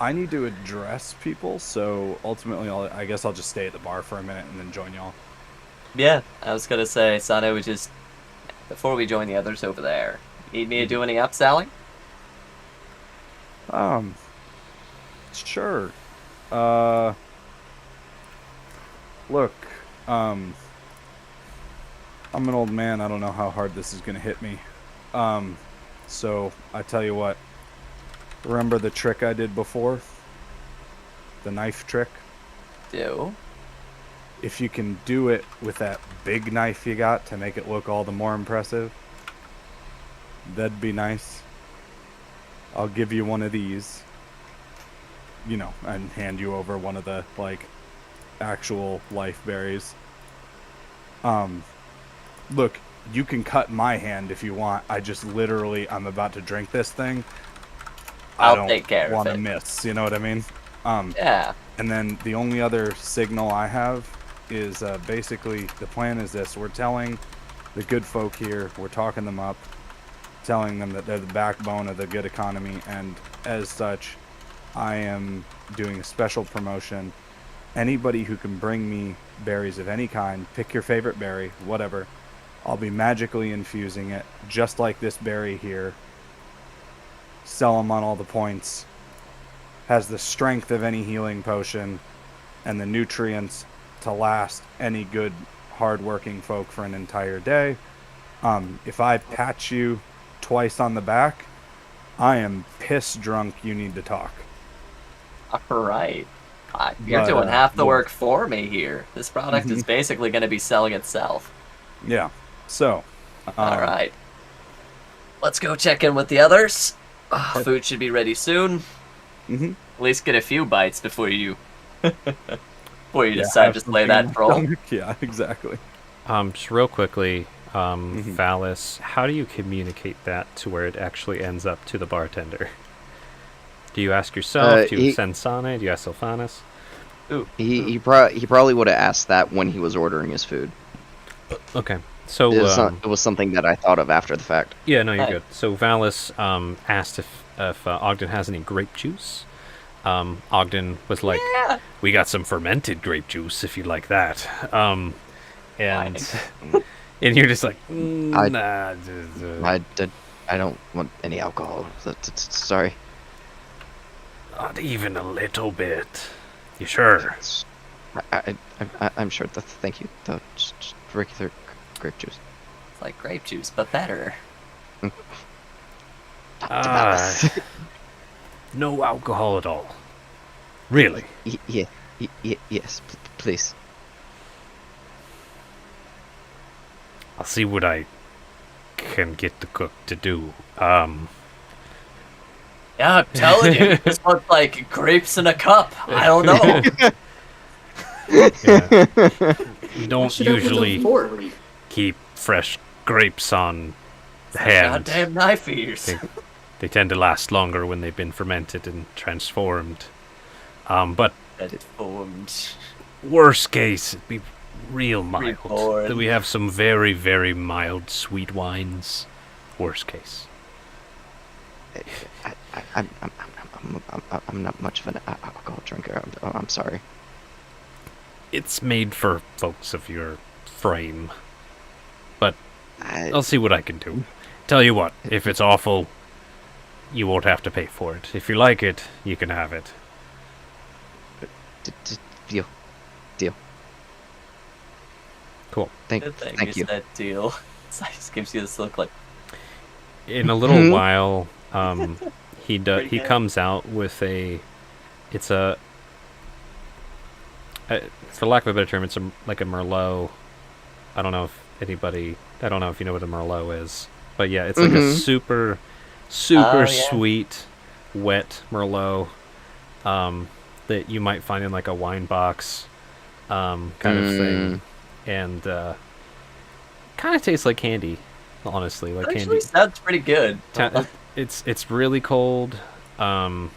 I need to address people, so ultimately I guess I'll just stay at the bar for a minute and then join y'all.
Yeah, I was gonna say, Sane would just, before we join the others over there, need me to do any upselling?
Sure. Look, I'm an old man. I don't know how hard this is gonna hit me. So I tell you what. Remember the trick I did before? The knife trick?
Do?
If you can do it with that big knife you got to make it look all the more impressive, that'd be nice. I'll give you one of these, you know, and hand you over one of the, like, actual life berries. Look, you can cut my hand if you want. I just literally, I'm about to drink this thing.
I'll take care
I
of
don't want
it.
to miss, you know what I mean?
Yeah.
And then the only other signal I have is basically the plan is this. We're telling the good folk here, we're talking them up, telling them that they're the backbone of the good economy, and as such, I am doing a special promotion. Anybody who can bring me berries of any kind, pick your favorite berry, whatever, I'll be magically infusing it, just like this berry here. Sell them on all the points. Has the strength of any healing potion and the nutrients to last any good hard-working folk for an entire day. If I patch you twice on the back, I am piss drunk. You need to talk.
Alright. You're
But,
doing half the
yeah.
work for me here. This product is basically going to be selling itself.
Yeah. So.
Alright. Let's go check in with the others. Food should be ready soon.
Mhm.
At least get a few bites before you before you
Yeah,
decide
have
to play
something
that
in my
troll.
stomach. Yeah, exactly.
Just real quickly, Valis, how do you communicate that to where it actually ends up to the bartender? Do you ask yourself? Do you send Sane? Do you ask Sylphanas?
He probably would have asked that when he was ordering his food.
Okay, so
It was something that I thought of after the fact.
yeah, no, you're
Hey.
good. So Valis asked if Ogden has any grape juice. Ogden was like,
Yeah.
"We got some fermented grape juice if you'd like that." And and you're just like,
I-
"Nah."
I don't want any alcohol. Sorry.
Not even a little bit. You sure?
I'm sure. Thank you. Though, just regular grape juice.
It's like grape juice, but better.
No alcohol at all. Really?
Yes, please.
I'll see what I can get the cook to do.
Yeah, I'm telling you, this one's like grapes in a cup. I don't know.
Yeah. You don't
Should open the
usually
fort.
keep fresh grapes on hand.
Goddamn knife ears.
They tend to last longer when they've been fermented and transformed. But
That formed.
worst case, it'd be real mild.
Reborn.
That we have some very, very mild sweet wines. Worst case.
I'm not much of an alcohol drinker. I'm sorry.
It's made for folks of your frame. But
I,
I'll see what I can do. Tell you what, if it's awful, you won't have to pay for it. If you like it, you can have it.
Deal.
Cool.
Good thing
Thank you.
said deal. It just gives you this look like,
In a little
Mhm.
while, he
Pretty
he
good.
comes out with it's a for lack of a better term, it's like a Merlot. I don't know if you know what a Merlot is, but yeah, it's like a
Mhm.
super
yeah.
sweet, wet Merlot, that you might find in like a wine box, kind of thing, and kind of tastes like candy, honestly, like
actually
candy.
sounds pretty good.
It's really cold, and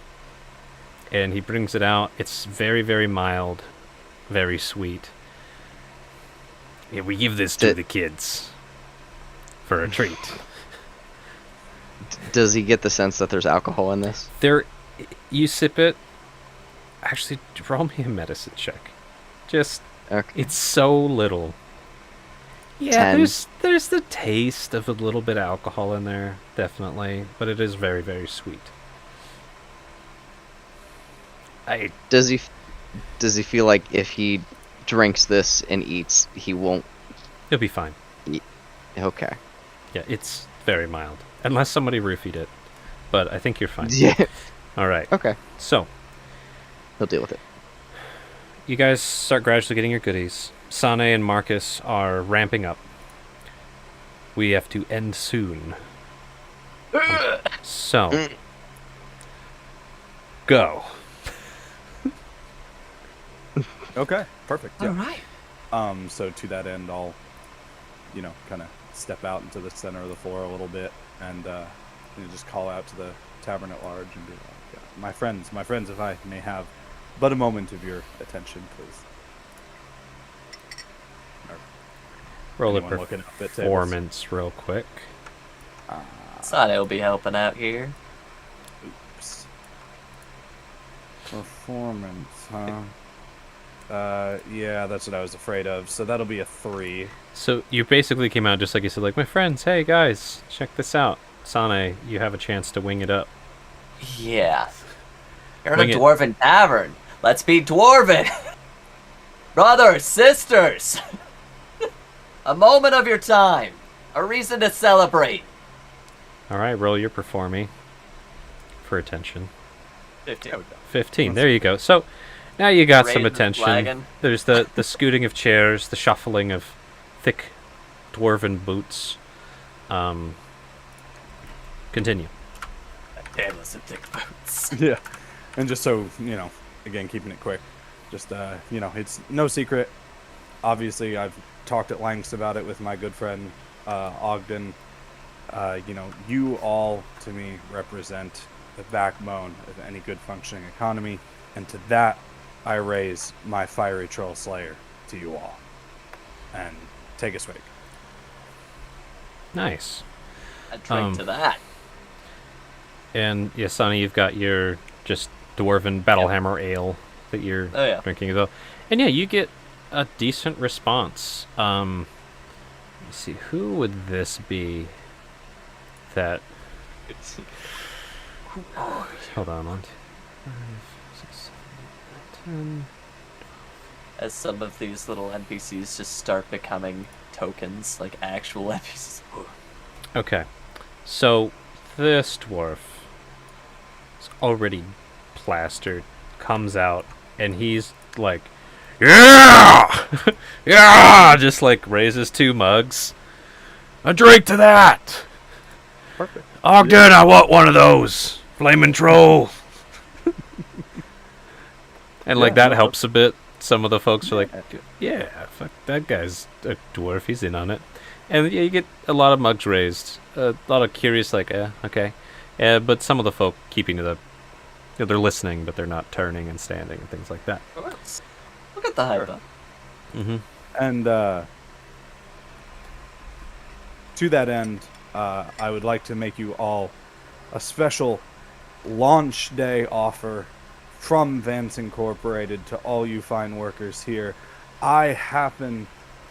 he brings it out. It's very, very mild, very sweet. Yeah, we give this to
Did-
the kids for a treat.
Does he get the sense that there's alcohol in this?
You sip it, Actually, roll me a medicine check. Just,
Okay.
it's so little. Yeah,
10.
there's the taste of a little bit of alcohol in there, definitely, but it is very, very sweet.
Does he feel like if he drinks this and eats, he won't?
It'll be fine.
Okay.
Yeah, it's very mild, unless somebody roofied it. But I think you're fine.
Yeah.
All right.
Okay.
So
He'll deal with it.
you guys start gradually getting your goodies. Sane and Marcus are ramping up. We have to end soon. So go.
Okay, perfect. Yeah.
All right.
So to that end, I'll, kind of step out into the center of the floor a little bit and just call out to the tavern at large and be like, my friends, if I may have but a moment of your attention, please.
Roll a
Anyone looking up at tables?
performance real quick.
Sane will be helping out here.
Oops. Performance, huh? Yeah, that's what I was afraid of. So that'll be a 3.
So you basically came out just like you said, like, my friends, hey guys, check this out. Sane, you have a chance to wing it up.
Yeah. You're in
Wing
a
it.
dwarven tavern. Let's be dwarven. Brothers, sisters. A moment of your time. A reason to celebrate.
All right, roll your performing for attention.
15.
15. There you go. So now you got some
Raise the
attention.
flagon.
There's the scooting of chairs, the shuffling of thick dwarven boots. Continue.
Damn, listen, thick boots.
Yeah. And just so, again, keeping it quick, just, it's no secret. Obviously, I've talked at lengths about it with my good friend, Ogden. You all, to me, represent the backbone of any good functioning economy. And to that, I raise my fiery troll slayer to you all. And take a swig.
Nice.
I drink to that.
And Yasani, you've got your just dwarven battlehammer ale that you're
Oh, yeah.
drinking as well. And yeah, you get a decent response. Let's see, who would this be that... Hold on, 1, 2, 5, 6, 7, 8, 9, 10...
As some of these little NPCs just start becoming tokens, like actual NPCs.
Okay, so this dwarf is already plastered, comes out, and he's like, yeah! Yeah! Just like raises 2 mugs. A drink to that!
Perfect.
Ogden, I want one of those! Flaming troll! And like
Yeah,
that helps a bit. Some of the folks are like, yeah, fuck, that guy's a dwarf, he's in on it. And yeah, you get a lot of mugs raised. A lot of curious, like, okay. But some of the folk keeping to the... they're listening, but they're not turning and standing and things like that.
Look at the hype up.
Mm-hmm.
And to that end, I would like to make you all a special launch day offer from Vance Incorporated to all you fine workers here. I happen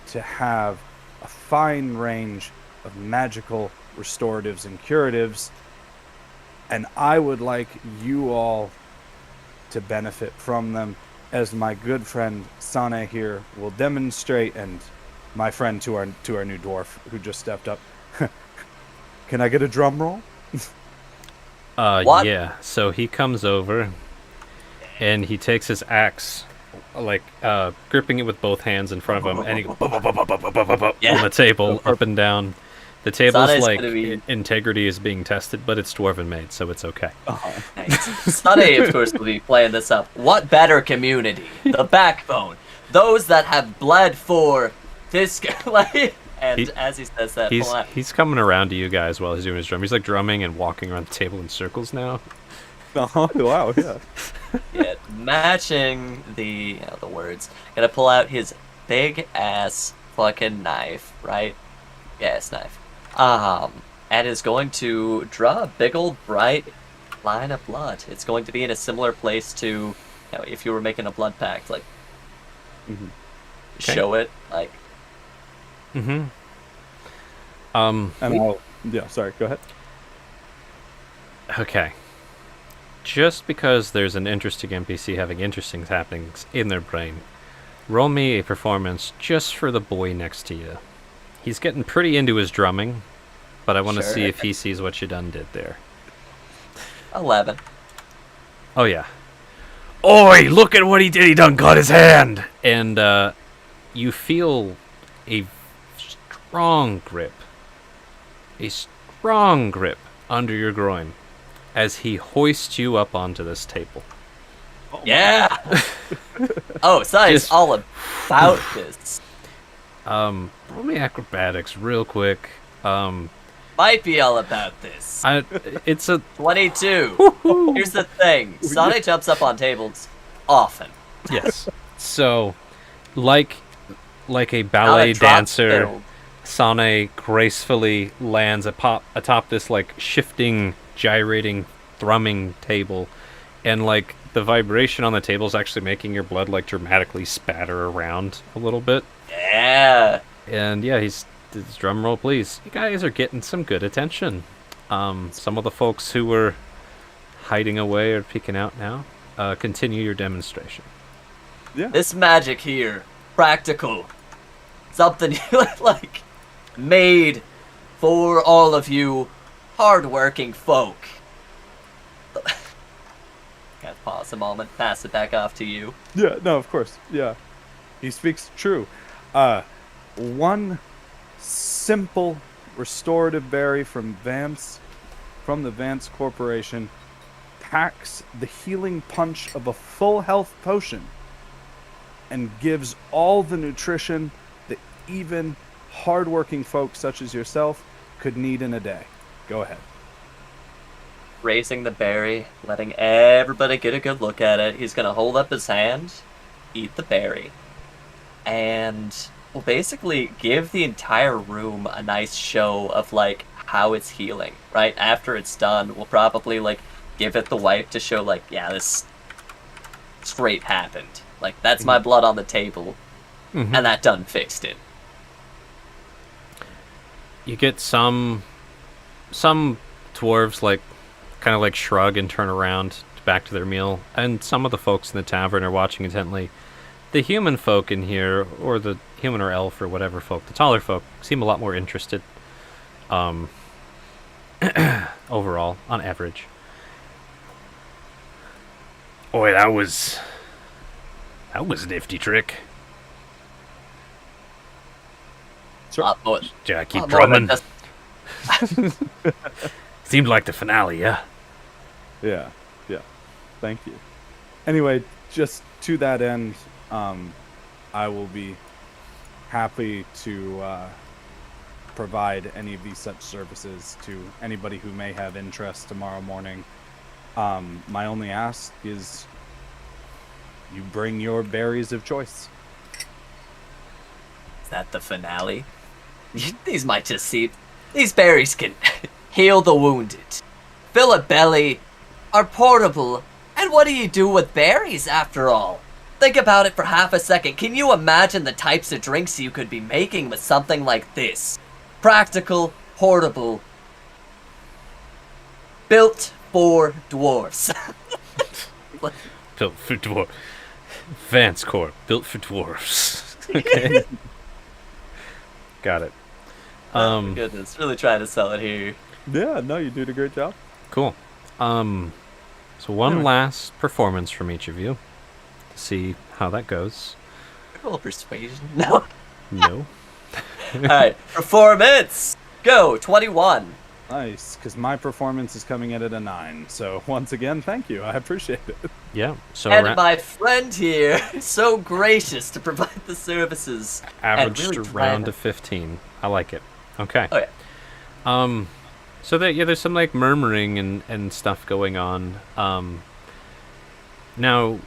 to have a fine range of magical restoratives and curatives, and I would like you all to benefit from them, as my good friend Sane here will demonstrate, and my friend to our new dwarf who just stepped up. Can I get a drum roll?
What?
Yeah, so he comes over, and he takes his axe, like, gripping it with both hands in front of him, and he goes
Yeah.
on the table, up and down. The table's
Sane's
like,
gonna be-
integrity is being tested, but it's dwarven made, so it's okay.
Sunny, of course, will be playing this up. What better community? The backbone. Those that have bled for this guy. And
He-
as he says that,
He's coming around to you guys while he's doing his drum. He's like drumming and walking around the table in circles now.
Oh, wow, yeah.
yeah, matching the words. Gonna pull out his big ass fucking knife, right? Yes, knife. And is going to draw a big old bright line of blood. It's going to be in a similar place to you know, if you were making a blood pact, like
Mhm.
Okay.
show it, like
Mm-hmm.
And I'll. Yeah, sorry. Go ahead.
Okay. Just because there's an interesting NPC having interesting happenings in their brain, roll me a performance just for the boy next to you. He's getting pretty into his drumming, but I want to
Sure.
see if he sees what you done did there.
11.
Oh, yeah. Oi, look at what he did. He done cut his hand. And you feel a strong grip. A strong grip under your groin as he hoists you up onto this table.
Yeah. Oh, Sai's
Just-
all about this.
Roll me acrobatics real quick.
Might be all about this.
It's a
22. Here's the thing. Sane jumps up on tables often.
yes. So, like a ballet
Not a drop
dancer,
filled.
Sane gracefully lands atop this like shifting, gyrating, thrumming table, and like the vibration on the table is actually making your blood like dramatically spatter around a little bit.
Yeah.
And yeah, his drum roll, please. You guys are getting some good attention. Some of the folks who were hiding away are peeking out now. Continue your demonstration.
Yeah.
This magic here, practical. Something like made for all of you hardworking folk. Gotta pause a moment, pass it back off to you.
Yeah, no, of course. Yeah. He speaks true. One simple restorative berry from the Vance Corporation, packs the healing punch of a full health potion and gives all the nutrition that even hardworking folks such as yourself could need in a day. Go ahead.
Raising the berry, letting everybody get a good look at it. He's gonna hold up his hand, eat the berry, and will basically give the entire room a nice show of like how it's healing. Right after it's done, we'll probably like give it the wipe to show like, yeah, this straight happened. Like that's my blood on the table,
Mhm.
and that done fixed it.
You get some dwarves like kind of like shrug and turn around back to their meal, and some of the folks in the tavern are watching intently. The human folk in here, or the human or elf or whatever folk, the taller folk, seem a lot more interested. Overall, on average. Boy, that was a nifty trick.
Lot more,
Yeah, keep
lot more than
drumming.
just-
Seemed like the finale, yeah.
Yeah, yeah. Thank you. Anyway, just to that end, I will be happy to provide any of these such services to anybody who may have interest tomorrow morning. My only ask is you bring your berries of choice.
Is that the finale? These might just seem... These berries can heal the wounded, fill a belly, are portable, and what do you do with berries after all? Think about it for half a second. Can you imagine the types of drinks you could be making with something like this? Practical, portable, built for dwarves.
Built for dwarf. Vance Corp, built for dwarves. Okay. Got it.
Goodness, really trying to sell it here.
Yeah, no, you did a great job.
Cool. So one
Anyway.
last performance from each of you to see how that goes.
Roll persuasion. No.
No.
Alright, performance! Go, 21.
Nice, because my performance is coming in at a 9. So once again, thank you. I appreciate it.
Yeah. So
And my friend here, so gracious to provide the services.
averaged
really
around
planned
a
it.
15. I like it. Okay.
Oh yeah.
So that, yeah, there's some like murmuring and stuff going on. Now,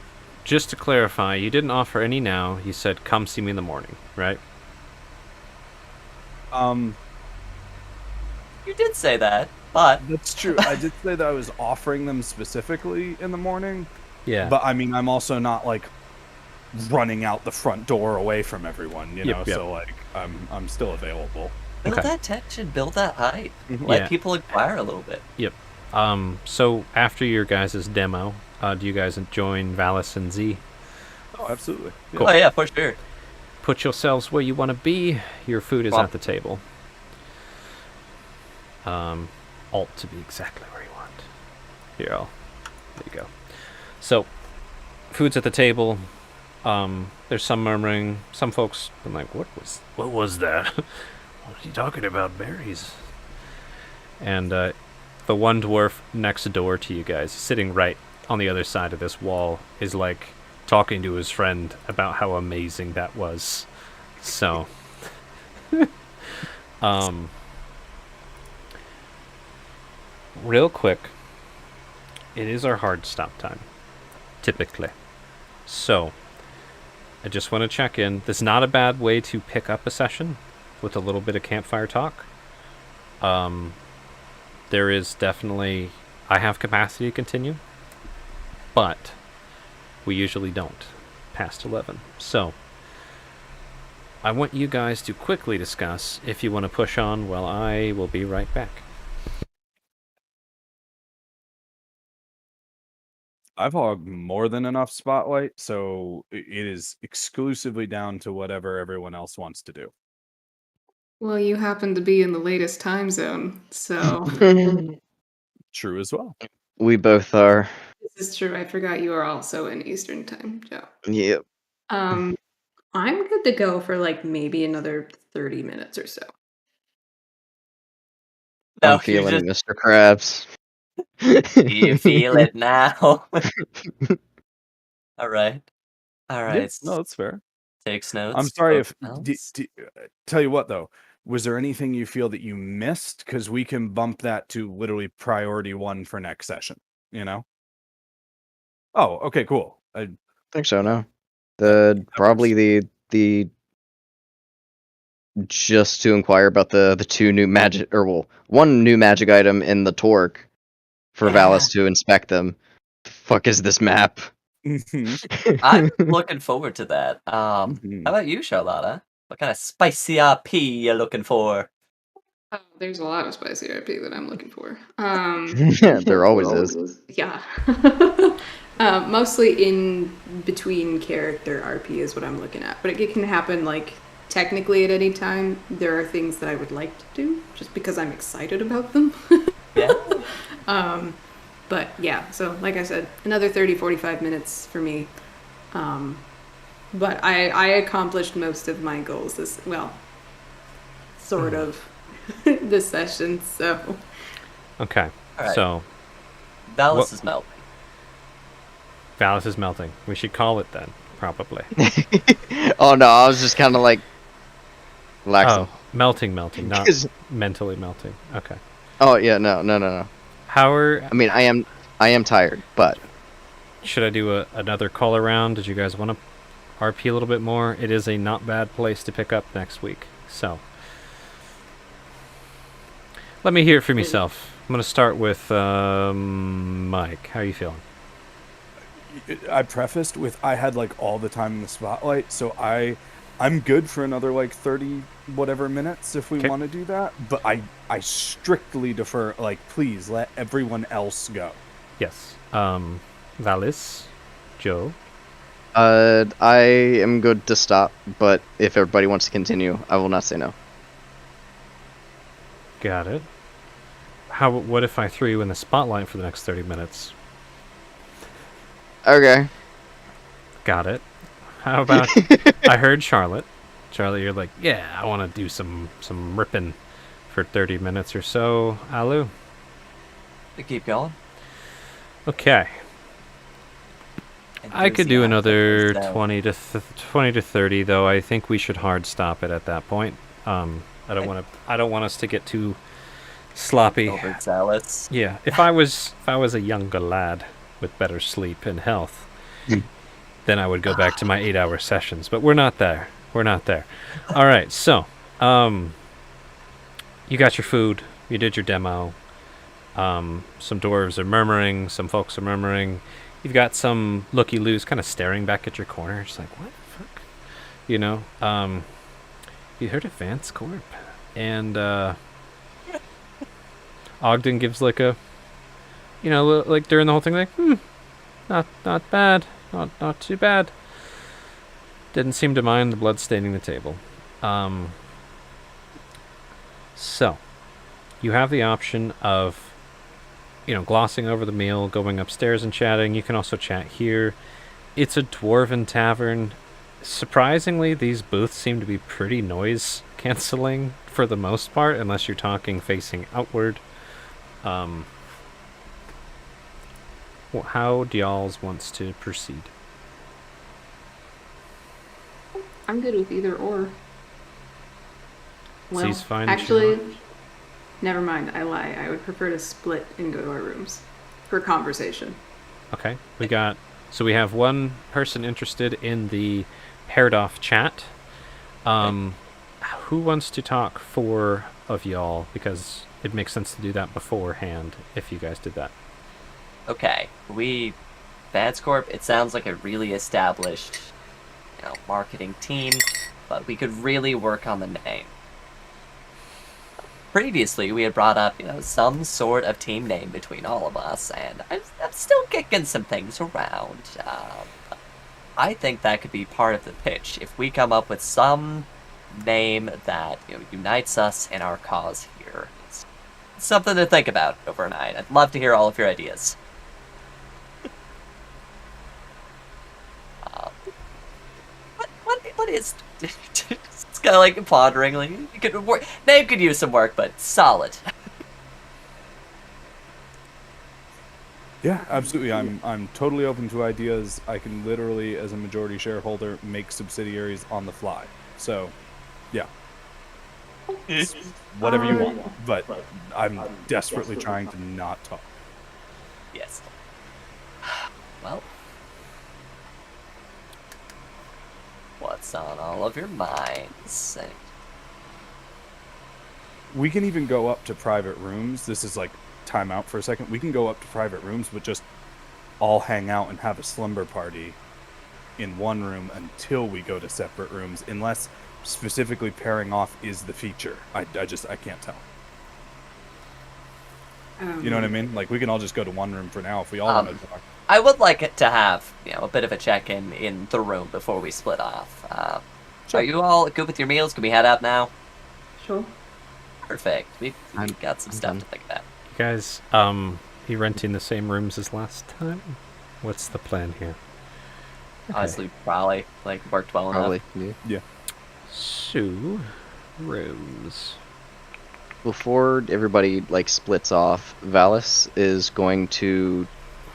just to clarify, you didn't offer any now. You said come see me in the morning, right?
You did say that, but
That's true. I did say that I was offering them specifically in the morning.
Yeah.
But I mean, I'm also not like running out the front door away from everyone, you
Yep,
know.
yep.
So like, I'm still available.
Build
Okay.
that tension, build that hype.
Mhm.
Let
Yeah.
people inquire a little bit.
Yep. So after your guys' demo, do you guys join Valis and Z?
Oh, absolutely. Yeah.
Cool.
Oh yeah, for sure.
Put yourselves where you want to be. Your food is
Well-
at the table. Alt to be exactly where you want. Here, there you go. So, food's at the table. There's some murmuring. Some folks been like, what was that? What are you talking about? Berries. And the one dwarf next door to you guys, sitting right on the other side of this wall, is like talking to his friend about how amazing that was. So, real quick, it is our hard stop time, typically. So, I just want to check in. This is not a bad way to pick up a session with a little bit of campfire talk. There is definitely, I have capacity to continue, but we usually don't past 11. So, I want you guys to quickly discuss if you want to push on while I will be right back.
I've hogged more than enough spotlight, so it is exclusively down to whatever everyone else wants to do.
Well, you happen to be in the latest time zone, so
True as well.
We both are.
this is true. I forgot you are also in Eastern time, Joe.
Yep.
I'm good to go for like maybe another 30 minutes or so.
No,
I'm
you
feeling it,
just
Mr. Krabs.
you feel it now. All right.
Yeah, no, that's fair.
Takes notes.
I'm sorry if.
folks.
Tell you what, though, was there anything you feel that you missed? Because we can bump that to literally priority 1 for next session. You know. Oh, okay, cool.
think so, no.
That
Probably the just to inquire about the 2 new magic, or well, 1 new magic item in the torque for
Yeah.
Valis to inspect them. The fuck is this map?
I'm looking forward to that. How
Mhm.
about you, Charlotta? What kind of spicy RP you looking for?
Oh, there's a lot of spicy RP that I'm looking for.
There always is.
Yeah. Mostly in between character RP is what I'm looking at. But it can happen like technically at any time. There are things that I would like to do just because I'm excited about them.
Yeah.
But yeah, so like I said, another 30-45 minutes for me. But I accomplished most of my goals sort of this session, so
Okay,
All right.
so
Dallas
What-
is melting.
Valis is melting. We should call it then, probably.
Oh no, I was just kind of like relaxing.
Oh, melting, not
'Cause-
mentally melting. Okay.
Oh yeah, no.
How are?
I mean, I am tired, but
Should I do another call around? Did you guys want to RP a little bit more? It is a not bad place to pick up next week. So let me hear it from yourself. I'm gonna start with Mike. How are you feeling?
I prefaced with I had like all the time in the spotlight, so I'm good for another like 30 whatever minutes if we
'Kay.
want to do that. But I strictly defer. Like, please let everyone else go.
Yes. Valis, Joe.
I am good to stop. But if everybody wants to continue, I will not say no.
Got it. What if I threw you in the spotlight for the next 30 minutes?
Okay.
Got it. How about I heard Charlotte. Charlotte, you're like, yeah, I want to do some ripping for 30 minutes or so. Alu.
Keep going.
Okay. I could do another
Enthusiasm.
20 to 30 though. I think we should hard stop it at that point. I don't want us to get too sloppy.
Overzealous.
Yeah, if I was a younger lad with better sleep and health, then I would go back to my 8-hour sessions. But we're not there. All right, so you got your food. You did your demo. Some dwarves are murmuring. Some folks are murmuring. you've got some looky-loos kind of staring back at your corner. Just like, what the fuck? You know, you heard of Vance Corp? And Ogden gives like a, like during the whole thing, like, not bad, not too bad. Didn't seem to mind the blood staining the table. So, you have the option of, glossing over the meal, going upstairs and chatting. You can also chat here. It's a dwarven tavern. Surprisingly, these booths seem to be pretty noise canceling for the most part, unless you're talking facing outward. How do y'all's wants to proceed?
I'm good with either or. Well,
C's fine.
actually, never mind. I lie. I would prefer to split and go to our rooms for conversation.
Okay, we have one person interested in the paired off chat. Who wants to talk for of y'all? Because it makes sense to do that beforehand if you guys did that.
Okay, Vance Corp, it sounds like a really established, marketing team, but we could really work on the name. Previously, we had brought up, some sort of team name between all of us, and I'm still kicking some things around. I think that could be part of the pitch, if we come up with some name that, unites us in our cause here. It's something to think about overnight. I'd love to hear all of your ideas. What is... It's kind of like pondering, like, name could use some work, but solid.
Yeah, absolutely. I'm totally open to ideas. I can literally, as a majority shareholder, make subsidiaries on the fly. So, yeah. It's whatever you want. But I'm desperately trying to not talk.
Yes. Well, what's on all of your minds?
We can even go up to private rooms. This is like time out for a second. We can go up to private rooms, but just all hang out and have a slumber party in one room until we go to separate rooms, unless specifically pairing off is the feature. I can't tell. You know what I mean? Like, we can all just go to one room for now if we all want to talk.
I would like it to have, a bit of a check-in in the room before we split off.
Sure.
Are you all good with your meals? Can we head out now?
Sure.
Perfect. We've got some stuff
done.
to think about.
You guys, you renting the same rooms as last time? What's the plan here?
Honestly, probably, worked well
Probably.
enough.
Yeah.
So, rooms.
Before everybody splits off, Valis is going to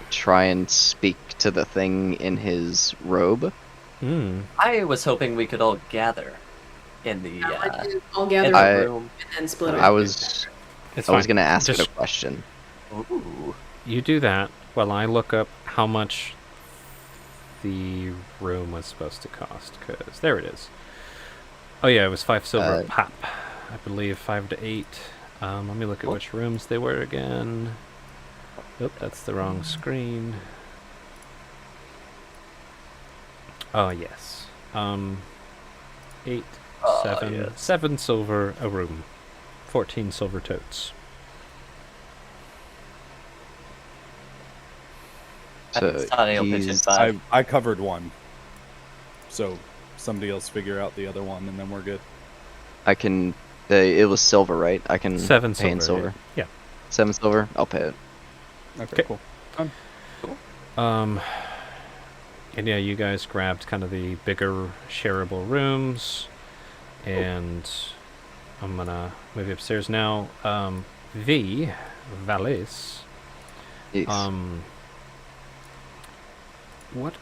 try and speak to the thing in his robe.
I was hoping we could all gather in the,
I'll gather
in the
I-
room.
and split
I
up.
was
It's
I was
fine.
gonna ask it
Just
a question.
Ooh.
you do that while I look up how much the room was supposed to cost. Cause there it is. Oh yeah, it was 5 silver a pop. I believe 5 to 8. Let me look at which rooms they were again. Oop, that's the wrong screen. Oh yes. 8, 7,
yes.
7 silver a room. 14 silver totes.
So
Sonny will pitch in
he's
5.
I covered one. So somebody else figure out the other one, and then we're good.
I can. It was silver, right? I can
7
pay in
silver.
silver.
Yeah.
7 silver. I'll pay it.
Okay,
Okay.
cool.
And yeah, you guys grabbed kind of the bigger shareable rooms, and I'm gonna move you upstairs now. Valis.
Yes.
What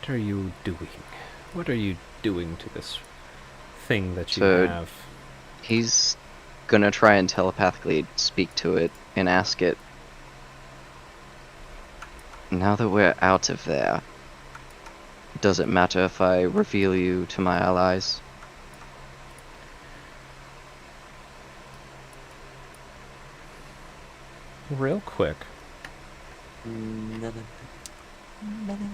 are you doing? What are you doing to this thing that you
So-
have?
He's gonna try and telepathically speak to it and ask it. Now that we're out of there, does it matter if I reveal you to my allies?
Real quick,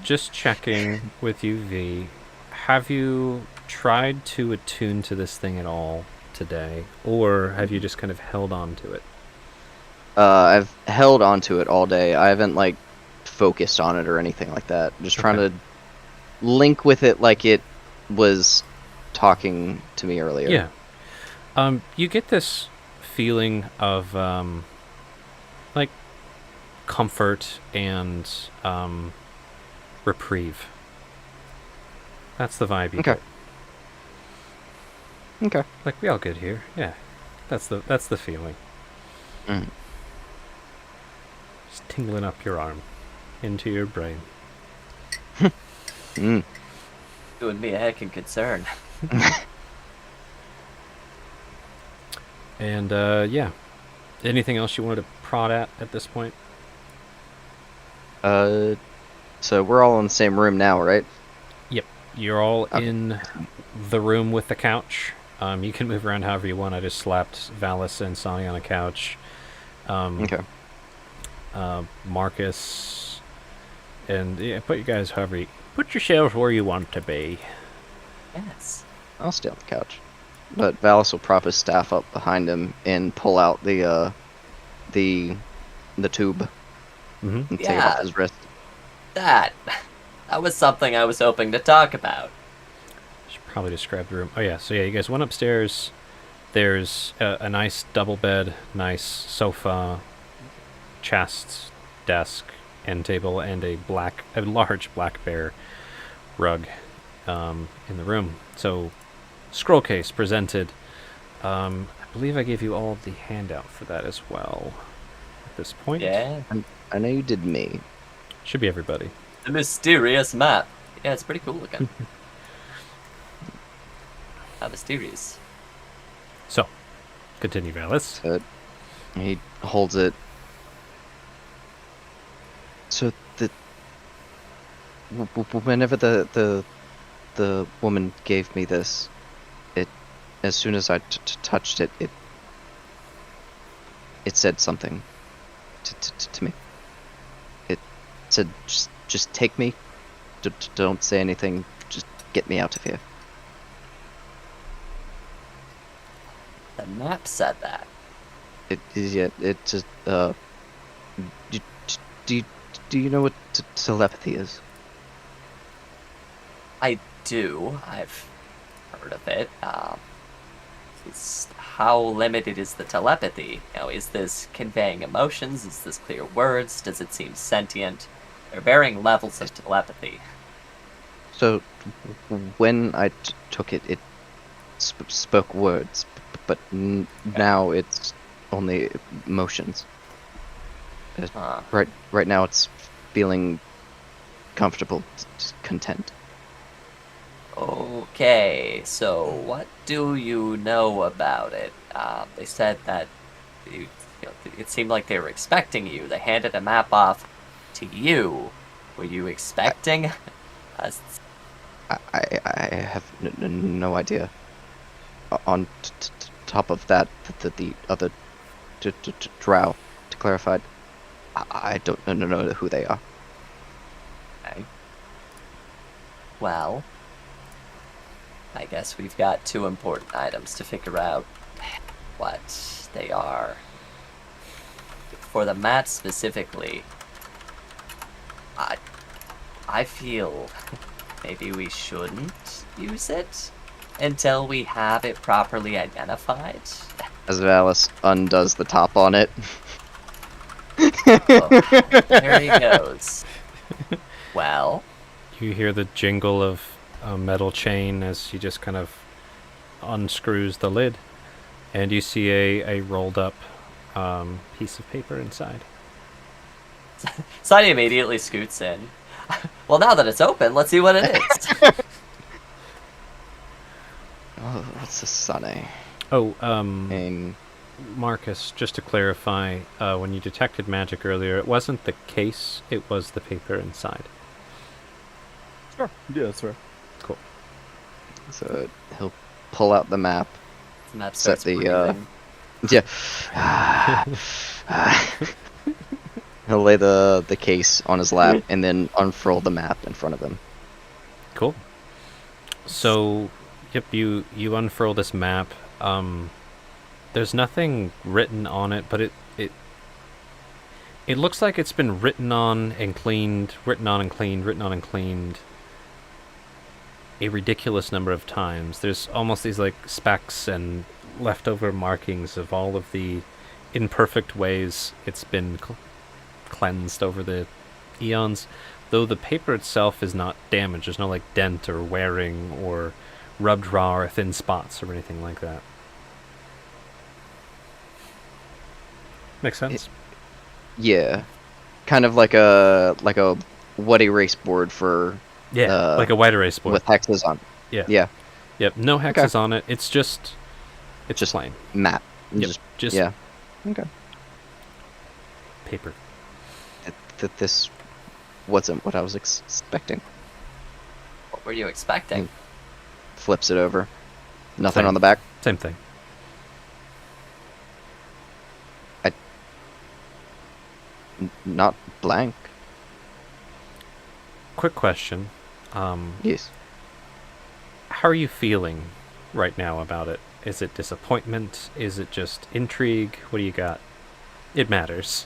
just checking with you, V. Have you tried to attune to this thing at all today, or have you just kind of held on to it?
I've held onto it all day. I haven't like focused on it or anything like that. Just trying
Okay.
to link with it like it was talking to me earlier.
Yeah. You get this feeling of like comfort and reprieve. That's the vibe you
Okay.
get.
Okay.
Like we all good here. Yeah. That's the feeling.
Mm.
Just tingling up your arm into your brain.
Mm.
Doing me a heckin' concern.
And yeah. Anything else you wanted to prod at this point?
So we're all in the same room now, right?
Yep. You're all
Okay.
in the room with the couch. You can move around however you want. I just slapped Valis and Sonny on a couch.
Okay.
Marcus, and yeah, put you guys however you... Put yourselves where you want to be.
Yes.
I'll stay on the couch. But Valis will prop his staff up behind him and pull out the tube
Mm-hmm.
and take it
Yeah.
off his wrist.
That was something I was hoping to talk about.
Should probably describe the room. Oh yeah, so yeah, you guys went upstairs. There's a nice double bed, nice sofa, chest, desk, end table, and a large black bear rug in the room. So, scroll case presented. I believe I gave you all the handout for that as well. At this point,
Yeah.
I know you did me.
should be everybody.
The mysterious map. Yeah, it's pretty cool looking. How mysterious.
So, continue, Valis.
But he holds it. So whenever the woman gave me this, as soon as I touched it, it said something to me. It said, just take me. Don't say anything. Just get me out of here.
The map said that.
It just do, do you know what telepathy is?
I do. I've heard of it. How limited is the telepathy? You know, is this conveying emotions? Is this clear words? Does it seem sentient? There are varying levels of telepathy.
So when I took it, it spoke words, but now it's only motions.
Huh.
Right now it's feeling comfortable, content.
Okay, so what do you know about it? They said that it seemed like they were expecting you. They handed a map off to you. Were you expecting us?
I have no idea. On top of that, the other drow, to clarify, I don't know who they are.
Okay. Well, I guess we've got two important items to figure out what they are. For the mat specifically, I feel maybe we shouldn't use it until we have it properly identified.
As Valis undoes the top on it.
Oh, there he goes. Well,
You hear the jingle of a metal chain as he just kind of unscrews the lid, and you see a rolled up piece of paper inside.
Sonny immediately scoots in. Well, now that it's open, let's see what it is.
Oh, what's the Sunny?
Oh,
And
Marcus, just to clarify, when you detected magic earlier, it wasn't the case, it was the paper inside.
Sure. Yeah, that's right.
Cool.
so he'll pull out the map.
The map
Set
starts
the,
breathing.
Yeah. He'll lay the case on his lap and then unfurl the map in front of him.
Cool. So, yep, you unfurl this map. There's nothing written on it, but it looks like it's been written on and cleaned, written on and cleaned, written on and cleaned a ridiculous number of times. There's almost these like specks and leftover markings of all of the imperfect ways it's been cleansed over the eons, though the paper itself is not damaged. There's no like dent or wearing or rubbed raw or thin spots or anything like that. Makes sense.
Yeah, kind of like a wet erase board for
like a white erase board
with hexes on.
Yeah.
Yeah.
Yep. No hexes on it. It's just
Just
plain
map.
Yep, just
yeah. Okay.
paper.
That this wasn't what I was expecting.
What were you expecting?
Flips it over. Nothing
Same.
on the back.
Same thing.
Not blank.
Quick question.
Yes.
How are you feeling right now about it? Is it disappointment? Is it just intrigue? What do you got? It matters.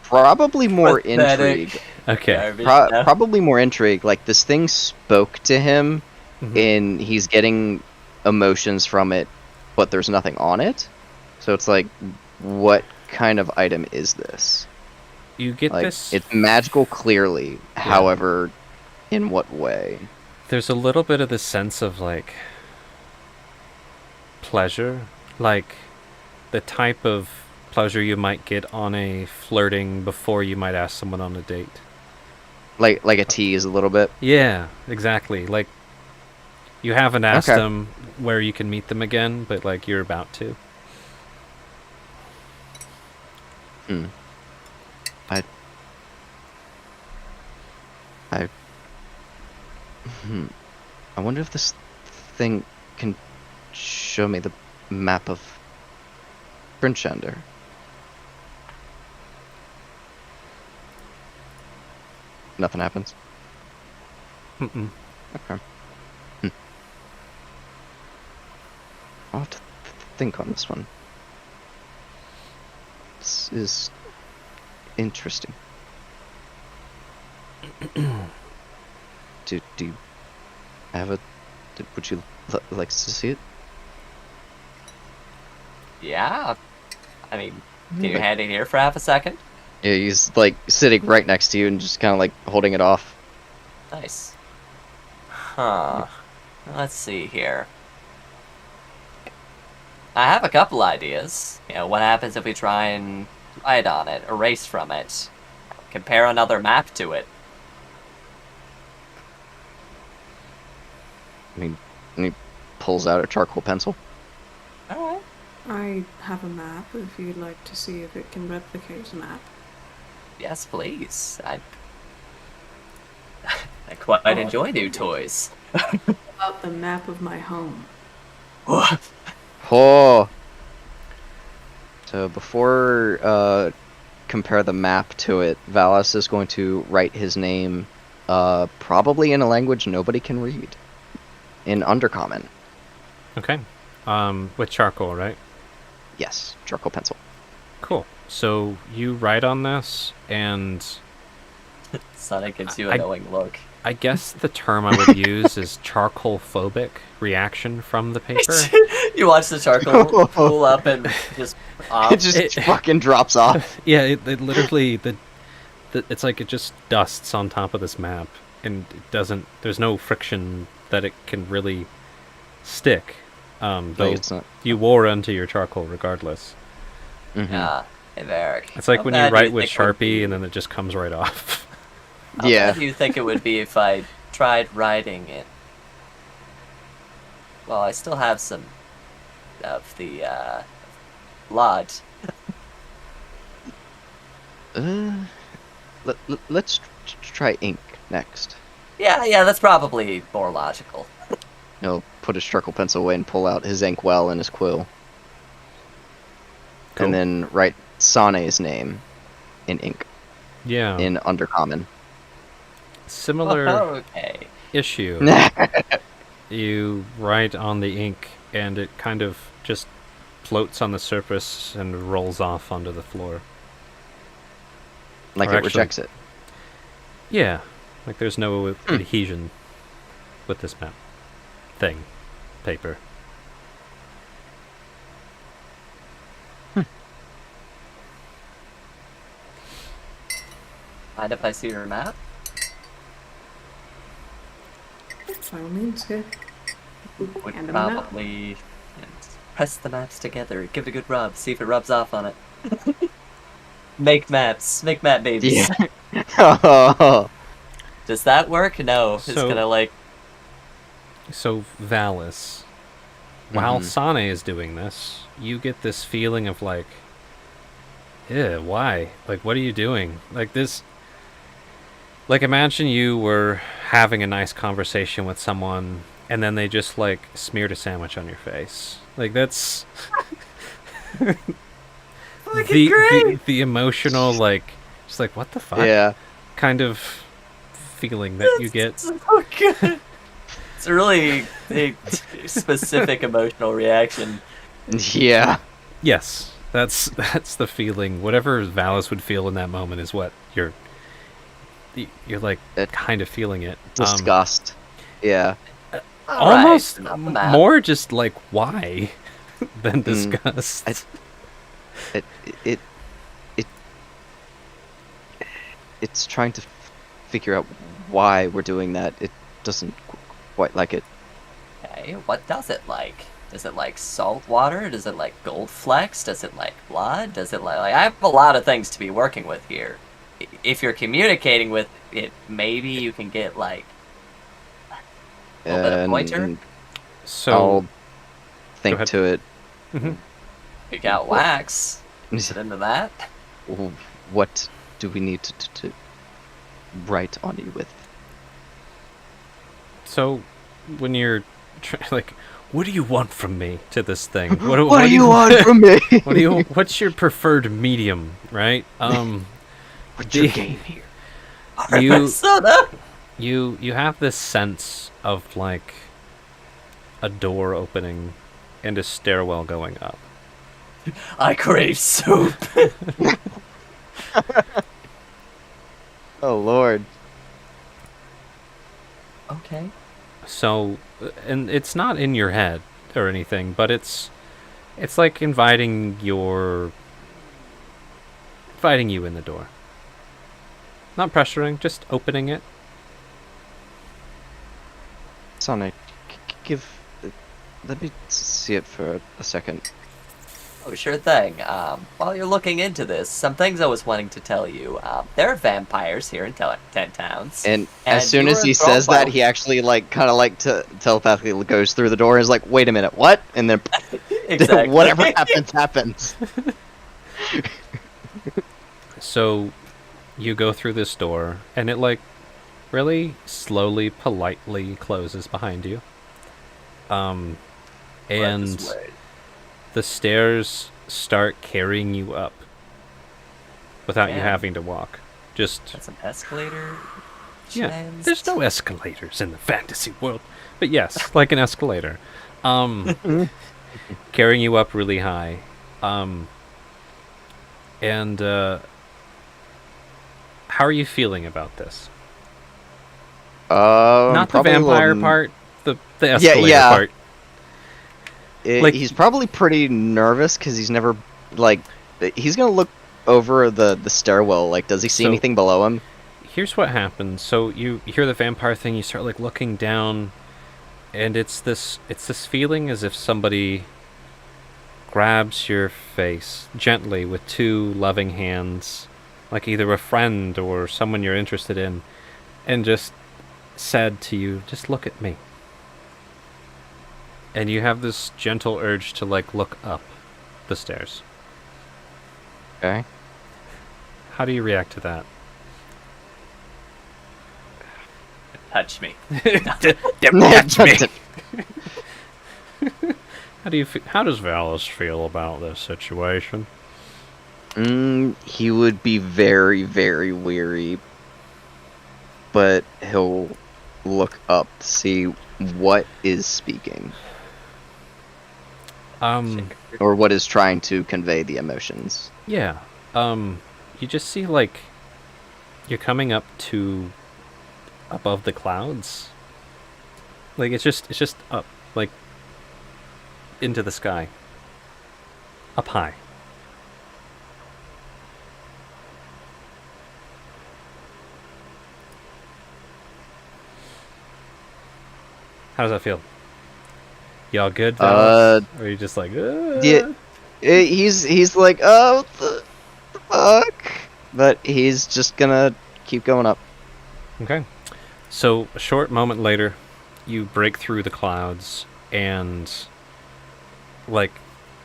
Probably more
Pathetic.
intrigue.
Okay.
Garbage, yeah.
Probably more intrigue. Like this thing spoke to him,
Mhm.
and he's getting emotions from it, but there's nothing on it. So it's like, what kind of item is this?
You get
Like,
this.
it's magical, clearly. However, in what way?
There's a little bit of this sense of like pleasure, like the type of pleasure you might get on a flirting before you might ask someone on a date.
Like a tease, a little bit.
Yeah, exactly. Like you haven't asked
Okay.
them where you can meet them again, but like you're about to.
Hmm. I wonder if this thing can show me the map of Brinchander. Nothing happens.
Mm-mm.
Okay. I'll have to think on this one. This is interesting. Do you have a? Would you like to see it?
Yeah. I mean, can you
Okay.
hand it here for half a second?
Yeah, he's like sitting right next to you and just kind of like holding it off.
Nice. Huh. Let's see here. I have a couple ideas. You know, what happens if we try and write on it, erase from it, compare another map to it?
I mean, and he pulls out a charcoal pencil.
Alright.
I have a map if you'd like to see if it can replicate a map.
Yes, please. I quite enjoy new toys.
About the map of my home.
Oh. So before compare the map to it, Valis is going to write his name, probably in a language nobody can read, in Undercommon.
Okay. With charcoal, right?
Yes, charcoal pencil.
Cool. So you write on this, and
Sonic gives you a knowing look.
I guess the term I would use is charcoal phobic reaction from the paper.
You watch the charcoal pull up and just off.
It just fucking drops off.
Yeah, it literally it's like it just dusts on top of this map, and it doesn't. There's no friction that it can really stick. Though
Like, it's not.
you wore onto your charcoal regardless.
Mhm.
Yeah, hey, Varric.
It's like
How
when you
bad do
write with
think it would
Sharpie
be-
and then it just comes right off.
How
Yeah.
bad do you think it would be if I tried writing it? Well, I still have some of the blood.
Let's try ink next.
Yeah, that's probably more logical.
He'll put his charcoal pencil away and pull out his inkwell and his quill.
Cool.
And then write Sane's name in ink.
Yeah.
in Undercommon.
Similar
Okay.
issue. You write on the ink, and it kind of just floats on the surface and rolls off onto the floor.
Like
Or
it
actually-
rejects it.
Yeah, like there's no adhesion with this map thing, paper.
Mind if I see your map?
By all means, yeah.
Would
Hand him a map.
probably press the maps together, give it a good rub, see if it rubs off on it. Make maps, make map babies.
Yeah. Oh,
Does that work? No, it's
So-
gonna like.
So Valis, while
Mhm.
Sane is doing this, you get this feeling of like, yeah, why? Like, what are you doing? Like this. Like, imagine you were having a nice conversation with someone, and then they just like smeared a sandwich on your face. Like that's the emotional like, just like what the fuck
yeah.
kind of feeling that you get.
So good. It's a really specific emotional reaction.
Yeah.
Yes, that's the feeling. Whatever Valis would feel in that moment is what you're like
It-
kind of feeling it.
Disgust. Yeah.
Almost
Alright, not the map.
more just like why than
Mm.
disgust.
It it it it's trying to figure out why we're doing that. It doesn't quite like it.
Okay, what does it like? Does it like salt water? Does it like gold flecks? Does it like blood? Does it like I have a lot of things to be working with here. If you're communicating with it, maybe you can get like a little bit of pointer.
And
So
I'll think
ahead.
to it.
Mhm.
You got wax. Is it into that?
What do we need to write on you with?
So when you're like, what do you want from me to this thing? What
do you want from me?
What do you? What's your preferred medium? Right?
What's your
the-
game here?
You
Soda.
you have this sense of like a door opening and a stairwell going up.
I crave soup.
Oh Lord.
Okay.
So, and it's not in your head or anything, but it's like inviting you in the door. Not pressuring, just opening it.
Sonic, give. Let me see it for a second.
Oh, sure thing. While you're looking into this, some things I was wanting to tell you. There are vampires here in Ten Towns.
And
And
as soon
you
as
were
he
enthralled
says
by-
that, he actually like kind of like telepathically goes through the door and is like, "Wait a minute, what?" And then
Exactly.
whatever happens.
So, you go through this door, and it like really slowly, politely closes behind you.
Right
And
this way.
the stairs start carrying you up without you
Man.
having to walk. Just
That's an escalator.
yeah.
shenanigans.
There's no escalators in the fantasy world, but yes, like an escalator, carrying you up really high, and how are you feeling about this? Not the
Probably a
vampire
little-
part, the escalator
yeah.
part. Like-
He's probably pretty nervous because he's never like. He's gonna look over the stairwell. Like, does he see
So-
anything below him?
Here's what happens. So you hear the vampire thing, you start like looking down, and it's this feeling as if somebody grabs your face gently with two loving hands, like either a friend or someone you're interested in, and just said to you, just look at me. And you have this gentle urge to like look up the stairs.
Okay.
How do you react to that?
Touch me.
Touch me. How does Valis feel about this situation?
He would be very, very weary, but he'll look up to see what is speaking or what is trying to convey the emotions.
Yeah. You just see, like, you're coming up to above the clouds. Like, it's just up, like, into the sky. Up high. How does that feel? Y'all good? Dallas? Or are you just like,
Yeah, he's like, oh, the fuck, but he's just gonna keep going up.
Okay. So, a short moment later, you break through the clouds, and, like,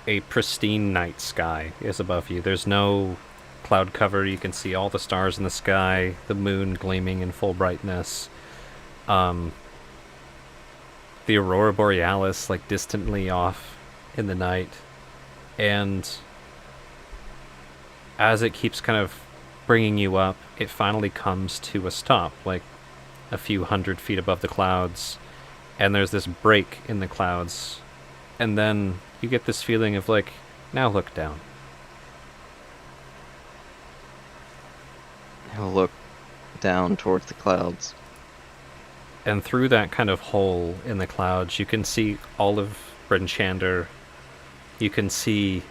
a pristine night sky is above you. There's no cloud cover. You can see all the stars in the sky, the moon gleaming in full brightness. The aurora borealis, like, distantly off in the night. And as it keeps kind of bringing you up, it finally comes to a stop, like a few 100 feet above the clouds. And there's this break in the clouds. And then you get this feeling of, like, now look down.
He'll look down towards the clouds.
And through that kind of hole in the clouds, you can see all of Bryn Shander. You can see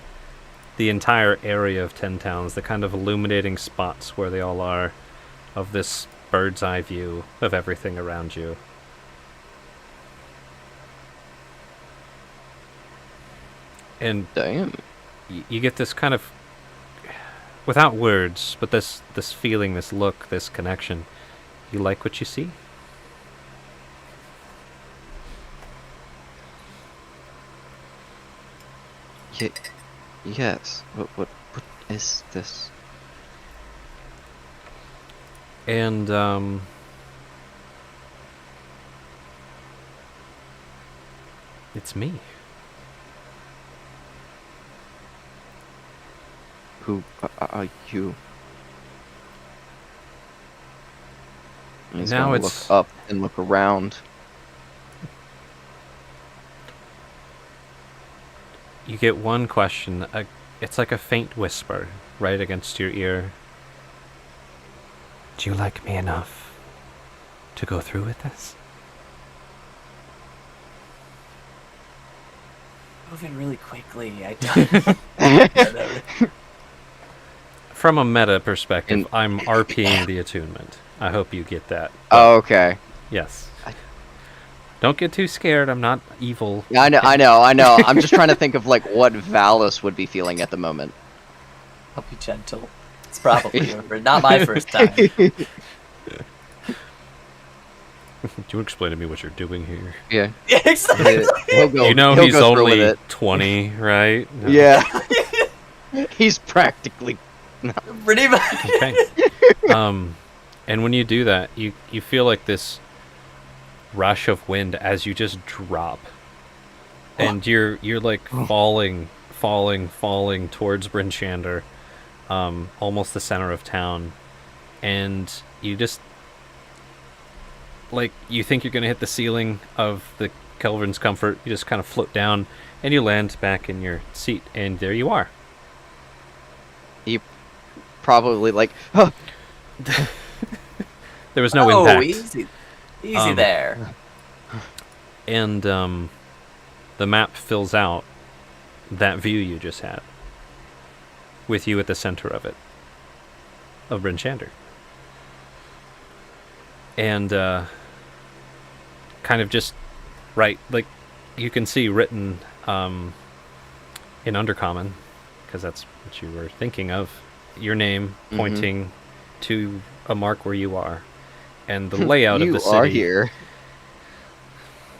the entire area of Ten Towns, the kind of illuminating spots where they all are, of this bird's eye view of everything around you. And
Damn.
You get this kind of, without words, but this feeling, this look, this connection. You like what you see?
Yes. What is this?
And it's me.
Who are you? And he's
Now
gonna
it's-
look up and look around.
You get one question. It's like a faint whisper right against your ear. Do you like me enough to go through with this?
Moving really quickly. I don't.
From a meta perspective,
And-
I'm RPing the attunement. I hope you get that.
Oh, okay.
Yes. Don't get too scared. I'm not evil.
I know. I'm just trying to think of like what Valis would be feeling at the moment.
I'll be gentle. It's probably over. Not my first time.
Do you explain to me what you're doing here?
Yeah.
Yeah, exactly.
He'll go,
You know
he'll
he's
go through with
only
it.
20, right? No.
Yeah. He's practically.
Pretty much.
Okay. And when you do that, you feel like this rush of wind as you just drop, and you're like falling towards Bryn Shander, almost the center of town, and you just like you think you're gonna hit the ceiling of the Kelvin's Comfort. You just kind of float down, and you land back in your seat, and there you are.
Probably like, huh.
There was no
Oh,
impact.
easy there.
And the map fills out that view you just had, with you at the center of it, of Bryn Shander. And kind of just right, like you can see written in Undercommon, because that's what you were thinking of, your name pointing to a mark where you are, and the layout of the city.
You are here.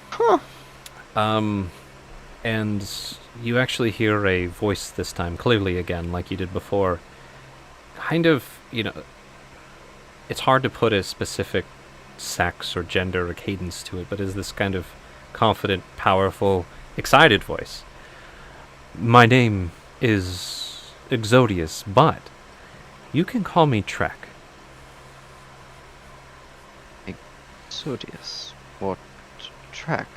Huh.
And you actually hear a voice this time, clearly again, like you did before. Kind of, it's hard to put a specific sex or gender or cadence to it, but is this kind of confident, powerful, excited voice. My name is Exodius, but you can call me Trek.
Exodius. What track?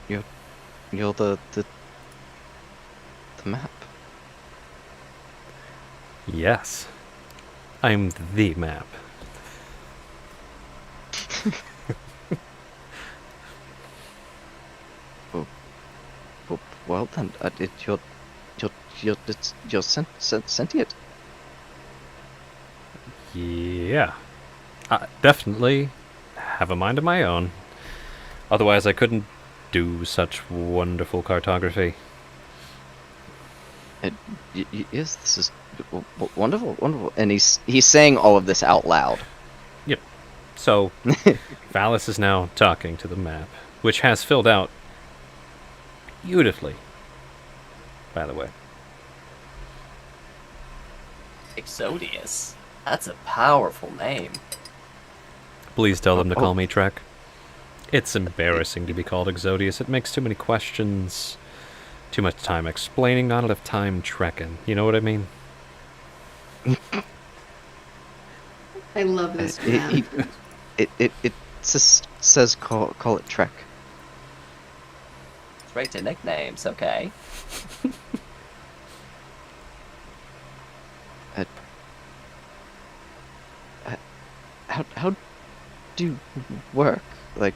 You're the map.
Yes. I'm the map.
Well then, you're sentient.
Yeah. I definitely have a mind of my own. Otherwise, I couldn't do such wonderful cartography.
Yes, this is wonderful, wonderful. And he's saying all of this out loud.
Yep. So, Valis is now talking to the map, which has filled out beautifully, by the way.
Exodius. That's a powerful name.
Please tell them to
Oh.
call me Trek. It's embarrassing to be called Exodius. It makes too many questions, too much time explaining, not enough time trekking. You know what I mean?
I love this map.
It says call it Trek.
Straight to nicknames, okay.
How do you work? Like,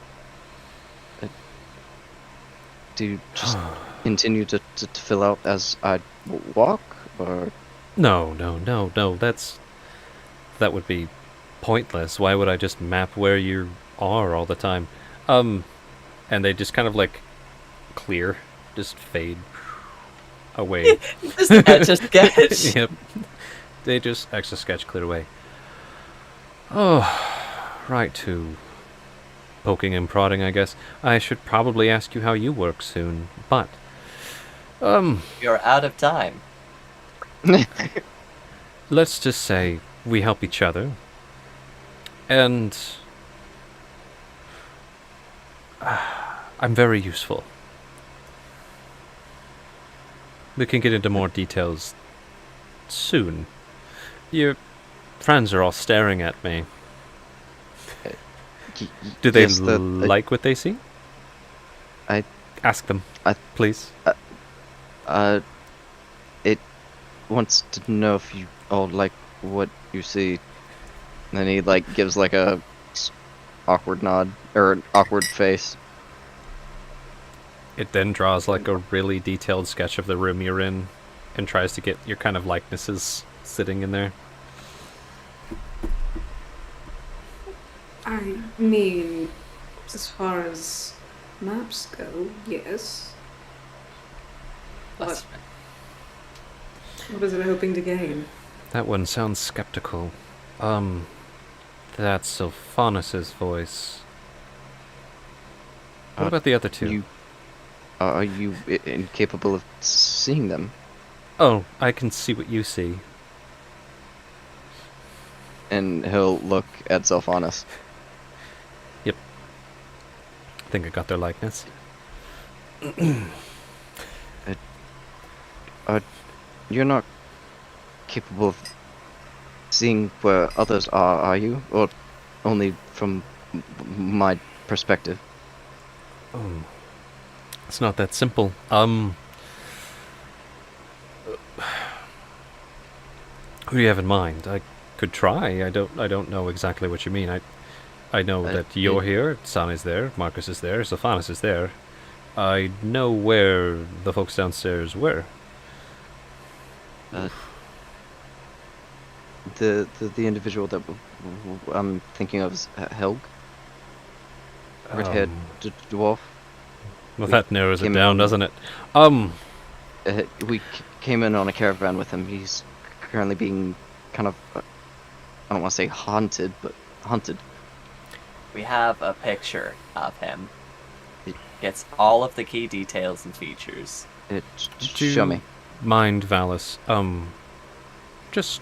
do you just continue to fill out as I walk, or
No. That would be pointless. Why would I just map where you are all the time? And they just kind of like clear, just fade away.
Just etch a sketch.
Yep. They just extra sketch clear away. Oh, right to poking and prodding, I guess. I should probably ask you how you work soon, but
You're out of time.
let's just say we help each other, and I'm very useful. We can get into more details soon. Your friends are all staring at me. Do they
yes,
like what they see?
I-
Ask them,
I-
please.
it wants to know if you all like what you see. And then he like gives like a awkward nod or an awkward face.
It then draws like a really detailed sketch of the room you're in and tries to get your kind of likenesses sitting in there.
I mean, as far as maps go, yes.
That's-
What is it hoping to gain?
That one sounds skeptical. That's Sylphanus's voice. What
Uh,
about the other two?
Are you incapable of seeing them?
Oh, I can see what you see.
And he'll look at Sylphanus.
I think I got their likeness.
You're not capable of seeing where others are you? Or only from my perspective?
Oh, it's not that simple. Who do you have in mind? I could try. I don't know exactly what you mean. I know that you're here, San is there, Marcus is there, Sylphanus is there. I know where the folks downstairs were.
The individual that I'm thinking of is Helg, red-haired dwarf.
Well,
we
that narrows it
came
down,
in-
doesn't it?
We came in on a caravan with him. He's currently being kind of, I don't want to say haunted, but hunted.
We have a picture of him. It gets all of the key details and features.
Show me.
Mind, Valis. Just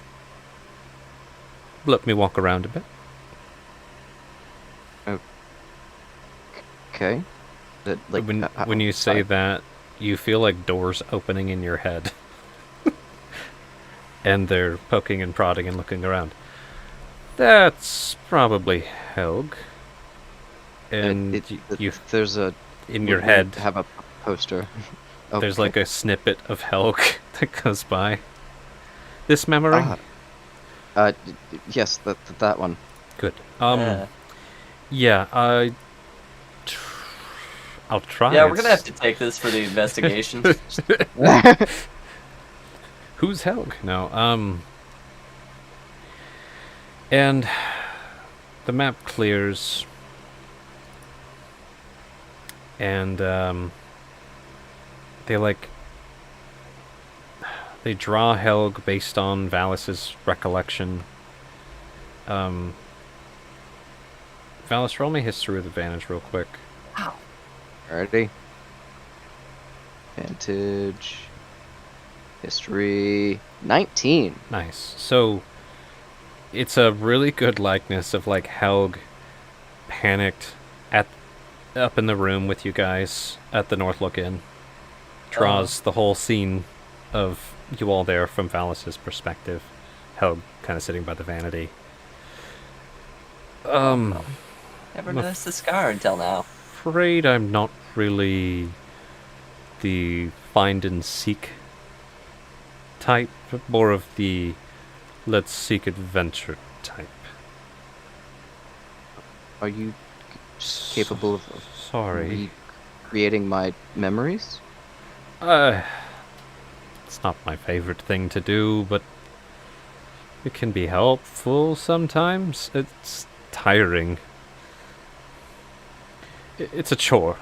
let me walk around a bit.
Okay.
When you say that, you feel like doors opening in your head. And they're poking and prodding and looking around. That's probably Helg. And you
there's a
in your
we
head
have a poster.
there's
Okay.
like a snippet of Helg that goes by. This memory?
Yes, that one.
Good.
Yeah.
Yeah, I'll try.
Yeah, we're gonna have to take this for the investigation.
Who's Helg? No, and the map clears, and they draw Helg based on Valis's recollection. Valis, roll me history with advantage real quick.
Alrighty. Advantage. History 19.
Nice. So it's a really good likeness of like Helg panicked up in the room with you guys at the Northlook Inn. Draws the whole scene of you all there from Valis's perspective. Helg kind of sitting by the vanity.
Never noticed the scar until now.
Afraid I'm not really the find and seek type, more of the let's seek adventure type.
Are you capable of
Sorry.
recreating my memories?
It's not my favorite thing to do, but it can be helpful sometimes. It's tiring. It's a chore.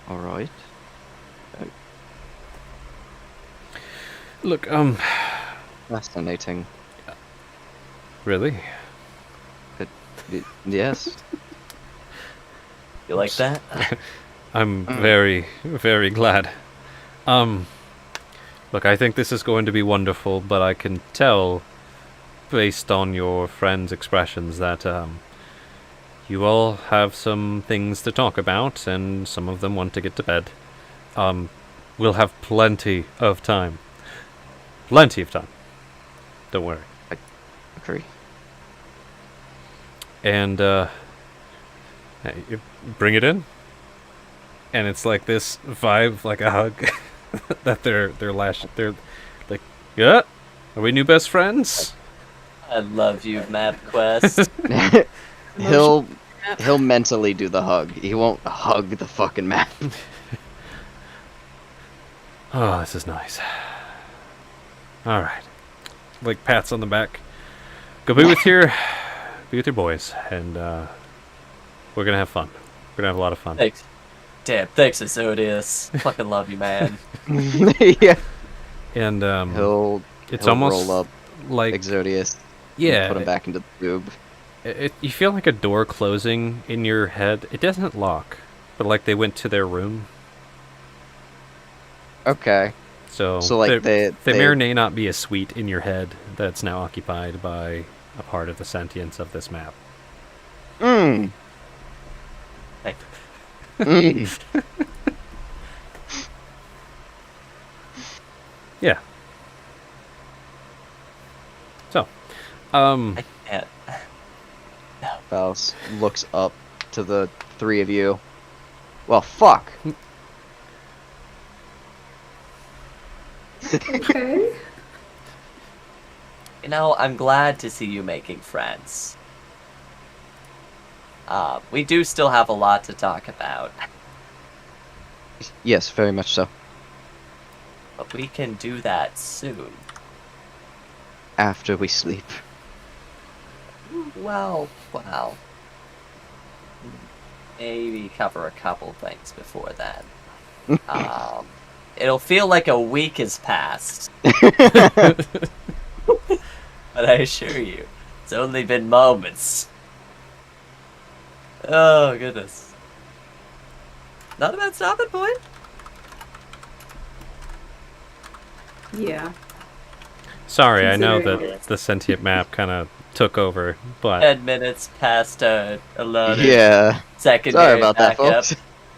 Alright.
Look,
Fascinating.
really?
Yes.
You like that?
I'm very, very glad. Look, I think this is going to be wonderful, but I can tell, based on your friend's expressions, that, you all have some things to talk about, and some of them want to get to bed. We'll have plenty of time. Plenty of time. Don't worry.
Agree.
And you bring it in, and it's like this vibe, like a hug, that they're like, yeah, are we new best friends?
I love you, MapQuest.
He'll mentally do the hug. He won't hug the fucking map.
Oh, this is nice. All right, like pats on the back. Go be with your boys, and we're gonna have fun. We're gonna have a lot of fun.
Thanks. Damn, thanks, Azodius. Fucking love you, man.
Yeah.
And
He'll
it's
he'll
almost
roll up
like
Exodius.
yeah,
Put him back into the tube.
You feel like a door closing in your head. It doesn't lock, but like they went to their room.
Okay.
So
like
there
they
may or may not be a suite in your head that's now occupied by a part of the sentience of this map.
Mmm.
Hey.
Mm.
Yeah. So,
I can't.
Faust looks up to the three of you. Well, fuck.
Okay.
You know, I'm glad to see you making friends. We do still have a lot to talk about,
Yes, very much so.
but we can do that soon.
After we sleep.
Well, maybe cover a couple things before then. It'll feel like a week has passed, but I assure you, it's only been moments. Oh, goodness. Not a bad stopping point.
Yeah.
Sorry, I know
Considering
that the sentient map kind of took over, but
10 minutes past a lot of
Yeah.
secondary
Sorry about that,
backup.
folks.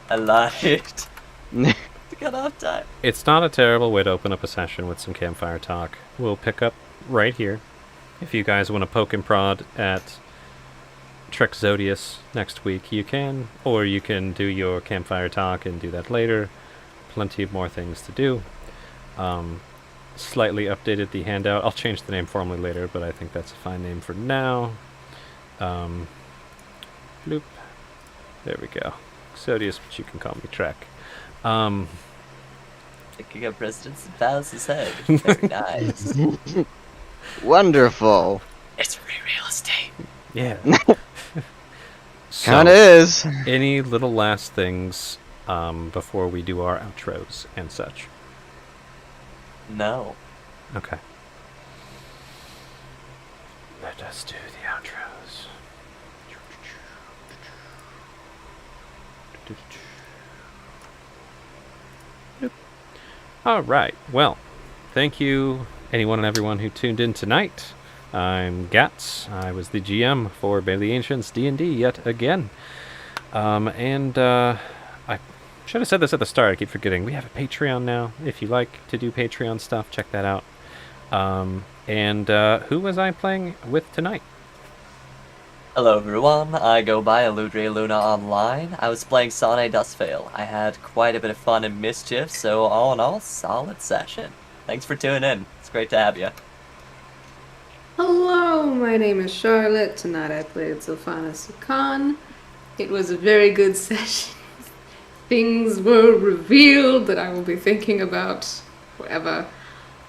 I lied. To cut off time.
it's not a terrible way to open up a session with some campfire talk. We'll pick up right here. If you guys want to poke and prod at Trek Zodius next week, you can, or you can do your campfire talk and do that later. Plenty of more things to do. Slightly updated the handout. I'll change the name formally later, but I think that's a fine name for now. Bloop. There we go. Zodius, but you can call me Trek.
Picking up residence in Palace's head. Very nice.
Wonderful.
It's free real estate.
Yeah.
Kinda is.
Any little last things before we do our outros and such?
No.
Okay. Let us do the outros. All right. Well, thank you, anyone and everyone who tuned in tonight. I'm Gats. I was the GM for Band of the Ancients D&D yet again. I should have said this at the start. I keep forgetting. We have a Patreon now. If you like to do Patreon stuff, check that out. Who was I playing with tonight?
Hello everyone, I go by Eludria Luna online. I was playing Sane Dustveil. I had quite a bit of fun and mischief, so all in all, solid session. Thanks for tuning in. It's great to have you.
Hello, my name is Charlotte. Tonight I played Sylphanas Khan. It was a very good session. Things were revealed that I will be thinking about forever.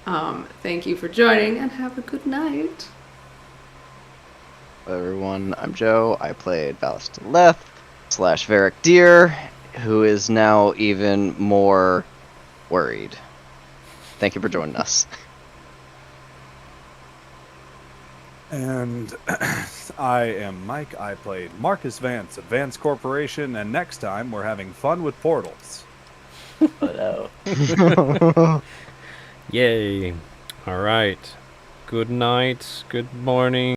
Thank you for joining and have a good night.
Hello everyone, I'm Joe. I played Valis to the Left / Varric Deer, who is now even more worried. Thank you for joining us.
And I am Mike. I played Marcus Vance of Vance Corporation, and next time we're having fun with portals.
But
Yay. All right. Good night. Good morning.